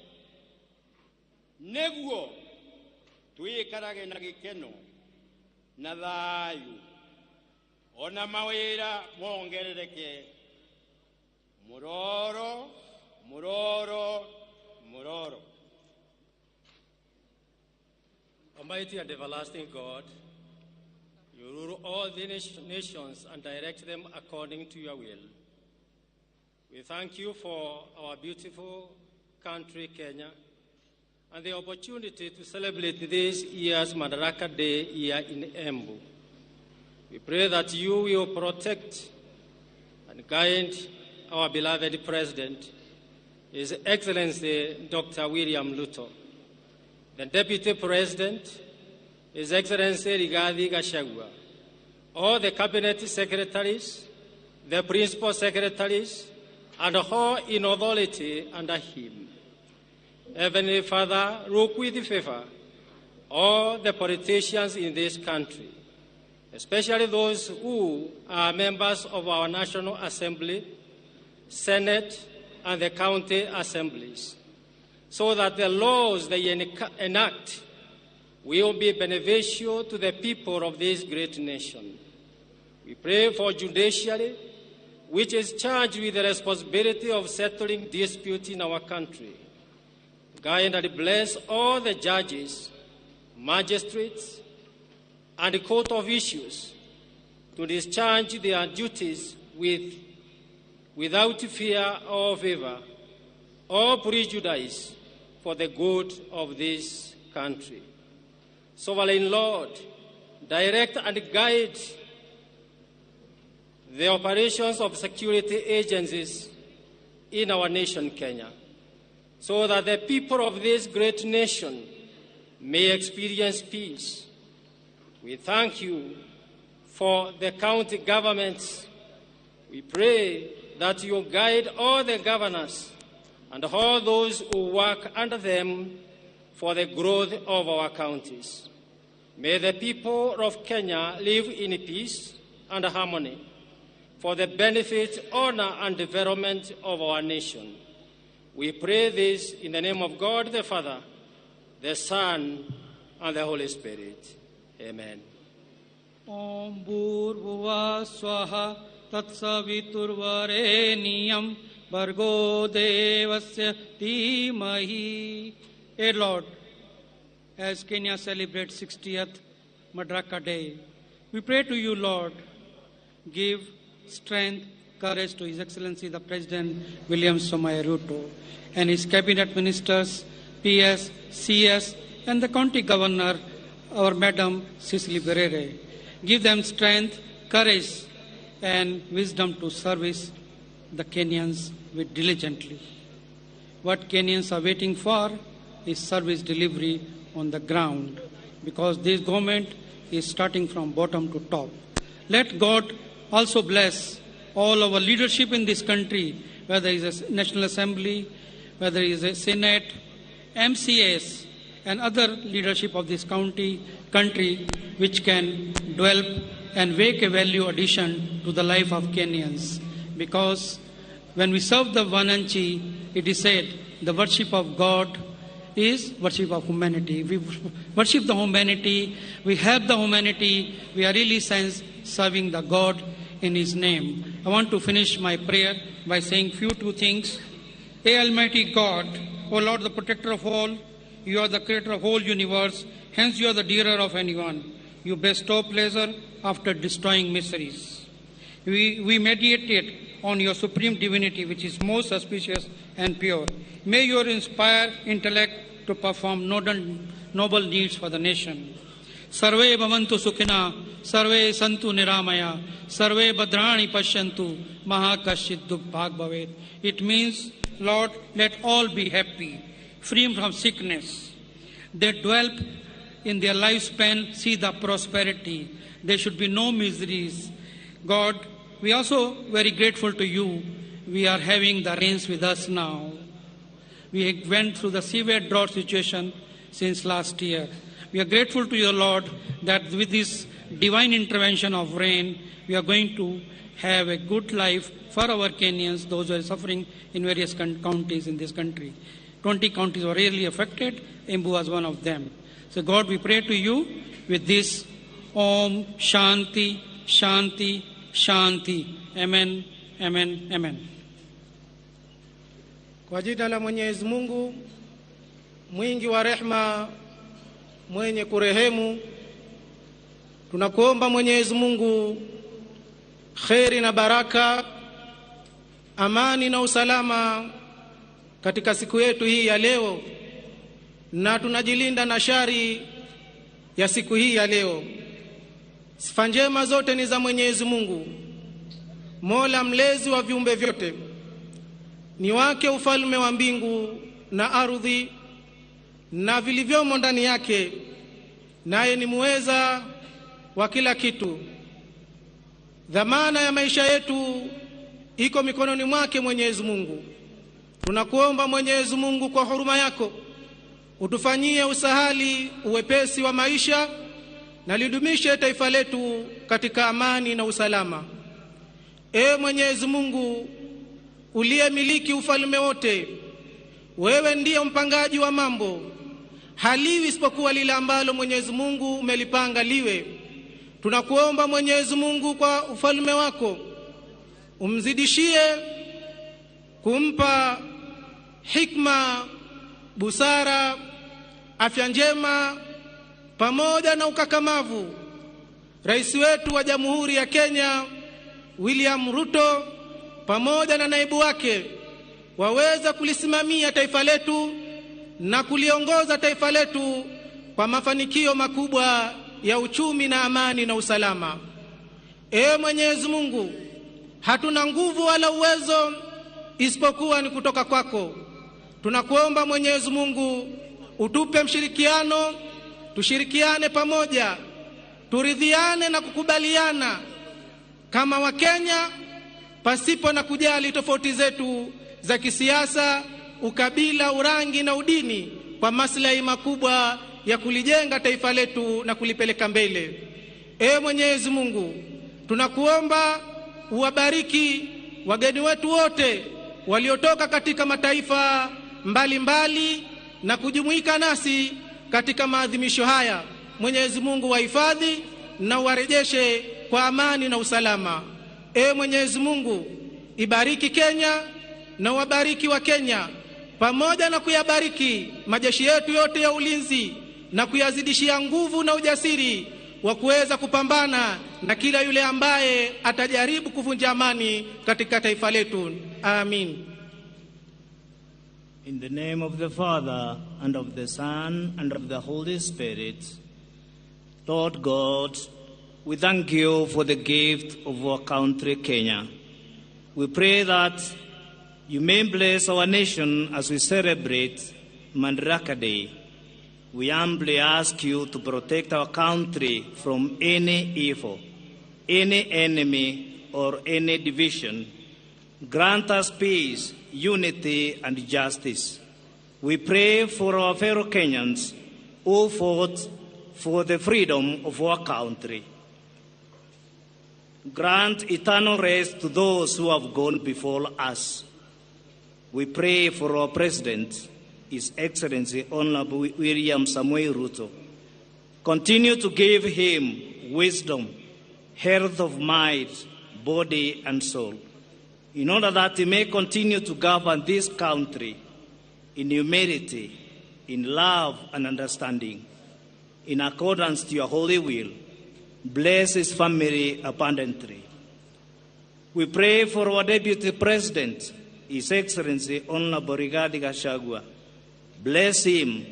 niguo tuikarage na gikeno na thayu, ona mawira mongerereke. Muroro, muroro, muroro. Almighty and everlasting God, you rule all the nations and direct them according to your will. We thank you for our beautiful country, Kenya, and the opportunity to celebrate this year's Madaraka Day here in Embu. We pray that you will protect and guide our beloved President, His Excellency Dr. William Ruto, the Deputy President, His Excellency Rigathi Gachagua, all the Cabinet Secretaries, the Principal Secretaries, and all in authority under him. Heavenly Father, look with favor all the politicians in this country, especially those who are members of our National Assembly, Senate, and the county assemblies. so that the laws they enact will be beneficial to the people of this great nation. We pray for judiciary, which is charged with the responsibility of settling disputes in our country. Guide and bless all the judges, magistrates, and court officials to discharge their duties without fear or favor or prejudice for the good of this country. Sovereign Lord, direct and guide the operations of security agencies in our nation, Kenya, so that the people of this great nation may experience peace. We thank you for the county governments. We pray that you guide all the governors and all those who work under them for the growth of our counties. May the people of Kenya live in peace and harmony for the benefit, honor, and development of our nation. We pray this in the name of God the Father, the Son, and the Holy Spirit. Amen. Om Bhurvhuva Swaha Tatsaviturvareniyam Bhargo Devasya Dhimahi. Dear Lord, as Kenya celebrates 60th Madaraka Day, we pray to you, Lord, give strength, courage to His Excellency the President William Samoei Ruto and his cabinet ministers, PS, CS, and the county governor, our Madam Cicely Berere. Give them strength, courage, and wisdom to service the Kenyans with diligently. What Kenyans are waiting for is service delivery on the ground, because this government is starting from bottom to top. Let God also bless all our leadership in this country, whether it is a National Assembly, whether it is a Senate, MCAs, and other leadership of this country, which can develop and make a value addition to the life of Kenyans. Because when we serve the Vananchi, it is said the worship of God is worship of humanity. We worship the humanity, we help the humanity, we are really serving the God in His name. I want to finish my prayer by saying two things. Almighty God, O Lord, the protector of all, you are the creator of whole universe, hence you are the dearer of anyone. You bestow pleasure after destroying miseries. We meditate on your supreme divinity, which is most auspicious and pure. May your inspire intellect to perform noble needs for the nation. Sarve bhavantu sukhina, sarve santu niramaya, sarve bhadrani pashyantu, mahakashit bhag bhavet. It means, Lord, let all be happy, free from sickness. They dwell in their lifespan, see the prosperity. There should be no miseries. God, we are also very grateful to you. We are having the rains with us now. We went through the severe drought situation since last year. We are grateful to you, Lord, that with this divine intervention of rain, we are going to have a good life for our Kenyans, those who are suffering in various counties in this country. 20 counties were really affected. Embu was one of them. So God, we pray to you with this Om Shanti, Shanti, Shanti. Amen, amen, amen. Kwa jina la Mwenyezi Mungu, mwingi wa rehema, mwenye kurehemu, tunakuomba Mwenyezi Mungu kheri na baraka, amani na usalama katika siku yetu hii ya leo, na tunajilinda na shari ya siku hii ya leo. Sifa njema zote ni za Mwenyezi Mungu, Mola mlezi wa viumbe vyote. Ni wake ufalme wa mbingu na ardhi na vilivyomo ndani yake, naye ni muweza wa kila kitu. Dhamana ya maisha yetu iko mikononi mwake Mwenyezi Mungu. Tunakuomba Mwenyezi Mungu kwa huruma yako, utufanyie usahali, uwepesi wa maisha, na lidumishe taifa letu katika amani na usalama. Mwenyezi Mungu uliyemiliki ufalme wote, wewe ndiye mpangaji wa mambo, haliwi isipokuwa lile ambalo Mwenyezi Mungu umelipanga liwe. Tunakuomba Mwenyezi Mungu kwa ufalme wako umzidishie kumpa hikma, busara, afya njema pamoja na ukakamavu Rais wetu wa Jamhuri ya Kenya William Ruto pamoja na naibu wake waweza kulisimamia taifa letu na kuliongoza taifa letu kwa mafanikio makubwa ya uchumi na amani na usalama. Mwenyezi Mungu, hatuna nguvu wala uwezo isipokuwa ni kutoka kwako. Tunakuomba Mwenyezi Mungu utupe mshirikiano, tushirikiane pamoja, turidhiane na kukubaliana kama Wakenya pasipo na kujali tofauti zetu za kisiasa, ukabila, urangi na udini, kwa maslahi makubwa ya kulijenga taifa letu na kulipeleka mbele. Mwenyezi Mungu, tunakuomba uwabariki wageni wetu wote waliotoka katika mataifa mbalimbali na kujumuika nasi katika maadhimisho haya. Mwenyezi Mungu wahifadhi na uwarejeshe kwa amani na usalama. Mwenyezi Mungu, ibariki Kenya na wabariki wa Kenya, pamoja na kuyabariki majeshi yetu yote ya ulinzi na kuyazidishia nguvu na ujasiri wa kuweza kupambana na kila yule ambaye atajaribu kuvunja amani katika taifa letu. Amin. In the name of the Father, and of the Son, and of the Holy Spirit. Lord God, we thank you for the gift of our country, Kenya. We pray that you may bless our nation as we celebrate Madaraka Day. We humbly ask you to protect our country from any evil, any enemy, or any division. Grant us peace, unity, and justice. We pray for our fellow Kenyans who fought for the freedom of our country. Grant eternal rest to those who have gone before us. We pray for our President, His Excellency Honorable William Samoei Ruto. Continue to give him wisdom, health of mind, body, and soul, in order that he may continue to govern this country in humility, in love and understanding, in accordance to your holy will. Bless his family abundantly. We pray for our Deputy President, His Excellency Honorable Rigathi Gachagua. Bless him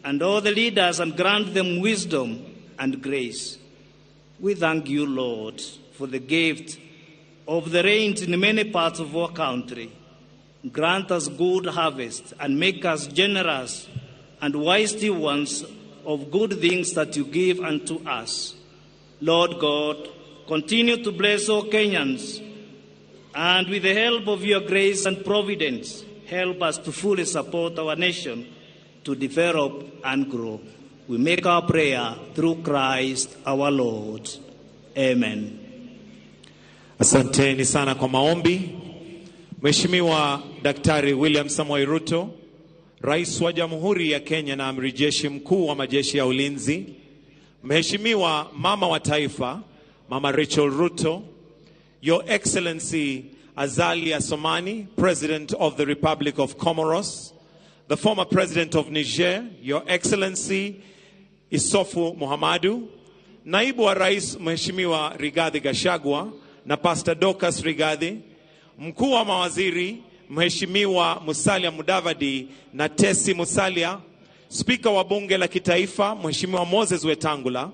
and all the leaders and grant them wisdom and grace. We thank you, Lord, for the gift of the rains in many parts of our country. Grant us good harvest and make us generous and wise stewards of good things that you give unto us. Lord God, continue to bless all Kenyans, and with the help of your grace and providence, help us to fully support our nation to develop and grow. We make our prayer through Christ our Lord. Amen. Asanteni sana kwa maombi. Mheshimiwa Daktari William Samoei Ruto, Rais wa Jamhuri ya Kenya na Amiri Jeshi Mkuu wa Majeshi ya Ulinzi, Mheshimiwa Mama wa Taifa, Mama Rachel Ruto, Your Excellency Azali Assoumani, President of the Republic of Comoros, the former President of Niger, Your Excellency Issoufou Mahamadou, Naibu wa Rais Mheshimiwa Rigathi Gachagua na Pastor Dorcas Rigathi, Mkuu wa Mawaziri Mheshimiwa Musalia Mudavadi na Tesi Musalia, Spika wa Bunge la Kitaifa Mheshimiwa Moses Wetangula,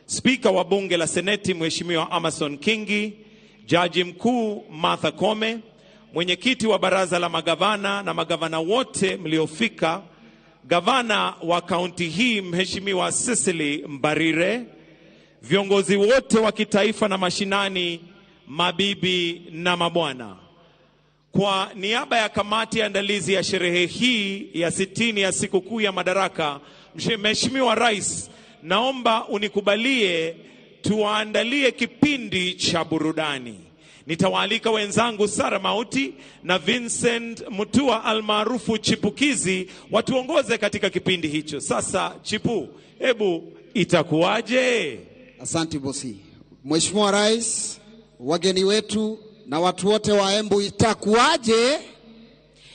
Spika wa Bunge la Seneti Mheshimiwa Amason Kingi, Jaji Mkuu Martha Koome, Mwenyekiti wa Baraza la Magavana na magavana wote mliofika, Gavana wa kaunti hii Mheshimiwa Cecily Mbarire, viongozi wote wa kitaifa na mashinani, mabibi na mabwana. Kwa niaba ya kamati ya andalizi ya sherehe hii ya 60 ya sikukuu ya Madaraka, Mheshimiwa Rais, naomba unikubalie tuwaandalie kipindi cha burudani. Nitawaalika wenzangu Sara Mauti na Vincent Mutua almaarufu Chipukizi watuongoze katika kipindi hicho. Sasa Chipu, hebu itakuwaje? Asante bosi. Mheshimiwa Rais, wageni wetu na watu wote wa Embu, itakuwaje?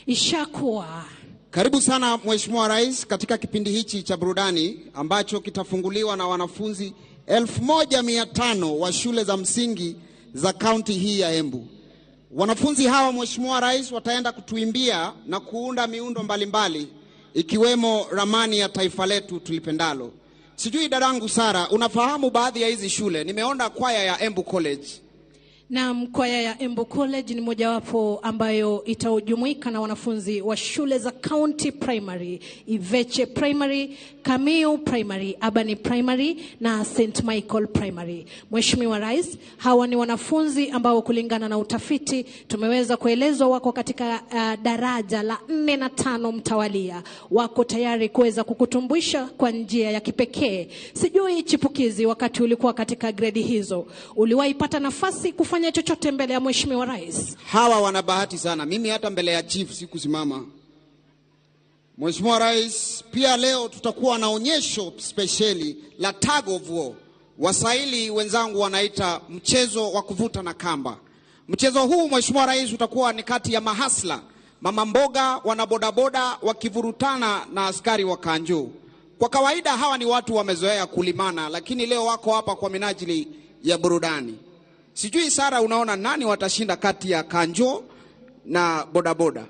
Ishakuwa. Karibu sana Mheshimiwa Rais katika kipindi hichi cha burudani ambacho kitafunguliwa na wanafunzi 1500 wa shule za msingi za kaunti hii ya Embu. Wanafunzi hawa Mheshimiwa Rais wataenda kutuimbia na kuunda miundo mbalimbali ikiwemo ramani ya taifa letu tulipendalo. Sijui dadangu Sara, unafahamu baadhi ya hizi shule? Nimeona kwaya ya Embu College. Na kwaya ya Embu College ni mojawapo ambayo itajumuika na wanafunzi wa shule za County Primary, Iveche Primary, Kamiu Primary, Abani Primary na St. Michael Primary. Mheshimiwa Rais, hawa ni wanafunzi ambao kulingana na utafiti tumeweza kuelezwa wako katika daraja la 4 na 5 mtawalia. Wako tayari kuweza kukutumbuisha kwa njia ya kipekee. Sijui Chipukizi, wakati ulikuwa katika grade hizo, uliwahi pata nafasi kufanya chochote mbele ya Mheshimiwa Rais? Hawa wana bahati sana. Mimi hata mbele ya chief sikusimama. Mheshimiwa Rais, pia leo tutakuwa na onyesho speciali la tag of war. Waswahili wenzangu wanaita mchezo wa kuvuta na kamba. Mchezo huu Mheshimiwa Rais utakuwa ni kati ya mahasla, mama mboga, wanabodaboda wakivurutana na askari wa kanjo. Kwa kawaida hawa ni watu wamezoea kulimana, lakini leo wako hapa kwa minajili ya burudani. Sijui Sara, unaona nani watashinda kati ya kanjo na bodaboda?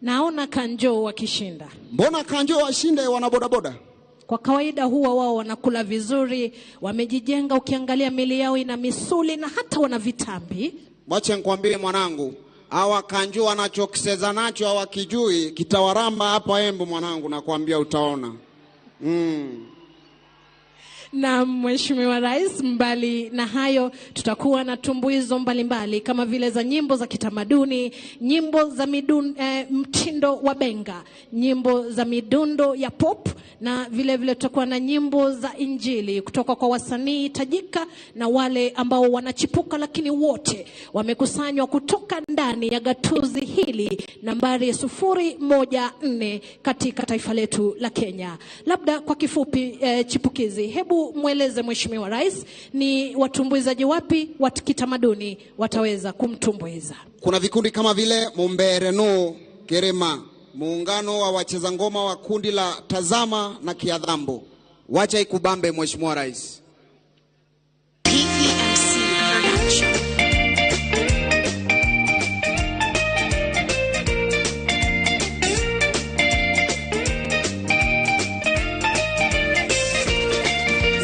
Naona kanjo wakishinda. Mbona kanjo washinde wanabodaboda? Kwa kawaida huwa wao wanakula vizuri, wamejijenga, ukiangalia mili yao ina misuli na hata wana vitambi. Wacha nikwambie mwanangu, hawa kanjo wanachokiseza nacho hawakijui, kitawaramba hapa Embu mwanangu, nakwambia utaona. Na Mheshimiwa Rais, mbali na hayo tutakuwa na tumbuizo mbalimbali kama vile za nyimbo za kitamaduni, nyimbo za mtindo wa benga, nyimbo za midundo ya pop, na vile vile tutakuwa na nyimbo za injili kutoka kwa wasanii tajika na wale ambao wanachipuka, lakini wote wamekusanywa kutoka ndani ya gatuzi hili nambari 014 katika taifa letu la Kenya. Labda kwa kifupi, Chipukizi, hebu mweleze Mheshimiwa Rais ni watumbuizaji wapi wa kitamaduni wataweza kumtumbuiza? Kuna vikundi kama vile Mumbereno Kerema, muungano wa wacheza ngoma wa kundi la Tazama na Kiadhambo. Wacha ikubambe Mheshimiwa Rais.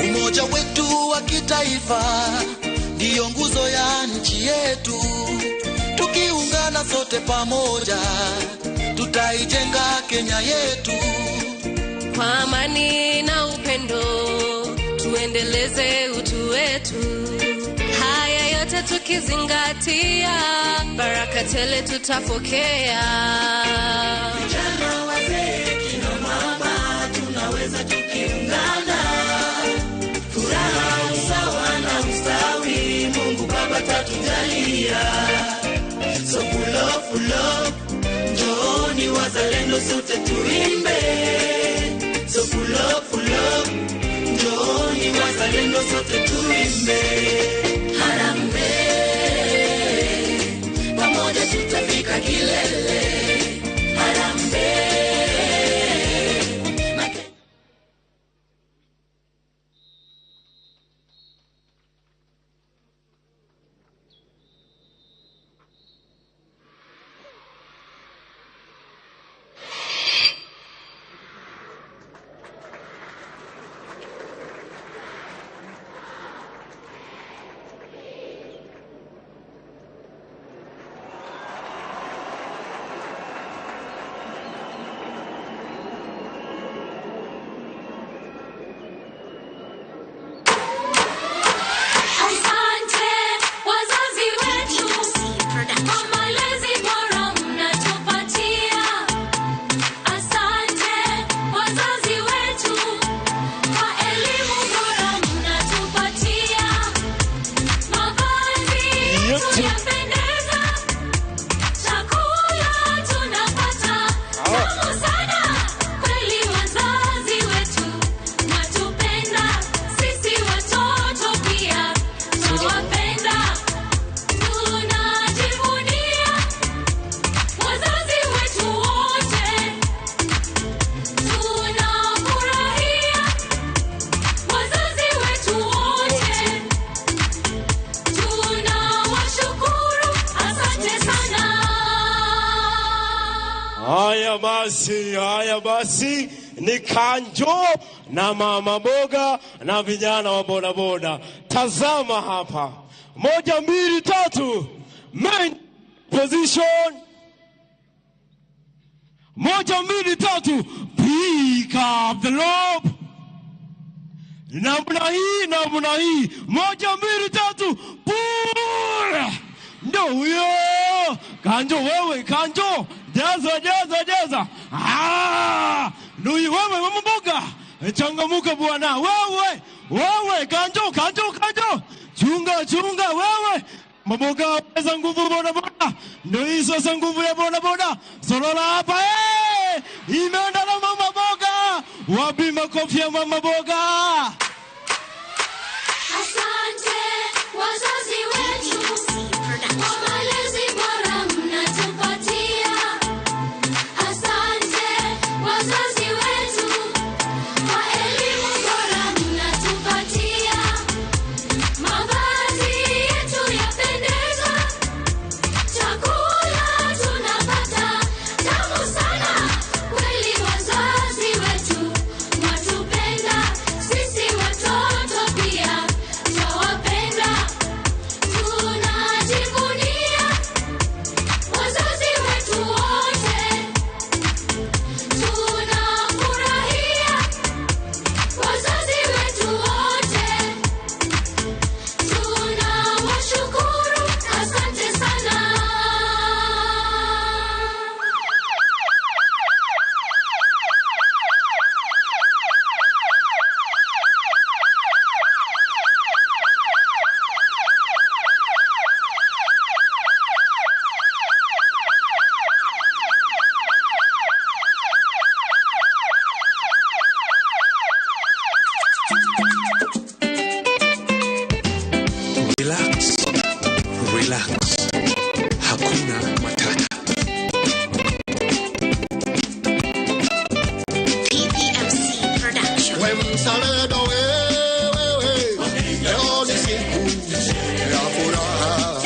Umoja wetu wa kitaifa ndio nguzo ya nchi yetu. Tukiungana sote pamoja, tutaijenga Kenya yetu. Kwa amani na upendo, tuendeleze utu wetu. Haya yote tukizingatia, baraka tele tutapokea. Vijana, wazee, kina mama, tunaweza tukiungana. Furaha, usawa na ustawi, Mungu Baba tatujalia. So full of, njooni wazalendo sote tuimbe. So full of, njooni wazalendo sote tuimbe. Harambee, pamoja tutafika kilele. Harambee. haya basi ni Kanjo na mama boga na vijana wa bodaboda. Tazama hapa. 1, 2, 3. Main position. 1, 2, 3. Pick up the rope. Namna hii. 1, 2, 3. Pull. Ndio huyo. Kanjo wewe, Kanjo. Jaza. Ndio wewe mama mboga. Changamuka bwana. Wewe Kanjo. Chunga wewe. Maboga weza nguvu boda. Ndio hizo sasa nguvu ya boda. Solola hapa imeenda na mama boga. Wapi makofi ya mama boga? Asante wazazi wetu kwa malezi bora mnatupatia. Asante wazazi wetu kwa elimu bora mnatupatia. Mavazi yetu yapendeza, chakula tunapata tamu sana. Kweli wazazi wetu watupenda, sisi watoto pia twawapenda. Tunajivunia wazazi wetu wote, tunafurahia wazazi wetu wote, tunawashukuru. Asante sana. Relax. Hakuna matata. PPMC Production. Leo ni siku ya furaha.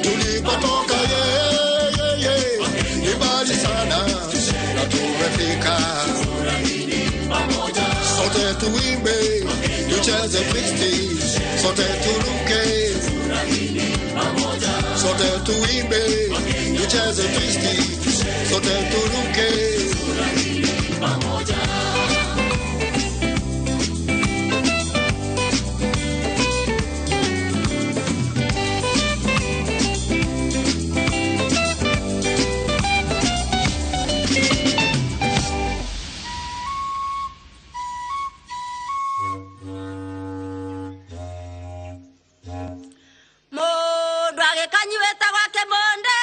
Tulipotoka ni mbali sana na tumefika. Sote tuimbe, tucheze Kristi, sote turuke. Sote tuimbe, tucheze Kristi, sote turuke. Mundu agikanyuita gwake monde.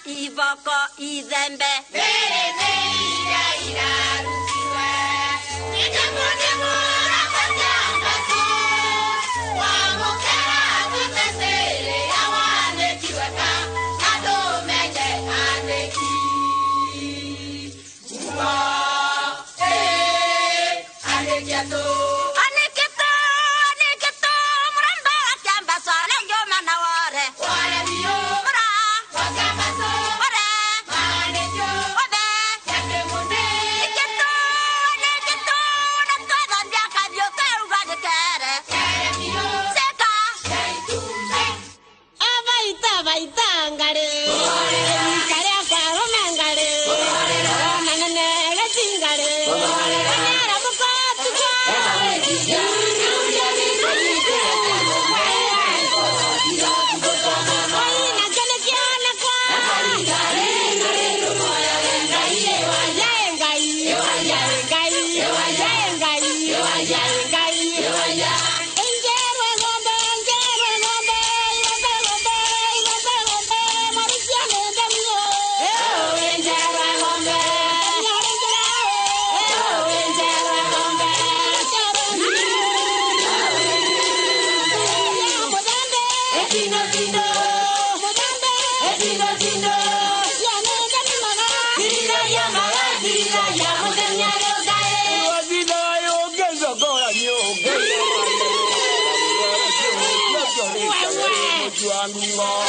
Ivoko izembe muzangungo.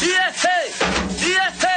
Yeah, hey,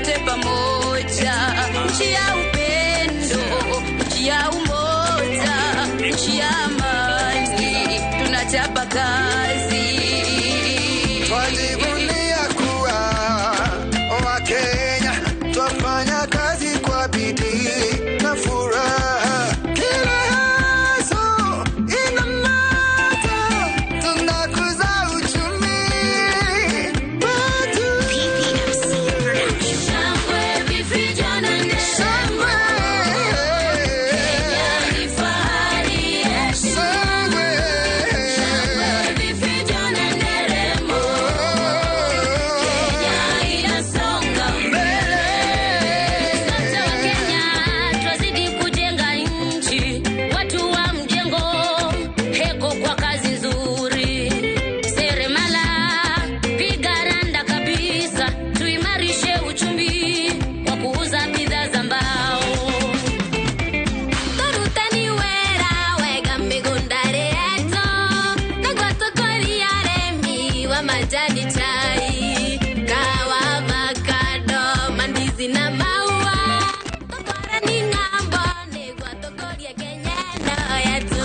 sote pamoja, nchi ya upendo, nchi ya umoja, nchi ya amani, tunachapa kazi. Twajivunia kuwa Wakenya, twafanya kazi kwa bidii na furaha. Kila haso inamata, tunakuza uchumi wetu. Shangwe vijana nderemo, Kenya ni fahari yetu. Shangwe vijana nderemo, Kenya inasonga mbele. Sote wa Kenya twazidi kujenga nchi, watu wa mjengo, heko kwa kazi nzuri. Seremala piga randa kabisa, tuimarishe uchumi kwa kuuza bidhaa za mbao. Torutani wera wega migundare yetu, nagwa tukori aremi wa majani chai, kawa, avocado, mandizi na maua. Tokora ni ng'ambo, nigwa tukori ya Kenya eno yetu.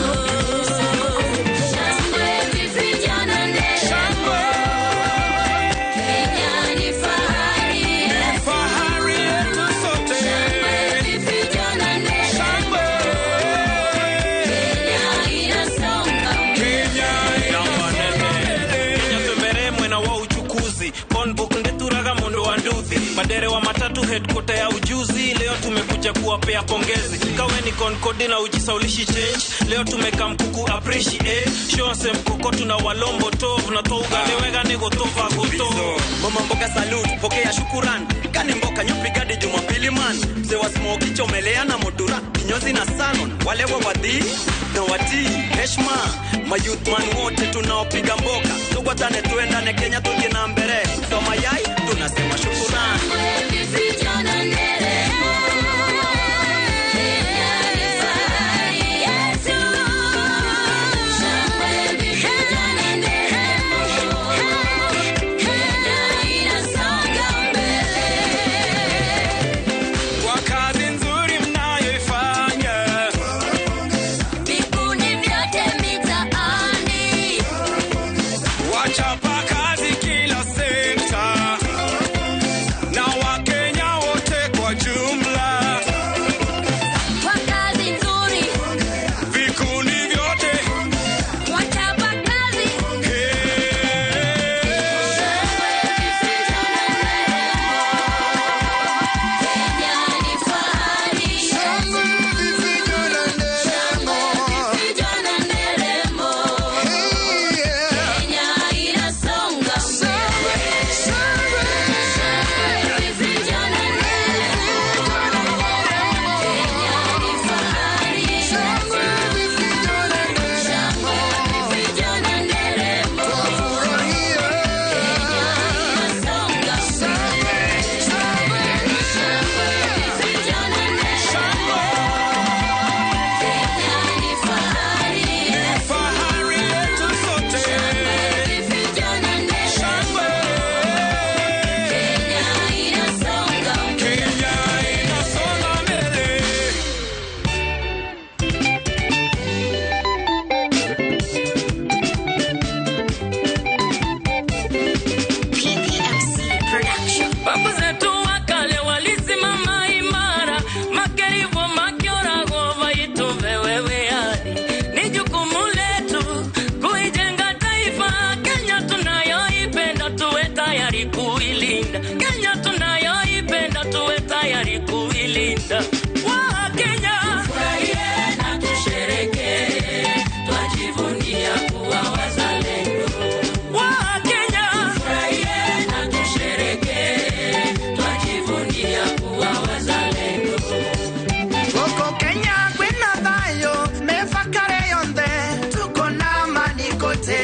Shangwe vijana nderemo, Kenya ni fahari yetu. Fahari yetu sote. Shangwe vijana nderemo, Kenya inasonga Kenya tumeremwe na wa uchukuzi Konbuk ndeturaga mundu wa nduthi Madere wa matatu headquarter ya ujuzi Leo tumekuja kuwapea pongezi Kawe ni konkodi na ujisaulishi change Leo tumeka mkuku appreciate Shonse mkoko tuna walombo tovu Na touga lewega nego tova guto Mama mboka salute, pokea shukuran Kani mboka nyupigadi jumapili man Mse wa smoki chomelea na modura Kinyozi na salon, wale wa wadhi na wati, heshma Mayouth man wote tunaopiga mboka Tugwatane tuendane Kenya tuji na mbere Soma yai, tunasema shukuran vijana nderemo, Kenya ni fahari yetu. Shangwe vijana nderemo, Kenya inasonga mbele. Kwa kazi nzuri mnayoifanya Vikundi vyote mitaani, Wachapa kazi kila sekta Na Wakenya wote kwa jumla kwa kazi nzuri, Vikundi vyote wachapa kazi. Kenya ni fahari yetu. Vijana nderemo, Kenya inasonga mbele. Vijana nderemo, Kenya ni fahari yetu. Vijana nderemo, Fahari yetu sote Kenya inasonga mbele Babu zetu wa kale walisimama imara, makerivo makiorago vaituve wewe hadi. Ni jukumu letu kuijenga taifa, Kenya tunayoipenda tuwe tayari kuilinda. Kenya tunayoipenda tuwe tayari kuilinda. Wakenya furahie na tusherekee, twajivunia kuwa wazalendo. Wakenya furahie na tusherekee, twajivunia kuwa wazalendo. Huko Kenya kwina thayo, mefakare yonde, tuko na amani kote,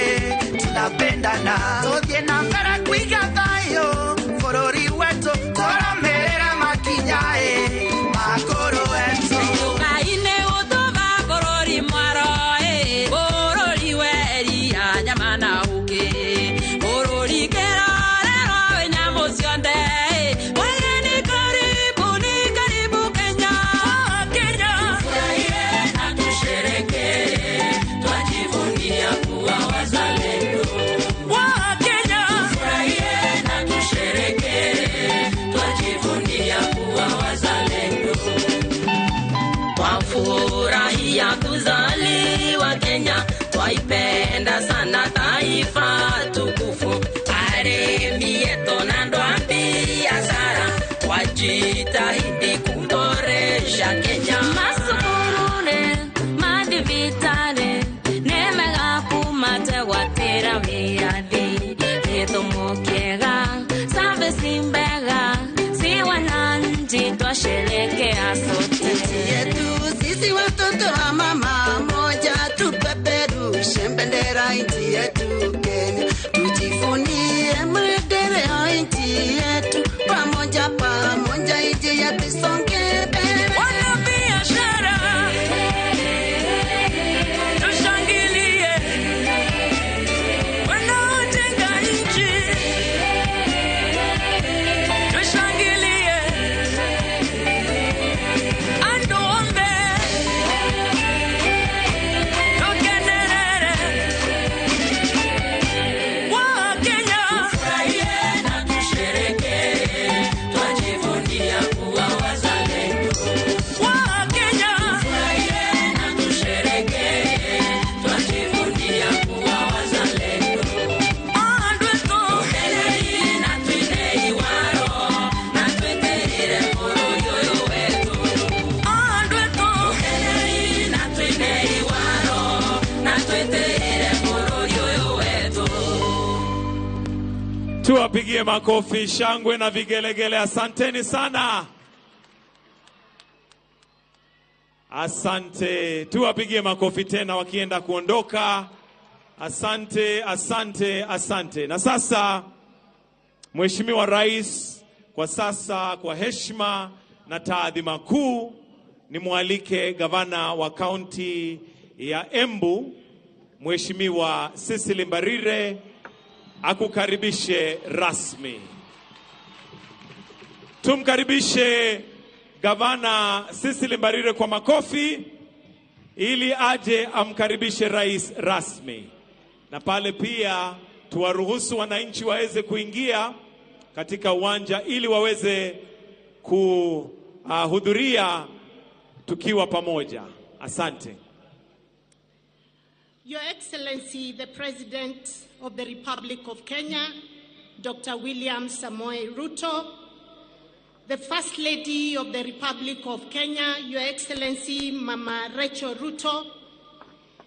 tunapendana. Tuthie na mbere kwiga thayo, bũrũri wetu tũrũmĩrĩre makinya makũrũ wetu. Ngai-nĩ ũtũma bũrũri mwaro, bũrũri weria nyama na ũkĩ, bũrũri kĩrorerwo wĩ nyamũ ciothe, wageni gĩthomo kĩega, service mbega, si wananchi twasherehekea sote. Nchi yetu sisi watoto wa mama moja, tupeperushe bendera nchi yetu Kenya, tujivunie maendeleo nchi yetu, pamoja pamoja nchi yetu isonge mbele. Wanabiashara tushangilie, wanaojenga nchi tushangilie, andombe tukendelele, Wakenya tufurahie na tusherehekee, twajivunia kuwa wazalendo. Wakenya tufurahie na tusherehekee, twajivunia kuwa wazalendo. Andweko tuhenei na twinei waro, na tweterere bũrũri ũyũ wetu. Andweko tuhenei na twinei waro, na tweterere bũrũri ũyũ wetu. Tuwapigie makofi, shangwe na vigelegele. Asanteni sana. Asante. Tuwapigie makofi tena wakienda kuondoka. Asante, asante, asante. Na sasa Mheshimiwa Rais, kwa sasa kwa heshima na taadhima kuu, nimwalike gavana wa kaunti ya Embu, Mheshimiwa Cecily Mbarire, akukaribishe rasmi. Tumkaribishe gavana Cecily Mbarire kwa makofi ili aje amkaribishe rais rasmi. Na pale pia tuwaruhusu wananchi waweze kuingia katika uwanja ili waweze kuhudhuria tukiwa pamoja. Asante. Your Excellency, the President of the Republic of Kenya, Dr. William Samoei Ruto, the First Lady of the Republic of Kenya, Your Excellency Mama Rachel Ruto,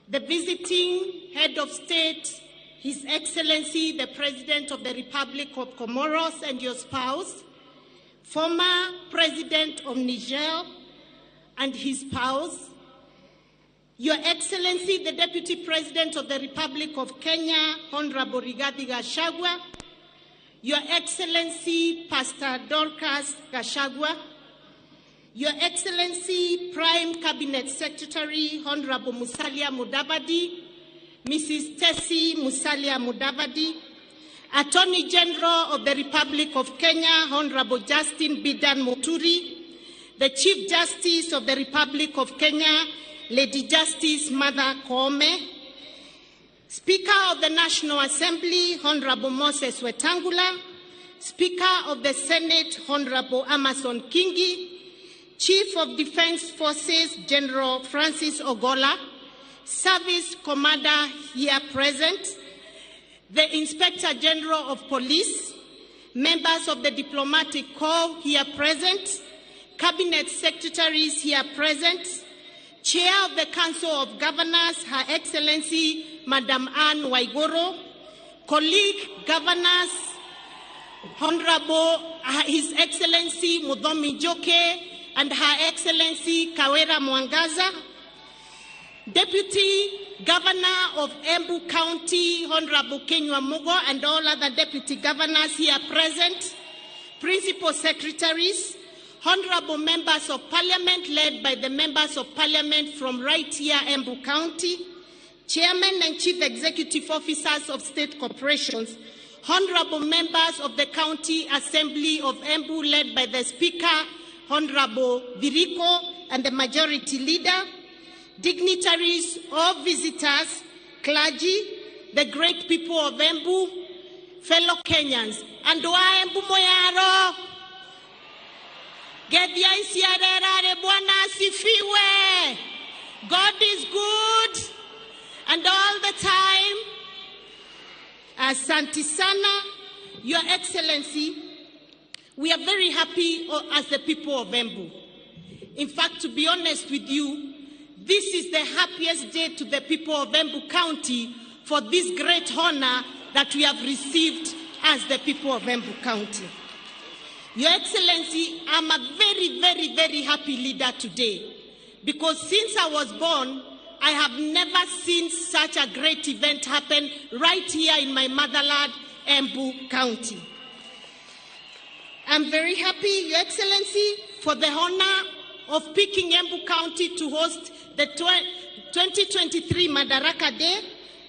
the visiting Head of State, His Excellency the President of the Republic of Comoros and your spouse, former President of Niger and his spouse, Your Excellency, the Deputy President of the Republic of Kenya, Honorable Rigathi Gachagua, Your Excellency, Pastor Dorcas Gachagua, Your Excellency, Prime Cabinet Secretary, Honorable Musalia Mudavadi, Mrs. Tessie Musalia Mudavadi, Attorney General of the Republic of Kenya, Honorable Justin Bidan Muturi, the Chief Justice of the Republic of Kenya, Lady Justice Martha Koome, Speaker of the National Assembly, Honorable Moses Wetangula, Speaker of the Senate, Honorable Amason Kingi, Chief of Defense Forces, General Francis Ogola, Service Commander here present, the Inspector General of Police, members of the Diplomatic Corps here present, Cabinet Secretaries here present, Chair of the Council of Governors, Her Excellency Madam Anne Waigoro, colleague governors, Honorable His Excellency Muthomi Njoke and Her Excellency Kawera Mwangaza, Deputy Governor of Embu County, Honorable Kenywa Mugo, and all other Deputy Governors here present, Principal Secretaries, Honorable Members of Parliament led by the Members of Parliament from right here, Embu County, Chairmen and Chief Executive Officers of State Corporations, Honorable Members of the County Assembly of Embu led by the Speaker, Honorable Viriko, and the Majority Leader, dignitaries, all visitors, clergy, the great people of Embu, fellow Kenyans, and Embu Moyaro, Gedia Isiarere Bwana Asifiwe. God is good, and all the time. Asante sana, Your Excellency, we are very happy as the people of Embu. In fact, to be honest with you, this is the happiest day to the people of Embu County for this great honor that we have received as the people of Embu County. Your Excellency, I'm a very, very, very happy leader today because since I was born, I have never seen such a great event happen right here in my motherland, Embu County. I'm very happy, Your Excellency, for the honor of picking Embu County to host the 2023 Madaraka Day,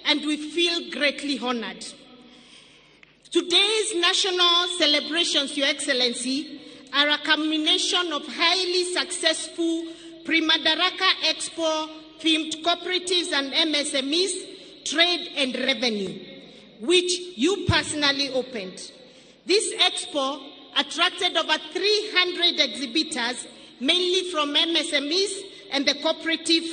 and we feel greatly honored. Today's national celebrations, Your Excellency, are a culmination of highly successful pre-Madaraka Expo themed cooperatives and MSMEs, trade and revenue, which you personally opened. This expo attracted over 300 exhibitors, mainly from MSMEs and the cooperative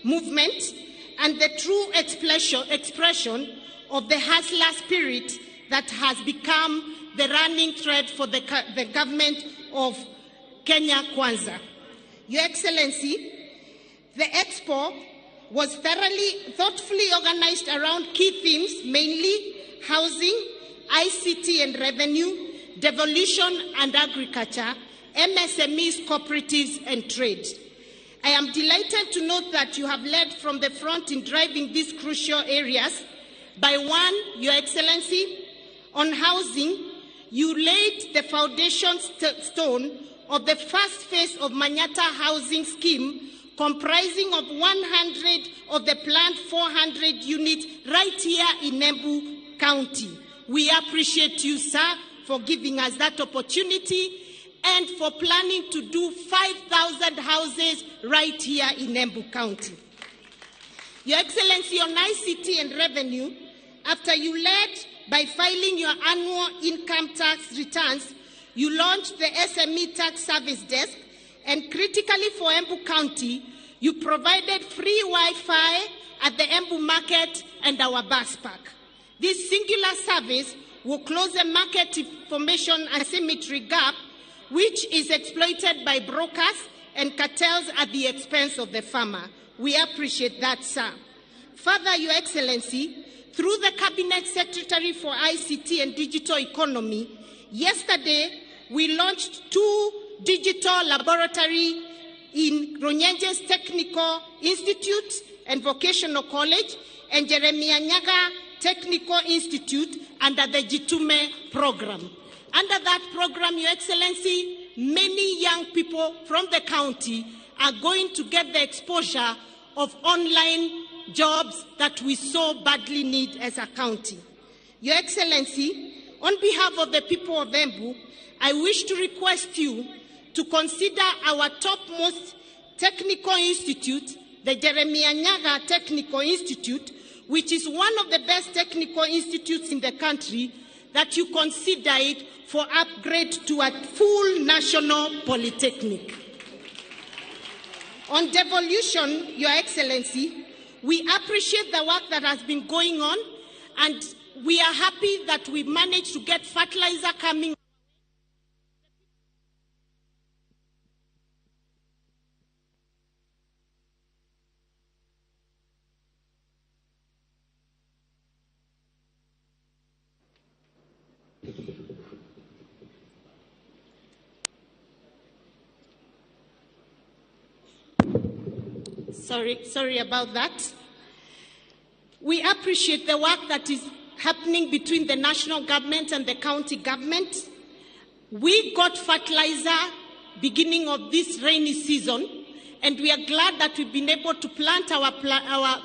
movement, and the true expression of the hustler spirit that has become the running thread for the government of Kenya Kwanza. Your Excellency, the expo was thoughtfully organized around key themes, mainly housing, ICT and revenue, devolution and agriculture, MSMEs, cooperatives and trade. I am delighted to note that you have led from the front in driving these crucial areas. By one, Your Excellency, on housing, you laid the foundation stone of the first phase of Manyata housing scheme, comprising of 100 of the planned 400 units right here in Embu County. We appreciate you, sir, for giving us that opportunity and for planning to do 5,000 houses right here in Embu County. Your Excellency, on ICT and revenue, after you led by filing your annual income tax returns, you launched the SME Tax Service Desk, and critically for Embu County, you provided free Wi-Fi at the Embu Market and our bus park. This singular service will close the market information asymmetry gap, which is exploited by brokers and cartels at the expense of the farmer. We appreciate that, sir. Further, Your Excellency, through the Cabinet Secretary for ICT and Digital Economy, yesterday we launched 2 digital laboratories in Ronyenje's Technical Institute and Vocational College and Jeremiah Nyaga Technical Institute under the Jitume program. Under that program, Your Excellency, many young people from the county are going to get the exposure of online jobs that we so badly need as a county. Your Excellency, on behalf of the people of Embu, I wish to request you to consider our topmost technical institute, the Jeremiah Nyaga Technical Institute, which is one of the best technical institutes in the country, that you consider it for upgrade to a full national polytechnic. On devolution, Your Excellency, we appreciate the work that has been going on, and we are happy that we managed to get fertilizer coming. Sorry about that. We appreciate the work that is happening between the national government and the county government. We got fertilizer beginning of this rainy season, and we are glad that we've been able to plant our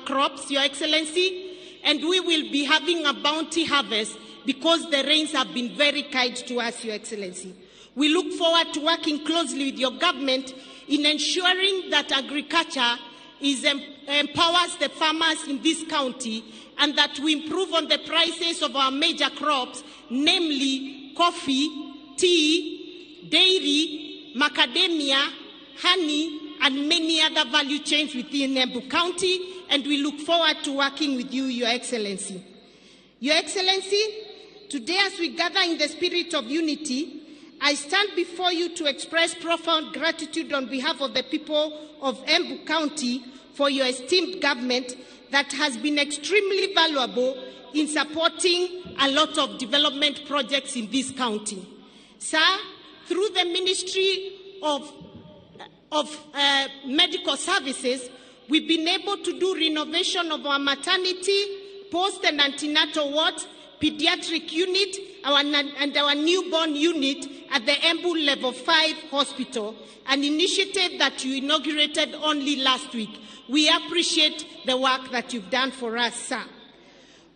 crops, Your Excellency, and we will be having a bounty harvest because the rains have been very kind to us, Your Excellency. We look forward to working closely with your government in ensuring that agriculture empowers the farmers in this county, and that we improve on the prices of our major crops, namely coffee, tea, dairy, macadamia, honey, and many other value chains within Embu County, and we look forward to working with you, Your Excellency. Your Excellency, today as we gather in the spirit of unity, I stand before you to express profound gratitude on behalf of the people of Embu County for your esteemed government that has been extremely valuable in supporting a lot of development projects in this county. Sir, through the Ministry of Medical Services, we've been able to do renovation of our maternity, post and antenatal wards, pediatric unit, and our newborn unit at the Embu Level 5 Hospital, an initiative that you inaugurated only last week. We appreciate the work that you've done for us, sir.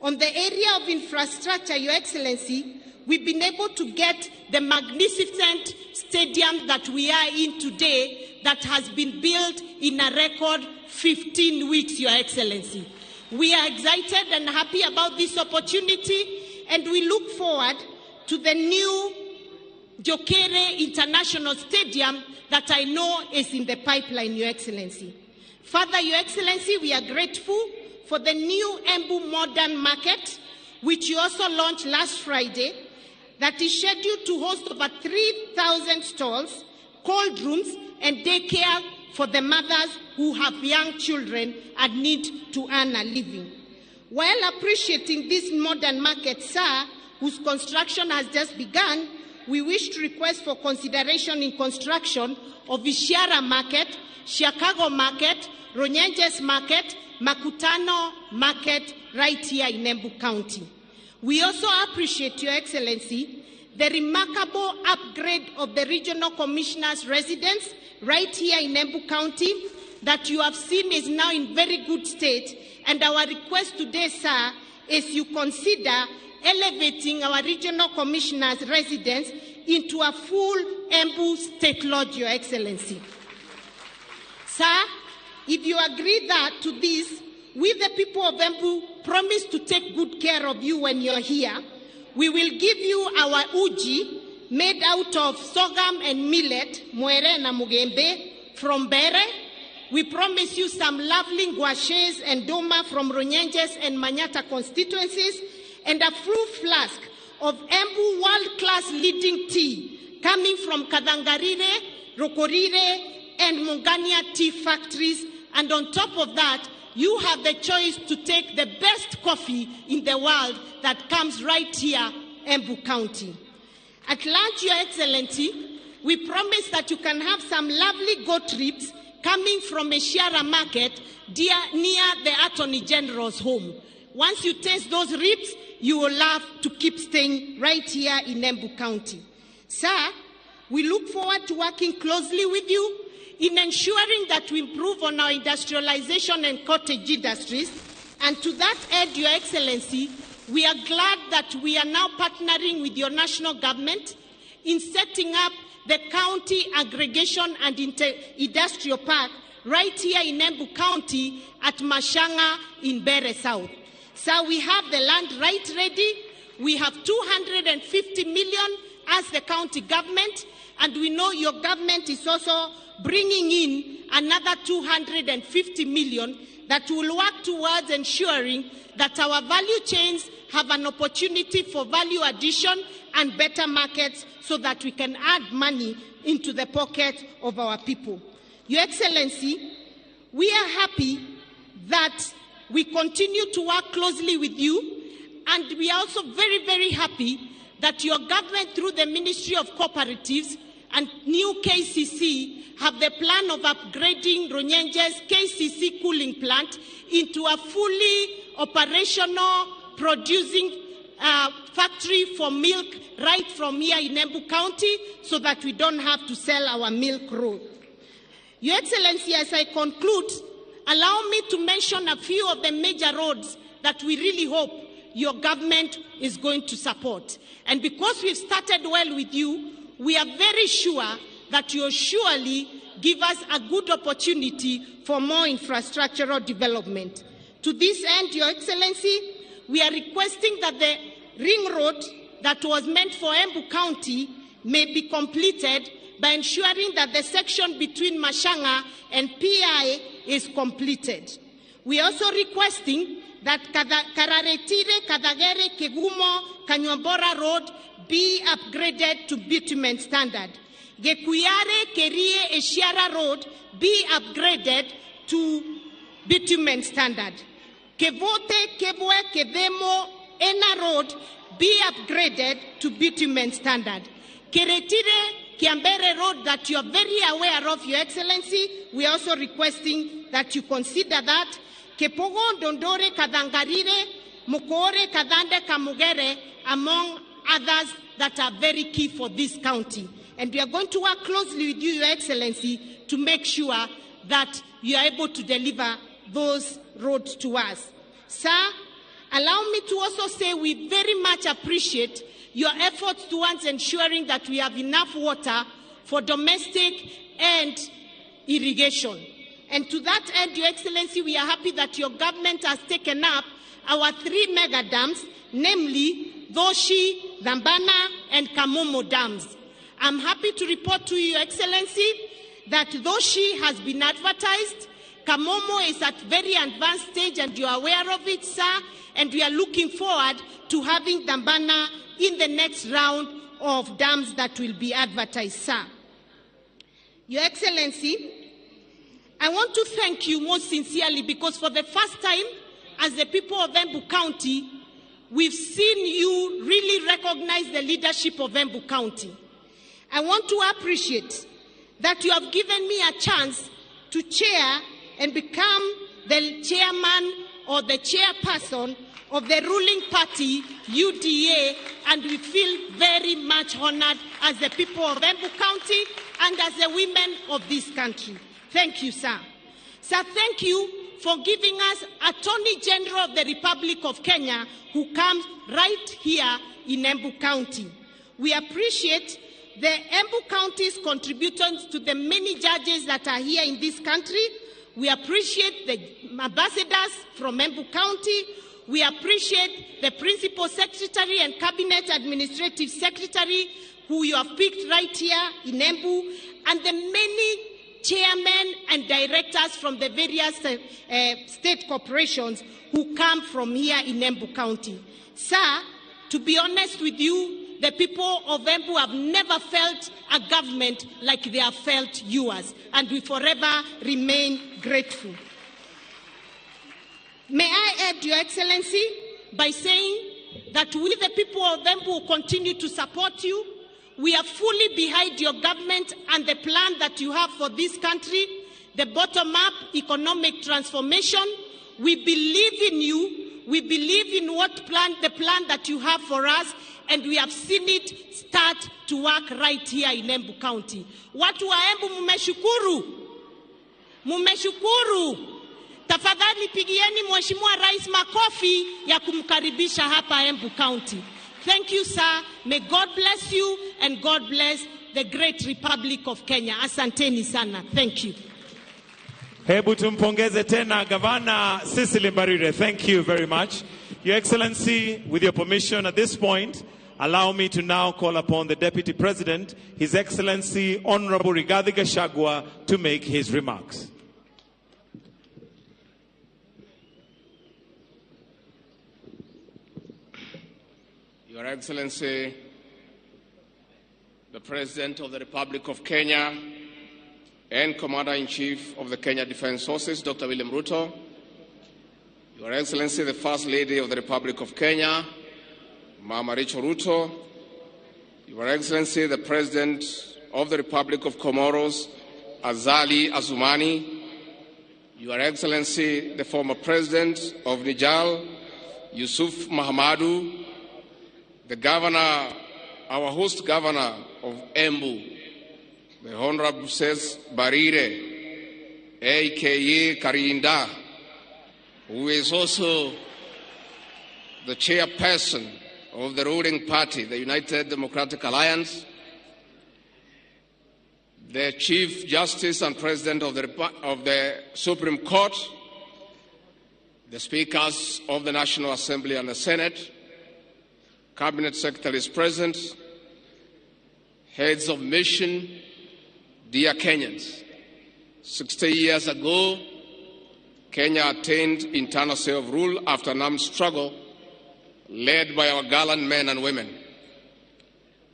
On the area of infrastructure, Your Excellency, we've been able to get the magnificent stadium that we are in today that has been built in a record 15 weeks, Your Excellency. We are excited and happy about this opportunity, and we look forward to the new Jokere International Stadium that I know is in the pipeline, Your Excellency. Further, Your Excellency, we are grateful for the new Embu Modern Market, which you also launched last Friday, that is scheduled to host over 3,000 stalls, cold rooms, and daycare for the mothers who have young children and need to earn a living. While appreciating this modern market, sir, whose construction has just begun, we wish to request for consideration in construction of Ishiara Market, Chicago Market, Ronyenjes Market, Makutano Market, right here in Embu County. We also appreciate, Your Excellency, the remarkable upgrade of the Regional Commissioner's residence right here in Embu County that you have seen is now in very good state. And our request today, sir, is you consider elevating our Regional Commissioner's residence into a full Embu State Lodge, Your Excellency. Sir, if you agree that to this, we the people of Embu promise to take good care of you when you're here. We will give you our uji made out of sorghum and millet, mwere na mugembe, from Bere. We promise you some lovely guaches and doma from Ronyenjes and Manyata constituencies, and a full flask of Embu world-class leading tea coming from Kadangarire, Rokorire, and Mungania tea factories. And on top of that, you have the choice to take the best coffee in the world that comes right here, Embu County. At lunch, Your Excellency, we promise that you can have some lovely goat ribs coming from Ishiara Market near the Attorney General's home. Once you taste those ribs, you will love to keep staying right here in Embu County. Sir, we look forward to working closely with you in ensuring that we improve on our industrialization and cottage industries. And to that end, Your Excellency, we are glad that we are now partnering with your national government in setting up the County Aggregation and Industrial Park right here in Embu County at Mashanga in Bere South. So we have the land right ready. We have 250 million as the county government, and we know your government is also bringing in another 250 million that will work towards ensuring that our value chains have an opportunity for value addition and better markets so that we can add money into the pocket of our people. Your Excellency, we are happy that we continue to work closely with you, and we are also very, very happy that your government, through the Ministry of Cooperatives and new KCC, have the plan of upgrading Ronyenje's KCC cooling plant into a fully operational producing factory for milk right from here in Embu County so that we don't have to sell our milk raw. Your Excellency, as I conclude, allow me to mention a few of the major roads that we really hope your government is going to support. And because we've started well with you, we are very sure that you'll surely give us a good opportunity for more infrastructural development. To this end, Your Excellency, we are requesting that the ring road that was meant for Embu County may be completed by ensuring that the section between Mashanga and PI is completed. We are also requesting that Kararetire, Kadagere, Kegumo, Kanyobora Road be upgraded to bitumen standard. Gekuyare, Kerie, Eshiara Road be upgraded to bitumen standard. Kevote, Kevwe, Kedemo, Ena Road be upgraded to bitumen standard. Keretire, Kiambere Road that you are very aware of, Your Excellency, we are also requesting that you consider that. Kepogo, Dondore, Kadangarire, Mukore, Kadande, Kamugere, among others that are very key for this county. And we are going to work closely with you, Your Excellency, to make sure that you are able to deliver those roads to us. Sir, allow me to also say we very much appreciate your efforts towards ensuring that we have enough water for domestic and irrigation. And to that end, Your Excellency, we are happy that your government has taken up our 3 mega dams, namely Doshi, Dambana, and Kamomo dams. I'm happy to report to you, Your Excellency, that Doshi has been advertised. Kamomo is at very advanced stage, and you are aware of it, sir. And we are looking forward to having Dambana in the next round of dams that will be advertised, sir. Your Excellency, I want to thank you most sincerely because for the first time, as the people of Embu County, we've seen you really recognize the leadership of Embu County. I want to appreciate that you have given me a chance to chair and become the chairman or the chairperson of the ruling party, UDA, and we feel very much honored as the people of Embu County and as the women of this country. Thank you, sir. Sir, thank you for giving us Attorney General of the Republic of Kenya who comes right here in Embu County. We appreciate the Embu County's contributions to the many judges that are here in this country. We appreciate the ambassadors from Embu County. We appreciate the Principal Secretary and Cabinet Administrative Secretary who you have picked right here in Embu, and the many chairmen and directors from the various state corporations who come from here in Embu County. Sir, to be honest with you, the people of Embu have never felt a government like they have felt yours, and we forever remain grateful. May I add, Your Excellency, by saying that we, the people of Embu, will continue to support you. We are fully behind your government and the plan that you have for this country, the bottom-up economic transformation. We believe in you. We believe in the plan that you have for us, and we have seen it start to work right here in Embu County. Watu wa Embu mumeshukuru. Mumeshukuru. Tafadhali pigieni Mheshimiwa Rais makofi ya kumkaribisha hapa Embu County. Thank you, sir. May God bless you and God bless the great Republic of Kenya. Asanteni sana. Thank you. Hebu tumpongeze tena Gavana Cecily Mbarire. Thank you very much. Your Excellency, with your permission at this point, allow me to now call upon the Deputy President, His Excellency Honorable Rigathi Gachagua, to make his remarks. Your Excellency, the President of the Republic of Kenya and Commander-in-Chief of the Kenya Defense Forces, Dr. William Ruto, Your Excellency, the First Lady of the Republic of Kenya, Mama Rachel Ruto, Your Excellency, the President of the Republic of Comoros, Azali Assoumani, Your Excellency, the former President of Niger, Yusuf Mahamadou, the Governor, our host Governor of Embu, the Honorable Ses Barire, a.k.a. Karinda, who is also the chairperson of the ruling party, the United Democratic Alliance, the Chief Justice and President of the Supreme Court, the Speakers of the National Assembly and the Senate, Cabinet Secretaries present, heads of mission, dear Kenyans. 60 years ago, Kenya attained internal self-rule after an armed struggle led by our gallant men and women.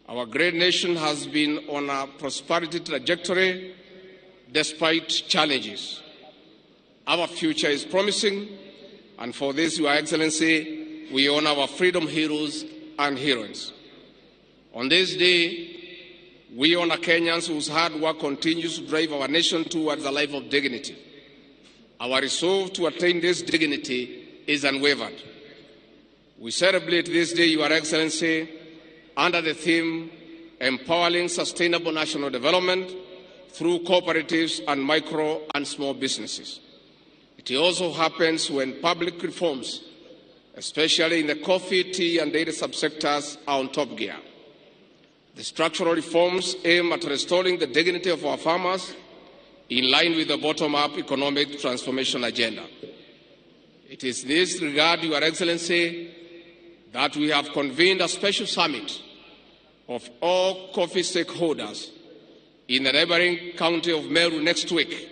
Our great nation has been on a prosperity trajectory despite challenges. Our future is promising And for this, Your Excellency, we honor our freedom heroes and heroines. On this day, we honor Kenyans whose hard work continues to drive our nation towards a life of dignity. Our resolve to attain this dignity is unwavered. We celebrate this day, Your Excellency, under the theme Empowering Sustainable National Development through Cooperatives and Micro and Small Businesses. It also happens when public reforms, especially in the coffee, tea, and dairy subsectors, are on top gear. The structural reforms aim at restoring the dignity of our farmers in line with the bottom-up economic transformation agenda. It is in this regard, Your Excellency, that we have convened a special summit of all coffee stakeholders in the neighboring county of Meru next week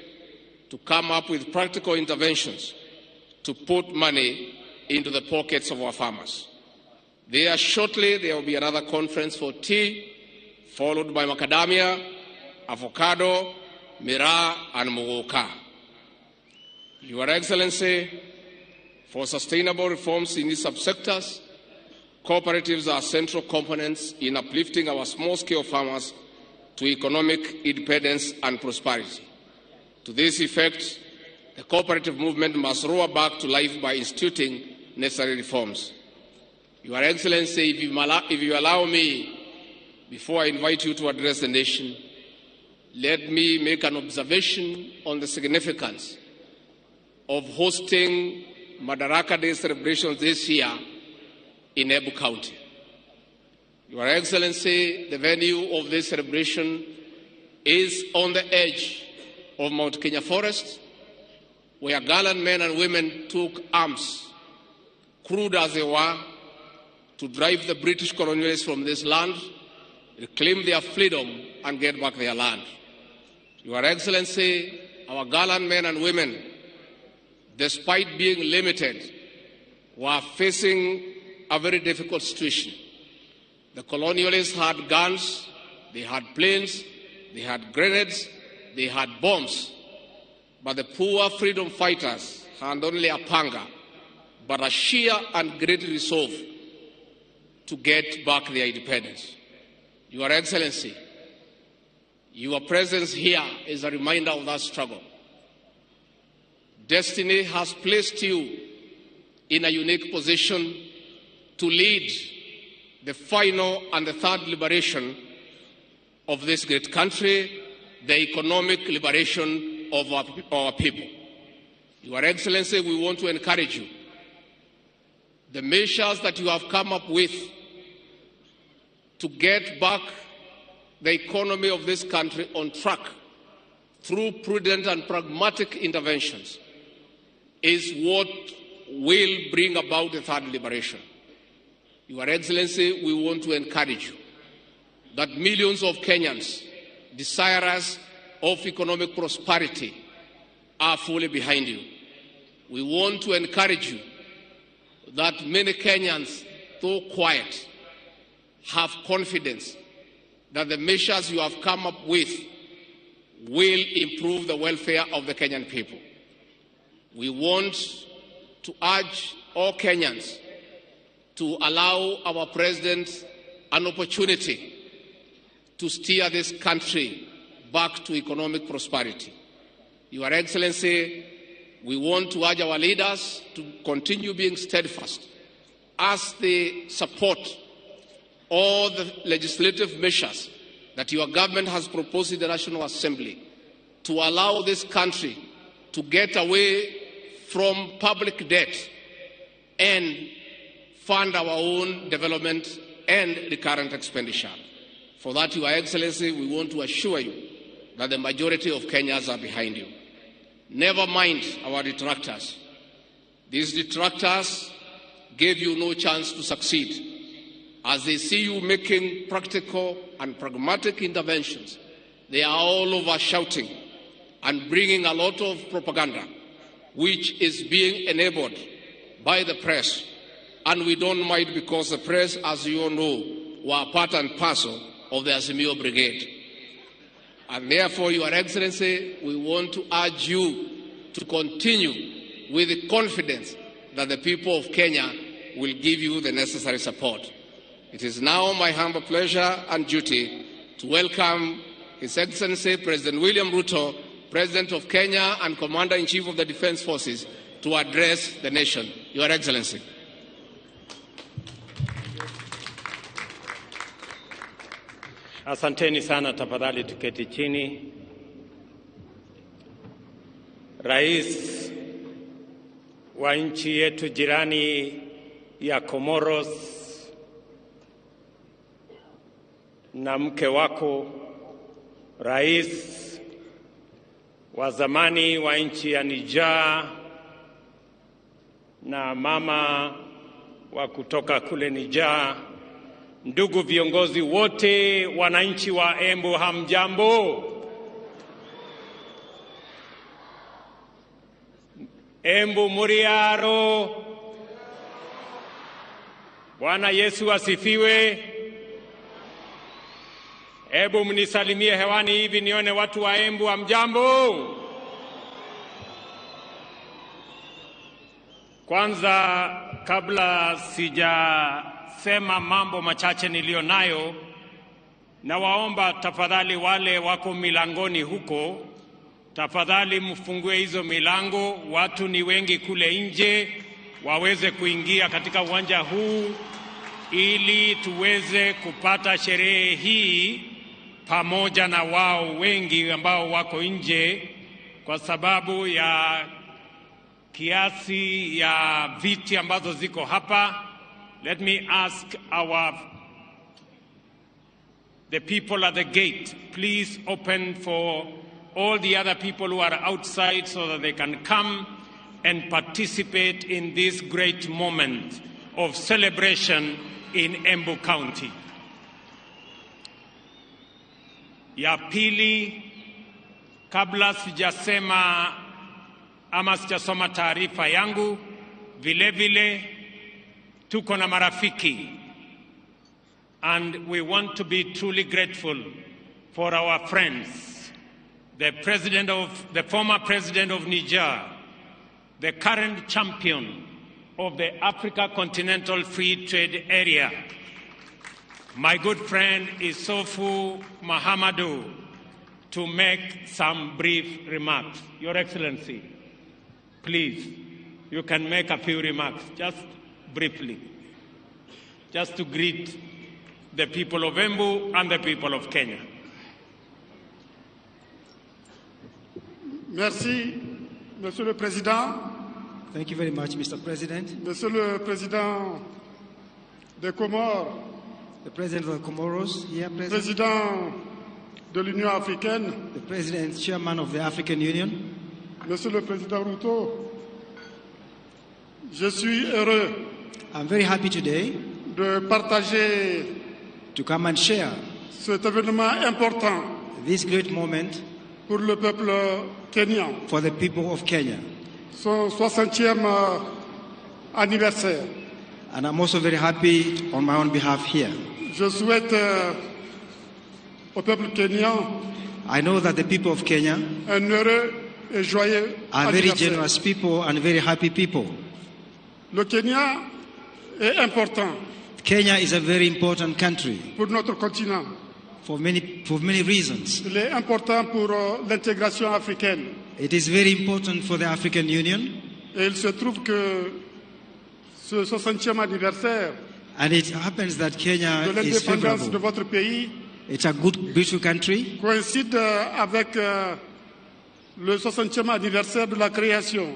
to come up with practical interventions to put money into the pockets of our farmers. There shortly, there will be another conference for tea, followed by macadamia, avocado, miraa, and muguka. Your Excellency, for sustainable reforms in these subsectors, cooperatives are central components in uplifting our small-scale farmers to economic independence and prosperity. To this effect, the cooperative movement must roar back to life by instituting necessary reforms. Your Excellency, if you allow me, before I invite you to address the nation, let me make an observation on the significance of hosting Madaraka Day celebrations this year in Embu County. Your Excellency, the venue of this celebration is on the edge of Mount Kenya Forest, where gallant men and women took arms, crude as they were, to drive the British colonialists from this land, reclaim their freedom, and get back their land. Your Excellency, our gallant men and women, despite being limited, were facing a very difficult situation. The colonialists had guns, they had planes, they had grenades, they had bombs. But the poor freedom fighters had only a panga, but a sheer and great resolve to get back their independence. Your Excellency, your presence here is a reminder of that struggle. Destiny has placed you in a unique position to lead the final and the third liberation of this great country, the economic liberation of our people. Your Excellency, we want to encourage you. The measures that you have come up with to get back the economy of this country on track through prudent and pragmatic interventions is what will bring about the third liberation. Your Excellency, we want to encourage you that millions of Kenyans desirous of economic prosperity are fully behind you. We want to encourage you that many Kenyans, though quiet, have confidence that the measures you have come up with will improve the welfare of the Kenyan people. We want to urge all Kenyans to allow our President an opportunity to steer this country back to economic prosperity. Your Excellency, we want to urge our leaders to continue being steadfast as they support all the legislative measures that your government has proposed in the National Assembly to allow this country to get away from public debt and fund our own development and recurrent expenditure. For that, Your Excellency, we want to assure you that the majority of Kenyans are behind you. Never mind our detractors. These detractors gave you no chance to succeed. As they see you making practical and pragmatic interventions, they are all over shouting and bringing a lot of propaganda, which is being enabled by the press. And we don't mind because the press, as you all know, were part and parcel of the Azimio Brigade. And therefore, Your Excellency, we want to urge you to continue with the confidence that the people of Kenya will give you the necessary support. It is now my humble pleasure and duty to welcome His Excellency President William Ruto, President of Kenya and Commander-in-Chief of the Defense Forces, to address the nation. Your Excellency. Asanteni sana, tafadhali tuketi chini. Rais wa nchi yetu jirani ya Comoros na mke wako, rais wa zamani wa nchi ya Niger na mama wa kutoka kule Niger, ndugu viongozi wote, wananchi wa Embu, hamjambo? Embu muriaro. Bwana Yesu asifiwe. Ebu mnisalimie hewani hivi nione watu wa Embu, hamjambo? Kwanza, kabla sijasema mambo machache niliyo nayo, na waomba tafadhali wale wako milangoni huko, tafadhali mfungue hizo milango, watu ni wengi kule nje, waweze kuingia katika uwanja huu ili tuweze kupata sherehe hii pamoja na wao wengi ambao wako nje kwa sababu ya kiasi ya viti ambazo ziko hapa. Let me ask the people at the gate, please open for all the other people who are outside so that they can come and participate in this great moment of celebration in Embu County. Ya pili, kabla sijasema ama sijasoma taarifa yangu, vile vile tuko na marafiki, and we want to be truly grateful for our friends, the former president of Niger, the current champion of the Africa Continental Free Trade Area, my good friend Isofu Mahamadou, to make some brief remarks. Your Excellency, please, you can make a few remarks, just briefly, just to greet the people of Embu and the people of Kenya. Merci, Monsieur le Président. Thank you very much, Mr. President. Monsieur le Président des Comores, the President of the Comoros, here present. Président de l'Union africaine, the President, Chairman of the African Union, Monsieur le Président Ruto, je suis heureux I'm very happy today de partager to come and share cet événement important this great moment pour le peuple kenyan, for the people of Kenya. Son 60e anniversaire. And I'm also very happy on my own behalf here. Je souhaite au peuple kenyan, I know that the people of Kenya un heureux et joyeux are very anniversaire. generous people and very happy people. Le Kenya est important Kenya is a very important country pour notre continent. for many reasons. Il est important pour l'intégration africaine. It is very important for the African Union. Et il se trouve que ce 60e anniversaire And it happens that Kenya de is l'indépendance de favorable. votre pays It's a good, beautiful country. coïncide avec le 60e anniversaire de la création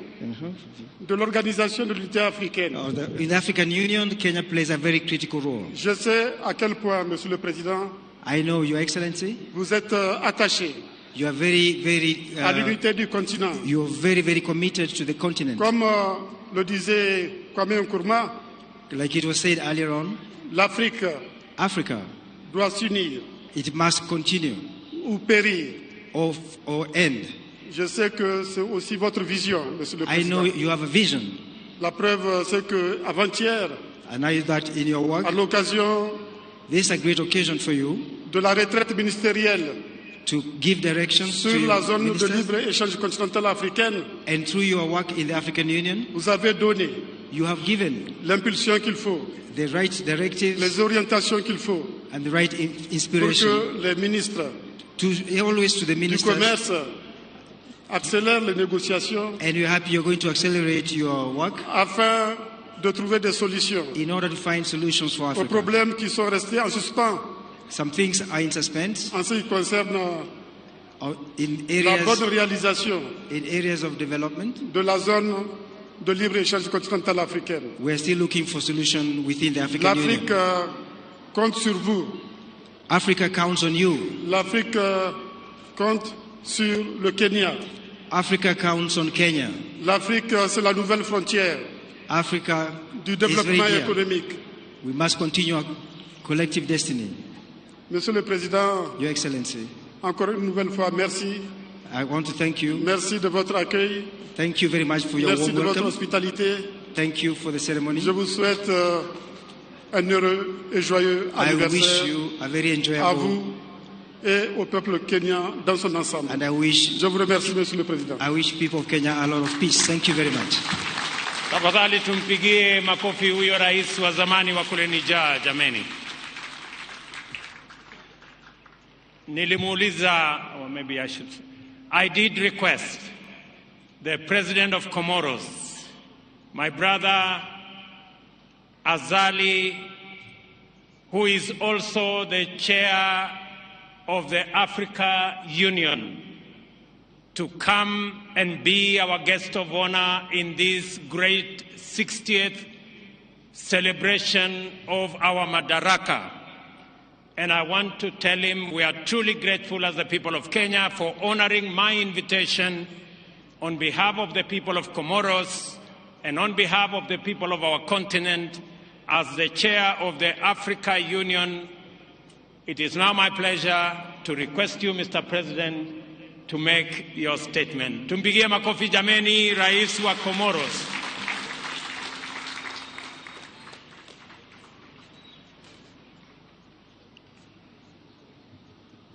de l'Organisation de l'Unité africaine. In the African Union, Kenya plays a very critical role. Je sais à quel point, Monsieur le Président, I know, Your Excellency, vous êtes attaché you are very, à l'unité du continent. you're very committed to the continent. Comme le disait Kwame Nkrumah, Like it was said earlier on, l'Afrique Africa, doit s'unir it must continue ou périr. or end. Je sais que c'est aussi votre vision, Monsieur le I Président. know you have a vision. La preuve, c'est que avant-hier, I know that in your work, à l'occasion this is a great occasion for you de la retraite ministérielle to give directions to sur la your zone de ministers, libre-échange continentale africaine, and through your work in the African Union, vous avez donné You have given l'impulsion qu'il faut, the right directives les orientations qu'il faut and the right pour inspiration que les ministres always to the du ministers. commerce accélèrent les négociations And you're happy you're going to accelerate your work afin de trouver des solutions in order to find solutions for aux Africa. problèmes qui sont restés en suspens Some things are in suspense en ce qui concerne in la bonne areas, réalisation in areas of development. de la zone de libre-échange continentale africaine. We are still looking for solutions within the African L'Afrique Union. compte sur vous. Africa counts on you. L'Afrique compte sur le Kenya. Africa counts on Kenya. L'Afrique, c'est la nouvelle frontière Africa du is very développement dear. économique. We must continue our collective destiny. Monsieur le Président, Your Excellency, encore une nouvelle fois, merci. I want to thank you. Merci de votre accueil. Thank you very much for your Merci warm de votre welcome. hospitalité. Thank you for the ceremony. Je vous souhaite un heureux et joyeux I wish anniversaire you a very à enjoyable, vous et au peuple kenyan dans son ensemble. and I wish Je vous remercie, Monsieur le Président. people of Kenya a lot of peace. Thank you very much. Tafadhali tumpigie makofi huyo rais wa zamani wa kule Niger, jameni. Nilimuuliza, or maybe I should, I did request the president of Comoros, my brother Azali, who is also the chair of the Africa Union, to come and be our guest of honor in this great 60th celebration of our Madaraka. And I want to tell him we are truly grateful as the people of Kenya for honoring my invitation on behalf of the people of Comoros and on behalf of the people of our continent. As the chair of the Africa Union, it is now my pleasure to request you, Mr. President, to make your statement. Tumpigie makofi jameni, rais wa Comoros.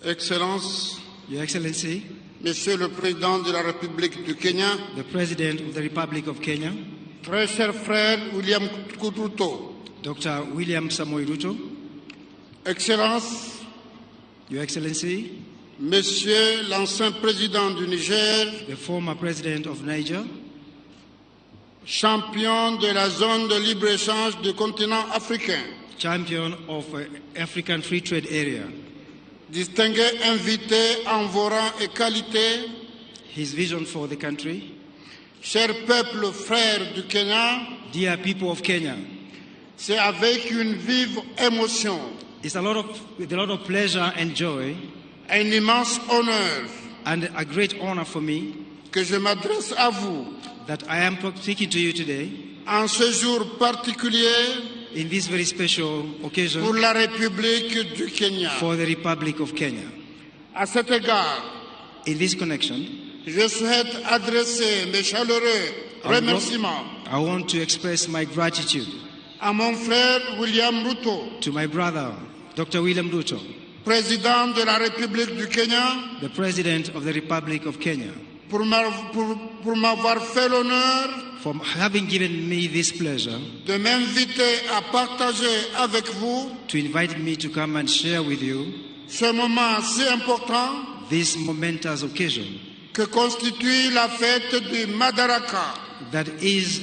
Excellences, Your Excellency, Monsieur le Président de la République du Kenya, the President of the Republic of Kenya, très cher frère William Ruto, Dr. William Samoei Ruto, Excellences, Your Excellency, Monsieur l'ancien président du Niger, the former President of Niger, champion de la zone de libre-échange du continent africain, champion of African Free Trade Area, distingué invité en vos rangs et qualités, his vision for the country, cher peuple frère du Kenya, dear people of Kenya, c'est avec une vive émotion, it's with a lot of pleasure and joy, un immense honneur and a great honor for me que je m'adresse à vous that I am speaking to you today en ce jour particulier in this very special occasion pour la République du Kenya. for the Republic of Kenya. À cet égard, In this connection, je souhaite adresser mes chaleureux remerciements I want to express my gratitude à mon frère William Ruto, to my brother, Dr. William Ruto, président de la République du Kenya, the President of the Republic of Kenya, pour m'avoir fait l'honneur for having given me this pleasure de m'inviter à partager avec vous to invite me to come and share with you ce moment si important this momentous occasion que constitue la fête du Madaraka, that is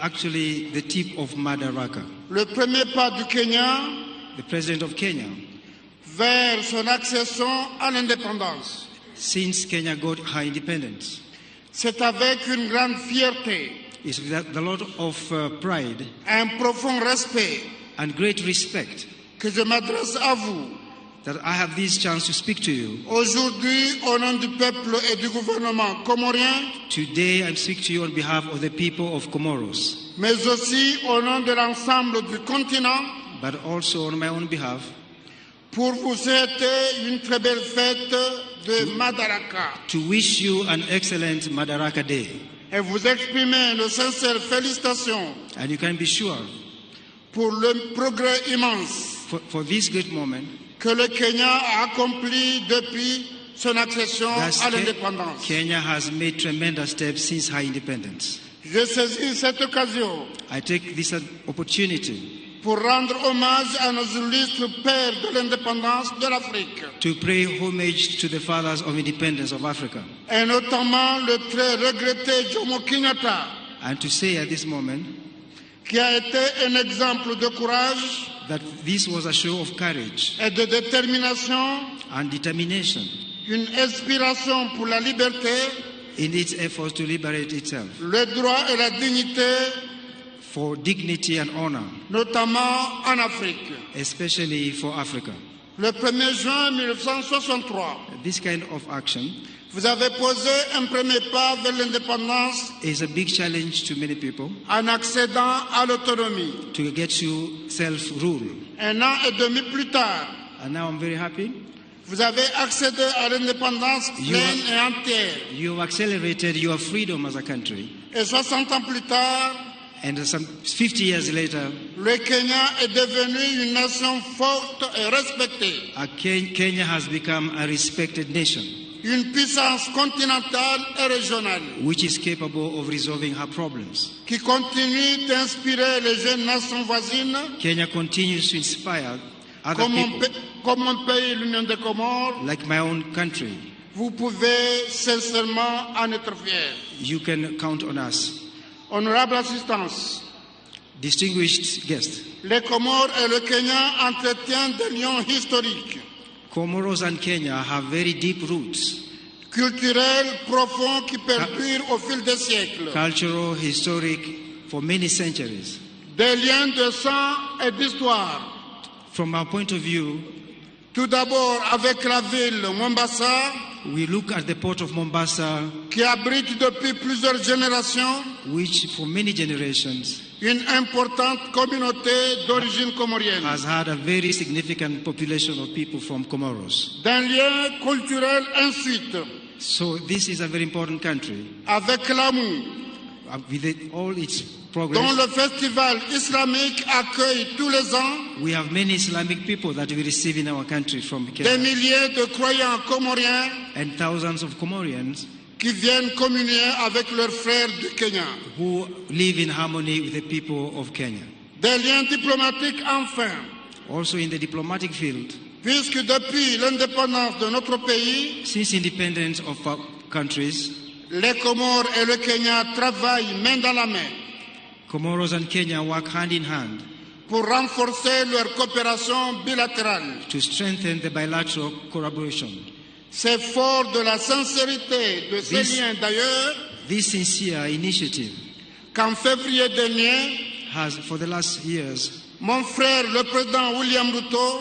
actually the tip of Madaraka. le premier pas du Kenya The President of Kenya, vers son accession à l'indépendance. since Kenya got her independence, C'est avec une grande fierté, is with a lot of pride un profond respect and great respect que je m'adresse à vous that I have this chance to speak to you. aujourd'hui au nom du peuple et du gouvernement comorien, Today I speak to you on behalf of the people of Comoros, mais aussi au nom de l'ensemble du continent, but also on my own behalf pour vous souhaiter une très belle fête de Madaraka to wish you an excellent Madaraka Day. et vous exprimer nos sincères félicitations And you can be sure pour le progrès immense for this great moment que le Kenya a accompli depuis son accession that à l'indépendance. Kenya has made tremendous steps since her independence. Je saisis cette occasion I take this opportunity pour rendre hommage à nos illustres pères de l'indépendance de l'Afrique, to pay homage to the fathers of independence of Africa, et notamment le très regretté Jomo Kenyatta, and to say at this moment qui a été un exemple de courage that this was a show of courage et de détermination, and determination une inspiration pour la liberté, in its efforts to liberate itself, le droit et la dignité, for dignity and honor, notamment en Afrique. especially for Africa. Le 1er juin 1963, This kind of action vous avez posé un premier pas vers l'indépendance is a big challenge to many people en accédant à l'autonomie. to get you self-rule. Un an et demi plus tard, And now I'm very happy. vous avez accédé à l'indépendance pleine et entière. You have accelerated your freedom as a country. Et 60 ans plus tard, And some 50 years later, le Kenya est devenu une nation forte et respectée, Kenya has become a respected nation, une puissance continentale et régionale, which is capable of resolving her problems. qui continue d'inspirer les jeunes nations voisines, Kenya continues to inspire other people, comme mon pays, l'Union des Comores. like my own country. Vous pouvez sincèrement en être fiers. You can count on us. Honorable assistance, Distinguished guests, les Comores et le Kenya entretiennent des liens historiques, Comoros and Kenya have very deep roots, culturels profonds qui perdurent au fil des siècles, cultural, historic, for many centuries. des liens de sang et d'histoire. From our point of view, Tout d'abord avec la ville Mombasa, we look at the port of Mombasa, qui abrite depuis plusieurs générations which for many generations une importante communauté d'origine comorienne, has had a very significant population of people from Comoros. d'un lien culturel ensuite So this is a very important country avec l'AMU, with all its dont progress. le festival islamique accueille tous les ans We have many Islamic people that we receive in our country from des Kenya, milliers de croyants comoriens and thousands of Comorians qui viennent communier avec leurs frères du Kenya. who live in harmony with the people of Kenya. Des liens diplomatiques enfin, Also in the diplomatic field, puisque depuis l'indépendance de notre pays, since independence of our countries, les Comores et le Kenya travaillent main dans la main Comoros and Kenya work hand in hand pour renforcer leur coopération bilatérale. to strengthen the bilateral collaboration. C'est fort de la sincérité de ces liens d'ailleurs This sincere initiative qu'en février dernier, has, for the last years, mon frère, le président William Ruto,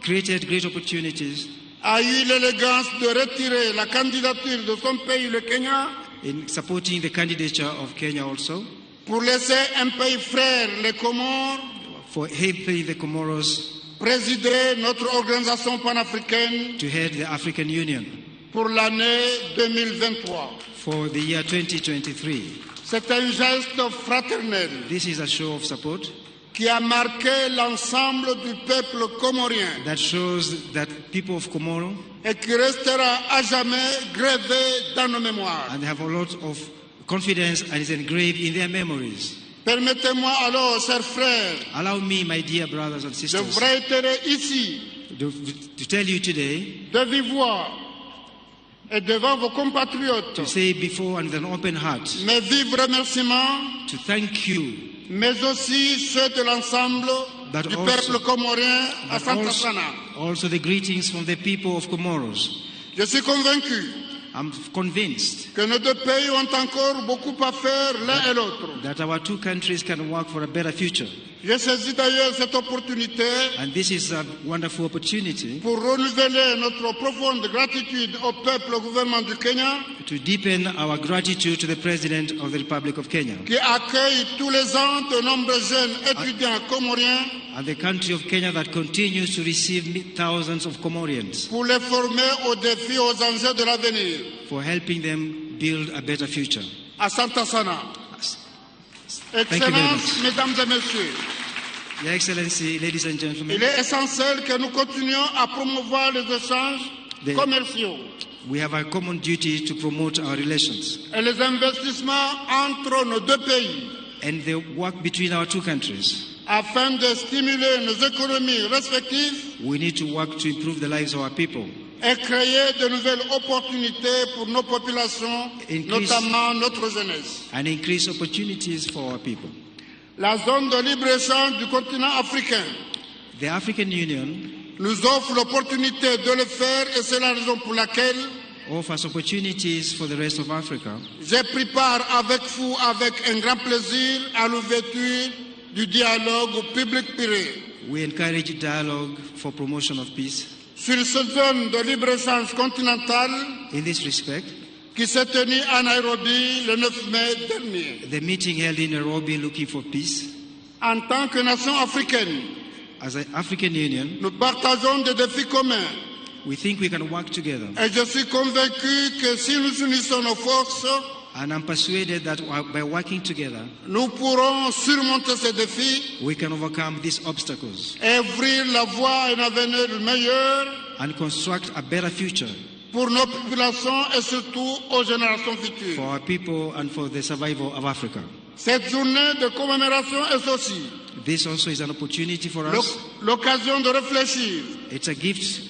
created great opportunities a eu l'élégance de retirer la candidature de son pays, le Kenya, in supporting the candidature of Kenya also, pour laisser un pays frère, les Comores, for helping the Comoros présider notre organisation panafricaine to head the African Union pour l'année 2023. for the year 2023. C'est un geste fraternel This is a show of support qui a marqué l'ensemble du peuple comorien that shows that people of Comoro et qui restera à jamais gravé dans nos mémoires. and have a lot of confidence and is engraved in their memories. Permettez-moi alors, chers frères, Allow me, my dear brothers and de sisters, vous réitérer ici, to tell you today, de vive voix et devant vos compatriotes, to say before and with an open heart, mes vifs remerciements, to thank you, mais aussi ceux de l'ensemble but du also- peuple comorien à but Santa also, Sana. also the greetings from the people of Comoros. Je suis convaincu I'm convinced que nos deux pays ont encore beaucoup à faire l'un et l'autre. that our two countries can work for a better future. J'ai saisi d'ailleurs cette opportunité And this is a wonderful opportunity pour renouveler notre profonde gratitude au peuple, au gouvernement du Kenya, to deepen our gratitude to the President of the Republic of Kenya qui accueille tous les ans de nombreux jeunes étudiants comoriens and the country of Kenya that continues to receive thousands of Comorians pour les former aux défis, aux enjeux de l'avenir. for helping them build a better future. À Santa Sana. Thank you very Excellences, much. Mesdames et Messieurs, Your Excellency, ladies and gentlemen, il est essentiel que nous continuions à promouvoir les échanges The- commerciaux We have a common duty to promote our relations. et les investissements entre nos deux pays And the work between our two countries. afin de stimuler nos économies respectives We need to work to improve the lives of our people. et créer de nouvelles opportunités pour nos populations, notamment notre jeunesse. And increase opportunities for our people. La zone de libre-échange du continent africain The African Union nous offre l'opportunité de le faire et c'est la raison pour laquelle offers opportunities for the rest of Africa. j'ai pris part avec vous avec un grand plaisir à l'ouverture du dialogue public-privé. We encourage dialogue for promotion of peace. Sur cette zone de libre-échange continentale In this respect, qui s'est tenue à Nairobi le 9 mai dernier. the meeting held in Nairobi looking for peace. En tant que nation africaine, As an African Union, nous partageons des défis communs. we think we can work together. Et je suis convaincu que si nous unissons nos forces, And I'm persuaded that by working together, nous pourrons surmonter ces défis we can overcome these obstacles et ouvrir la voie à un avenir meilleur and construct a better future pour nos populations et surtout aux générations for futures. our people and for the survival of Africa. Cette journée de commémoration est aussi This also is an opportunity for us. l'occasion de réfléchir It's a gift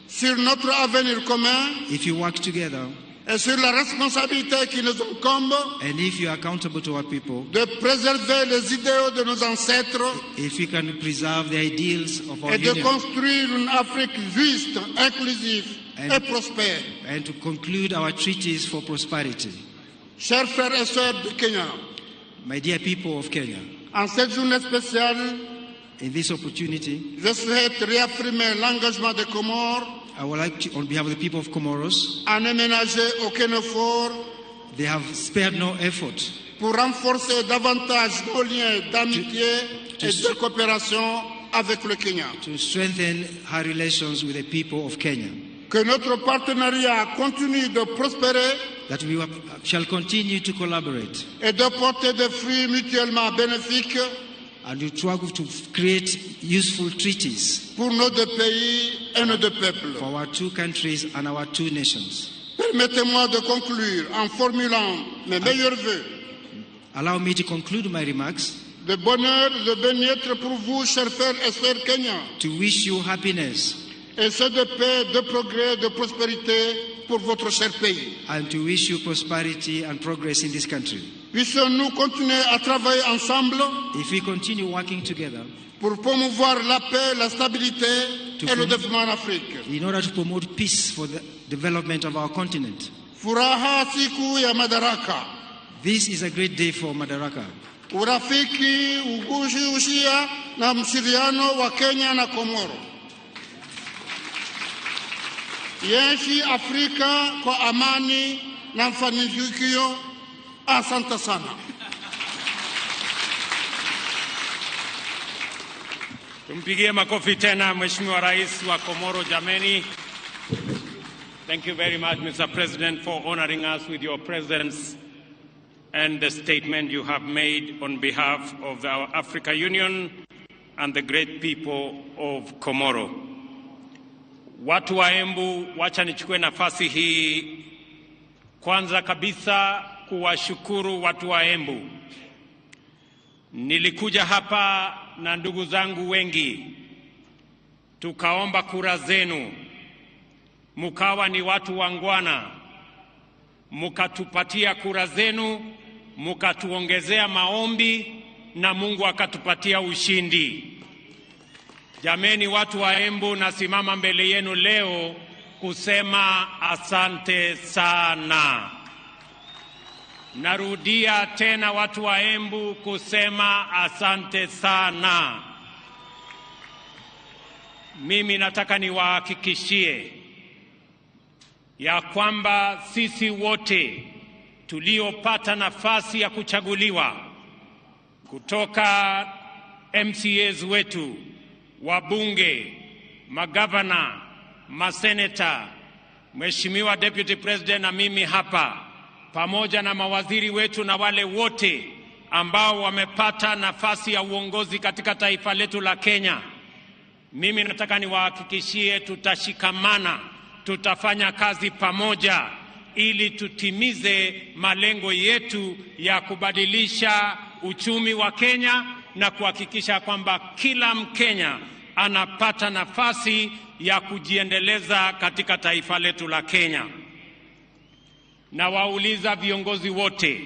sur notre avenir commun if you work together et sur la responsabilité qui nous incombe and if you are accountable to our people, de préserver les idéaux de nos ancêtres if we can preserve the ideals of our et de union construire une Afrique juste, inclusive et prospère. and to conclude our treaties for prosperity. Chers frères et sœurs du Kenya, My dear people of Kenya, en cette journée spéciale, in this opportunity, je souhaite réaffirmer l'engagement des Comores I would like to, on behalf of the people of Comoros, à ne ménager aucun effort they have spared no effort pour renforcer davantage nos liens d'amitié et de coopération avec le Kenya. to strengthen our relations with the people of Kenya, Que notre partenariat continue de prospérer that we shall continue to collaborate et de porter des fruits mutuellement bénéfiques and to try to create useful treaties pour nos deux pays et nos deux peuples. for our two countries and our two nations. Permettez-moi de conclure en formulant mes meilleurs vœux Allow me to conclude my remarks de bonheur et de bien-être pour vous, chers frères et sœurs kenyans, to wish you happiness et ceux de paix, de progrès, de prospérité pour votre cher pays. and to wish you prosperity and progress in this country. Puissions-nous continuer à travailler ensemble If we continue working together pour promouvoir la paix, la stabilité et le développement en Afrique. in order to promote peace for the development of our continent. Furaha siku ya Madaraka. This is a great day for Madaraka. Urafiki, ugushi, ushia na mshiriano wa Kenya na Komoro. Yaishi Afrika kwa amani na mafanikio. Asante sana. Tumpigie makofi tena Mheshimiwa Rais wa Komoro jameni. Thank you very much, Mr. President, for honoring us with your presence and the statement you have made on behalf of our Africa Union and the great people of Komoro. Watu wa Embu, wacha nichukue nafasi hii kwanza kabisa kuwashukuru watu wa Embu. Nilikuja hapa na ndugu zangu wengi, tukaomba kura zenu, mukawa ni watu wangwana, mukatupatia kura zenu, mukatuongezea maombi na Mungu akatupatia ushindi. Jameni watu wa Embu, nasimama mbele yenu leo kusema asante sana. Narudia tena watu wa Embu kusema asante sana. Mimi nataka niwahakikishie ya kwamba sisi wote tuliopata nafasi ya kuchaguliwa kutoka MCAs wetu, wabunge, magavana, maseneta, Mheshimiwa Deputy President na mimi hapa, pamoja na mawaziri wetu na wale wote ambao wamepata nafasi ya uongozi katika taifa letu la Kenya, mimi nataka niwahakikishie tutashikamana, tutafanya kazi pamoja ili tutimize malengo yetu ya kubadilisha uchumi wa Kenya na kuhakikisha kwamba kila Mkenya anapata nafasi ya kujiendeleza katika taifa letu la Kenya. Na wauliza viongozi wote,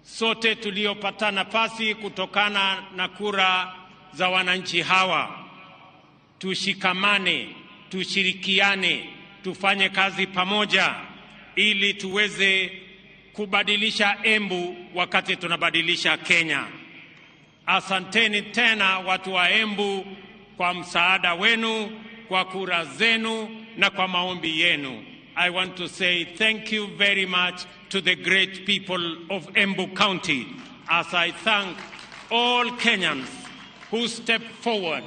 sote tuliopata nafasi kutokana na kura za wananchi hawa, tushikamane, tushirikiane, tufanye kazi pamoja ili tuweze kubadilisha Embu wakati tunabadilisha Kenya. Asanteni tena watu wa Embu kwa msaada wenu, kwa kura zenu na kwa maombi yenu. I want to say thank you very much to the great people of Embu County, as I thank all Kenyans who stepped forward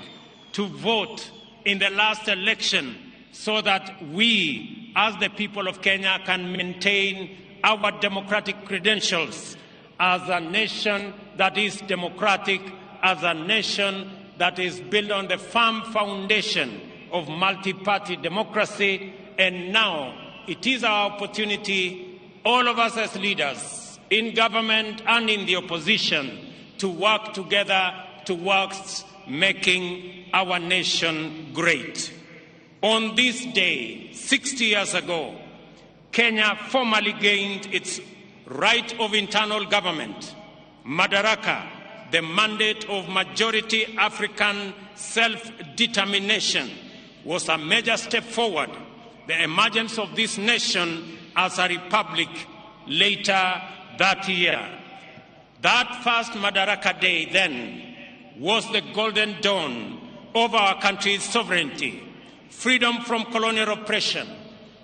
to vote in the last election so that we, as the people of Kenya, can maintain our democratic credentials as a nation that is democratic, as a nation that is built on the firm foundation of multi-party democracy. And now it is our opportunity, all of us as leaders in government and in the opposition, to work together towards making our nation great. On this day, 60 years ago, Kenya formally gained its right of internal government. Madaraka, the mandate of majority African self-determination, was a major step forward. The emergence of this nation as a republic later that year. That first Madaraka Day then was the golden dawn of our country's sovereignty, freedom from colonial oppression,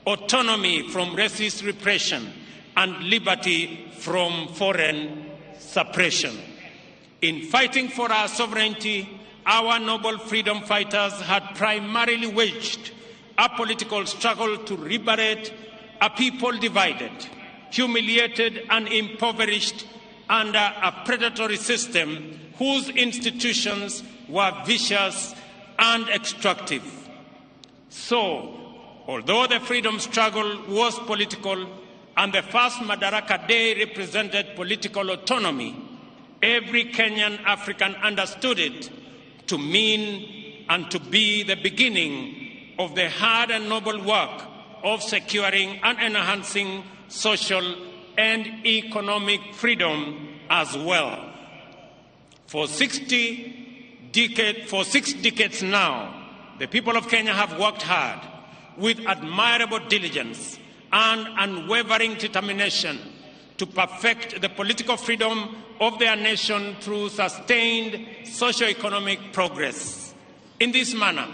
autonomy from racist repression, and liberty from foreign suppression. In fighting for our sovereignty, our noble freedom fighters had primarily waged a political struggle to liberate a people divided, humiliated, and impoverished under a predatory system whose institutions were vicious and extractive. So, although the freedom struggle was political and the first Madaraka Day represented political autonomy, every Kenyan African understood it to mean and to be the beginning of the hard and noble work of securing and enhancing social and economic freedom as well. For 6 decades now, the people of Kenya have worked hard with admirable diligence and unwavering determination to perfect the political freedom of their nation through sustained socio-economic progress. In this manner,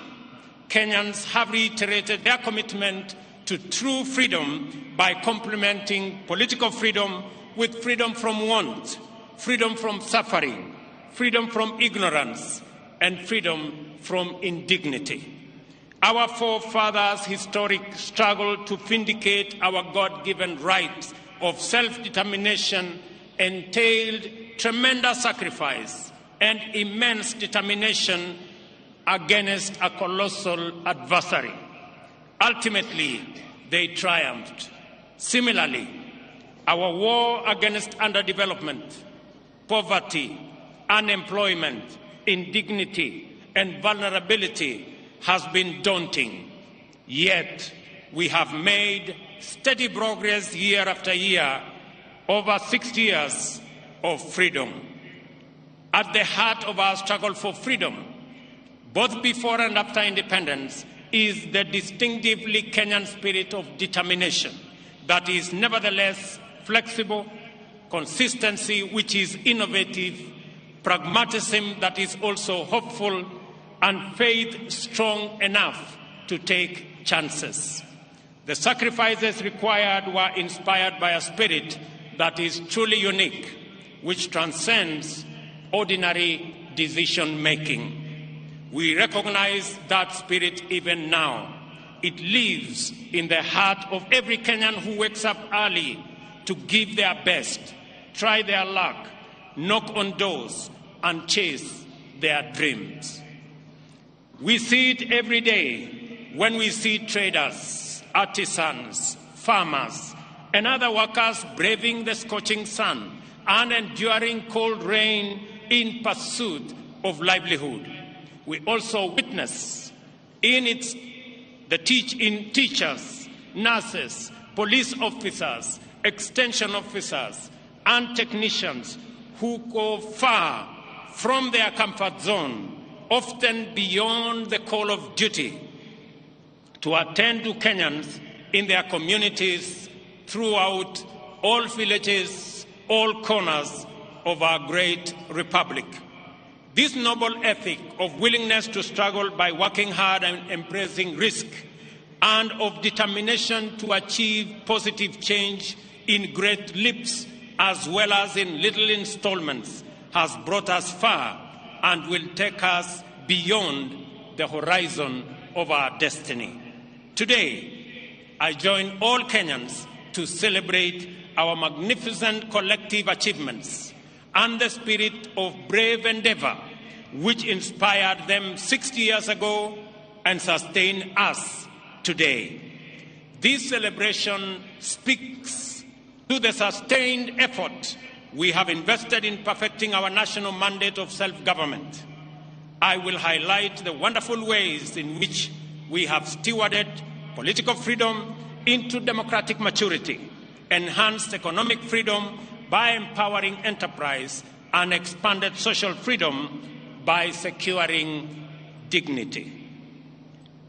Kenyans have reiterated their commitment to true freedom by complementing political freedom with freedom from want, freedom from suffering, freedom from ignorance, and freedom from indignity. Our forefathers' historic struggle to vindicate our God-given right of self-determination entailed tremendous sacrifice and immense determination against a colossal adversary. Ultimately, they triumphed. Similarly, our war against underdevelopment, poverty, unemployment, indignity, and vulnerability has been daunting. Yet, we have made steady progress year after year over 60 years of freedom. At the heart of our struggle for freedom, both before and after independence, is the distinctively Kenyan spirit of determination that is nevertheless flexible, consistency which is innovative, pragmatism that is also hopeful, and faith strong enough to take chances. The sacrifices required were inspired by a spirit that is truly unique, which transcends ordinary decision-making. We recognize that spirit even now. It lives in the heart of every Kenyan who wakes up early to give their best, try their luck, knock on doors, and chase their dreams. We see it every day when we see traders, artisans, farmers, and other workers braving the scorching sun and enduring cold rain in pursuit of livelihood. We also witness in teachers, nurses, police officers, extension officers, and technicians who go far from their comfort zone, often beyond the call of duty, to attend to Kenyans in their communities throughout all villages, all corners of our great republic. This noble ethic of willingness to struggle by working hard and embracing risk, and of determination to achieve positive change in great leaps as well as in little installments, has brought us far and will take us beyond the horizon of our destiny. Today, I join all Kenyans to celebrate our magnificent collective achievements and the spirit of brave endeavor which inspired them 60 years ago and sustain us today. This celebration speaks to the sustained effort we have invested in perfecting our national mandate of self-government. I will highlight the wonderful ways in which we have stewarded political freedom into democratic maturity, enhanced economic freedom by empowering enterprise, and expanded social freedom by securing dignity.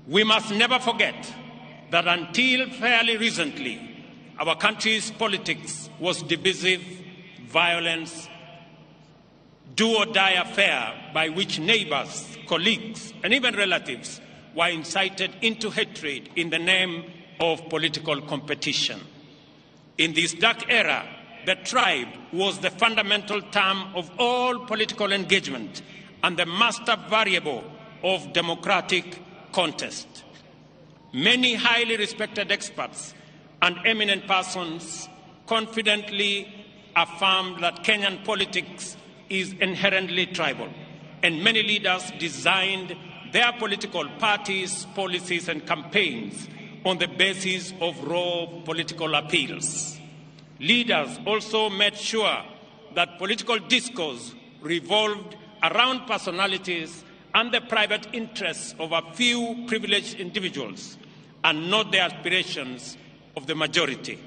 We must never forget that until fairly recently, our country's politics was divisive, violence, do-or-die affair by which neighbors, colleagues, and even relatives were incited into hatred in the name of political competition. In this dark era, the tribe was the fundamental term of all political engagement and the master variable of democratic contest. Many highly respected experts and eminent persons confidently affirmed that Kenyan politics is inherently tribal, and many leaders designed their political parties, policies, and campaigns on the basis of raw political appeals. Leaders also made sure that political discourse revolved around personalities and the private interests of a few privileged individuals and not the aspirations of the majority.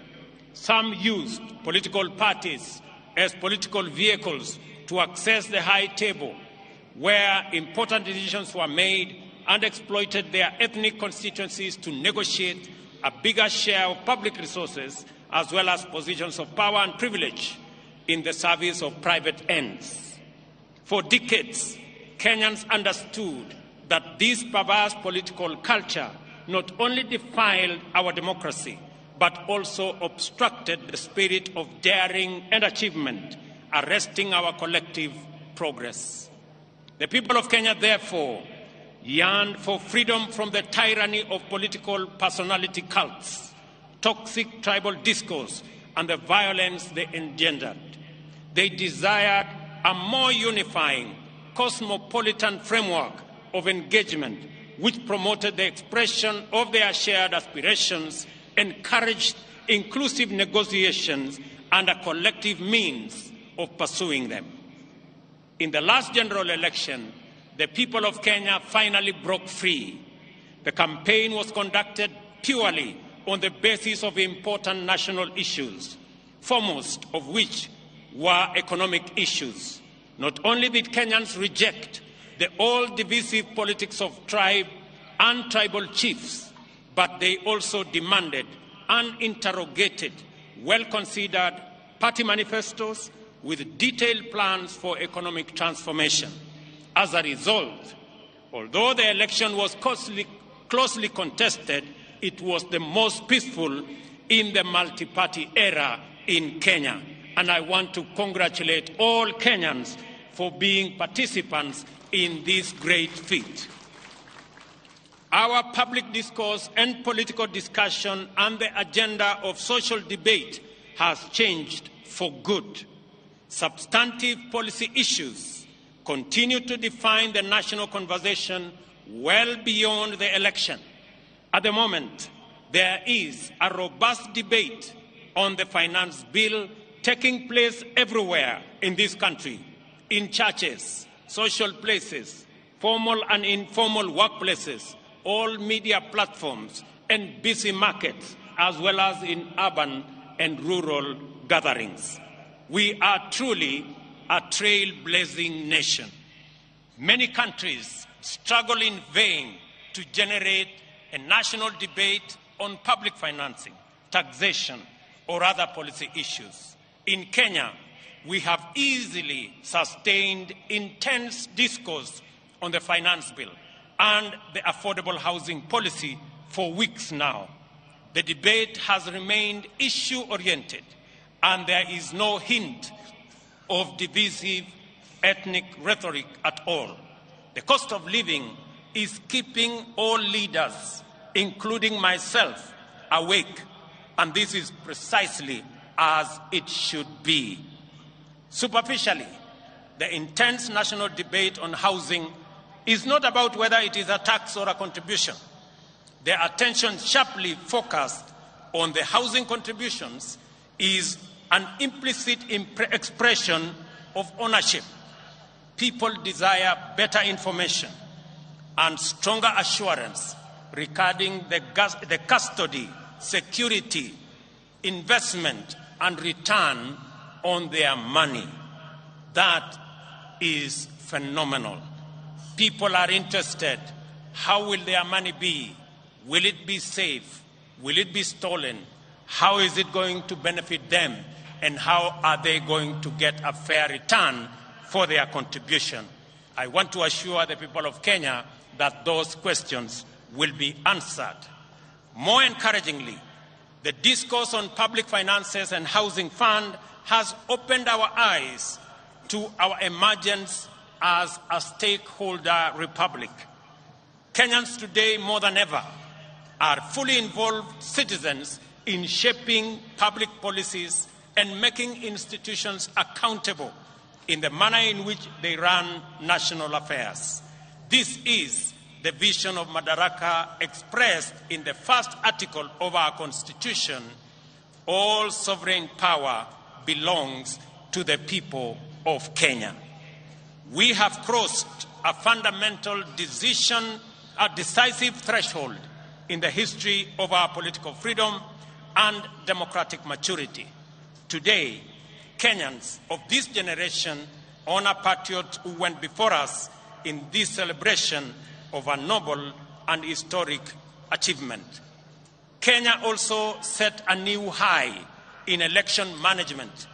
Some used political parties as political vehicles to access the high table where important decisions were made and exploited their ethnic constituencies to negotiate a bigger share of public resources as well as positions of power and privilege in the service of private ends. For decades, Kenyans understood that this perverse political culture not only defiled our democracy, but also obstructed the spirit of daring and achievement, arresting our collective progress. The people of Kenya, therefore, yearned for freedom from the tyranny of political personality cults, toxic tribal discourse, and the violence they engendered. They desired a more unifying, cosmopolitan framework of engagement which promoted the expression of their shared aspirations, encouraged inclusive negotiations, and a collective means of pursuing them. In the last general election, the people of Kenya finally broke free. The campaign was conducted purely on the basis of important national issues, foremost of which were economic issues. Not only did Kenyans reject the all-divisive politics of tribe and tribal chiefs, but they also demanded and interrogated well-considered party manifestos with detailed plans for economic transformation. As a result, although the election was closely contested, it was the most peaceful in the multi-party era in Kenya. And I want to congratulate all Kenyans for being participants in this great feat. Our public discourse and political discussion and the agenda of social debate has changed for good. Substantive policy issues continue to define the national conversation well beyond the election. At the moment, there is a robust debate on the finance bill taking place everywhere in this country, in churches, social places, formal and informal workplaces, all media platforms, and busy markets, as well as in urban and rural gatherings. We are truly a trailblazing nation. Many countries struggle in vain to generate a national debate on public financing, taxation, or other policy issues. In Kenya, we have easily sustained intense discourse on the finance bill and the affordable housing policy for weeks now. The debate has remained issue-oriented, and there is no hint of divisive ethnic rhetoric at all. The cost of living is keeping all leaders, including myself, awake, and this is precisely as it should be. Superficially, the intense national debate on housing is not about whether it is a tax or a contribution. The attention sharply focused on the housing contributions is an implicit expression of ownership. People desire better information and stronger assurance regarding the custody, security, investment, and return on their money. That is phenomenal. People are interested. How will their money be? Will it be safe? Will it be stolen? How is it going to benefit them? And how are they going to get a fair return for their contribution? I want to assure the people of Kenya that those questions will be answered. More encouragingly, the discourse on public finances and housing fund has opened our eyes to our emergence as a stakeholder republic. Kenyans today, more than ever, are fully involved citizens in shaping public policies and making institutions accountable in the manner in which they run national affairs. This is the vision of Madaraka expressed in the first article of our Constitution. All sovereign power belongs to the people of Kenya. We have crossed a fundamental decisive threshold in the history of our political freedom and democratic maturity. Today, Kenyans of this generation honor patriots who went before us in this celebration of a noble and historic achievement. Kenya also set a new high in election management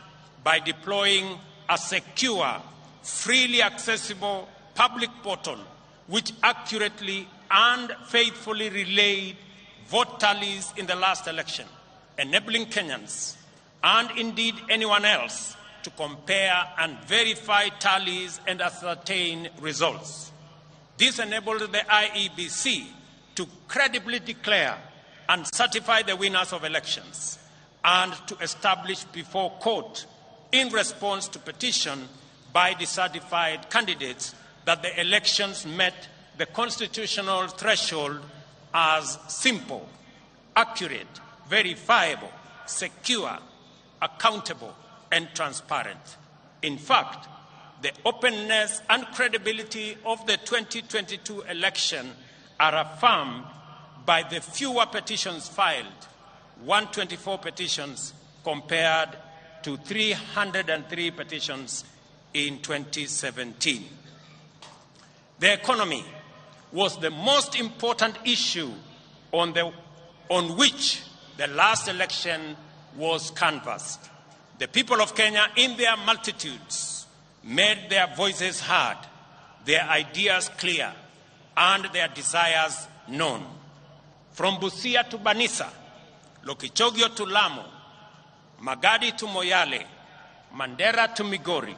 by deploying a secure, freely accessible public portal which accurately and faithfully relayed vote tallies in the last election, enabling Kenyans and indeed anyone else to compare and verify tallies and ascertain results. This enabled the IEBC to credibly declare and certify the winners of elections and to establish before court, in response to petition by dissatisfied candidates, that the elections met the constitutional threshold as simple, accurate, verifiable, secure, accountable, and transparent. In fact, the openness and credibility of the 2022 election are affirmed by the fewer petitions filed, 124 petitions compared to 303 petitions in 2017. The economy was the most important issue on which the last election was canvassed. The people of Kenya, in their multitudes, made their voices heard, their ideas clear, and their desires known. From Busia to Banisa, Lokichogio to Lamu, Magadi to Moyale, Mandera to Migori,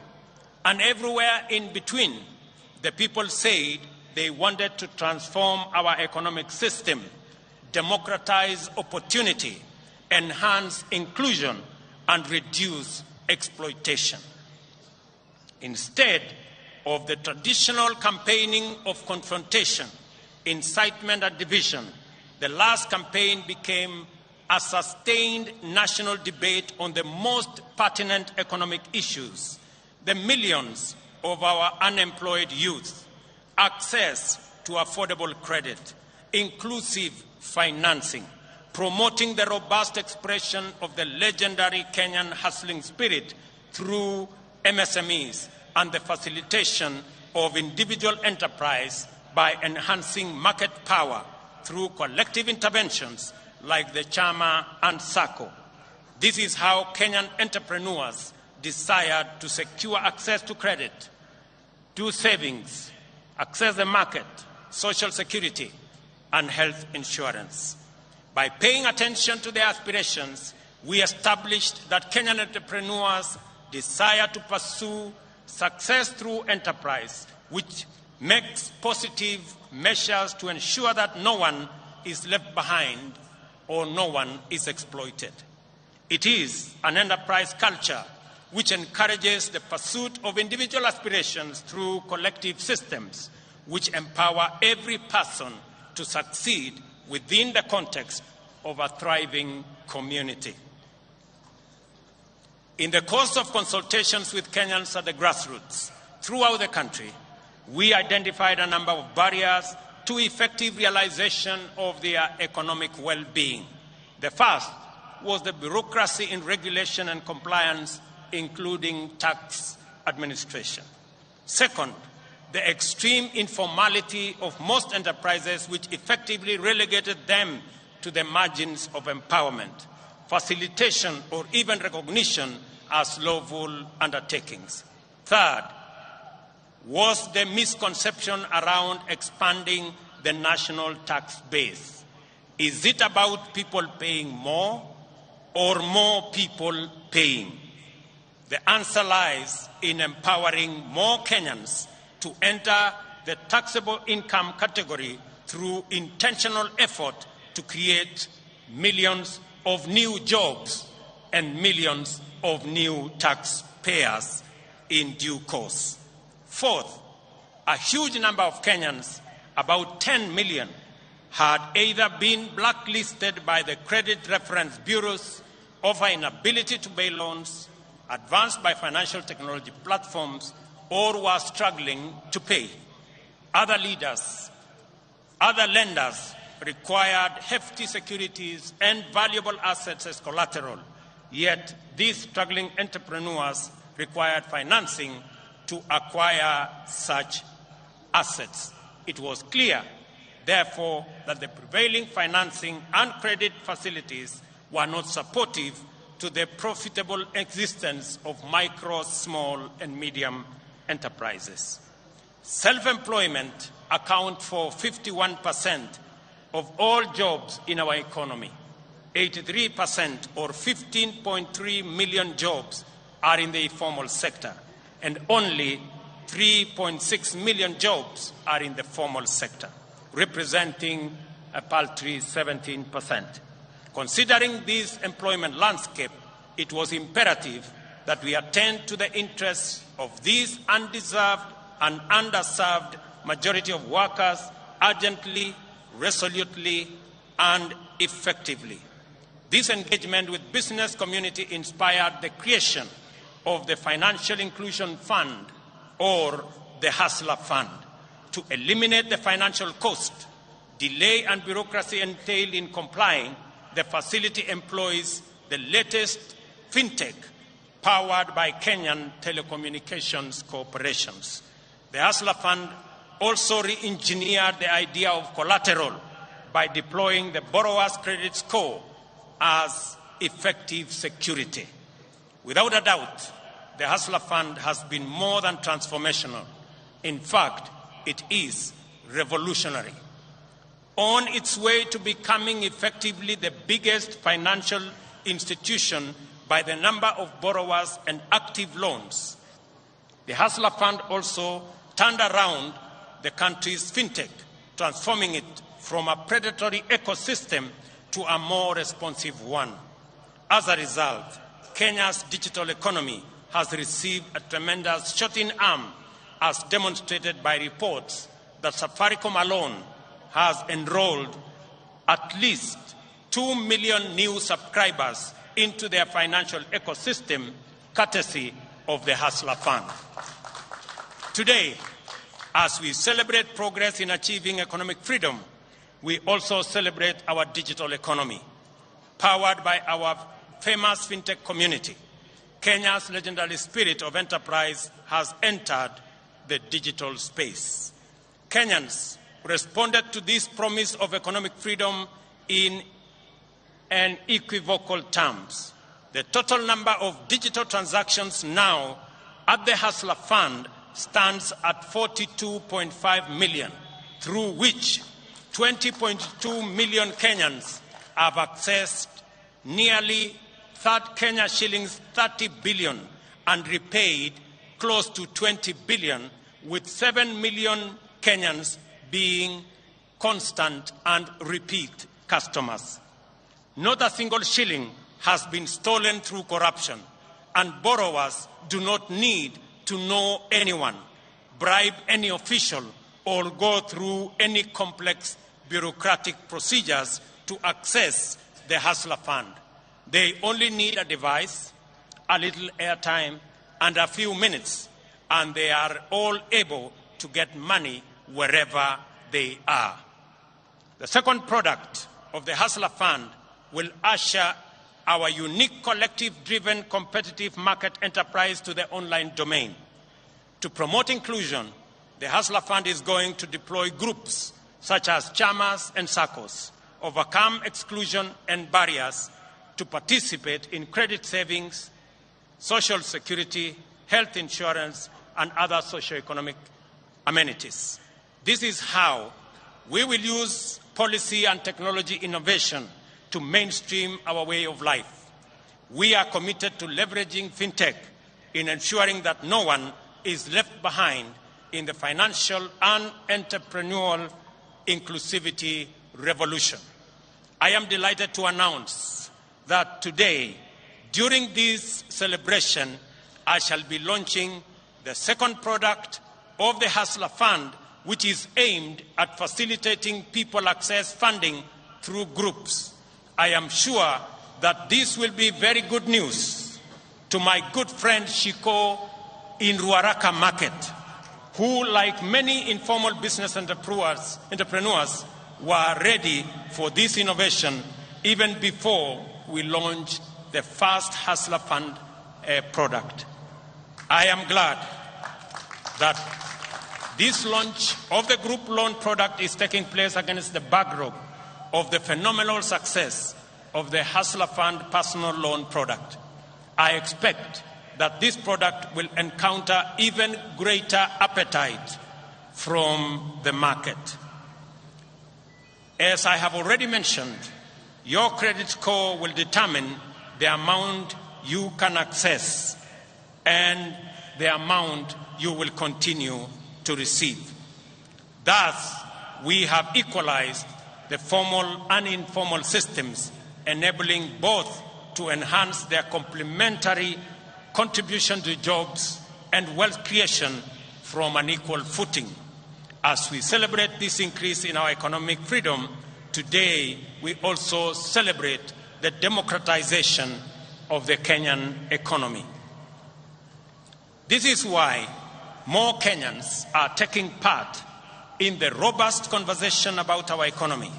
and everywhere in between, the people said they wanted to transform our economic system, democratize opportunity, enhance inclusion, and reduce exploitation. Instead of the traditional campaigning of confrontation, incitement, and division, the last campaign became a sustained national debate on the most pertinent economic issues, the millions of our unemployed youth, access to affordable credit, inclusive financing, promoting the robust expression of the legendary Kenyan hustling spirit through MSMEs, and the facilitation of individual enterprise by enhancing market power through collective interventions like the Chama and SACCO. This is how Kenyan entrepreneurs desired to secure access to credit, do savings, access the market, social security, and health insurance. By paying attention to their aspirations, we established that Kenyan entrepreneurs desire to pursue success through enterprise, which makes positive measures to ensure that no one is left behind or no one is exploited. It is an enterprise culture which encourages the pursuit of individual aspirations through collective systems, which empower every person to succeed within the context of a thriving community. In the course of consultations with Kenyans at the grassroots throughout the country, we identified a number of barriers to effective realization of their economic well-being. The first was the bureaucracy in regulation and compliance, including tax administration. Second, the extreme informality of most enterprises, which effectively relegated them to the margins of empowerment, facilitation, or even recognition as lawful undertakings. Third was the misconception around expanding the national tax base. Is it about people paying more or more people paying? The answer lies in empowering more Kenyans to enter the taxable income category through intentional effort to create millions of new jobs and millions of new taxpayers in due course. Fourth, a huge number of Kenyans, about 10 million, had either been blacklisted by the credit reference bureaus of an inability to pay loans advanced by financial technology platforms or were struggling to pay. Other lenders required hefty securities and valuable assets as collateral, yet these struggling entrepreneurs required financing to acquire such assets. It was clear, therefore, that the prevailing financing and credit facilities were not supportive to the profitable existence of micro, small, and medium enterprises. Self-employment accounts for 51% of all jobs in our economy. 83% or 15.3 million jobs are in the informal sector, and only 3.6 million jobs are in the formal sector, representing a paltry 17%. Considering this employment landscape, it was imperative that we attend to the interests of these undeserved and underserved majority of workers urgently, resolutely, and effectively. This engagement with business community inspired the creation of the Financial Inclusion Fund, or the Hustler Fund, to eliminate the financial cost, delay, and bureaucracy entailed in complying. The facility employs the latest fintech powered by Kenyan telecommunications corporations. The Hustler Fund also re-engineered the idea of collateral by deploying the borrower's credit score as effective security. Without a doubt, the Hustler Fund has been more than transformational. In fact, it is revolutionary. On its way to becoming effectively the biggest financial institution by the number of borrowers and active loans, the Hustler Fund also turned around the country's fintech, transforming it from a predatory ecosystem to a more responsive one. As a result, Kenya's digital economy has received a tremendous shot in arm, as demonstrated by reports that Safaricom alone has enrolled at least 2 million new subscribers into their financial ecosystem, courtesy of the Hustler Fund. Today, as we celebrate progress in achieving economic freedom, we also celebrate our digital economy. Powered by our famous fintech community, Kenya's legendary spirit of enterprise has entered the digital space. Kenyans responded to this promise of economic freedom in unequivocal terms. The total number of digital transactions now at the Hustler Fund stands at 42.5 million, through which 20.2 million Kenyans have accessed nearly Kenya shillings 30 billion and repaid close to 20 billion, with 7 million Kenyans being constant and repeat customers. Not a single shilling has been stolen through corruption, and borrowers do not need to know anyone, bribe any official, or go through any complex bureaucratic procedures to access the Hustler Fund. They only need a device, a little airtime, and a few minutes, and they are all able to get money wherever they are. The second product of the Hustler Fund will usher our unique collective-driven competitive market enterprise to the online domain. To promote inclusion, the Hustler Fund is going to deploy groups such as chamas and SACCOs, overcome exclusion and barriers to participate in credit savings, social security, health insurance, and other socio-economic amenities. This is how we will use policy and technology innovation to mainstream our way of life. We are committed to leveraging fintech in ensuring that no one is left behind in the financial and entrepreneurial inclusivity revolution. I am delighted to announce that today, during this celebration, I shall be launching the second product of the Hustler Fund, which is aimed at facilitating people access funding through groups. I am sure that this will be very good news to my good friend Shiko in Ruaraka Market, who, like many informal business entrepreneurs, were ready for this innovation even before we launched the first Hustler Fund product. I am glad that this launch of the group loan product is taking place against the backdrop of the phenomenal success of the Hustler Fund personal loan product. I expect that this product will encounter even greater appetite from the market. As I have already mentioned, your credit score will determine the amount you can access and the amount you will continue to receive. Thus, we have equalized the formal and informal systems, enabling both to enhance their complementary contribution to jobs and wealth creation from an equal footing. As we celebrate this increase in our economic freedom, today we also celebrate the democratization of the Kenyan economy. This is why more Kenyans are taking part in the robust conversation about our economy.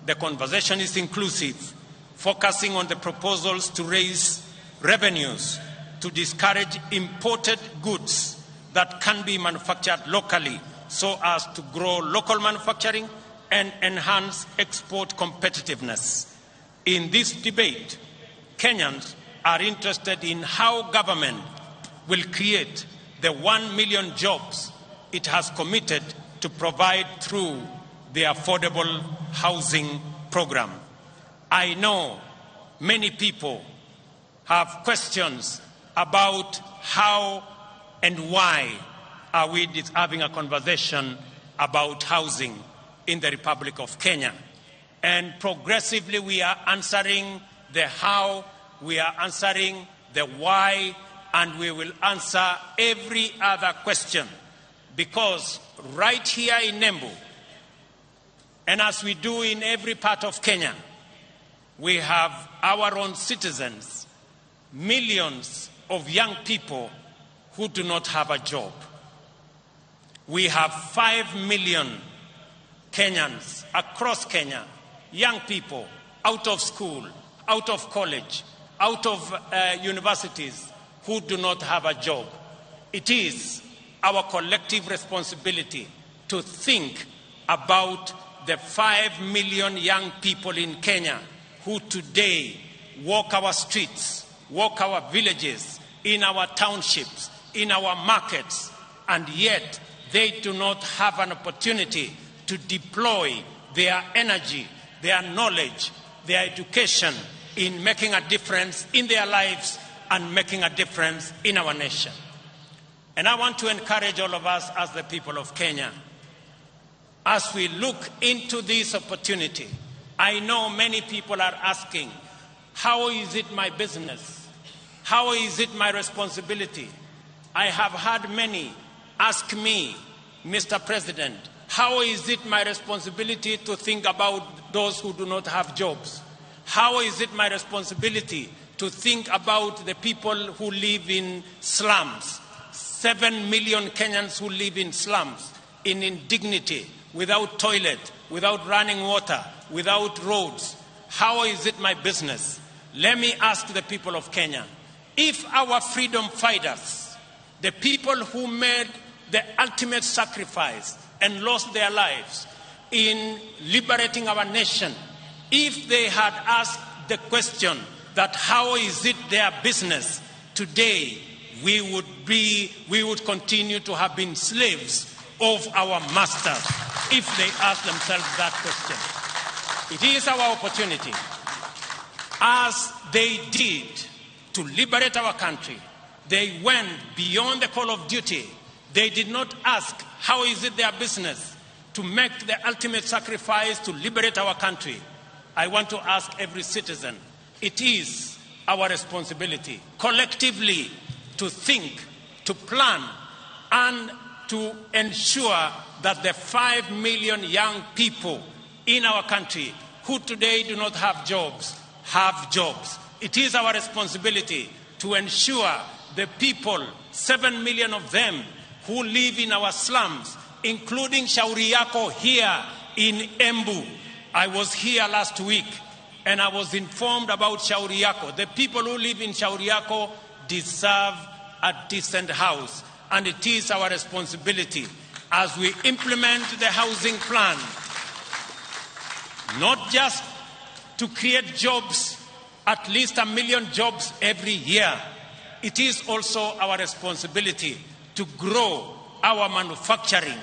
The conversation is inclusive, focusing on the proposals to raise revenues, to discourage imported goods that can be manufactured locally so as to grow local manufacturing and enhance export competitiveness. In this debate, Kenyans are interested in how government will create the 1 million jobs it has committed to provide through the affordable housing program. I know many people have questions about how and why are we having a conversation about housing in the Republic of Kenya. And progressively we are answering the how, we are answering the why, and we will answer every other question. Because right here in Embu, And as we do in every part of Kenya, we have our own citizens, millions of young people who do not have a job. We have 5 million Kenyans across Kenya, young people out of school, out of college, out of universities who do not have a job. It is our collective responsibility to think about the 5 million young people in Kenya who today walk our streets, walk our villages, in our townships, in our markets, and yet they do not have an opportunity to deploy their energy, their knowledge, their education in making a difference in their lives and making a difference in our nation. And I want to encourage all of us as the people of Kenya, as we look into this opportunity. I know many people are asking, how is it my business? How is it my responsibility? I have had many ask me, Mr. President, how is it my responsibility to think about those who do not have jobs? How is it my responsibility to think about the people who live in slums? 7 million Kenyans who live in slums, in indignity, without toilet, without running water, without roads. How is it my business? Let me ask the people of Kenya, if our freedom fighters, the people who made the ultimate sacrifice and lost their lives in liberating our nation, if they had asked the question that how is it their business, today we would continue to have been slaves of our masters if they ask themselves that question. It is our opportunity, as they did, to liberate our country. They went beyond the call of duty. They did not ask how is it their business to make the ultimate sacrifice to liberate our country. I want to ask every citizen, it is our responsibility collectively to think, to plan, and to ensure that the 5 million young people in our country who today do not have jobs, have jobs. It is our responsibility to ensure the people, 7 million of them, who live in our slums, including Shauri Yako here in Embu. I was here last week and I was informed about Shauri Yako. The people who live in Shauri Yako deserve a decent house, and it is our responsibility as we implement the housing plan, not just to create jobs, at least 1 million jobs every year. It is also our responsibility to grow our manufacturing,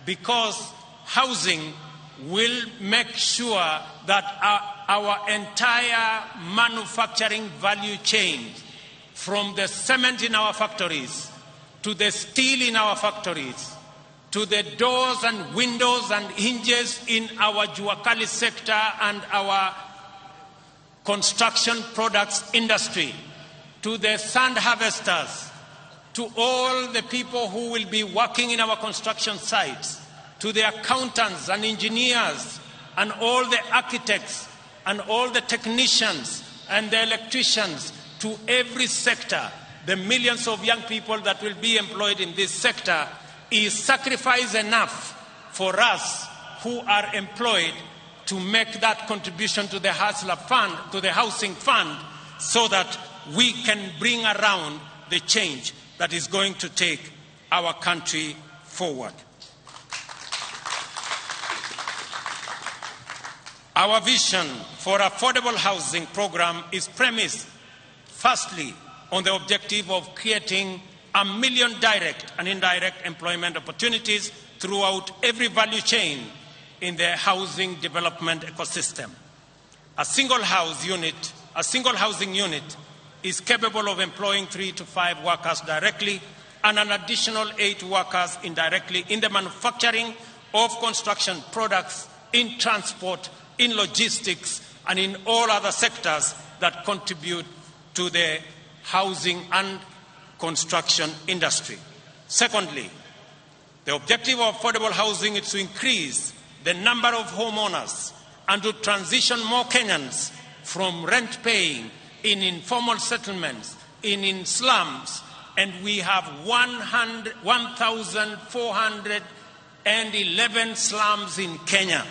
because housing will make sure that our entire manufacturing value chain, from the cement in our factories, to the steel in our factories, to the doors and windows and hinges in our Juakali sector and our construction products industry, to the sand harvesters, to all the people who will be working in our construction sites, to the accountants and engineers and all the architects and all the technicians and the electricians, to every sector, the millions of young people that will be employed in this sector, is sacrifice enough for us who are employed to make that contribution to the Hustler Fund, to the housing fund, so that we can bring around the change that is going to take our country forward. Our vision for affordable housing program is premised, firstly, on the objective of creating 1 million direct and indirect employment opportunities throughout every value chain in the housing development ecosystem. A single housing unit is capable of employing 3 to 5 workers directly and an additional 8 workers indirectly in the manufacturing of construction products, in transport, in logistics, and in all other sectors that contribute to the housing and construction industry. Secondly, the objective of affordable housing is to increase the number of homeowners and to transition more Kenyans from rent paying in informal settlements, in slums, and we have 1,411 slums in Kenya.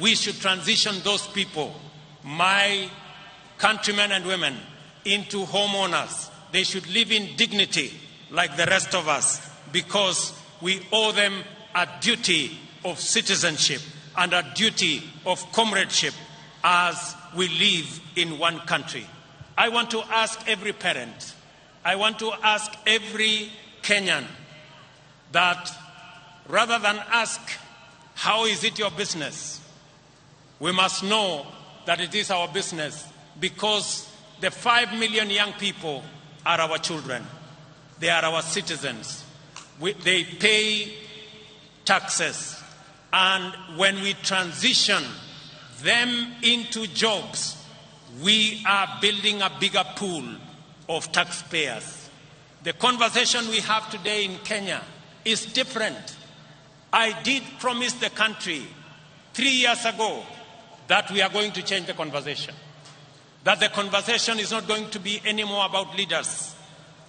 We should transition those people, my countrymen and women, into homeowners. They should live in dignity like the rest of us, because we owe them a duty of citizenship and a duty of comradeship as we live in one country. I want to ask every parent, I want to ask every Kenyan that rather than ask, how is it your business? We must know that it is our business, because the 5 million young people are our children. They are our citizens. They pay taxes. And when we transition them into jobs, we are building a bigger pool of taxpayers. The conversation we have today in Kenya is different. I did promise the country 3 years ago that we are going to change the conversation. That the conversation is not going to be anymore about leaders.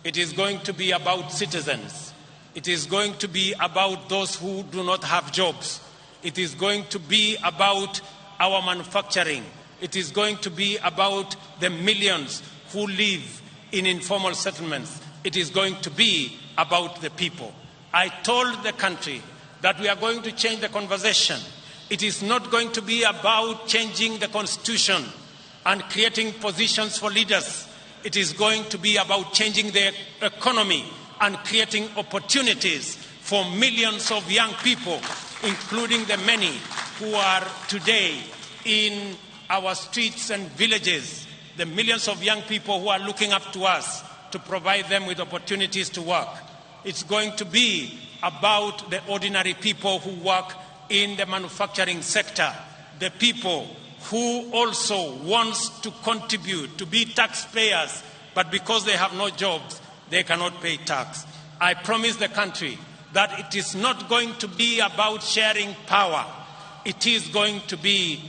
It is going to be about citizens. It is going to be about those who do not have jobs. It is going to be about our manufacturing. It is going to be about the millions who live in informal settlements. It is going to be about the people. I told the country that we are going to change the conversation. It is not going to be about changing the constitution and creating positions for leaders. It is going to be about changing the economy and creating opportunities for millions of young people, including the many who are today in our streets and villages, the millions of young people who are looking up to us to provide them with opportunities to work. It's going to be about the ordinary people who work in the manufacturing sector, the people who also wants to contribute, to be taxpayers, but because they have no jobs, they cannot pay tax. I promise the country that it is not going to be about sharing power. It is going to be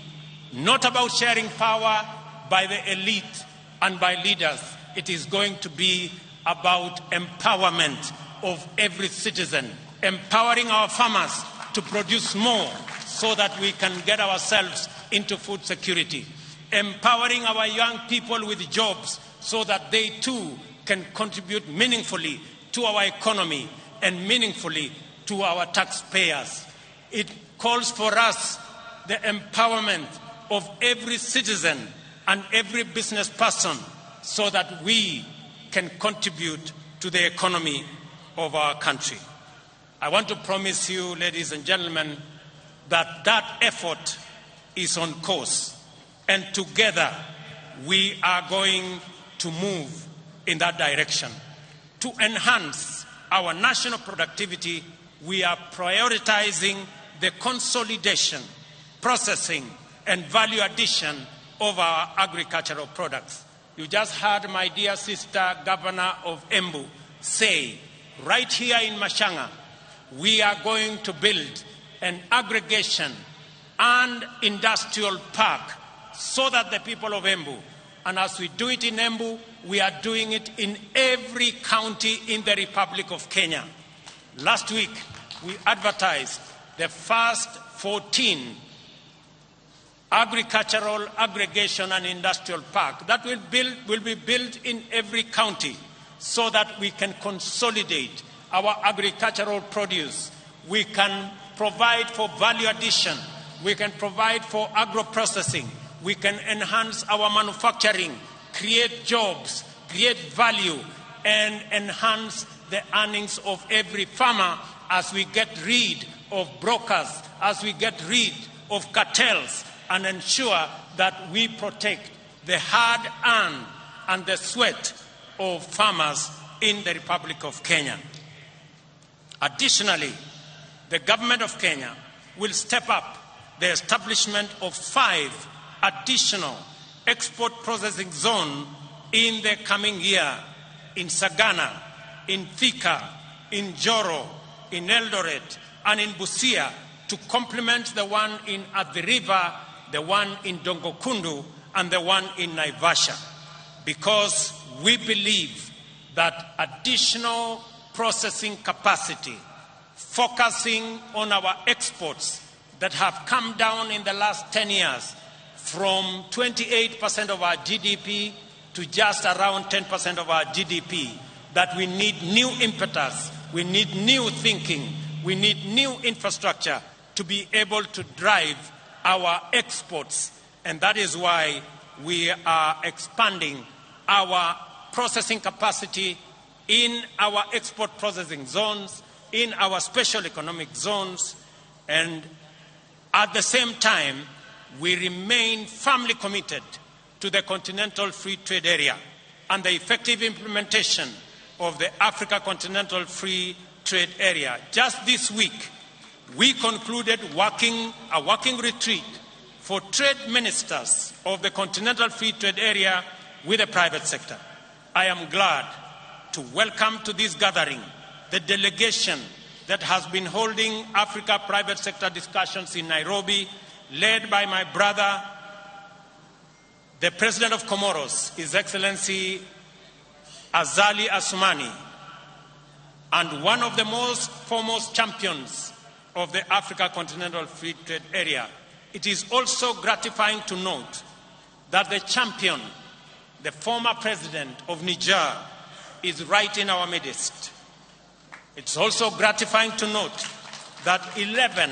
not about sharing power by the elite and by leaders. It is going to be about empowerment of every citizen, empowering our farmers to produce more so that we can get ourselves into food security, empowering our young people with jobs so that they too can contribute meaningfully to our economy and meaningfully to our taxpayers. It calls for us the empowerment of every citizen and every business person so that we can contribute to the economy of our country. I want to promise you, ladies and gentlemen, that that effort is on course, and together we are going to move in that direction. To enhance our national productivity, we are prioritizing the consolidation, processing, and value addition of our agricultural products. You just heard my dear sister, Governor of Embu, say, right here in Mashanga, we are going to build an aggregation and industrial park so that the people of Embu, and as we do it in Embu, we are doing it in every county in the Republic of Kenya. Last week, we advertised the first 14 agricultural aggregation and industrial park that will be built in every county so that we can consolidate our agricultural produce. We can provide for value addition. We can provide for agro-processing. We can enhance our manufacturing, create jobs, create value, and enhance the earnings of every farmer as we get rid of brokers, as we get rid of cartels, and ensure that we protect the hard-earned and the sweat of farmers in the Republic of Kenya. Additionally, the government of Kenya will step up the establishment of 5 additional export processing zones in the coming year in Sagana, in Thika, in Joro, in Eldoret, and in Busia, to complement the one in Athi River, the one in Dongokundu, and the one in Naivasha, because we believe that additional processing capacity, focusing on our exports that have come down in the last 10 years from 28% of our GDP to just around 10% of our GDP, that we need new impetus, we need new thinking, we need new infrastructure to be able to drive our exports. And that is why we are expanding our processing capacity in our export processing zones, in our special economic zones, and at the same time, we remain firmly committed to the Continental Free Trade Area and the effective implementation of the Africa Continental Free Trade Area. Just this week, we concluded a working retreat for trade ministers of the Continental Free Trade Area with the private sector. I am glad to welcome to this gathering the delegation that has been holding Africa private sector discussions in Nairobi, led by my brother, the President of Comoros, His Excellency Azali Assoumani, and one of the most foremost champions of the Africa Continental Free Trade Area. It is also gratifying to note that the champion, the former president of Niger, is right in our midst. It's also gratifying to note that 11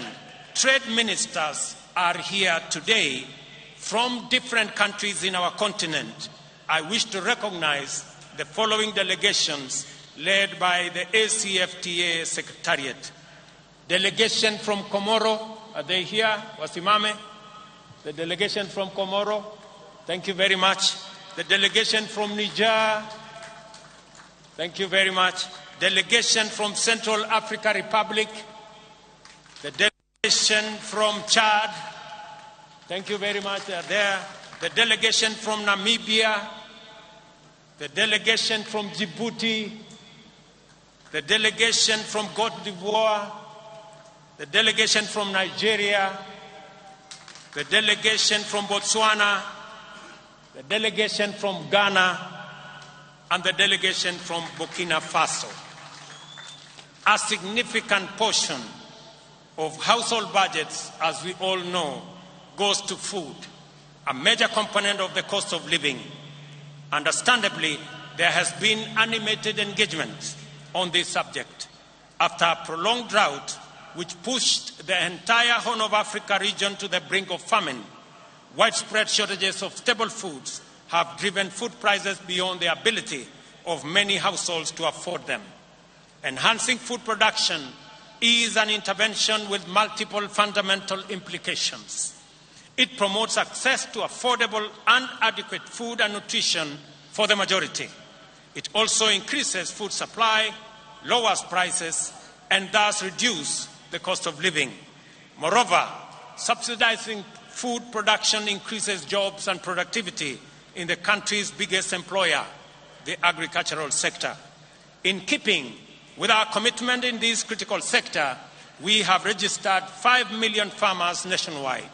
trade ministers are here today from different countries in our continent. I wish to recognize the following delegations led by the ACFTA Secretariat. Delegation from Comoro, are they here? Wasimame? The delegation from Comoro, thank you very much. The delegation from Niger, thank you very much. Delegation from Central Africa Republic, the delegation from Chad, thank you very much, they are there. The delegation from Namibia, the delegation from Djibouti, the delegation from Cote d'Ivoire, the delegation from Nigeria, the delegation from Botswana, the delegation from Ghana, and the delegation from Burkina Faso. A significant portion of household budgets, as we all know, goes to food, a major component of the cost of living. Understandably, there has been animated engagement on this subject. After a prolonged drought, which pushed the entire Horn of Africa region to the brink of famine, widespread shortages of staple foods have driven food prices beyond the ability of many households to afford them. Enhancing food production is an intervention with multiple fundamental implications. It promotes access to affordable and adequate food and nutrition for the majority. It also increases food supply, lowers prices, and thus reduces the cost of living. Moreover, subsidizing food production increases jobs and productivity in the country's biggest employer, the agricultural sector. In keeping with our commitment in this critical sector, we have registered 5 million farmers nationwide.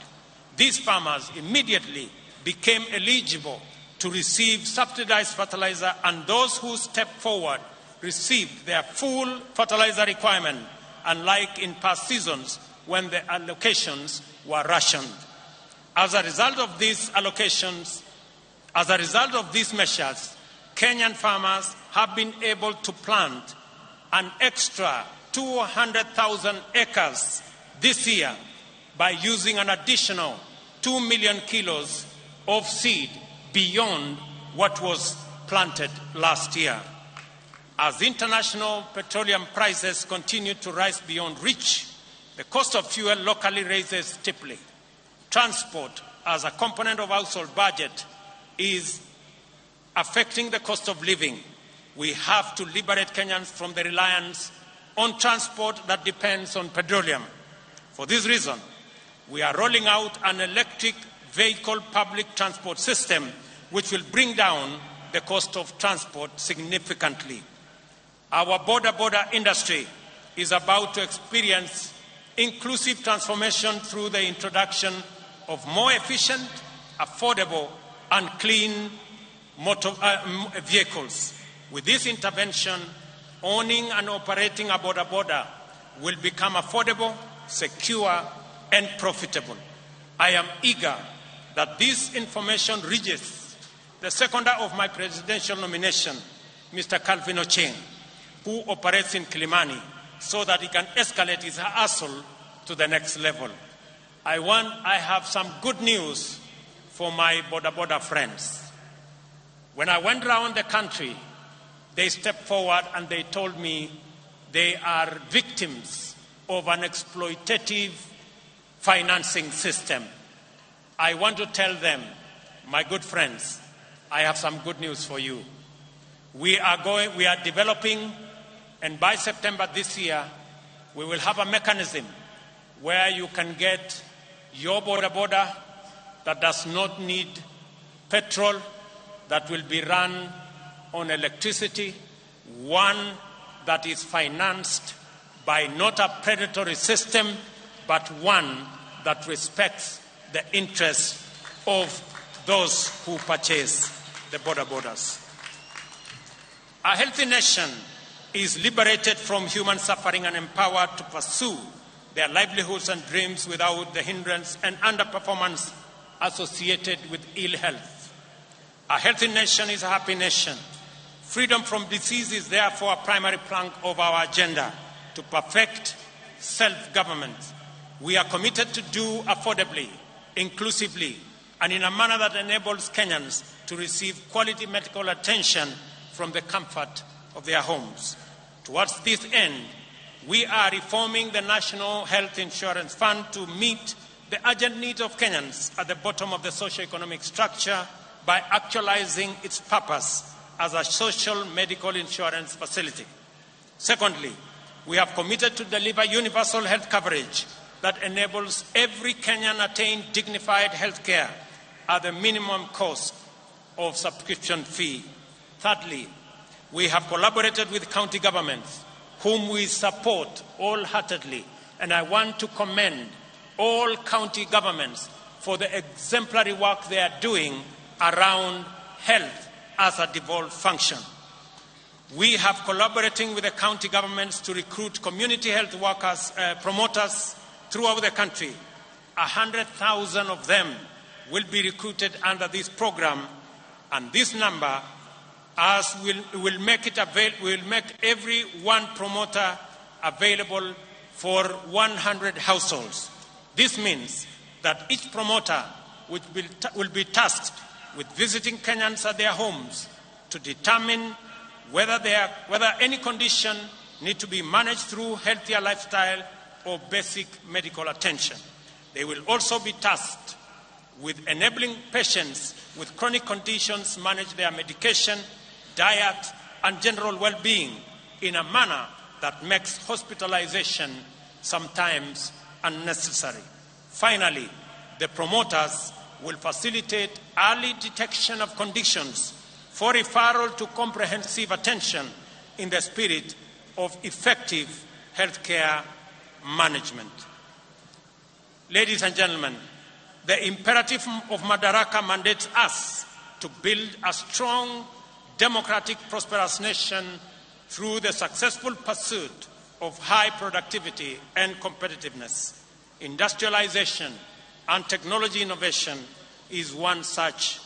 These farmers immediately became eligible to receive subsidized fertilizer, and those who stepped forward received their full fertilizer requirement, unlike in past seasons when the allocations were rationed. As a result of these measures, Kenyan farmers have been able to plant an extra 200,000 acres this year by using an additional 2 million kilos of seed beyond what was planted last year. As international petroleum prices continue to rise beyond reach, the cost of fuel locally rises steeply. Transport, as a component of household budget, is affecting the cost of living. We have to liberate Kenyans from the reliance on transport that depends on petroleum. For this reason, we are rolling out an electric vehicle public transport system which will bring down the cost of transport significantly. Our border industry is about to experience inclusive transformation through the introduction of more efficient, affordable, and clean vehicles. With this intervention, owning and operating a boda will become affordable, secure, and profitable. I am eager that this information reaches the seconder of my presidential nomination, Mr. Calvin Ochieng, who operates in Kilimani, so that he can escalate his hustle to the next level. I have some good news for my boda friends. When I went around the country, they stepped forward and they told me they are victims of an exploitative financing system. I want to tell them, my good friends, I have some good news for you. We are developing, and by September this year, we will have a mechanism where you can get your boda that does not need petrol, that will be run on electricity, one that is financed by not a predatory system, but one that respects the interests of those who purchase the bodas. A healthy nation is liberated from human suffering and empowered to pursue their livelihoods and dreams without the hindrance and underperformance associated with ill health. A healthy nation is a happy nation. Freedom from disease is therefore a primary plank of our agenda to perfect self-government. We are committed to do affordably, inclusively, and in a manner that enables Kenyans to receive quality medical attention from the comfort of their homes. Towards this end, we are reforming the National Health Insurance Fund to meet the urgent needs of Kenyans at the bottom of the socio-economic structure by actualizing its purpose as a social medical insurance facility. Secondly, we have committed to deliver universal health coverage that enables every Kenyan attain dignified health care at the minimum cost of subscription fee. Thirdly, we have collaborated with county governments, whom we support wholeheartedly, and I want to commend all county governments for the exemplary work they are doing around health as a devolved function. We have collaborating with the county governments to recruit community health workers, promoters throughout the country. 100,000 of them will be recruited under this program, and this number will make every one promoter available for 100 households. This means that each promoter will be tasked with visiting Kenyans at their homes to determine whether any condition need to be managed through healthier lifestyle or basic medical attention. They will also be tasked with enabling patients with chronic conditions manage their medication, diet, and general well-being in a manner that makes hospitalization sometimes unnecessary. Finally, the promoters will facilitate early detection of conditions for referral to comprehensive attention in the spirit of effective healthcare management. Ladies and gentlemen, the imperative of Madaraka mandates us to build a strong, democratic, prosperous nation through the successful pursuit of high productivity and competitiveness. Industrialization and technology innovation is one such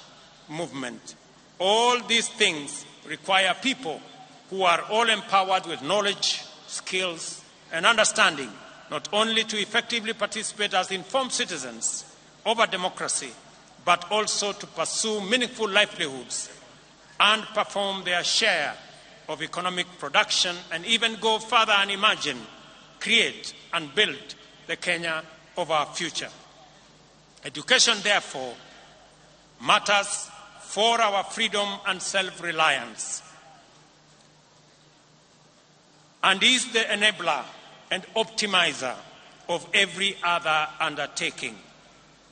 movement. All these things require people who are all empowered with knowledge, skills, and understanding, not only to effectively participate as informed citizens of a democracy, but also to pursue meaningful livelihoods and perform their share of economic production, and even go further and imagine, create, and build the Kenya of our future. Education, therefore, matters for our freedom and self-reliance, and is the enabler and optimizer of every other undertaking.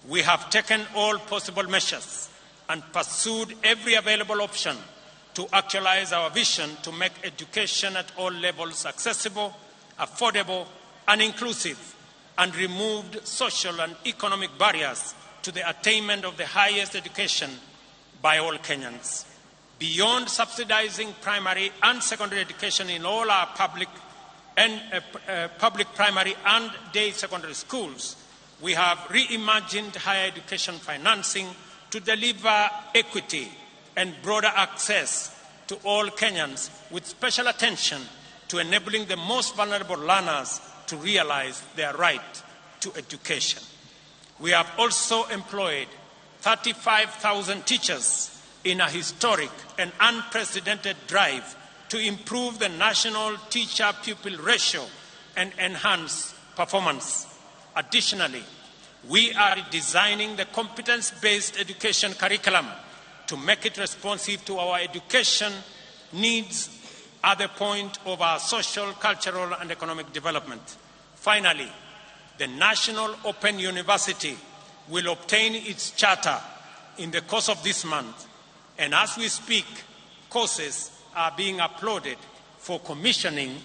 We have taken all possible measures and pursued every available option to actualize our vision to make education at all levels accessible, affordable, and inclusive, and removed social and economic barriers to the attainment of the highest education by all Kenyans. Beyond subsidizing primary and secondary education in all our public primary and day secondary schools, we have reimagined higher education financing to deliver equity and broader access to all Kenyans, with special attention to enabling the most vulnerable learners to realize their right to education. We have also employed 35,000 teachers in a historic and unprecedented drive to improve the national teacher-pupil ratio and enhance performance. Additionally, we are designing the competence-based education curriculum to make it responsive to our education needs at the point of our social, cultural, and economic development. Finally, the National Open University will obtain its charter in the course of this month, and as we speak, courses are being uploaded for commissioning,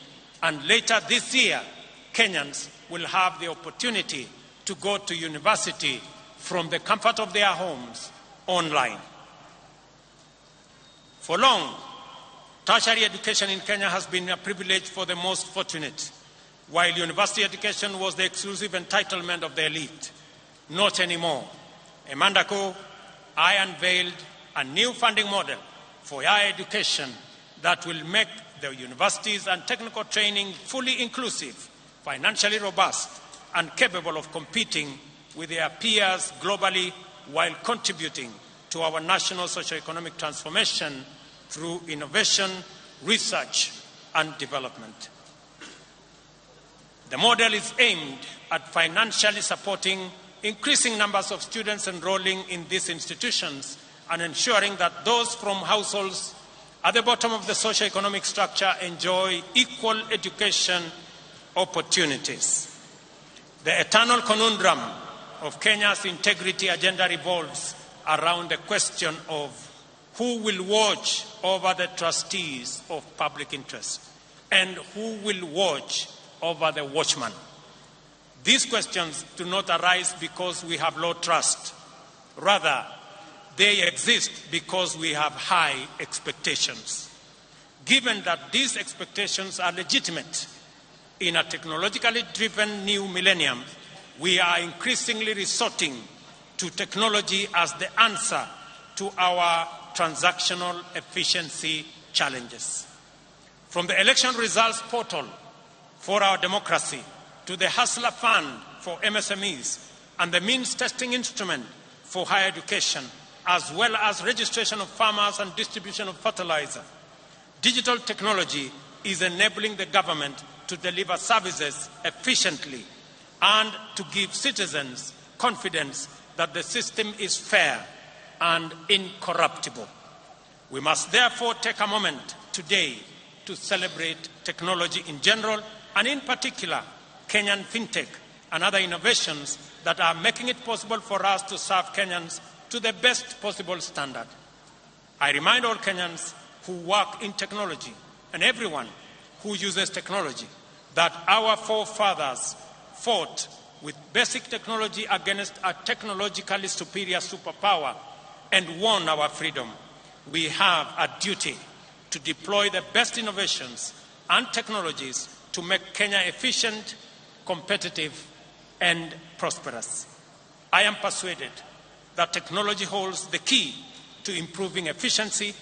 and later this year, Kenyans will have the opportunity to go to university from the comfort of their homes online. For long, tertiary education in Kenya has been a privilege for the most fortunate, while university education was the exclusive entitlement of the elite. Not anymore. A month ago, I unveiled a new funding model for higher education that will make the universities and technical training fully inclusive, financially robust, and capable of competing with their peers globally while contributing to our national socio-economic transformation through innovation, research, and development. The model is aimed at financially supporting increasing numbers of students enrolling in these institutions and ensuring that those from households at the bottom of the socio-economic structure enjoy equal education opportunities. The eternal conundrum of Kenya's integrity agenda revolves around the question of who will watch over the trustees of public interest and who will watch over the watchman. These questions do not arise because we have low trust. Rather, they exist because we have high expectations. Given that these expectations are legitimate, in a technologically driven new millennium, we are increasingly resorting to technology as the answer to our transactional efficiency challenges. From the election results portal for our democracy to the Hustler Fund for MSMEs and the means testing instrument for higher education, as well as registration of farmers and distribution of fertilizer, digital technology is enabling the government to deliver services efficiently and to give citizens confidence that the system is fair and incorruptible. We must therefore take a moment today to celebrate technology in general and in particular Kenyan fintech and other innovations that are making it possible for us to serve Kenyans to the best possible standard. I remind all Kenyans who work in technology and everyone who uses technology that our forefathers fought with basic technology against a technologically superior superpower and won our freedom. We have a duty to deploy the best innovations and technologies to make Kenya efficient, competitive, and prosperous. I am persuaded that technology holds the key to improving efficiency,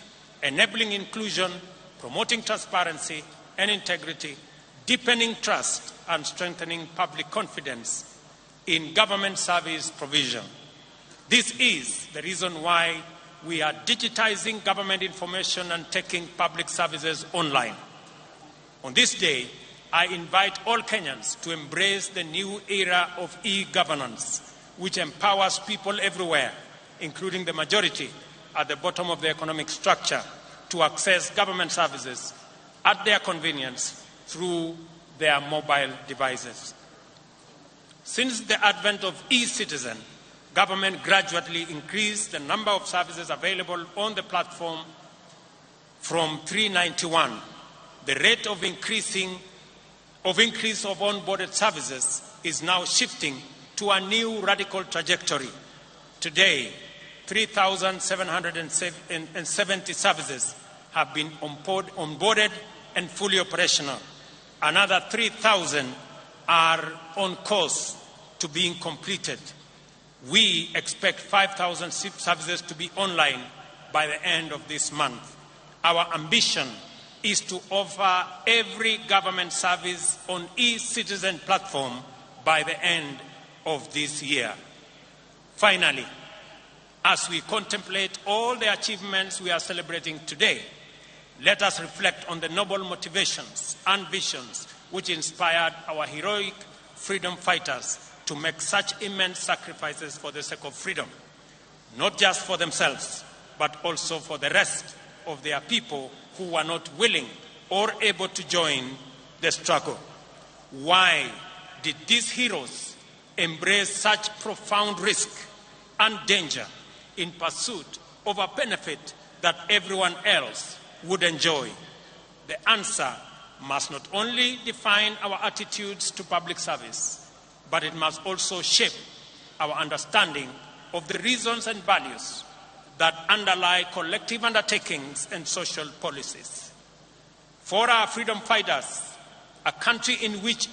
enabling inclusion, promoting transparency and integrity, deepening trust, and strengthening public confidence in government service provision. This is the reason why we are digitizing government information and taking public services online. On this day, I invite all Kenyans to embrace the new era of e-governance, which empowers people everywhere, including the majority at the bottom of the economic structure, to access government services at their convenience through their mobile devices. Since the advent of e-citizen, government gradually increased the number of services available on the platform from 391. The rate of increase of onboarded services is now shifting to a new radical trajectory. Today, 3,770 services have been onboarded and fully operational. Another 3,000 are on course to being completed. We expect 5,000 services to be online by the end of this month. Our ambition is to offer every government service on e-citizen platform by the end of this year. Finally, as we contemplate all the achievements we are celebrating today, let us reflect on the noble motivations and visions which inspired our heroic freedom fighters to make such immense sacrifices for the sake of freedom, not just for themselves, but also for the rest of their people who were not willing or able to join the struggle. Why did these heroes embrace such profound risk and danger in pursuit of a benefit that everyone else would enjoy? The answer must not only define our attitudes to public service, but it must also shape our understanding of the reasons and values that underlie collective undertakings and social policies. For our freedom fighters, a country in which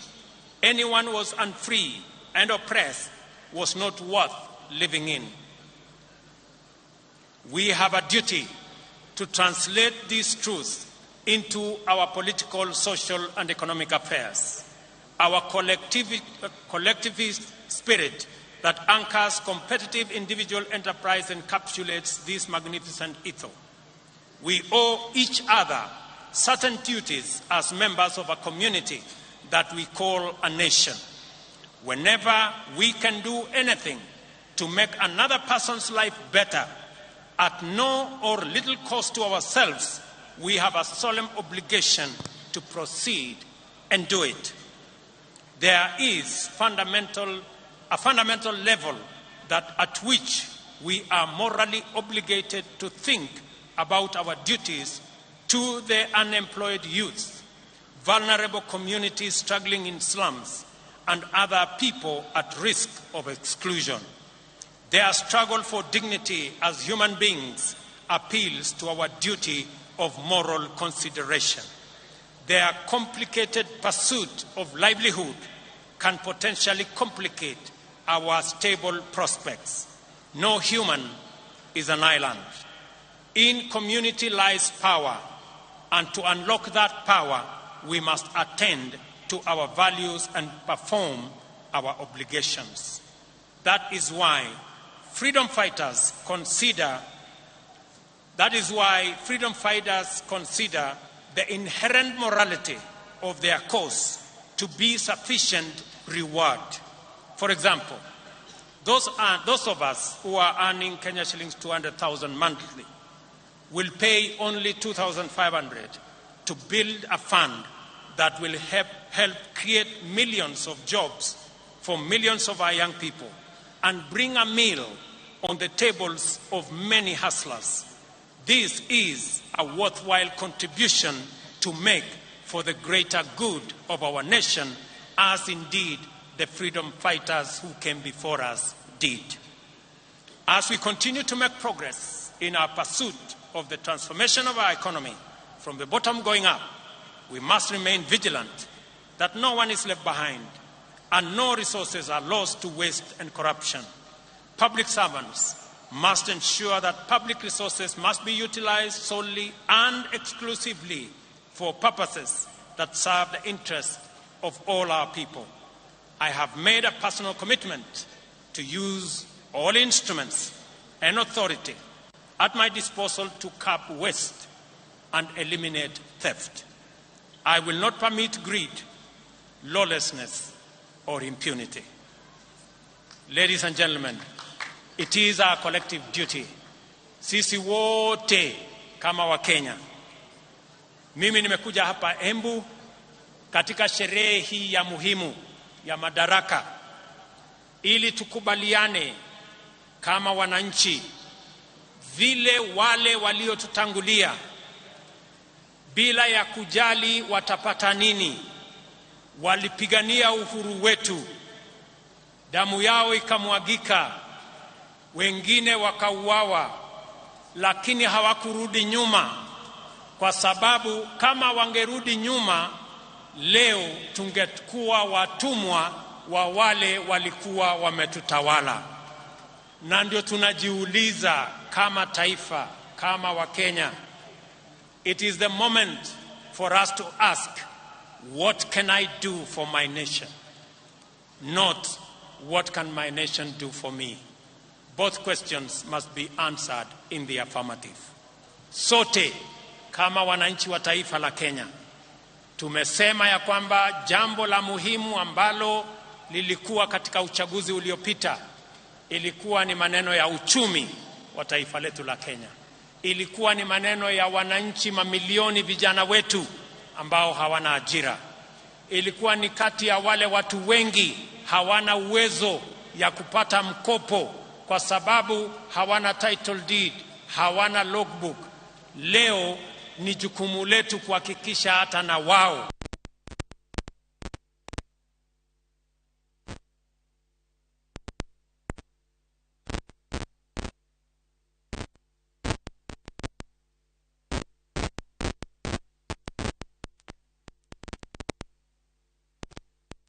anyone was unfree and oppressed was not worth living in. We have a duty to translate these truths into our political, social, and economic affairs. Our collectivist spirit that anchors competitive individual enterprise encapsulates this magnificent ethos. We owe each other certain duties as members of a community that we call a nation. Whenever we can do anything to make another person's life better, at no or little cost to ourselves, we have a solemn obligation to proceed and do it. There is a fundamental level at which we are morally obligated to think about our duties to the unemployed youth, vulnerable communities struggling in slums, and other people at risk of exclusion. Their struggle for dignity as human beings appeals to our duty of moral consideration. Their complicated pursuit of livelihood can potentially complicate our stable prospects. No human is an island. In community lies power, and to unlock that power, we must attend to our values and perform our obligations. That is why freedom fighters consider the inherent morality of their cause to be sufficient reward. For example, those of us who are earning Kenya shillings 200,000 monthly will pay only 2,500 to build a fund that will help create millions of jobs for millions of our young people and bring a meal on the tables of many hustlers. This is a worthwhile contribution to make for the greater good of our nation, as indeed the freedom fighters who came before us did. As we continue to make progress in our pursuit of the transformation of our economy from the bottom going up, we must remain vigilant that no one is left behind and no resources are lost to waste and corruption. Public servants must ensure that public resources must be utilized solely and exclusively for purposes that serve the interests of all our people. I have made a personal commitment to use all instruments and authority at my disposal to curb waste and eliminate theft. I will not permit greed, lawlessness, or impunity. Ladies and gentlemen, it is our collective duty, sisi wote kama Wakenya. Mimi nimekuja hapa Embu katika sherehe hii ya muhimu ya Madaraka ili tukubaliane kama wananchi vile wale waliotutangulia bila ya kujali watapata nini walipigania uhuru wetu damu yao ikamwagika, wengine wakauawa, lakini hawakurudi nyuma, kwa sababu kama wangerudi nyuma leo tungekuwa watumwa wa wale walikuwa wametutawala. Na ndio tunajiuliza kama taifa, kama Wakenya, it is the moment for us to ask, what can I do for my nation? Not what can my nation do for me? Both questions must be answered in the affirmative. Sote kama wananchi wa taifa la Kenya tumesema ya kwamba jambo la muhimu ambalo lilikuwa katika uchaguzi uliopita ilikuwa ni maneno ya uchumi wa taifa letu la Kenya. Ilikuwa ni maneno ya wananchi mamilioni vijana wetu ambao hawana ajira. Ilikuwa ni kati ya wale watu wengi hawana uwezo ya kupata mkopo kwa sababu hawana title deed, hawana logbook. Leo ni jukumu letu kuhakikisha hata na wao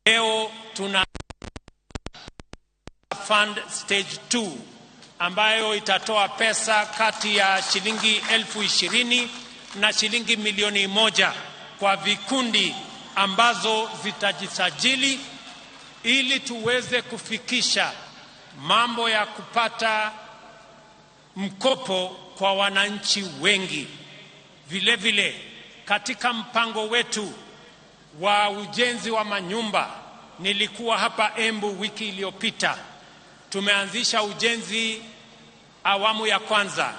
leo tuna fund stage 2 ambayo itatoa pesa kati ya shilingi 20,000 na shilingi 1,000,000 kwa vikundi ambazo zitajisajili ili tuweze kufikisha mambo ya kupata mkopo kwa wananchi wengi. Vile vile katika mpango wetu wa ujenzi wa manyumba, nilikuwa hapa Embu wiki iliyopita, tumeanzisha ujenzi awamu ya kwanza,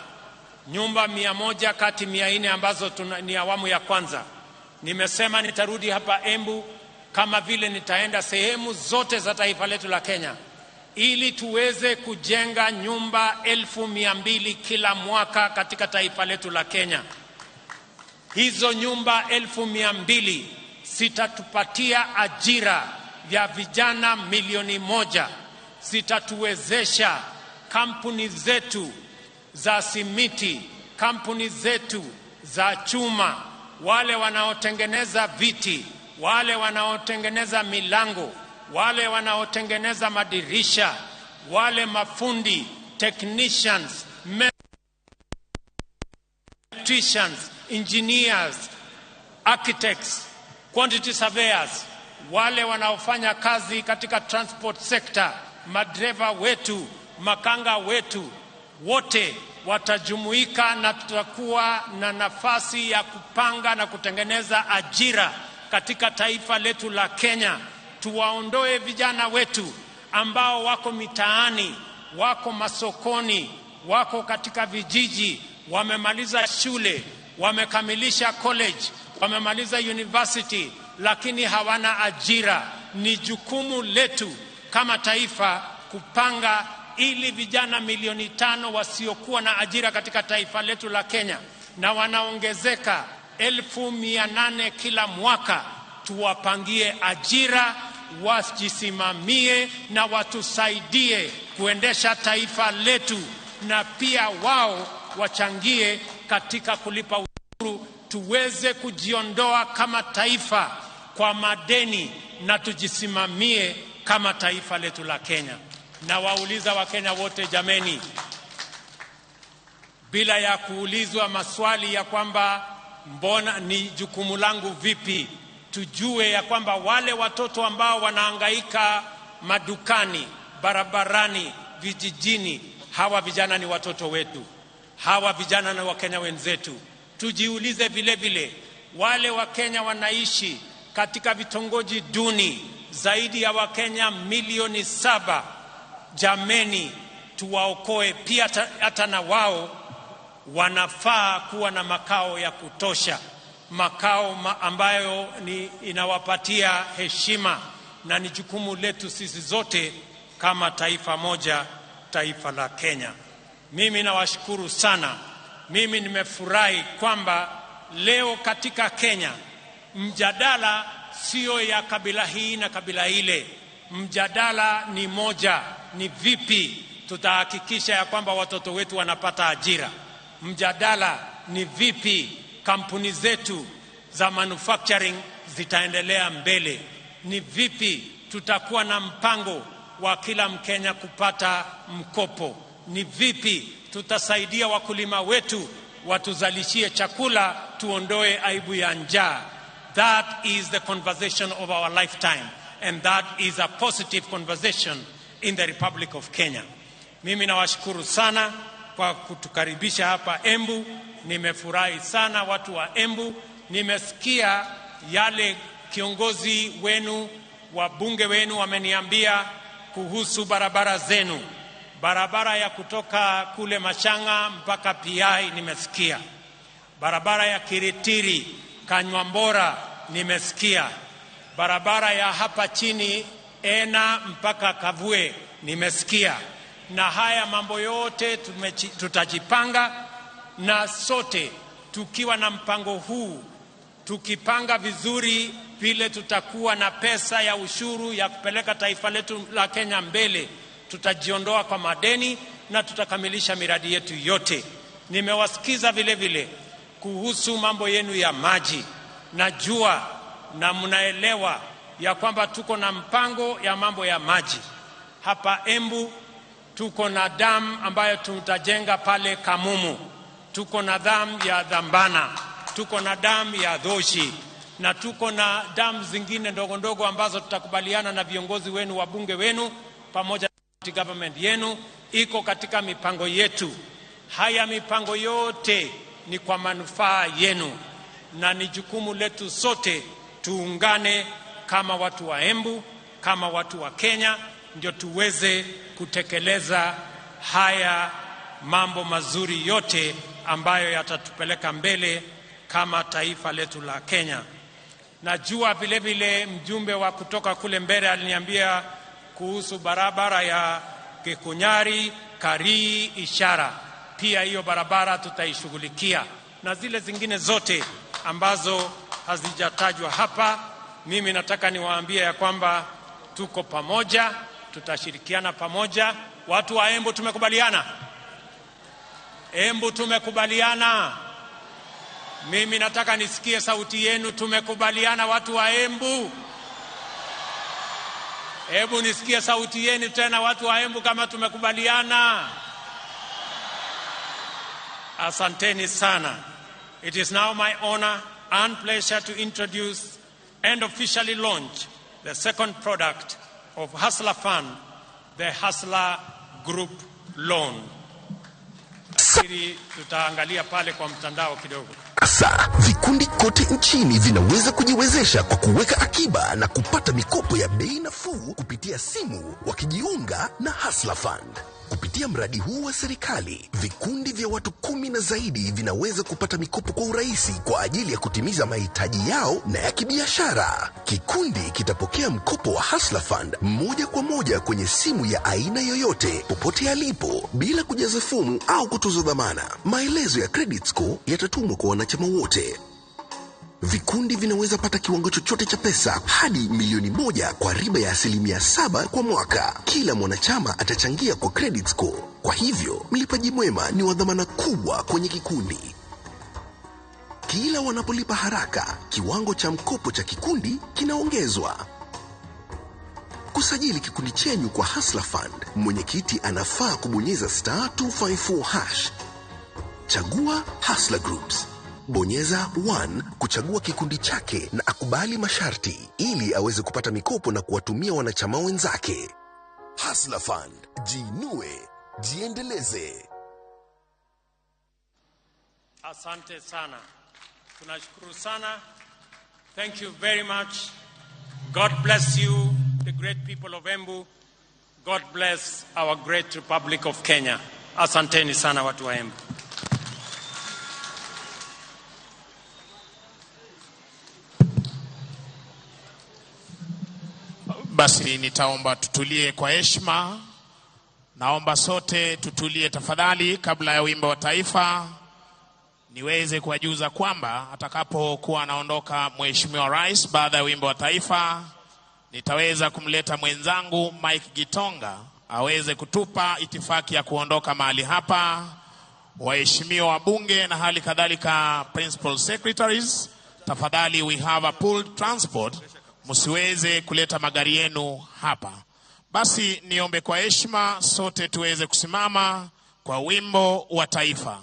nyumba 100 kati 400 ambazo ni awamu ya kwanza. Nimesema nitarudi hapa Embu kama vile nitaenda sehemu zote za taifa letu la Kenya ili tuweze kujenga nyumba 200,000 kila mwaka katika taifa letu la Kenya. Hizo nyumba 200,000 zitatupatia ajira ya vijana 1,000,000, zitatuwezesha kampuni zetu za simiti, kampuni zetu za chuma, wale wanaotengeneza viti, wale wanaotengeneza milango, wale wanaotengeneza madirisha, wale mafundi, technicians, electricians, engineers, architects, quantity surveyors, wale wanaofanya kazi katika transport sector, madereva wetu, makanga wetu, wote watajumuika na tutakuwa na nafasi ya kupanga na kutengeneza ajira katika taifa letu la Kenya. Tuwaondoe vijana wetu ambao wako mitaani, wako masokoni, wako katika vijiji, wamemaliza shule, wamekamilisha college, wamemaliza university, lakini hawana ajira. Ni jukumu letu kama taifa kupanga ili vijana 500,000 wasiokuwa na ajira katika taifa letu la Kenya, na wanaongezeka 800,000 kila mwaka, tuwapangie ajira, wajisimamie na watusaidie kuendesha taifa letu, na pia wao wachangie katika kulipa ushuru, tuweze kujiondoa kama taifa kwa madeni na tujisimamie kama taifa letu la Kenya. Na wauliza Wakenya wote, jameni, bila ya kuulizwa maswali ya kwamba mbona ni jukumu langu vipi, tujue ya kwamba wale watoto ambao wanahangaika madukani, barabarani, vijijini, hawa vijana ni watoto wetu, hawa vijana ni Wakenya wenzetu. Tujiulize vile vile wale Wakenya wanaishi katika vitongoji duni, zaidi ya Wakenya 7,000,000. Jameni, tuwaokoe pia, hata na wao wanafaa kuwa na makao ya kutosha, makao ambayo inawapatia heshima, na ni jukumu letu sisi zote kama taifa moja, taifa la Kenya. Mimi nawashukuru sana. Mimi nimefurahi kwamba leo katika Kenya mjadala sio ya kabila hii na kabila ile. Mjadala ni moja, ni vipi tutahakikisha ya kwamba watoto wetu wanapata ajira. Mjadala ni vipi kampuni zetu za manufacturing zitaendelea mbele. Ni vipi tutakuwa na mpango wa kila Mkenya kupata mkopo. Ni vipi tutasaidia wakulima wetu watuzalishie chakula, tuondoe aibu ya njaa. That is the conversation of our lifetime, and that is a positive conversation in the Republic of Kenya. Mimi nawashukuru sana kwa kutukaribisha hapa Embu. Nimefurahi sana watu wa Embu. Nimesikia yale kiongozi wenu, wabunge wenu wameniambia kuhusu barabara zenu. Barabara ya kutoka kule Mashanga mpaka Piai nimesikia. Barabara ya Kiritiri, Kanywambora nimesikia. Barabara ya hapa chini Ena mpaka Kavue nimesikia. Na haya mambo yote tutajipanga, na sote tukiwa na mpango huu, tukipanga vizuri vile tutakuwa na pesa ya ushuru ya kupeleka taifa letu la Kenya mbele, tutajiondoa kwa madeni na tutakamilisha miradi yetu yote. Nimewasikiza vile vile kuhusu mambo yenu ya maji. Najua na mnaelewa ya kwamba tuko na mpango ya mambo ya maji. Hapa Embu tuko na dam ambayo tutajenga pale Kamumu. Tuko na dam ya Dhambana. Tuko na dam ya Dhoshi. Na tuko na dam zingine ndogo ndogo ambazo tutakubaliana na viongozi wenu, wabunge wenu, pamoja na government yenu. Iko katika mipango yetu. Haya mipango yote ni kwa manufaa yenu, na ni jukumu letu sote tuungane kama watu wa Embu, kama watu wa Kenya, ndio tuweze kutekeleza haya mambo mazuri yote ambayo yatatupeleka mbele kama taifa letu la Kenya. Najua vile vile mjumbe wa kutoka kule mbele aliniambia kuhusu barabara ya Kikunyari, Karii, Ishara. Pia hiyo barabara tutaishughulikia, na zile zingine zote ambazo hazijatajwa hapa. Mimi nataka niwaambie ya kwamba tuko pamoja, tutashirikiana pamoja. Watu wa Embu tumekubaliana? Embu tumekubaliana? Mimi nataka nisikie sauti yenu. Tumekubaliana watu wa Embu? Hebu nisikie sauti yenu tena watu wa Embu kama tumekubaliana. Asanteni sana. It is now my honor and pleasure to introduce and officially launch the second product of Hustler Fund, the Hustler Group Loan. Tutaangalia pale kwa mtandao kidogo. Sasa vikundi kote nchini vinaweza kujiwezesha kwa kuweka akiba na kupata mikopo ya bei nafuu kupitia simu wakijiunga na Hustler Fund. Kupitia mradi huu wa serikali, vikundi vya watu 10 na zaidi vinaweza kupata mikopo kwa urahisi kwa ajili ya kutimiza mahitaji yao na ya kibiashara. Kikundi kitapokea mkopo wa Hustler Fund moja kwa moja kwenye simu ya aina yoyote, popote alipo, bila kujaza fomu au kutoza dhamana. Maelezo ya credit score yatatumwa kwa wanachama wote. Vikundi vinaweza pata kiwango chochote cha pesa hadi milioni 1 kwa riba ya 7% kwa mwaka. Kila mwanachama atachangia kwa credit score. Kwa hivyo, mlipaji mwema ni wa dhamana kubwa kwenye kikundi. Kila wanapolipa haraka, kiwango cha mkopo cha kikundi kinaongezwa. Kusajili kikundi chenyu kwa Hustler Fund, mwenyekiti anafaa kubonyeza *254#. Chagua Hustler Groups. Bonyeza 1 kuchagua kikundi chake na akubali masharti ili aweze kupata mikopo na kuwatumia wanachama wenzake. Hustler Fund, jiinue, jiendeleze. Asante sana. Tunashukuru sana. Thank you very much. God bless you, the great people of Embu. God bless our great Republic of Kenya. Asanteni sana watu wa Embu. Basi nitaomba tutulie kwa heshima. Naomba sote tutulie tafadhali kabla ya wimbo wa taifa. Niweze kuwajuza kwamba atakapokuwa anaondoka Mheshimiwa Rais baada ya wimbo wa taifa, nitaweza kumleta mwenzangu Mike Gitonga aweze kutupa itifaki ya kuondoka mahali hapa. Waheshimiwa wabunge na hali kadhalika principal secretaries, tafadhali, we have a pooled transport, msiweze kuleta magari yenu hapa. Basi niombe kwa heshima sote tuweze kusimama kwa wimbo wa taifa.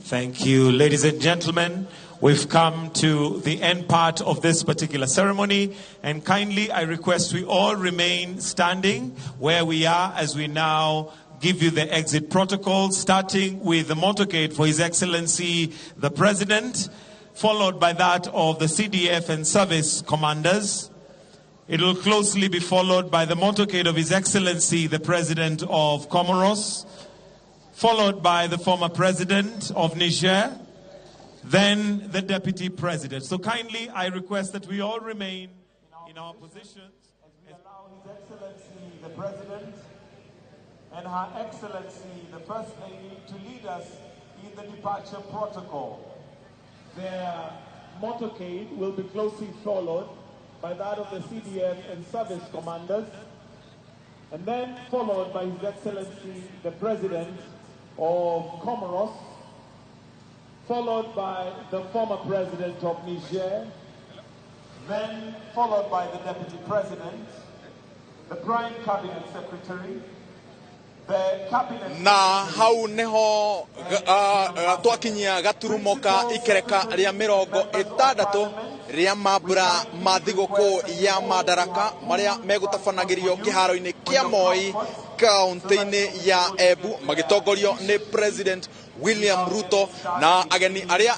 Thank you, ladies and gentlemen. We've come to the end part of this particular ceremony, and kindly I request we all remain standing where we are as we now give you the exit protocol, starting with the motorcade for His Excellency the President, followed by that of the CDF and service commanders. It will closely be followed by the motorcade of His Excellency the President of Comoros, followed by the former President of Niger, then the Deputy President. So kindly, I request that we all remain in our positions as we allow His Excellency the President and Her Excellency the First Lady to lead us in the departure protocol. Their motorcade will be closely followed by that of the CDF and service commanders, and then followed by His Excellency the President of Comoros, followed by the former President of Niger, then followed by the Deputy President, the Prime Cabinet Secretary, the Cabinet na hau neho twakinyia gaturumo ka ikereka ria mirongo itandatu ria mambura mathiguku ya Madaraka maria megutabanagĩrio kiharo-ini kia Moi kaunti-ini ya Embu magitongorio ni President William Ruto, na ageni aria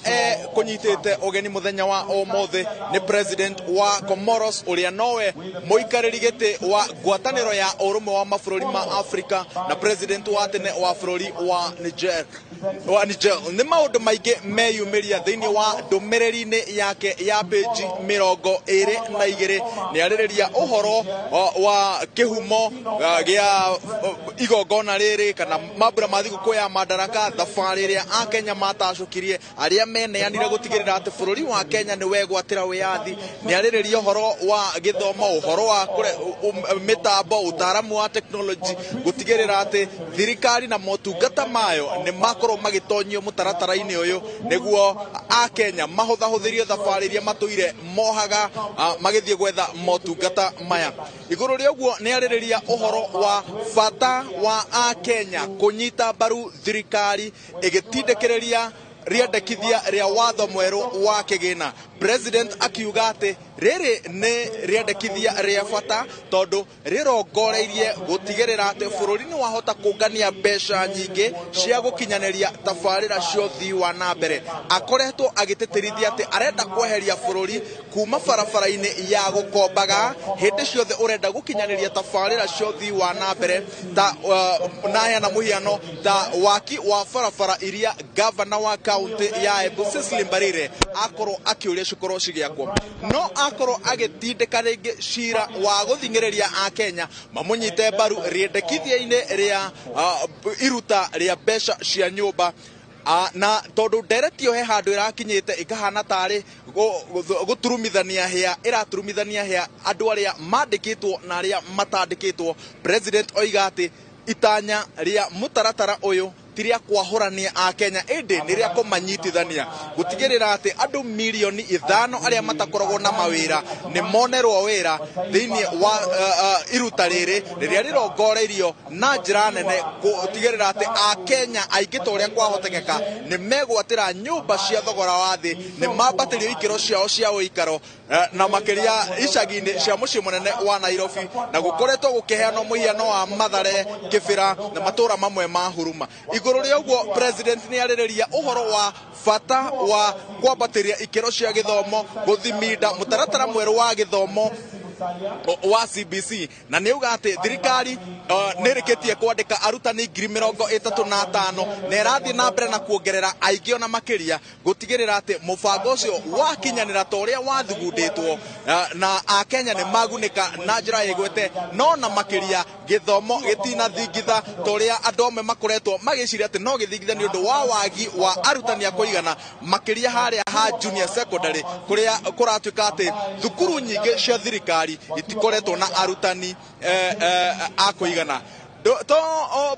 kunyitite ugeni muthenya wa umuthi ni President wa Comoros uria nowe muikariri giti wa ngwataniro ya urumwe wa mabũrũri ma Africa na President wa tene wa bũrũri wa Niger. Ni maundu maingi meyumiria thiini wa ndumiriri-ini yake ya page 22 ni aririria uhoro wa kihumo gia igongona riri kana mambura mathiguku ya Madaraka, thabarĩ ĩrĩa a Kenya matacokirie aria meneanire gutigirira ati bũrũri wa Kenya ni wegwatira wiyathi. Ni aririria uhoro wa githomo, uhoro wa mitambo, utaramu wa technology, gutigirira ati thirikari na motungata mayo ni makorwo magitonyio mutaratara-ini uyu niguo a Kenya mahuthahuthirio thabarĩ iria matuire mohaga magithie gwetha motungata maya. Iguru ria uguo ni aririria uhoro wa bata wa a Kenya kunyita mbaru thirikari igitindikiriria riandikithia ria watho mweru wa kigina. President akiuga ati riri ni riandikithia ria bata tondu rirongoreirie gutigirira ati bururi ni wahota kungania mbeca nyingi cia gukinyaniria tabarira cia uthii wa na mbere. Akoretwo agiteterithia ati arenda kweheria bururi kuma barabara-ini ya gukombaga hindi ciothe urenda gukinyaniria tabarira cia uthii wa na mbere ta naya na muhiano ta waki wa barabara iria governor wa county ya Embu Mbarire akorwo akiuria cikorwo cigiakwo no akorwo agitindika ringi cira wa guthingireria a Kenya mamunyite mbaru riendekithia-ini ria iruta ria mbeca cia nyumba na tondu nderetio he handu irakinyite ikahana tari guturumithania hia iraturumithania hia andu aria mandikitwo na aria matandikitwo. President oiga ati itanya ria mutaratara uyu tiria kwahorania a Kenya indi niria kumanyitithania gutigirira ati andu milioni 5 aria matakoragwo na mawira ni monerwo wira thiini wa iruta riri riria rirongoreirio na njira nene gutigirira ati a Kenya aingi toria kwahotekeka ni megwatira nyumba cia thogora wa thi ni mambatirio ikiro ciao cia uikaro na makiria icagi-ini cia mucii munene wa Nairobi na gukoretwo gukiheanwo muhiano wa Mathare, Kibira na matura mamwe ma Huruma. Iguru ria uguo president ni aririria uhoro wa bata wa kwambatiria ikiro cia githomo guthiminda mutaratara mweru wa githomo wa CBC na niuga ati thirikari nirikitie kwandika arutani 35,000 na irathii na mbere na kuongerera aingĩ ona makiria gutigirira ati mubango ucio wakinyanira toria wathugunditwo na a Kenya ni magunika na njira igwete no na makiria githomo gitina thingitha toria andu amwe makoretwo magiciria ati no githingitha ni undu wa wagi wa arutani akuigana makiria haria ha junior secondary kuria kuratuika ati thukuru nyingi cia thirikari itikoretwo na arutani akuigana to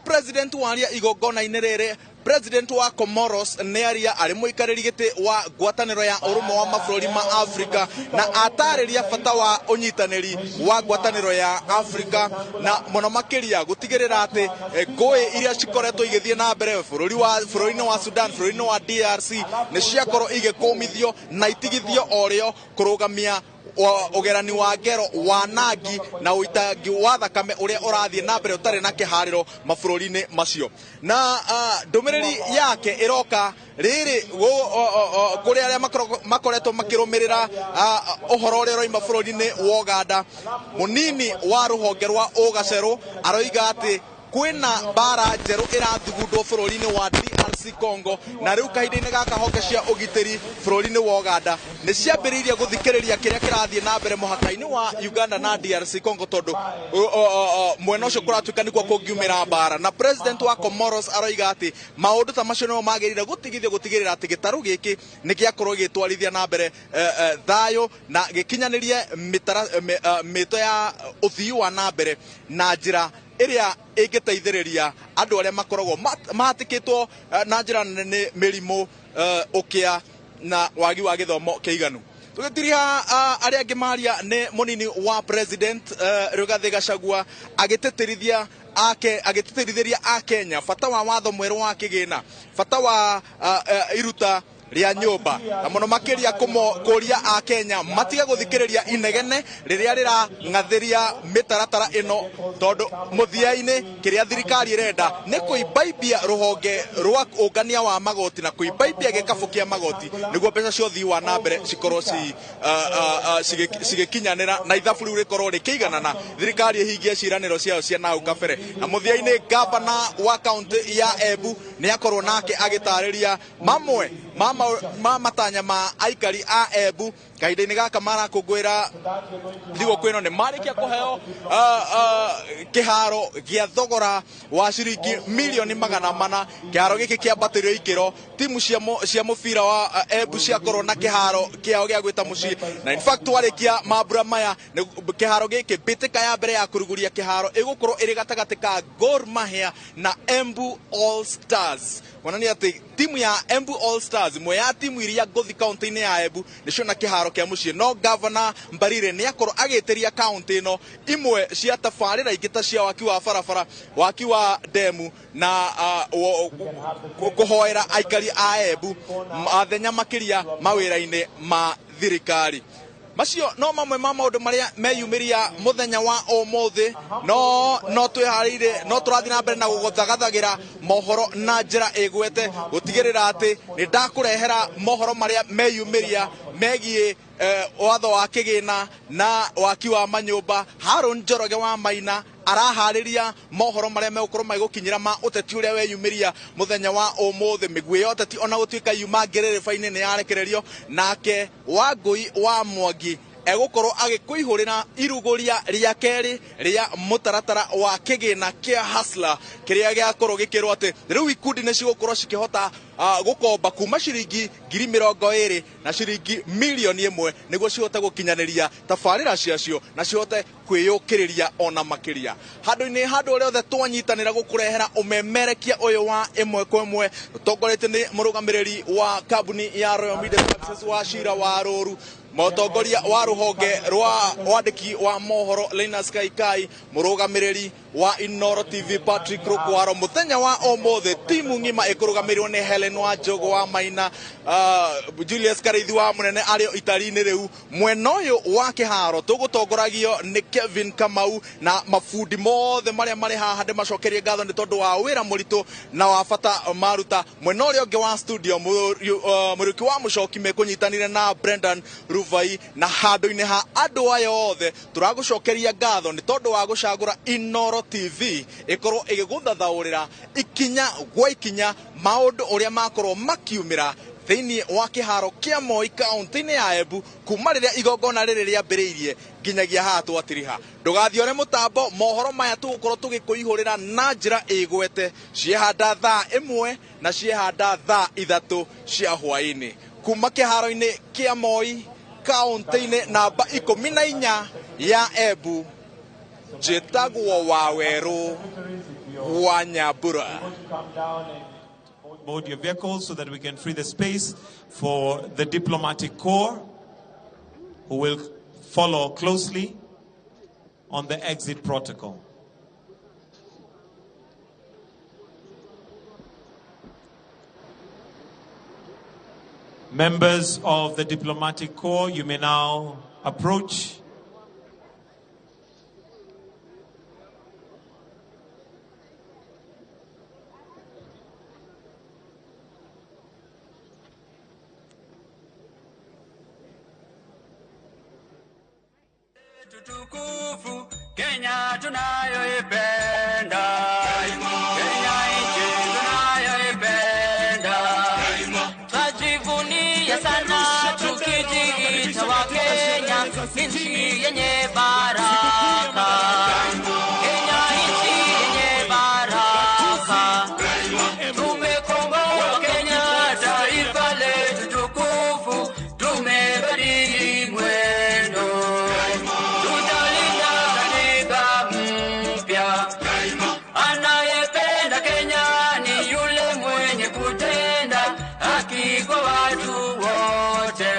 president waria igongona-ini riri. President wa Comoros nearia ari muikariri giti wa ngwataniro ya urumwe wa mabũrũri ma Afrika na atariria bata wa unyitaniri wa ngwataniro ya Afrika na muno makiria gutigirira ati ngui iria cikoretwo igithie na mbere bũrũri-inĩ wa Sudan, bũrũri-inĩ wa DRC ni ciakorwo igikumithio na itigithio orio kurugamia ugerani wa ngero wa nangi na uitangi wa thakame uria urathie na mbere utari na kihariro mabũrũri-inĩ macio na ndumiriri yake iroka riri kuri aria makoretwo makirumirira uhoro uria roima bũrũri-inĩ wa Uganda. Munini wa ruhonge rwa ugaceru aroiga ati kwina mbara njeru irathugundwo bũrũri-inĩ wa DRC Congo na riu kahinda-inĩ gaka honge cia ugitiri bũrũri-inĩ wa Uganda ni ciambiriirie guthikiriria kiria kirathie na mbere muhaka-ini wa Uganda na DRC Congo tondu mwena ucio kuratuika nikuo kungiumira mbara na president wa Comoros aroiga ati maundu ta macio no magirire gutigirira ati gitaru giki ni giakorwo gitwarithia na mbere thayo na gikinyanirie mito ya uthii wa na mbere na njira iria ingiteithiriria andu aria makoragwo mahatikitwo na njira nene mirimu ukia na wagi wa githomo kiiganu. Tugitiria aria angi maria ni munini wa president Rigathi Gachagua agiteterithiria a Kenya bata wa watho mweru wa kigina bata wa iruta ria nyumba na muno makiria kuria a Kenya matiga guthikiriria inegene riria rira ngathiria mitaratara ino tondu muthia-ini kiria thirikari irenda ni kuibaibia ruhonge rwa ungania wa magoti na kuibaibia gikabu kia magoti niguo mbeca cia uthii wa na mbere cikorwo cigikinyanira na ithabu riu rikorwo rikiigana na thirikari ihingie ciraniro ciao cia nau kabere na muthia-ini gavana wa county ya Embu ni akorwo nake agitariria mamwe matanya ma aikari a Embu kahinda-ini gaka marakungwira thigũkũ ĩno nĩ marĩkia kũheo kĩharo gĩa thogora wa ciringi milioni 400 kĩharo gĩkĩ kĩambatĩrio ikĩro timu cia mũbira wa Embu ciakorwo na kĩharo kĩao gĩa gwĩta mũciĩ na in fact warĩkia mambura maya kĩharo gĩkĩ mbĩtĩka ya mbere ya kũrugũria kĩharo ĩgũkorwo ĩrĩ gatagatĩ ka Gor Mahia na Embu All Stars kuonania atĩ timu ya Embu All Stars imwe ya timu iria ngũthi kaunti-inĩ ya Embu nĩcio na kĩharo kĩa mũciĩ no governor Mbarire nĩ akorwo agĩtĩria kaunti ĩno imwe cia tabarĩra ingĩ ta cia waki wa barabara waki wa ndemu na kũhoera aikari a Embu mathenya makĩria mawĩra-inĩ ma thirikari. Macio no mamwe ma maundu maria meyumiria muthenya wa umuthi no twihariire no turathi na mbere na guguthagathagira mohoro na njira igwete gutigirira ati ni ndakurehera mohoro maria meyumiria megie watho wa kigina na waki wa manyumba. Harun Njoroge wa Maina arahariria mohoro maria megũkorwo magũkinyira ma ũteti ũrĩa weyumiria muthenya wa ũmũthĩ. Mĩguĩ ya ũteti ona gũtuĩka yuma ngĩrĩrĩba-inĩ nĩ yarekererio, nake Wangui wa Mwangi egũkorwo agĩkũihũrĩra irugũria rĩa kerĩ rĩa mũtaratara wa kĩgĩna kĩa Hustler kĩrĩa gĩakorwo gĩkĩrwo atĩ rĩu ikundi nĩ cigũkorwo cikĩhota gũkomba kuma ciringi 20,000 na ciringi 1,000,000 nĩguo cihote gũkinyanĩria tabarĩra ciacio na cihote kwĩyũkĩrĩria ona makĩria. Handũ-inĩ handũ ũrĩa othe twanyitanĩra gũkũrehera ũmemerekia ũyũ wa ĩmwe kwa ĩmwe, ũtongoretio nĩ mũrũgamĩrĩri wa kambuni ya Royal Media Services wa Cira wa Rũru, mũtongoria wa rũhonge rwa wandĩki wa mohoro Linus Kaikai, mũrũgamĩrĩri wa Inoro TV Patrick Rukwaro. Mũthenya wa ũmũthĩ timu ng'ima ĩkũrũgamĩrĩrwo nĩ Helen wa Njogo wa Maina, Julius Karaithi wa Mũnene arĩ itari-inĩ rĩu. Mwena ũyũ wa kĩharo tũgũtongoragio nĩ Kevin Kamau na mabundi mothe marĩa marĩ haha ndĩmacokerie ngatho nĩ tondũ wa wĩra mũritũ na wa bata maruta. Mwena ũrĩa ũngĩ wa studio mũrũki wa mũcoki mekũnyitanire na Brendan Ruvai, na handũ-inĩ ha andũ aya othe tũragũcokeria ngatho nĩ tondũ wa gũcagũra Inoro TV ĩkorwo ĩgĩgũthathaũrĩra ikinya gwa ikinya maũndũ ũrĩa makorwo makiumĩra thĩinĩ wa kĩharo kĩa Moi kaunti-inĩ ya Embu kuma rĩrĩa igongona rĩrĩ rĩambĩrĩirie nginyagia haha twatiriha. Ndũgathiore mũtambo, mohoro maya tũgũkorwo tũgĩkũihũrĩra na njĩra ĩgwete ciehanda thaa 1 na ciehanda thaa 3 cia hwaĩ-inĩ kuma kĩharo-inĩ kĩa Moi kaunti-inĩ namba 14 ya Embu. Njĩtagwo Wawerũ wa Nyambura. Board your vehicles so that we can free the space for the diplomatic corps who will follow closely on the exit protocol. Members of the diplomatic corps, you may now approach. Tukufu Kenya tunayoipenda, Kenya nchi tunayoipenda, twajivunia sana tukijiita wa Kenya, nchi yenye baraka, Kenya nchi yenye baraka, tumekomboa Kenya taifa letu tukufu, tumebadili mwendo. Anayependa Kenya ni yule mwenye kutenda haki kwa watu wote,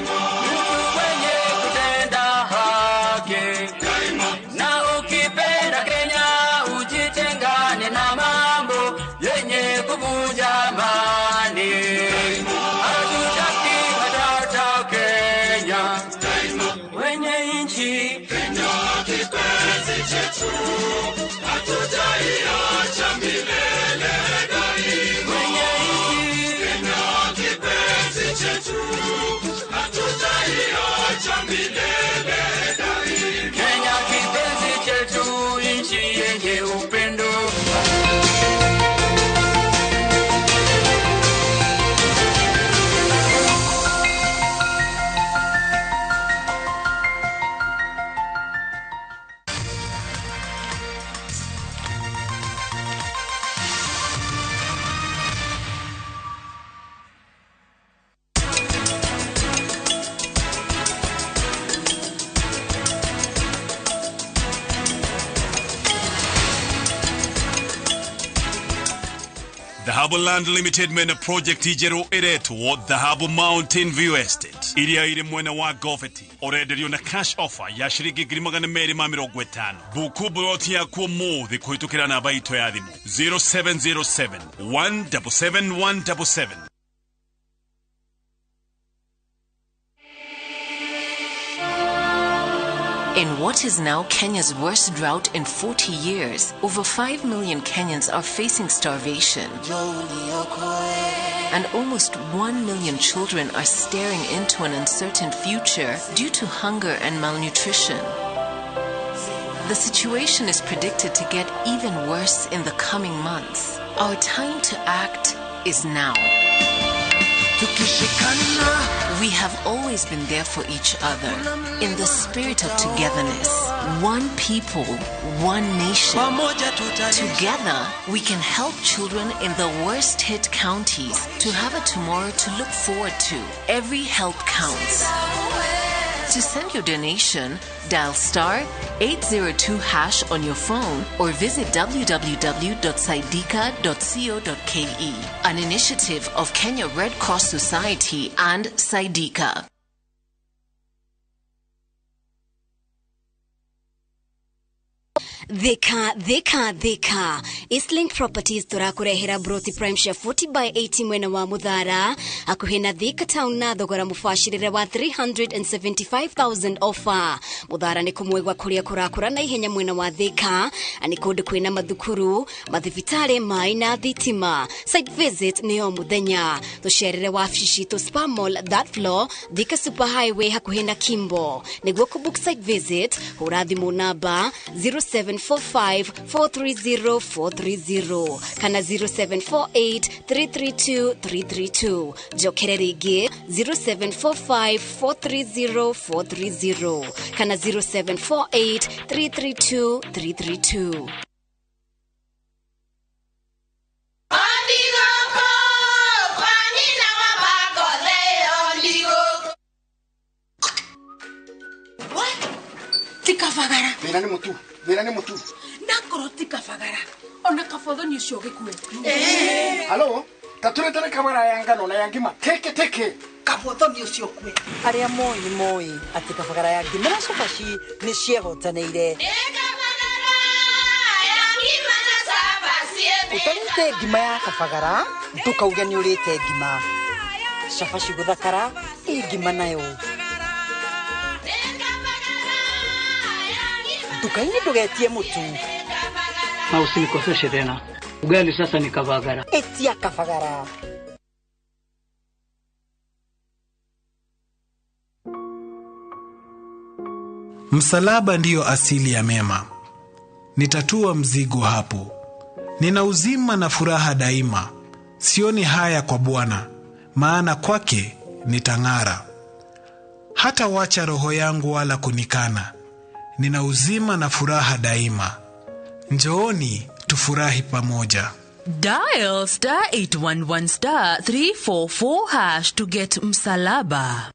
mtu mwenye kutenda haki. Na ukipenda Kenya ujitengane na mambo yenye kuvunja amani. Hatutaki matata Kenya, wenye nchi Kenya kipenzi chetu, hatutaiacha milele daima. Wenye nchi Kenya kipenzi chetu, hatutaiacha milele daima. Kenya kipenzi chetu, nchi yenye upendo. Dhahabu Land Limited mena project ijero iretwo Dhahabu Mountain View Estate iria iri mwena wa Goveti. Orenderio na cash offer ya shiringi 250. Buku bwoti ya kuo muthi kuhitukira namba ito ya thimu 0707 177 177. In what is now Kenya's worst drought in 40 years, over 5 million Kenyans are facing starvation. And almost 1 million children are staring into an uncertain future due to hunger and malnutrition. The situation is predicted to get even worse in the coming months. Our time to act is now. We have always been there for each other in the spirit of togetherness. One people, one nation. Together, we can help children in the worst hit counties to have a tomorrow to look forward to. Every help counts. To send your donation, dial *802# on your phone or visit www.saidika.co.ke. An initiative of Kenya Red Cross Society and Saidika. Thika. Eastlink Properties turakurehera Broti Prime Share 40/80 mwena wa Muthara akuhena Thika Town na thogora mubashirire wa 375,000 offer. Muthara ni kumwegwa kuria kurakura na ihenya mwena wa Thika ani kundu kwina mathukuru mathibitari mai na thitima. Site visit ni o muthenya tusherere wa fishi to Spa Mall that floor Thika Superhighway hakuhena Kimbo. Niguo kubook site visit hura thimu namba 0745-430-430 kana 0748-332-332 jokere rigi 0745-430-430 kana 0748-332-332. Tikafagara. Mira ni mutu. Nakoro tikafagara. Ona kafodo ni shoge kwe. Halo. Tature tele kamera yanga no na yangima. Teke. Kafodo ni shokwe. Aria moi ati kafagara yangi mera sokashi ni shego taneire. Utalite gima ya kafagara. Tukauga ni urite gima. Shafashi guthakara igima nayo. Tukaini tugetie mutu. Na usinikoseshe tena. Ugali sasa ni kavagara. Etia kavagara. Msalaba ndiyo asili ya mema. Nitatua mzigo hapo. Nina uzima na furaha daima. Sioni haya kwa Bwana, maana kwake nitang'ara. Hata wacha roho yangu wala kunikana. Nina uzima na furaha daima. Njooni tufurahi pamoja. Dial *811*344# to get msalaba.